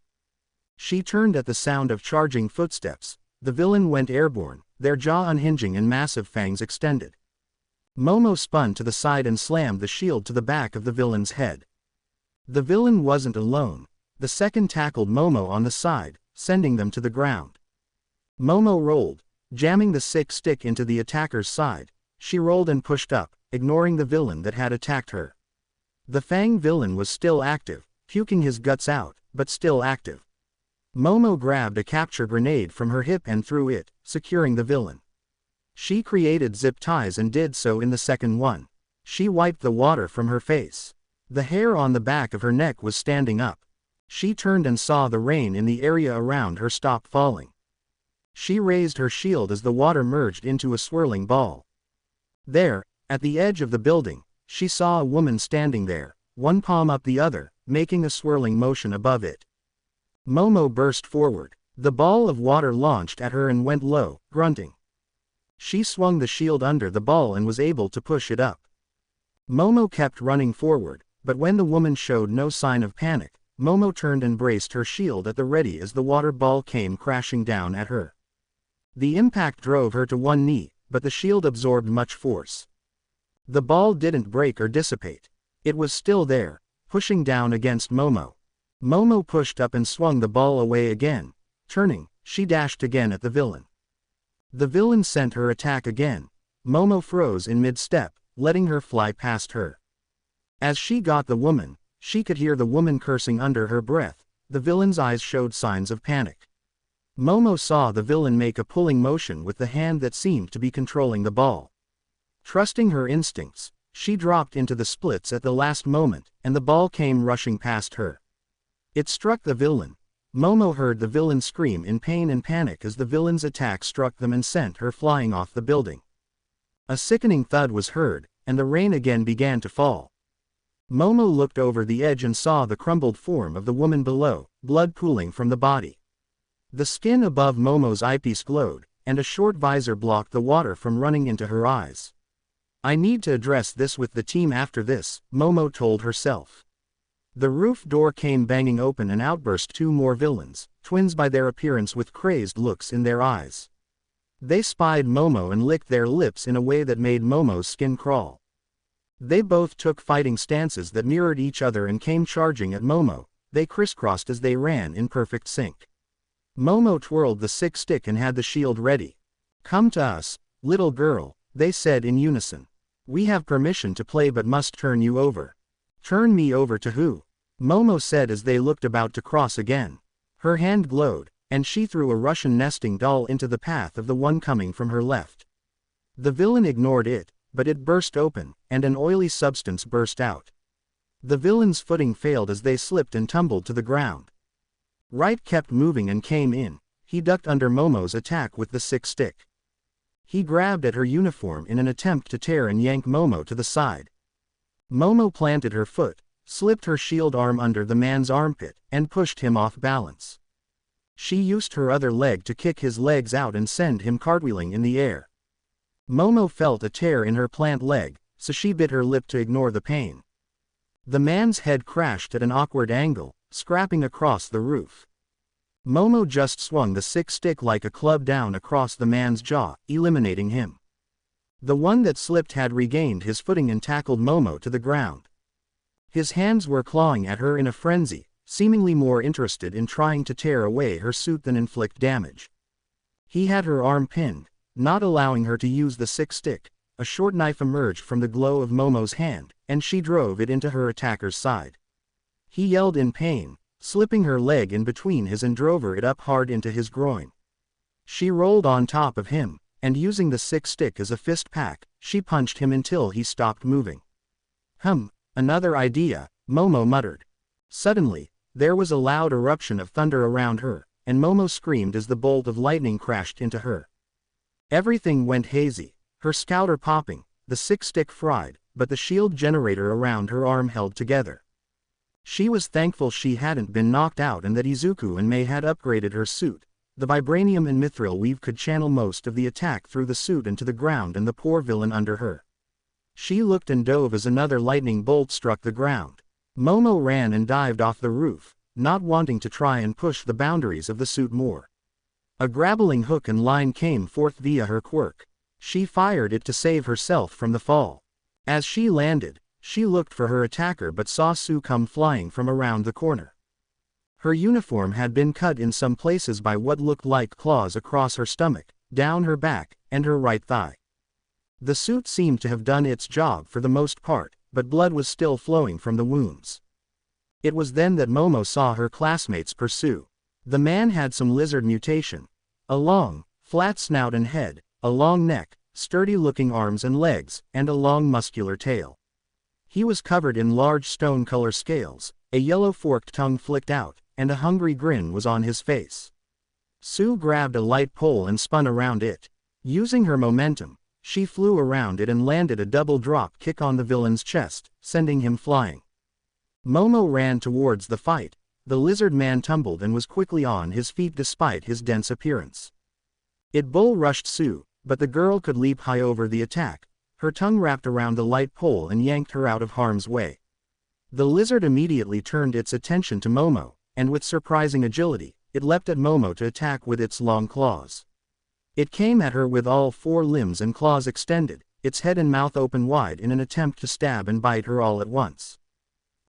She turned at the sound of charging footsteps. The villain went airborne, their jaw unhinging and massive fangs extended. Momo spun to the side and slammed the shield to the back of the villain's head. The villain wasn't alone. The second tackled Momo on the side, sending them to the ground. Momo rolled, jamming the 6-stick into the attacker's side. She rolled and pushed up, ignoring the villain that had attacked her. The Fang villain was still active, puking his guts out, but still active. Momo grabbed a capture grenade from her hip and threw it, securing the villain. She created zip ties and did so in the second one. She wiped the water from her face. The hair on the back of her neck was standing up. She turned and saw the rain in the area around her stop falling. She raised her shield as the water merged into a swirling ball. There, at the edge of the building, she saw a woman standing there, one palm up the other, making a swirling motion above it. Momo burst forward. The ball of water launched at her and went low, grunting. She swung the shield under the ball and was able to push it up. Momo kept running forward, but when the woman showed no sign of panic, Momo turned and braced her shield at the ready as the water ball came crashing down at her. The impact drove her to one knee, but the shield absorbed much force. The ball didn't break or dissipate. It was still there, pushing down against Momo. Momo pushed up and swung the ball away again. Turning, she dashed again at the villain. The villain sent her attack again. Momo froze in mid-step, letting her fly past her. As she got the woman, she could hear the woman cursing under her breath. The villain's eyes showed signs of panic. Momo saw the villain make a pulling motion with the hand that seemed to be controlling the ball. Trusting her instincts, she dropped into the splits at the last moment, and the ball came rushing past her. It struck the villain. Momo heard the villain scream in pain and panic as the villain's attack struck them and sent her flying off the building. A sickening thud was heard, and the rain again began to fall. Momo looked over the edge and saw the crumbled form of the woman below, blood pooling from the body. The skin above Momo's eyepiece glowed, and a short visor blocked the water from running into her eyes. "I need to address this with the team after this," Momo told herself. The roof door came banging open and out burst 2 more villains, twins by their appearance with crazed looks in their eyes. They spied Momo and licked their lips in a way that made Momo's skin crawl. They both took fighting stances that mirrored each other and came charging at Momo. They crisscrossed as they ran in perfect sync. Momo twirled the sick stick and had the shield ready. "Come to us, little girl," they said in unison. "We have permission to play but must turn you over." "Turn me over to who?" Momo said as they looked about to cross again. Her hand glowed, and she threw a Russian nesting doll into the path of the one coming from her left. The villain ignored it, but it burst open, and an oily substance burst out. The villain's footing failed as they slipped and tumbled to the ground. Right kept moving and came in. He ducked under Momo's attack with the sick stick. He grabbed at her uniform in an attempt to tear and yank Momo to the side. Momo planted her foot, slipped her shield arm under the man's armpit, and pushed him off balance. She used her other leg to kick his legs out and send him cartwheeling in the air. Momo felt a tear in her plant leg, so she bit her lip to ignore the pain. The man's head crashed at an awkward angle, scraping across the roof. Momo just swung the sick stick like a club down across the man's jaw, eliminating him. The one that slipped had regained his footing and tackled Momo to the ground. His hands were clawing at her in a frenzy, seemingly more interested in trying to tear away her suit than inflict damage. He had her arm pinned, not allowing her to use the sick stick. A short knife emerged from the glow of Momo's hand, and she drove it into her attacker's side. He yelled in pain, slipping her leg in between his and drove her it up hard into his groin. She rolled on top of him, and using the sick stick as a fist pack, she punched him until he stopped moving. Another idea," Momo muttered. Suddenly, there was a loud eruption of thunder around her, and Momo screamed as the bolt of lightning crashed into her. Everything went hazy, her scouter popping, the sick stick fried, but the shield generator around her arm held together. She was thankful she hadn't been knocked out and that Izuku and Mei had upgraded her suit. The vibranium and mithril weave could channel most of the attack through the suit and to the ground and the poor villain under her. She looked and dove as another lightning bolt struck the ground. Momo ran and dived off the roof, not wanting to try and push the boundaries of the suit more. A grappling hook and line came forth via her quirk. She fired it to save herself from the fall. As she landed, she looked for her attacker but saw Sue come flying from around the corner. Her uniform had been cut in some places by what looked like claws across her stomach, down her back, and her right thigh. The suit seemed to have done its job for the most part, but blood was still flowing from the wounds. It was then that Momo saw her classmates pursue. The man had some lizard mutation. A long, flat snout and head, a long neck, sturdy-looking arms and legs, and a long muscular tail. He was covered in large stone-color scales, a yellow forked tongue flicked out, and a hungry grin was on his face. Sue grabbed a light pole and spun around it. Using her momentum, she flew around it and landed a double drop kick on the villain's chest, sending him flying. Momo ran towards the fight. The lizard man tumbled and was quickly on his feet despite his dense appearance. It bull-rushed Sue, but the girl could leap high over the attack. Her tongue wrapped around the light pole and yanked her out of harm's way. The lizard immediately turned its attention to Momo, and with surprising agility, it leapt at Momo to attack with its long claws. It came at her with all four limbs and claws extended, its head and mouth open wide in an attempt to stab and bite her all at once.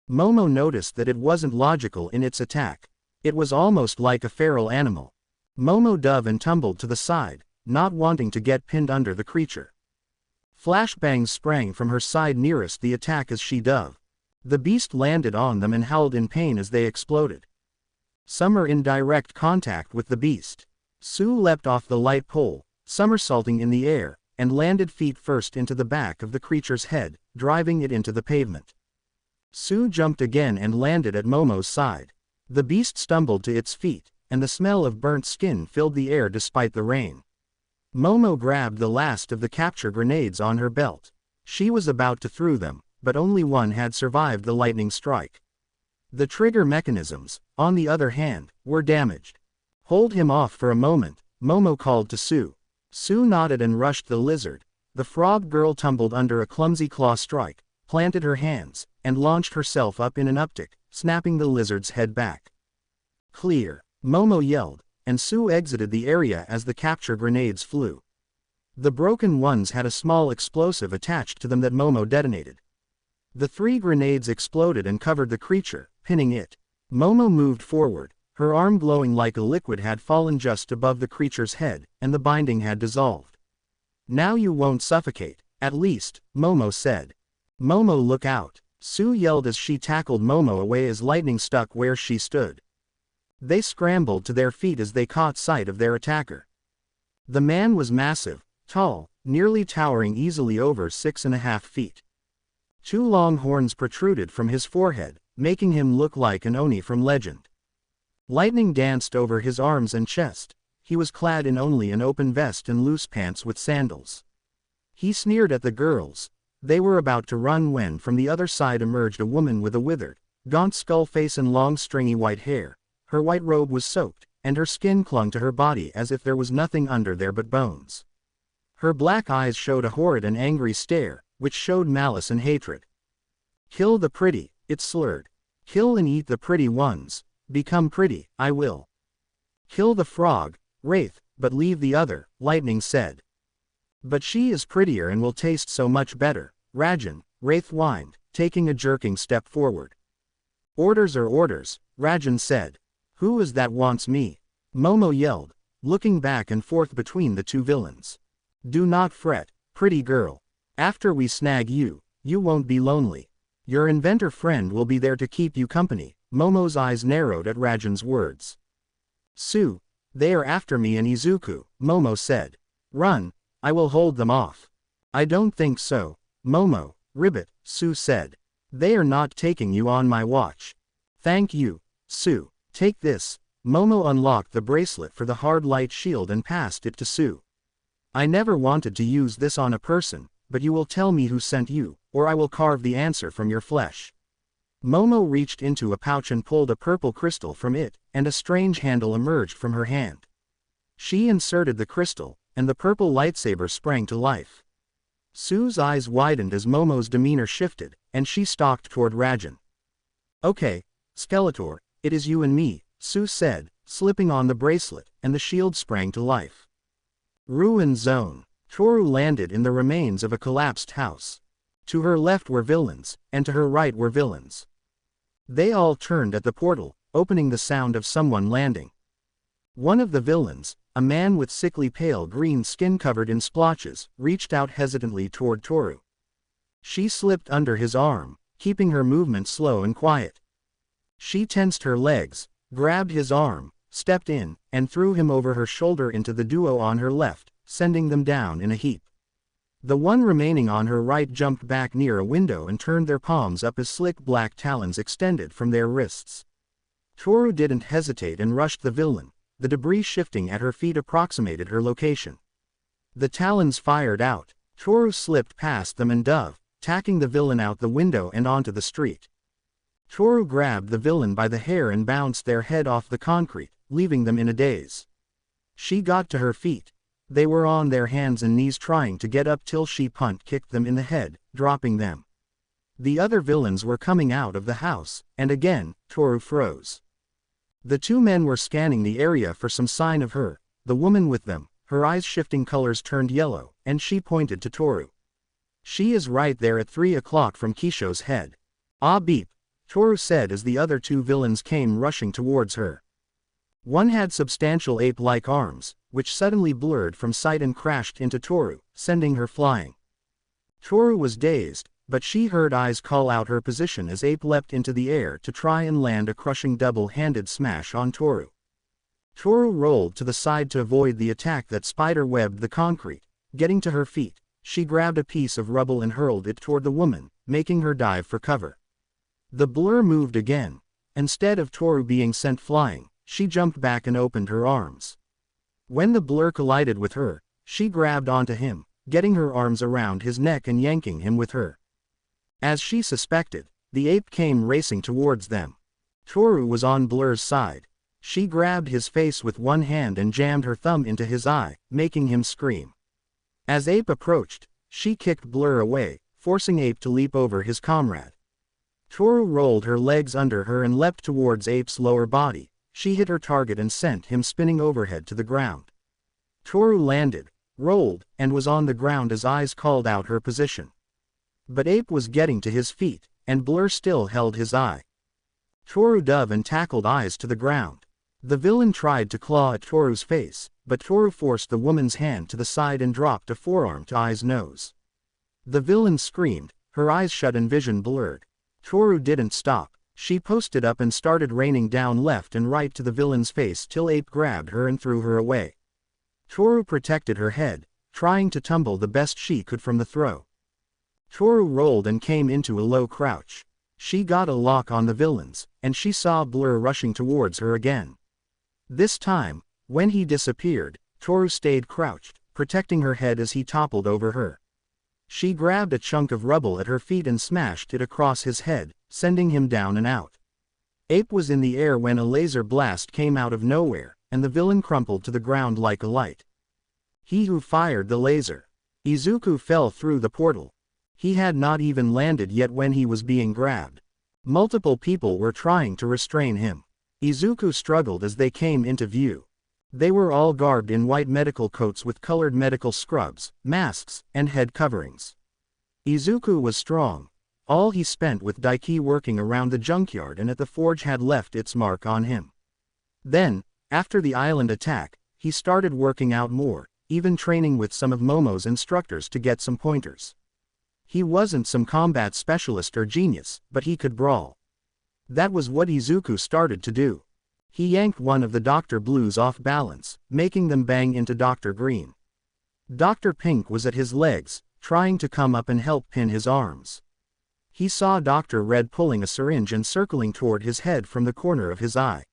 Momo noticed that it wasn't logical in its attack. It was almost like a feral animal. Momo dove and tumbled to the side, not wanting to get pinned under the creature. Flashbangs sprang from her side nearest the attack as she dove. The beast landed on them and howled in pain as they exploded. Some are in direct contact with the beast. Sue leapt off the light pole, somersaulting in the air, and landed feet first into the back of the creature's head, driving it into the pavement. Sue jumped again and landed at Momo's side. The beast stumbled to its feet, and the smell of burnt skin filled the air despite the rain. Momo grabbed the last of the capture grenades on her belt. She was about to throw them, but only one had survived the lightning strike. The trigger mechanisms, on the other hand, were damaged. "Hold him off for a moment," Momo called to Sue. Sue nodded and rushed the lizard. The frog girl tumbled under a clumsy claw strike, planted her hands, and launched herself up in an uptick, snapping the lizard's head back. "Clear," Momo yelled, and Sue exited the area as the capture grenades flew. The broken ones had a small explosive attached to them that Momo detonated. The 3 grenades exploded and covered the creature, pinning it. Momo moved forward, her arm glowing like a liquid had fallen just above the creature's head, and the binding had dissolved. "Now you won't suffocate, at least," Momo said. "Momo, look out," Sue yelled as she tackled Momo away as lightning stuck where she stood. They scrambled to their feet as they caught sight of their attacker. The man was massive, tall, nearly towering easily over 6.5 feet. 2 long horns protruded from his forehead, making him look like an Oni from legend. Lightning danced over his arms and chest. He was clad in only an open vest and loose pants with sandals. He sneered at the girls. They were about to run when from the other side emerged a woman with a withered, gaunt skull face and long stringy white hair. Her white robe was soaked, and her skin clung to her body as if there was nothing under there but bones. Her black eyes showed a horrid and angry stare, which showed malice and hatred. "Kill the pretty," it slurred. "Kill and eat the pretty ones. Become pretty, I will." "Kill the frog, Wraith, but leave the other," Lightning said. "But she is prettier and will taste so much better," Rajan, Wraith whined, taking a jerking step forward. "Orders are orders," Rajan said. "Who is that wants me?" Momo yelled, looking back and forth between the 2 villains. "Do not fret, pretty girl. After we snag you, you won't be lonely. Your inventor friend will be there to keep you company." Momo's eyes narrowed at Rajan's words. "Sue, they are after me and Izuku," Momo said. "Run, I will hold them off." "I don't think so, Momo," Ribbit, Sue said. "They are not taking you on my watch." "Thank you, Sue. Take this." Momo unlocked the bracelet for the hard light shield and passed it to Sue. "I never wanted to use this on a person, but you will tell me who sent you, or I will carve the answer from your flesh." Momo reached into a pouch and pulled a purple crystal from it, and a strange handle emerged from her hand. She inserted the crystal, and the purple lightsaber sprang to life. Sue's eyes widened as Momo's demeanor shifted, and she stalked toward Rajan. "Okay, Skeletor, it is you and me," Sue said, slipping on the bracelet, and the shield sprang to life. Ruin Zone. Toru landed in the remains of a collapsed house. To her left were villains, and to her right were villains. They all turned at the portal, opening the sound of someone landing. One of the villains, a man with sickly pale green skin covered in splotches, reached out hesitantly toward Toru. She slipped under his arm, keeping her movement slow and quiet. She tensed her legs, grabbed his arm, stepped in, and threw him over her shoulder into the duo on her left, sending them down in a heap. The one remaining on her right jumped back near a window and turned their palms up as slick black talons extended from their wrists. Toru didn't hesitate and rushed the villain. The debris shifting at her feet approximated her location. The talons fired out. Toru slipped past them and dove, tacking the villain out the window and onto the street. Toru grabbed the villain by the hair and bounced their head off the concrete, leaving them in a daze. She got to her feet. They were on their hands and knees trying to get up till she punt-kicked them in the head, dropping them. The other villains were coming out of the house, and again, Toru froze. The 2 men were scanning the area for some sign of her, the woman with them. Her eyes shifting colors turned yellow, and she pointed to Toru. "She is right there at 3 o'clock from Kisho's head." "Ah beep," Toru said as the other 2 villains came rushing towards her. One had substantial ape-like arms, which suddenly blurred from sight and crashed into Toru, sending her flying. Toru was dazed, but she heard eyes call out her position as Ape leapt into the air to try and land a crushing double-handed smash on Toru. Toru rolled to the side to avoid the attack that spider-webbed the concrete. Getting to her feet, she grabbed a piece of rubble and hurled it toward the woman, making her dive for cover. The blur moved again. Instead of Toru being sent flying, she jumped back and opened her arms. When the blur collided with her, she grabbed onto him, getting her arms around his neck and yanking him with her. As she suspected, the ape came racing towards them. Toru was on Blur's side. She grabbed his face with one hand and jammed her thumb into his eye, making him scream. As Ape approached, she kicked Blur away, forcing Ape to leap over his comrade. Toru rolled her legs under her and leapt towards Ape's lower body. She hit her target and sent him spinning overhead to the ground. Toru landed, rolled, and was on the ground as Eyes called out her position. But Ape was getting to his feet, and Blur still held his eye. Toru dove and tackled Eyes to the ground. The villain tried to claw at Toru's face, but Toru forced the woman's hand to the side and dropped a forearm to Eyes' nose. The villain screamed, her eyes shut and vision blurred. Toru didn't stop. She posted up and started raining down left and right to the villain's face till Ape grabbed her and threw her away. Toru protected her head, trying to tumble the best she could from the throw. Toru rolled and came into a low crouch. She got a lock on the villains, and she saw Blur rushing towards her again. This time, when he disappeared, Toru stayed crouched, protecting her head as he toppled over her. She grabbed a chunk of rubble at her feet and smashed it across his head, sending him down and out. Ape was in the air when a laser blast came out of nowhere, and the villain crumpled to the ground like a light. He who fired the laser. Izuku fell through the portal. He had not even landed yet when he was being grabbed. Multiple people were trying to restrain him. Izuku struggled as they came into view. They were all garbed in white medical coats with colored medical scrubs, masks, and head coverings. Izuku was strong. All he spent with Daiki working around the junkyard and at the forge had left its mark on him. Then, after the island attack, he started working out more, even training with some of Momo's instructors to get some pointers. He wasn't some combat specialist or genius, but he could brawl. That was what Izuku started to do. He yanked one of the Dr. Blues off balance, making them bang into Dr. Green. Dr. Pink was at his legs, trying to come up and help pin his arms. He saw Dr. Red pulling a syringe and circling toward his head from the corner of his eye.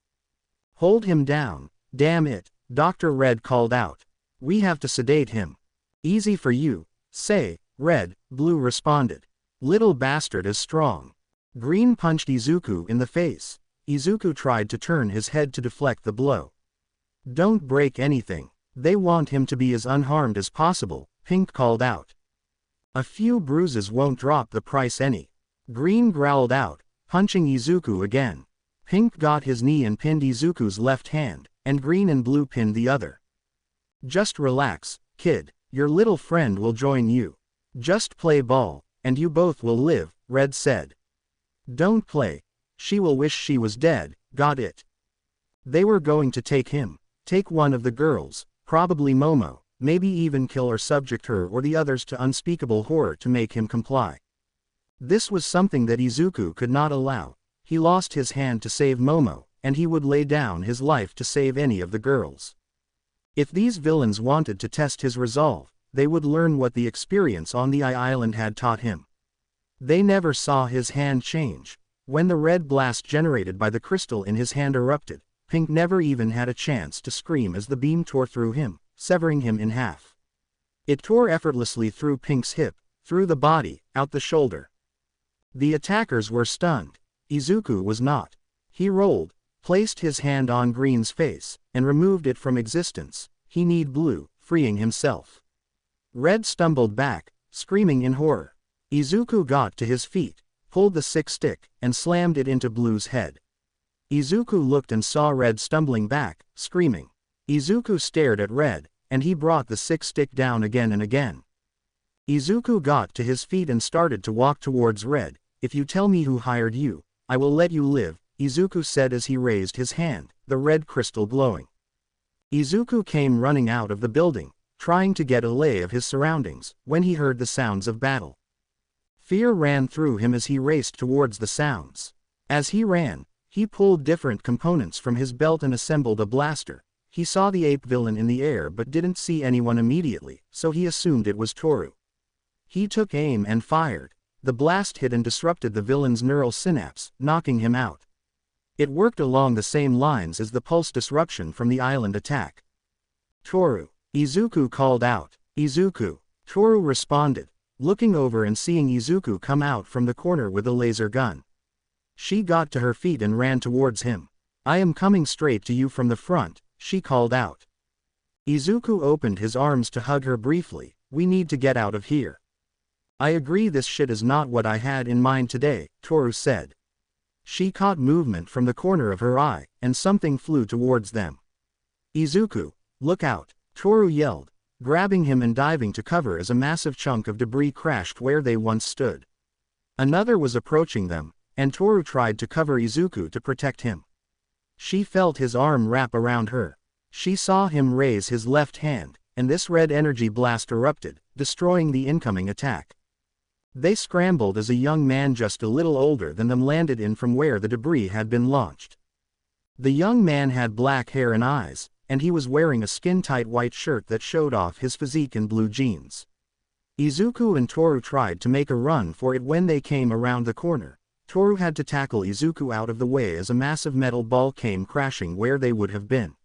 "Hold him down, damn it," Dr. Red called out. "We have to sedate him." "Easy for you, say," Red. Blue responded. "Little bastard is strong." Green punched Izuku in the face. Izuku tried to turn his head to deflect the blow. "Don't break anything. They want him to be as unharmed as possible," Pink called out. "A few bruises won't drop the price any." Green growled out, punching Izuku again. Pink got his knee and pinned Izuku's left hand, and Green and Blue pinned the other. "Just relax, kid, your little friend will join you. Just play ball, and you both will live," Red said. "Don't play. She will wish she was dead, got it?" They were going to take him, take one of the girls, probably Momo, maybe even kill or subject her or the others to unspeakable horror to make him comply. This was something that Izuku could not allow. He lost his hand to save Momo, and he would lay down his life to save any of the girls. If these villains wanted to test his resolve, they would learn what the experience on the island had taught him. They never saw his hand change. When the red blast generated by the crystal in his hand erupted, Pink never even had a chance to scream as the beam tore through him, severing him in half. It tore effortlessly through Pink's hip, through the body, out the shoulder. The attackers were stunned. Izuku was not. He rolled, placed his hand on Green's face, and removed it from existence. He kneed Blue, freeing himself. Red stumbled back, screaming in horror. Izuku got to his feet, pulled the sick stick, and slammed it into Blue's head. Izuku looked and saw Red stumbling back, screaming. Izuku stared at Red, and he brought the sick stick down again and again. Izuku got to his feet and started to walk towards Red. "If you tell me who hired you, I will let you live," Izuku said as he raised his hand, the red crystal glowing. Izuku came running out of the building, trying to get a lay of his surroundings, when he heard the sounds of battle. Fear ran through him as he raced towards the sounds. As he ran, he pulled different components from his belt and assembled a blaster. He saw the ape villain in the air but didn't see anyone immediately, so he assumed it was Toru. He took aim and fired. The blast hit and disrupted the villain's neural synapse, knocking him out. It worked along the same lines as the pulse disruption from the island attack. "Toru," Izuku called out. "Izuku." Toru responded, looking over and seeing Izuku come out from the corner with a laser gun. She got to her feet and ran towards him. "I am coming straight to you from the front," she called out. Izuku opened his arms to hug her briefly. "We need to get out of here." "I agree, this shit is not what I had in mind today," Toru said. She caught movement from the corner of her eye, and something flew towards them. "Izuku, look out!" Toru yelled, grabbing him and diving to cover as a massive chunk of debris crashed where they once stood. Another was approaching them, and Toru tried to cover Izuku to protect him. She felt his arm wrap around her. She saw him raise his left hand, and this red energy blast erupted, destroying the incoming attack. They scrambled as a young man just a little older than them landed in from where the debris had been launched. The young man had black hair and eyes, and he was wearing a skin-tight white shirt that showed off his physique in blue jeans. Izuku and Toru tried to make a run for it when they came around the corner. Toru had to tackle Izuku out of the way as a massive metal ball came crashing where they would have been.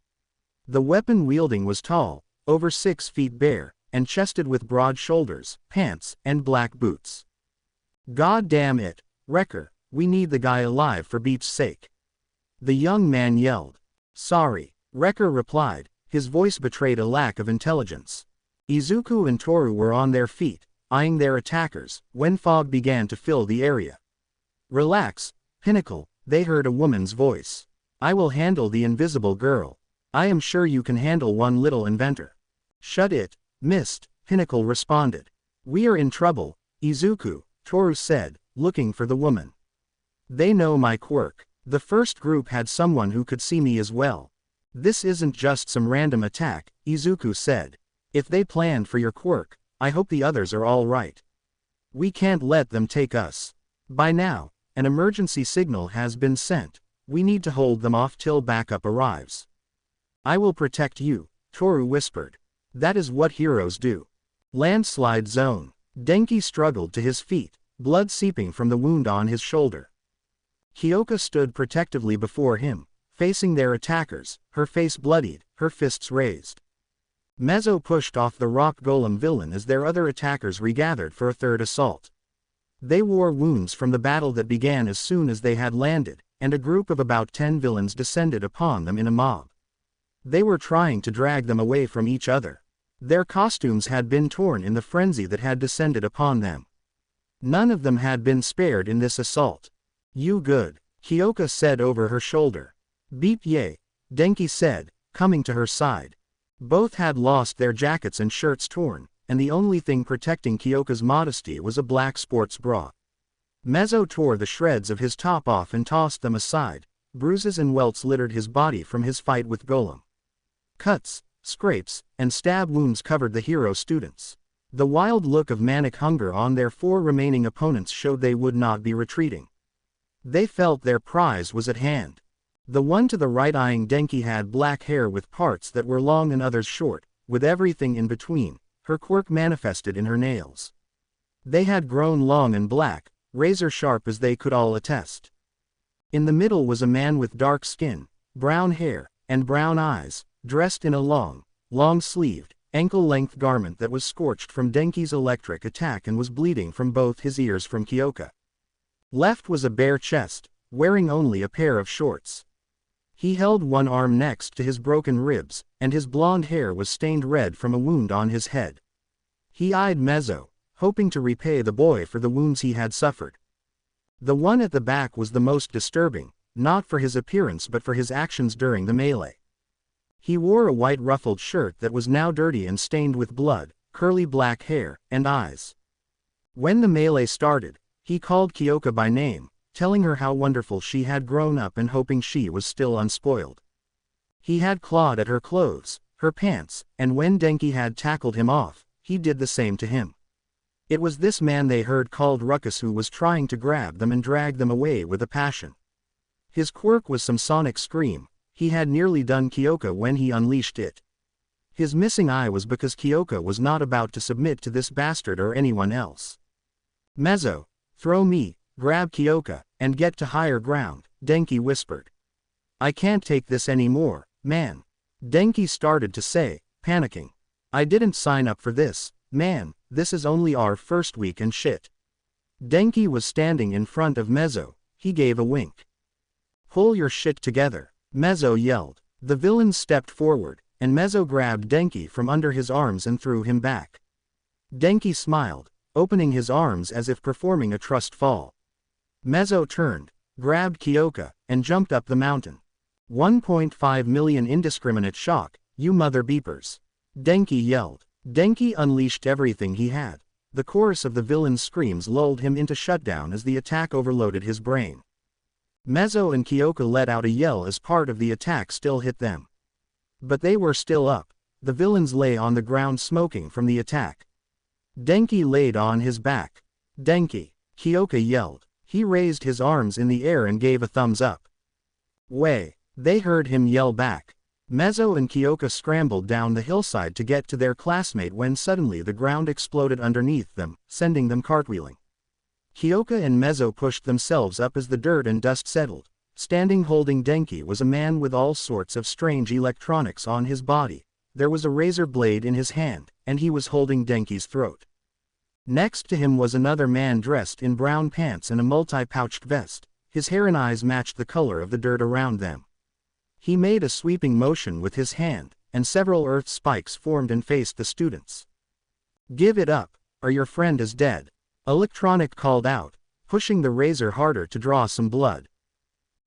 The weapon wielding was tall, over 6 feet bare, and chested with broad shoulders, pants, and black boots. "God damn it, Wrecker, we need the guy alive for Beach's sake," the young man yelled. "Sorry," Wrecker replied, his voice betrayed a lack of intelligence. Izuku and Toru were on their feet, eyeing their attackers, when fog began to fill the area. "Relax, Pinnacle," they heard a woman's voice. "I will handle the invisible girl. I am sure you can handle one little inventor." "Shut it, Mist," Pinnacle responded. "We are in trouble, Izuku," Toru said, looking for the woman. "They know my quirk. The first group had someone who could see me as well. This isn't just some random attack," Izuku said. "If they planned for your quirk, I hope the others are all right. We can't let them take us. By now, an emergency signal has been sent. We need to hold them off till backup arrives." "I will protect you," Toru whispered. "That is what heroes do." Landslide zone. Denki struggled to his feet, blood seeping from the wound on his shoulder. Kyoka stood protectively before him, facing their attackers, her face bloodied, her fists raised. Mezzo pushed off the rock golem villain as their other attackers regathered for a third assault. They wore wounds from the battle that began as soon as they had landed, and a group of about 10 villains descended upon them in a mob. They were trying to drag them away from each other. Their costumes had been torn in the frenzy that had descended upon them. None of them had been spared in this assault. "You good," Kyoka said over her shoulder. "Beep yay," Denki said, coming to her side. Both had lost their jackets and shirts torn, and the only thing protecting Kyoka's modesty was a black sports bra. Mezzo tore the shreds of his top off and tossed them aside. Bruises and welts littered his body from his fight with Golem. Cuts, scrapes, and stab wounds covered the hero students. The wild look of manic hunger on their 4 remaining opponents showed they would not be retreating. They felt their prize was at hand. The one to the right eyeing Denki had black hair with parts that were long and others short, with everything in between. Her quirk manifested in her nails. They had grown long and black, razor sharp as they could all attest. In the middle was a man with dark skin, brown hair, and brown eyes, dressed in a long-sleeved, ankle-length garment that was scorched from Denki's electric attack and was bleeding from both his ears from Kyoka. Left was a bare chest, wearing only a pair of shorts. He held one arm next to his broken ribs, and his blonde hair was stained red from a wound on his head. He eyed Mezzo, hoping to repay the boy for the wounds he had suffered. The one at the back was the most disturbing, not for his appearance but for his actions during the melee. He wore a white ruffled shirt that was now dirty and stained with blood, curly black hair, and eyes. When the melee started, he called Kyoka by name, telling her how wonderful she had grown up and hoping she was still unspoiled. He had clawed at her clothes, her pants, and when Denki had tackled him off, he did the same to him. It was this man they heard called Ruckus who was trying to grab them and drag them away with a passion. His quirk was some sonic scream. He had nearly done Kyoka when he unleashed it. His missing eye was because Kyoka was not about to submit to this bastard or anyone else. "Mezzo, throw me, grab Kyoka, and get to higher ground," Denki whispered. "I can't take this anymore, man," Denki started to say, panicking. "I didn't sign up for this, man, this is only our first week and shit." Denki was standing in front of Mezzo. He gave a wink. "Pull your shit together," Mezzo yelled. The villain stepped forward, and Mezzo grabbed Denki from under his arms and threw him back. Denki smiled, opening his arms as if performing a trust fall. Mezzo turned, grabbed Kyoka, and jumped up the mountain. 1.5 million indiscriminate shock, you mother beepers. Denki yelled. Denki unleashed everything he had. The chorus of the villain's screams lulled him into shutdown as the attack overloaded his brain. Mezzo and Kyoka let out a yell as part of the attack still hit them. But they were still up. The villains lay on the ground smoking from the attack. Denki laid on his back. Denki! Kyoka yelled. He raised his arms in the air and gave a thumbs up. Way! They heard him yell back. Mezzo and Kyoka scrambled down the hillside to get to their classmate when suddenly the ground exploded underneath them, sending them cartwheeling. Kyoka and Mezzo pushed themselves up as the dirt and dust settled. Standing holding Denki was a man with all sorts of strange electronics on his body. There was a razor blade in his hand, and he was holding Denki's throat. Next to him was another man dressed in brown pants and a multi-pouched vest. His hair and eyes matched the color of the dirt around them. He made a sweeping motion with his hand, and several earth spikes formed and faced the students. Give it up, or your friend is dead. Electronic called out, pushing the razor harder to draw some blood.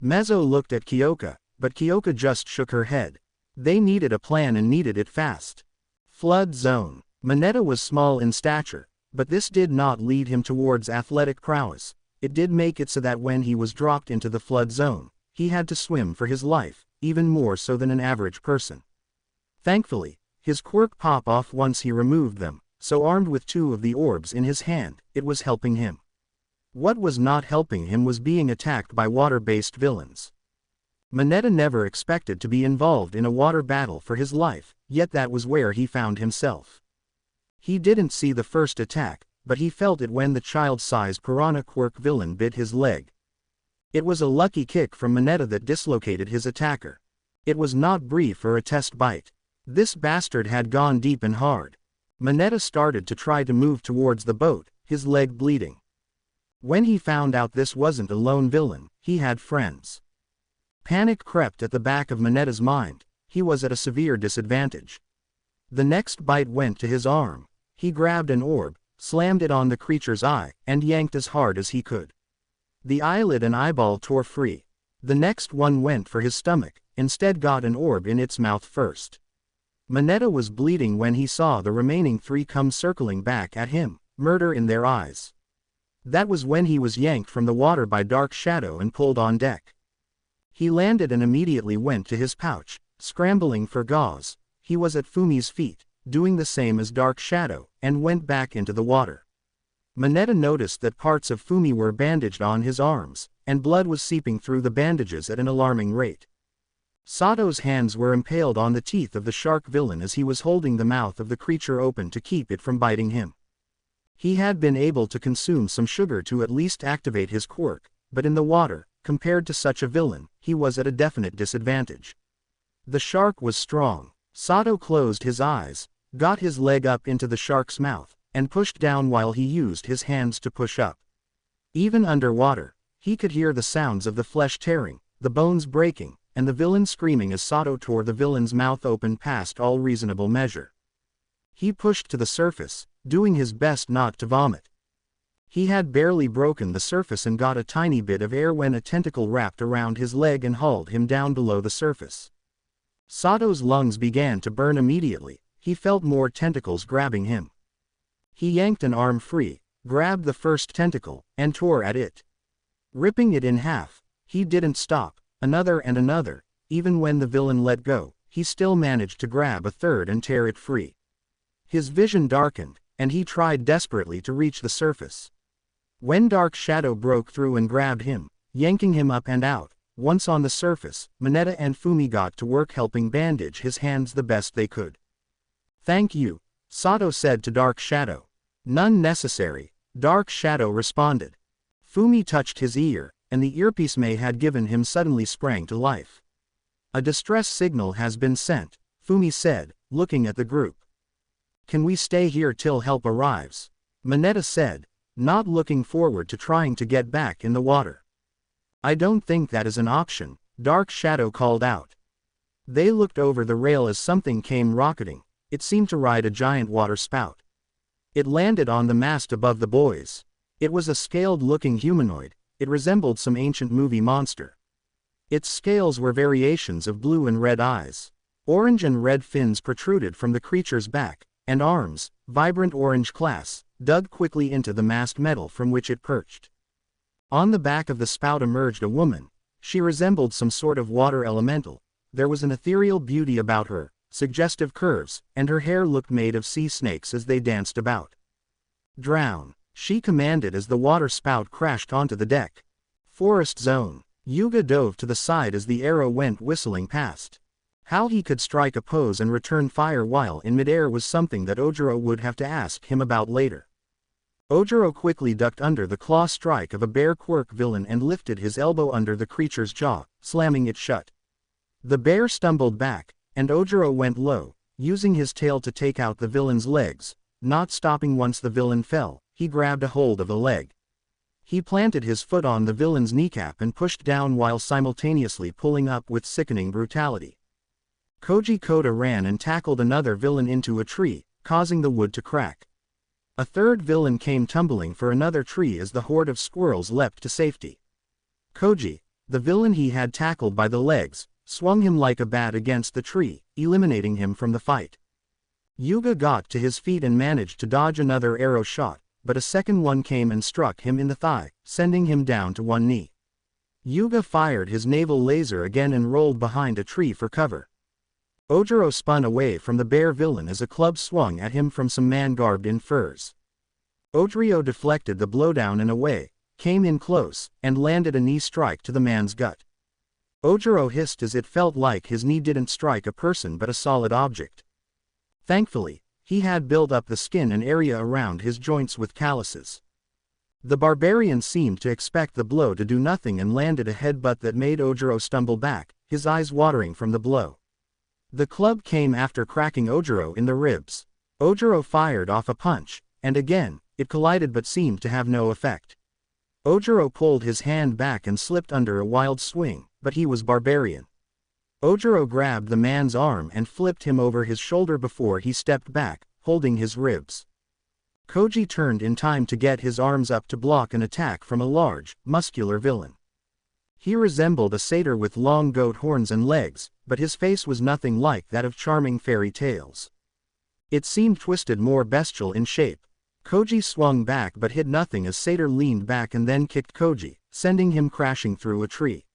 Mezzo looked at Kyoka, but Kyoka just shook her head. They needed a plan and needed it fast. Flood zone. Mineta was small in stature, but this did not lead him towards athletic prowess. It did make it so that when he was dropped into the flood zone, he had to swim for his life, even more so than an average person. Thankfully, his quirk pop off once he removed them, so armed with 2 of the orbs in his hand, it was helping him. What was not helping him was being attacked by water-based villains. Mineta never expected to be involved in a water battle for his life, yet that was where he found himself. He didn't see the first attack, but he felt it when the child-sized piranha quirk villain bit his leg. It was a lucky kick from Mineta that dislocated his attacker. It was not brief or a test bite. This bastard had gone deep and hard. Mineta started to try to move towards the boat, his leg bleeding. When he found out this wasn't a lone villain, he had friends. Panic crept at the back of Mineta's mind. He was at a severe disadvantage. The next bite went to his arm. He grabbed an orb, slammed it on the creature's eye, and yanked as hard as he could. The eyelid and eyeball tore free. The next one went for his stomach, instead got an orb in its mouth first. Mineta was bleeding when he saw the remaining 3 come circling back at him, murder in their eyes. That was when he was yanked from the water by Dark Shadow and pulled on deck. He landed and immediately went to his pouch, scrambling for gauze. He was at Fumi's feet, doing the same as Dark Shadow, and went back into the water. Mineta noticed that parts of Fumi were bandaged on his arms, and blood was seeping through the bandages at an alarming rate. Sato's hands were impaled on the teeth of the shark villain as he was holding the mouth of the creature open to keep it from biting him. He had been able to consume some sugar to at least activate his quirk, but in the water, compared to such a villain, he was at a definite disadvantage. The shark was strong. Sato closed his eyes, got his leg up into the shark's mouth, and pushed down while he used his hands to push up. Even underwater, he could hear the sounds of the flesh tearing, the bones breaking, and the villain screaming as Sato tore the villain's mouth open past all reasonable measure. He pushed to the surface, doing his best not to vomit. He had barely broken the surface and got a tiny bit of air when a tentacle wrapped around his leg and hauled him down below the surface. Sato's lungs began to burn immediately. He felt more tentacles grabbing him. He yanked an arm free, grabbed the first tentacle, and tore at it. Ripping it in half, he didn't stop. Another and another. Even when the villain let go, he still managed to grab a third and tear it free. His vision darkened, and he tried desperately to reach the surface. When Dark Shadow broke through and grabbed him, yanking him up and out, once on the surface, Mineta and Fumi got to work helping bandage his hands the best they could. "Thank you," Sato said to Dark Shadow. "None necessary," Dark Shadow responded. Fumi touched his ear, and the earpiece May had given him suddenly sprang to life. "A distress signal has been sent," Fumi said, looking at the group. "Can we stay here till help arrives?" Mineta said, not looking forward to trying to get back in the water. "I don't think that is an option," Dark Shadow called out. They looked over the rail as something came rocketing. It seemed to ride a giant water spout. It landed on the mast above the boys. It was a scaled-looking humanoid. it resembled some ancient movie monster. Its scales were variations of blue and red eyes. Orange and red fins protruded from the creature's back, and arms, vibrant orange class, dug quickly into the massed metal from which it perched. On the back of the spout emerged a woman. She resembled some sort of water elemental. There was an ethereal beauty about her, suggestive curves, and her hair looked made of sea snakes as they danced about. "Drown," she commanded as the water spout crashed onto the deck. "Forest zone." Yuga dove to the side as the arrow went whistling past. How he could strike a pose and return fire while in midair was something that Ojiro would have to ask him about later. Ojiro quickly ducked under the claw strike of a bear Quirk villain and lifted his elbow under the creature's jaw, slamming it shut. The bear stumbled back, and Ojiro went low, using his tail to take out the villain's legs. Not stopping once the villain fell, he grabbed a hold of the leg. He planted his foot on the villain's kneecap and pushed down while simultaneously pulling up with sickening brutality. Koji Koda ran and tackled another villain into a tree, causing the wood to crack. A third villain came tumbling for another tree as the horde of squirrels leapt to safety. Koji, the villain he had tackled by the legs, swung him like a bat against the tree, eliminating him from the fight. Yuga got to his feet and managed to dodge another arrow shot, but a second one came and struck him in the thigh, sending him down to one knee. Yuga fired his naval laser again and rolled behind a tree for cover. Ojiro spun away from the bear villain as a club swung at him from some man garbed in furs. Ojiro deflected the blowdown and away, came in close, and landed a knee strike to the man's gut. Ojiro hissed as it felt like his knee didn't strike a person but a solid object. Thankfully, he had built up the skin and area around his joints with calluses. The barbarian seemed to expect the blow to do nothing and landed a headbutt that made Ojiro stumble back, his eyes watering from the blow. The club came after cracking Ojiro in the ribs. Ojiro fired off a punch, and again, it collided but seemed to have no effect. Ojiro pulled his hand back and slipped under a wild swing, but he was barbarian. Ojiro grabbed the man's arm and flipped him over his shoulder before he stepped back, holding his ribs. Koji turned in time to get his arms up to block an attack from a large, muscular villain. He resembled a satyr with long goat horns and legs, but his face was nothing like that of charming fairy tales. It seemed twisted, more bestial in shape. Koji swung back but hit nothing as Satyr leaned back and then kicked Koji, sending him crashing through a tree.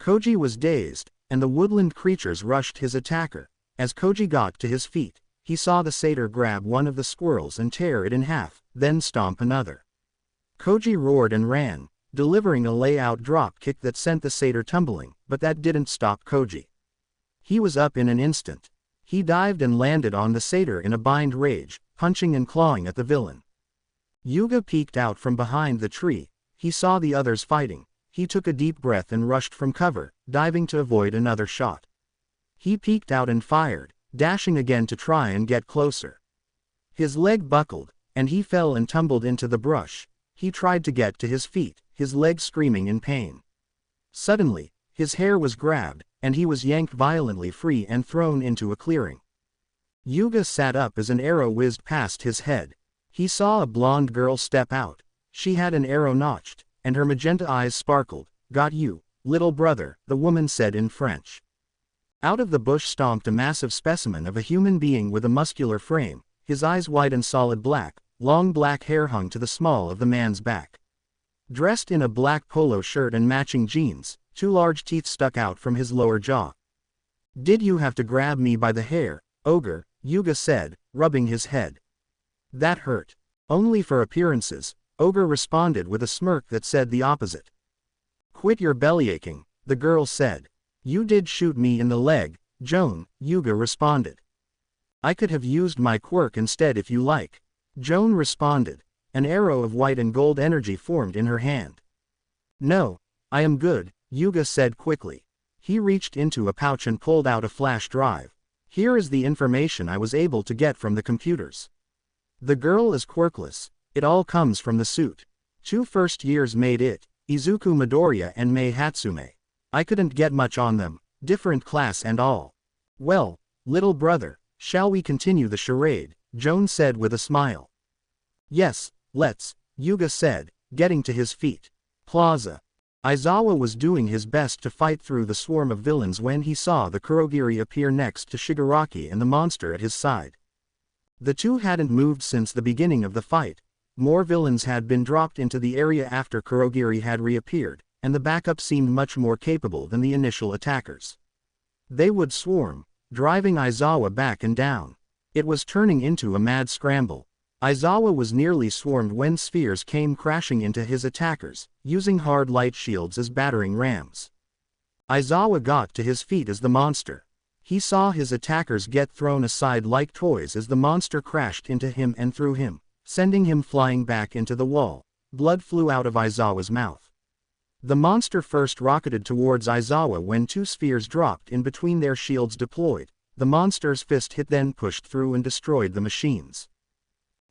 Koji was dazed, and the woodland creatures rushed his attacker. As Koji got to his feet, he saw the satyr grab one of the squirrels and tear it in half, then stomp another. Koji roared and ran, delivering a layout drop kick that sent the satyr tumbling, but that didn't stop Koji. He was up in an instant. He dived and landed on the satyr in a blind rage, punching and clawing at the villain. Yuga peeked out from behind the tree. He saw the others fighting. He took a deep breath and rushed from cover, diving to avoid another shot. He peeked out and fired, dashing again to try and get closer. His leg buckled, and he fell and tumbled into the brush. He tried to get to his feet, his leg screaming in pain. Suddenly, his hair was grabbed, and he was yanked violently free and thrown into a clearing. Yuga sat up as an arrow whizzed past his head. He saw a blonde girl step out. She had an arrow notched, and her magenta eyes sparkled. "Got you, little brother," the woman said in French. Out of the bush stomped a massive specimen of a human being with a muscular frame, his eyes white and solid black, long black hair hung to the small of the man's back. Dressed in a black polo shirt and matching jeans, 2 large teeth stuck out from his lower jaw. "Did you have to grab me by the hair, ogre?" Yuga said, rubbing his head. "That hurt." "Only for appearances," Ogre responded with a smirk that said the opposite. "Quit your bellyaching," the girl said. "You did shoot me in the leg, Joan," Yuga responded. "I could have used my quirk instead if you like," Joan responded. An arrow of white and gold energy formed in her hand. "No, I am good," Yuga said quickly. He reached into a pouch and pulled out a flash drive. "Here is the information I was able to get from the computers. The girl is quirkless. It all comes from the suit. 2 first years made it, Izuku Midoriya and Mei Hatsume. I couldn't get much on them, different class and all." "Well, little brother, shall we continue the charade?" Joan said with a smile. "Yes, let's," Yuga said, getting to his feet. plaza. Aizawa was doing his best to fight through the swarm of villains when he saw the Kurogiri appear next to Shigaraki and the monster at his side. The two hadn't moved since the beginning of the fight. More villains had been dropped into the area after Kurogiri had reappeared, and the backup seemed much more capable than the initial attackers. They would swarm, driving Aizawa back and down. It was turning into a mad scramble. Aizawa was nearly swarmed when spheres came crashing into his attackers, using hard light shields as battering rams. Aizawa got to his feet as the monster. He saw his attackers get thrown aside like toys as the monster crashed into him and through him, sending him flying back into the wall. Blood flew out of Aizawa's mouth. The monster first rocketed towards Aizawa when two spheres dropped in between their shields deployed. The monster's fist hit then pushed through and destroyed the machines.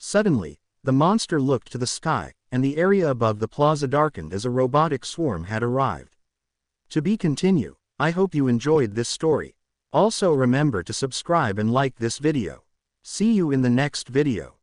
Suddenly, the monster looked to the sky, and the area above the plaza darkened as a robotic swarm had arrived. To be continued. I hope you enjoyed this story. Also remember to subscribe and like this video. See you in the next video.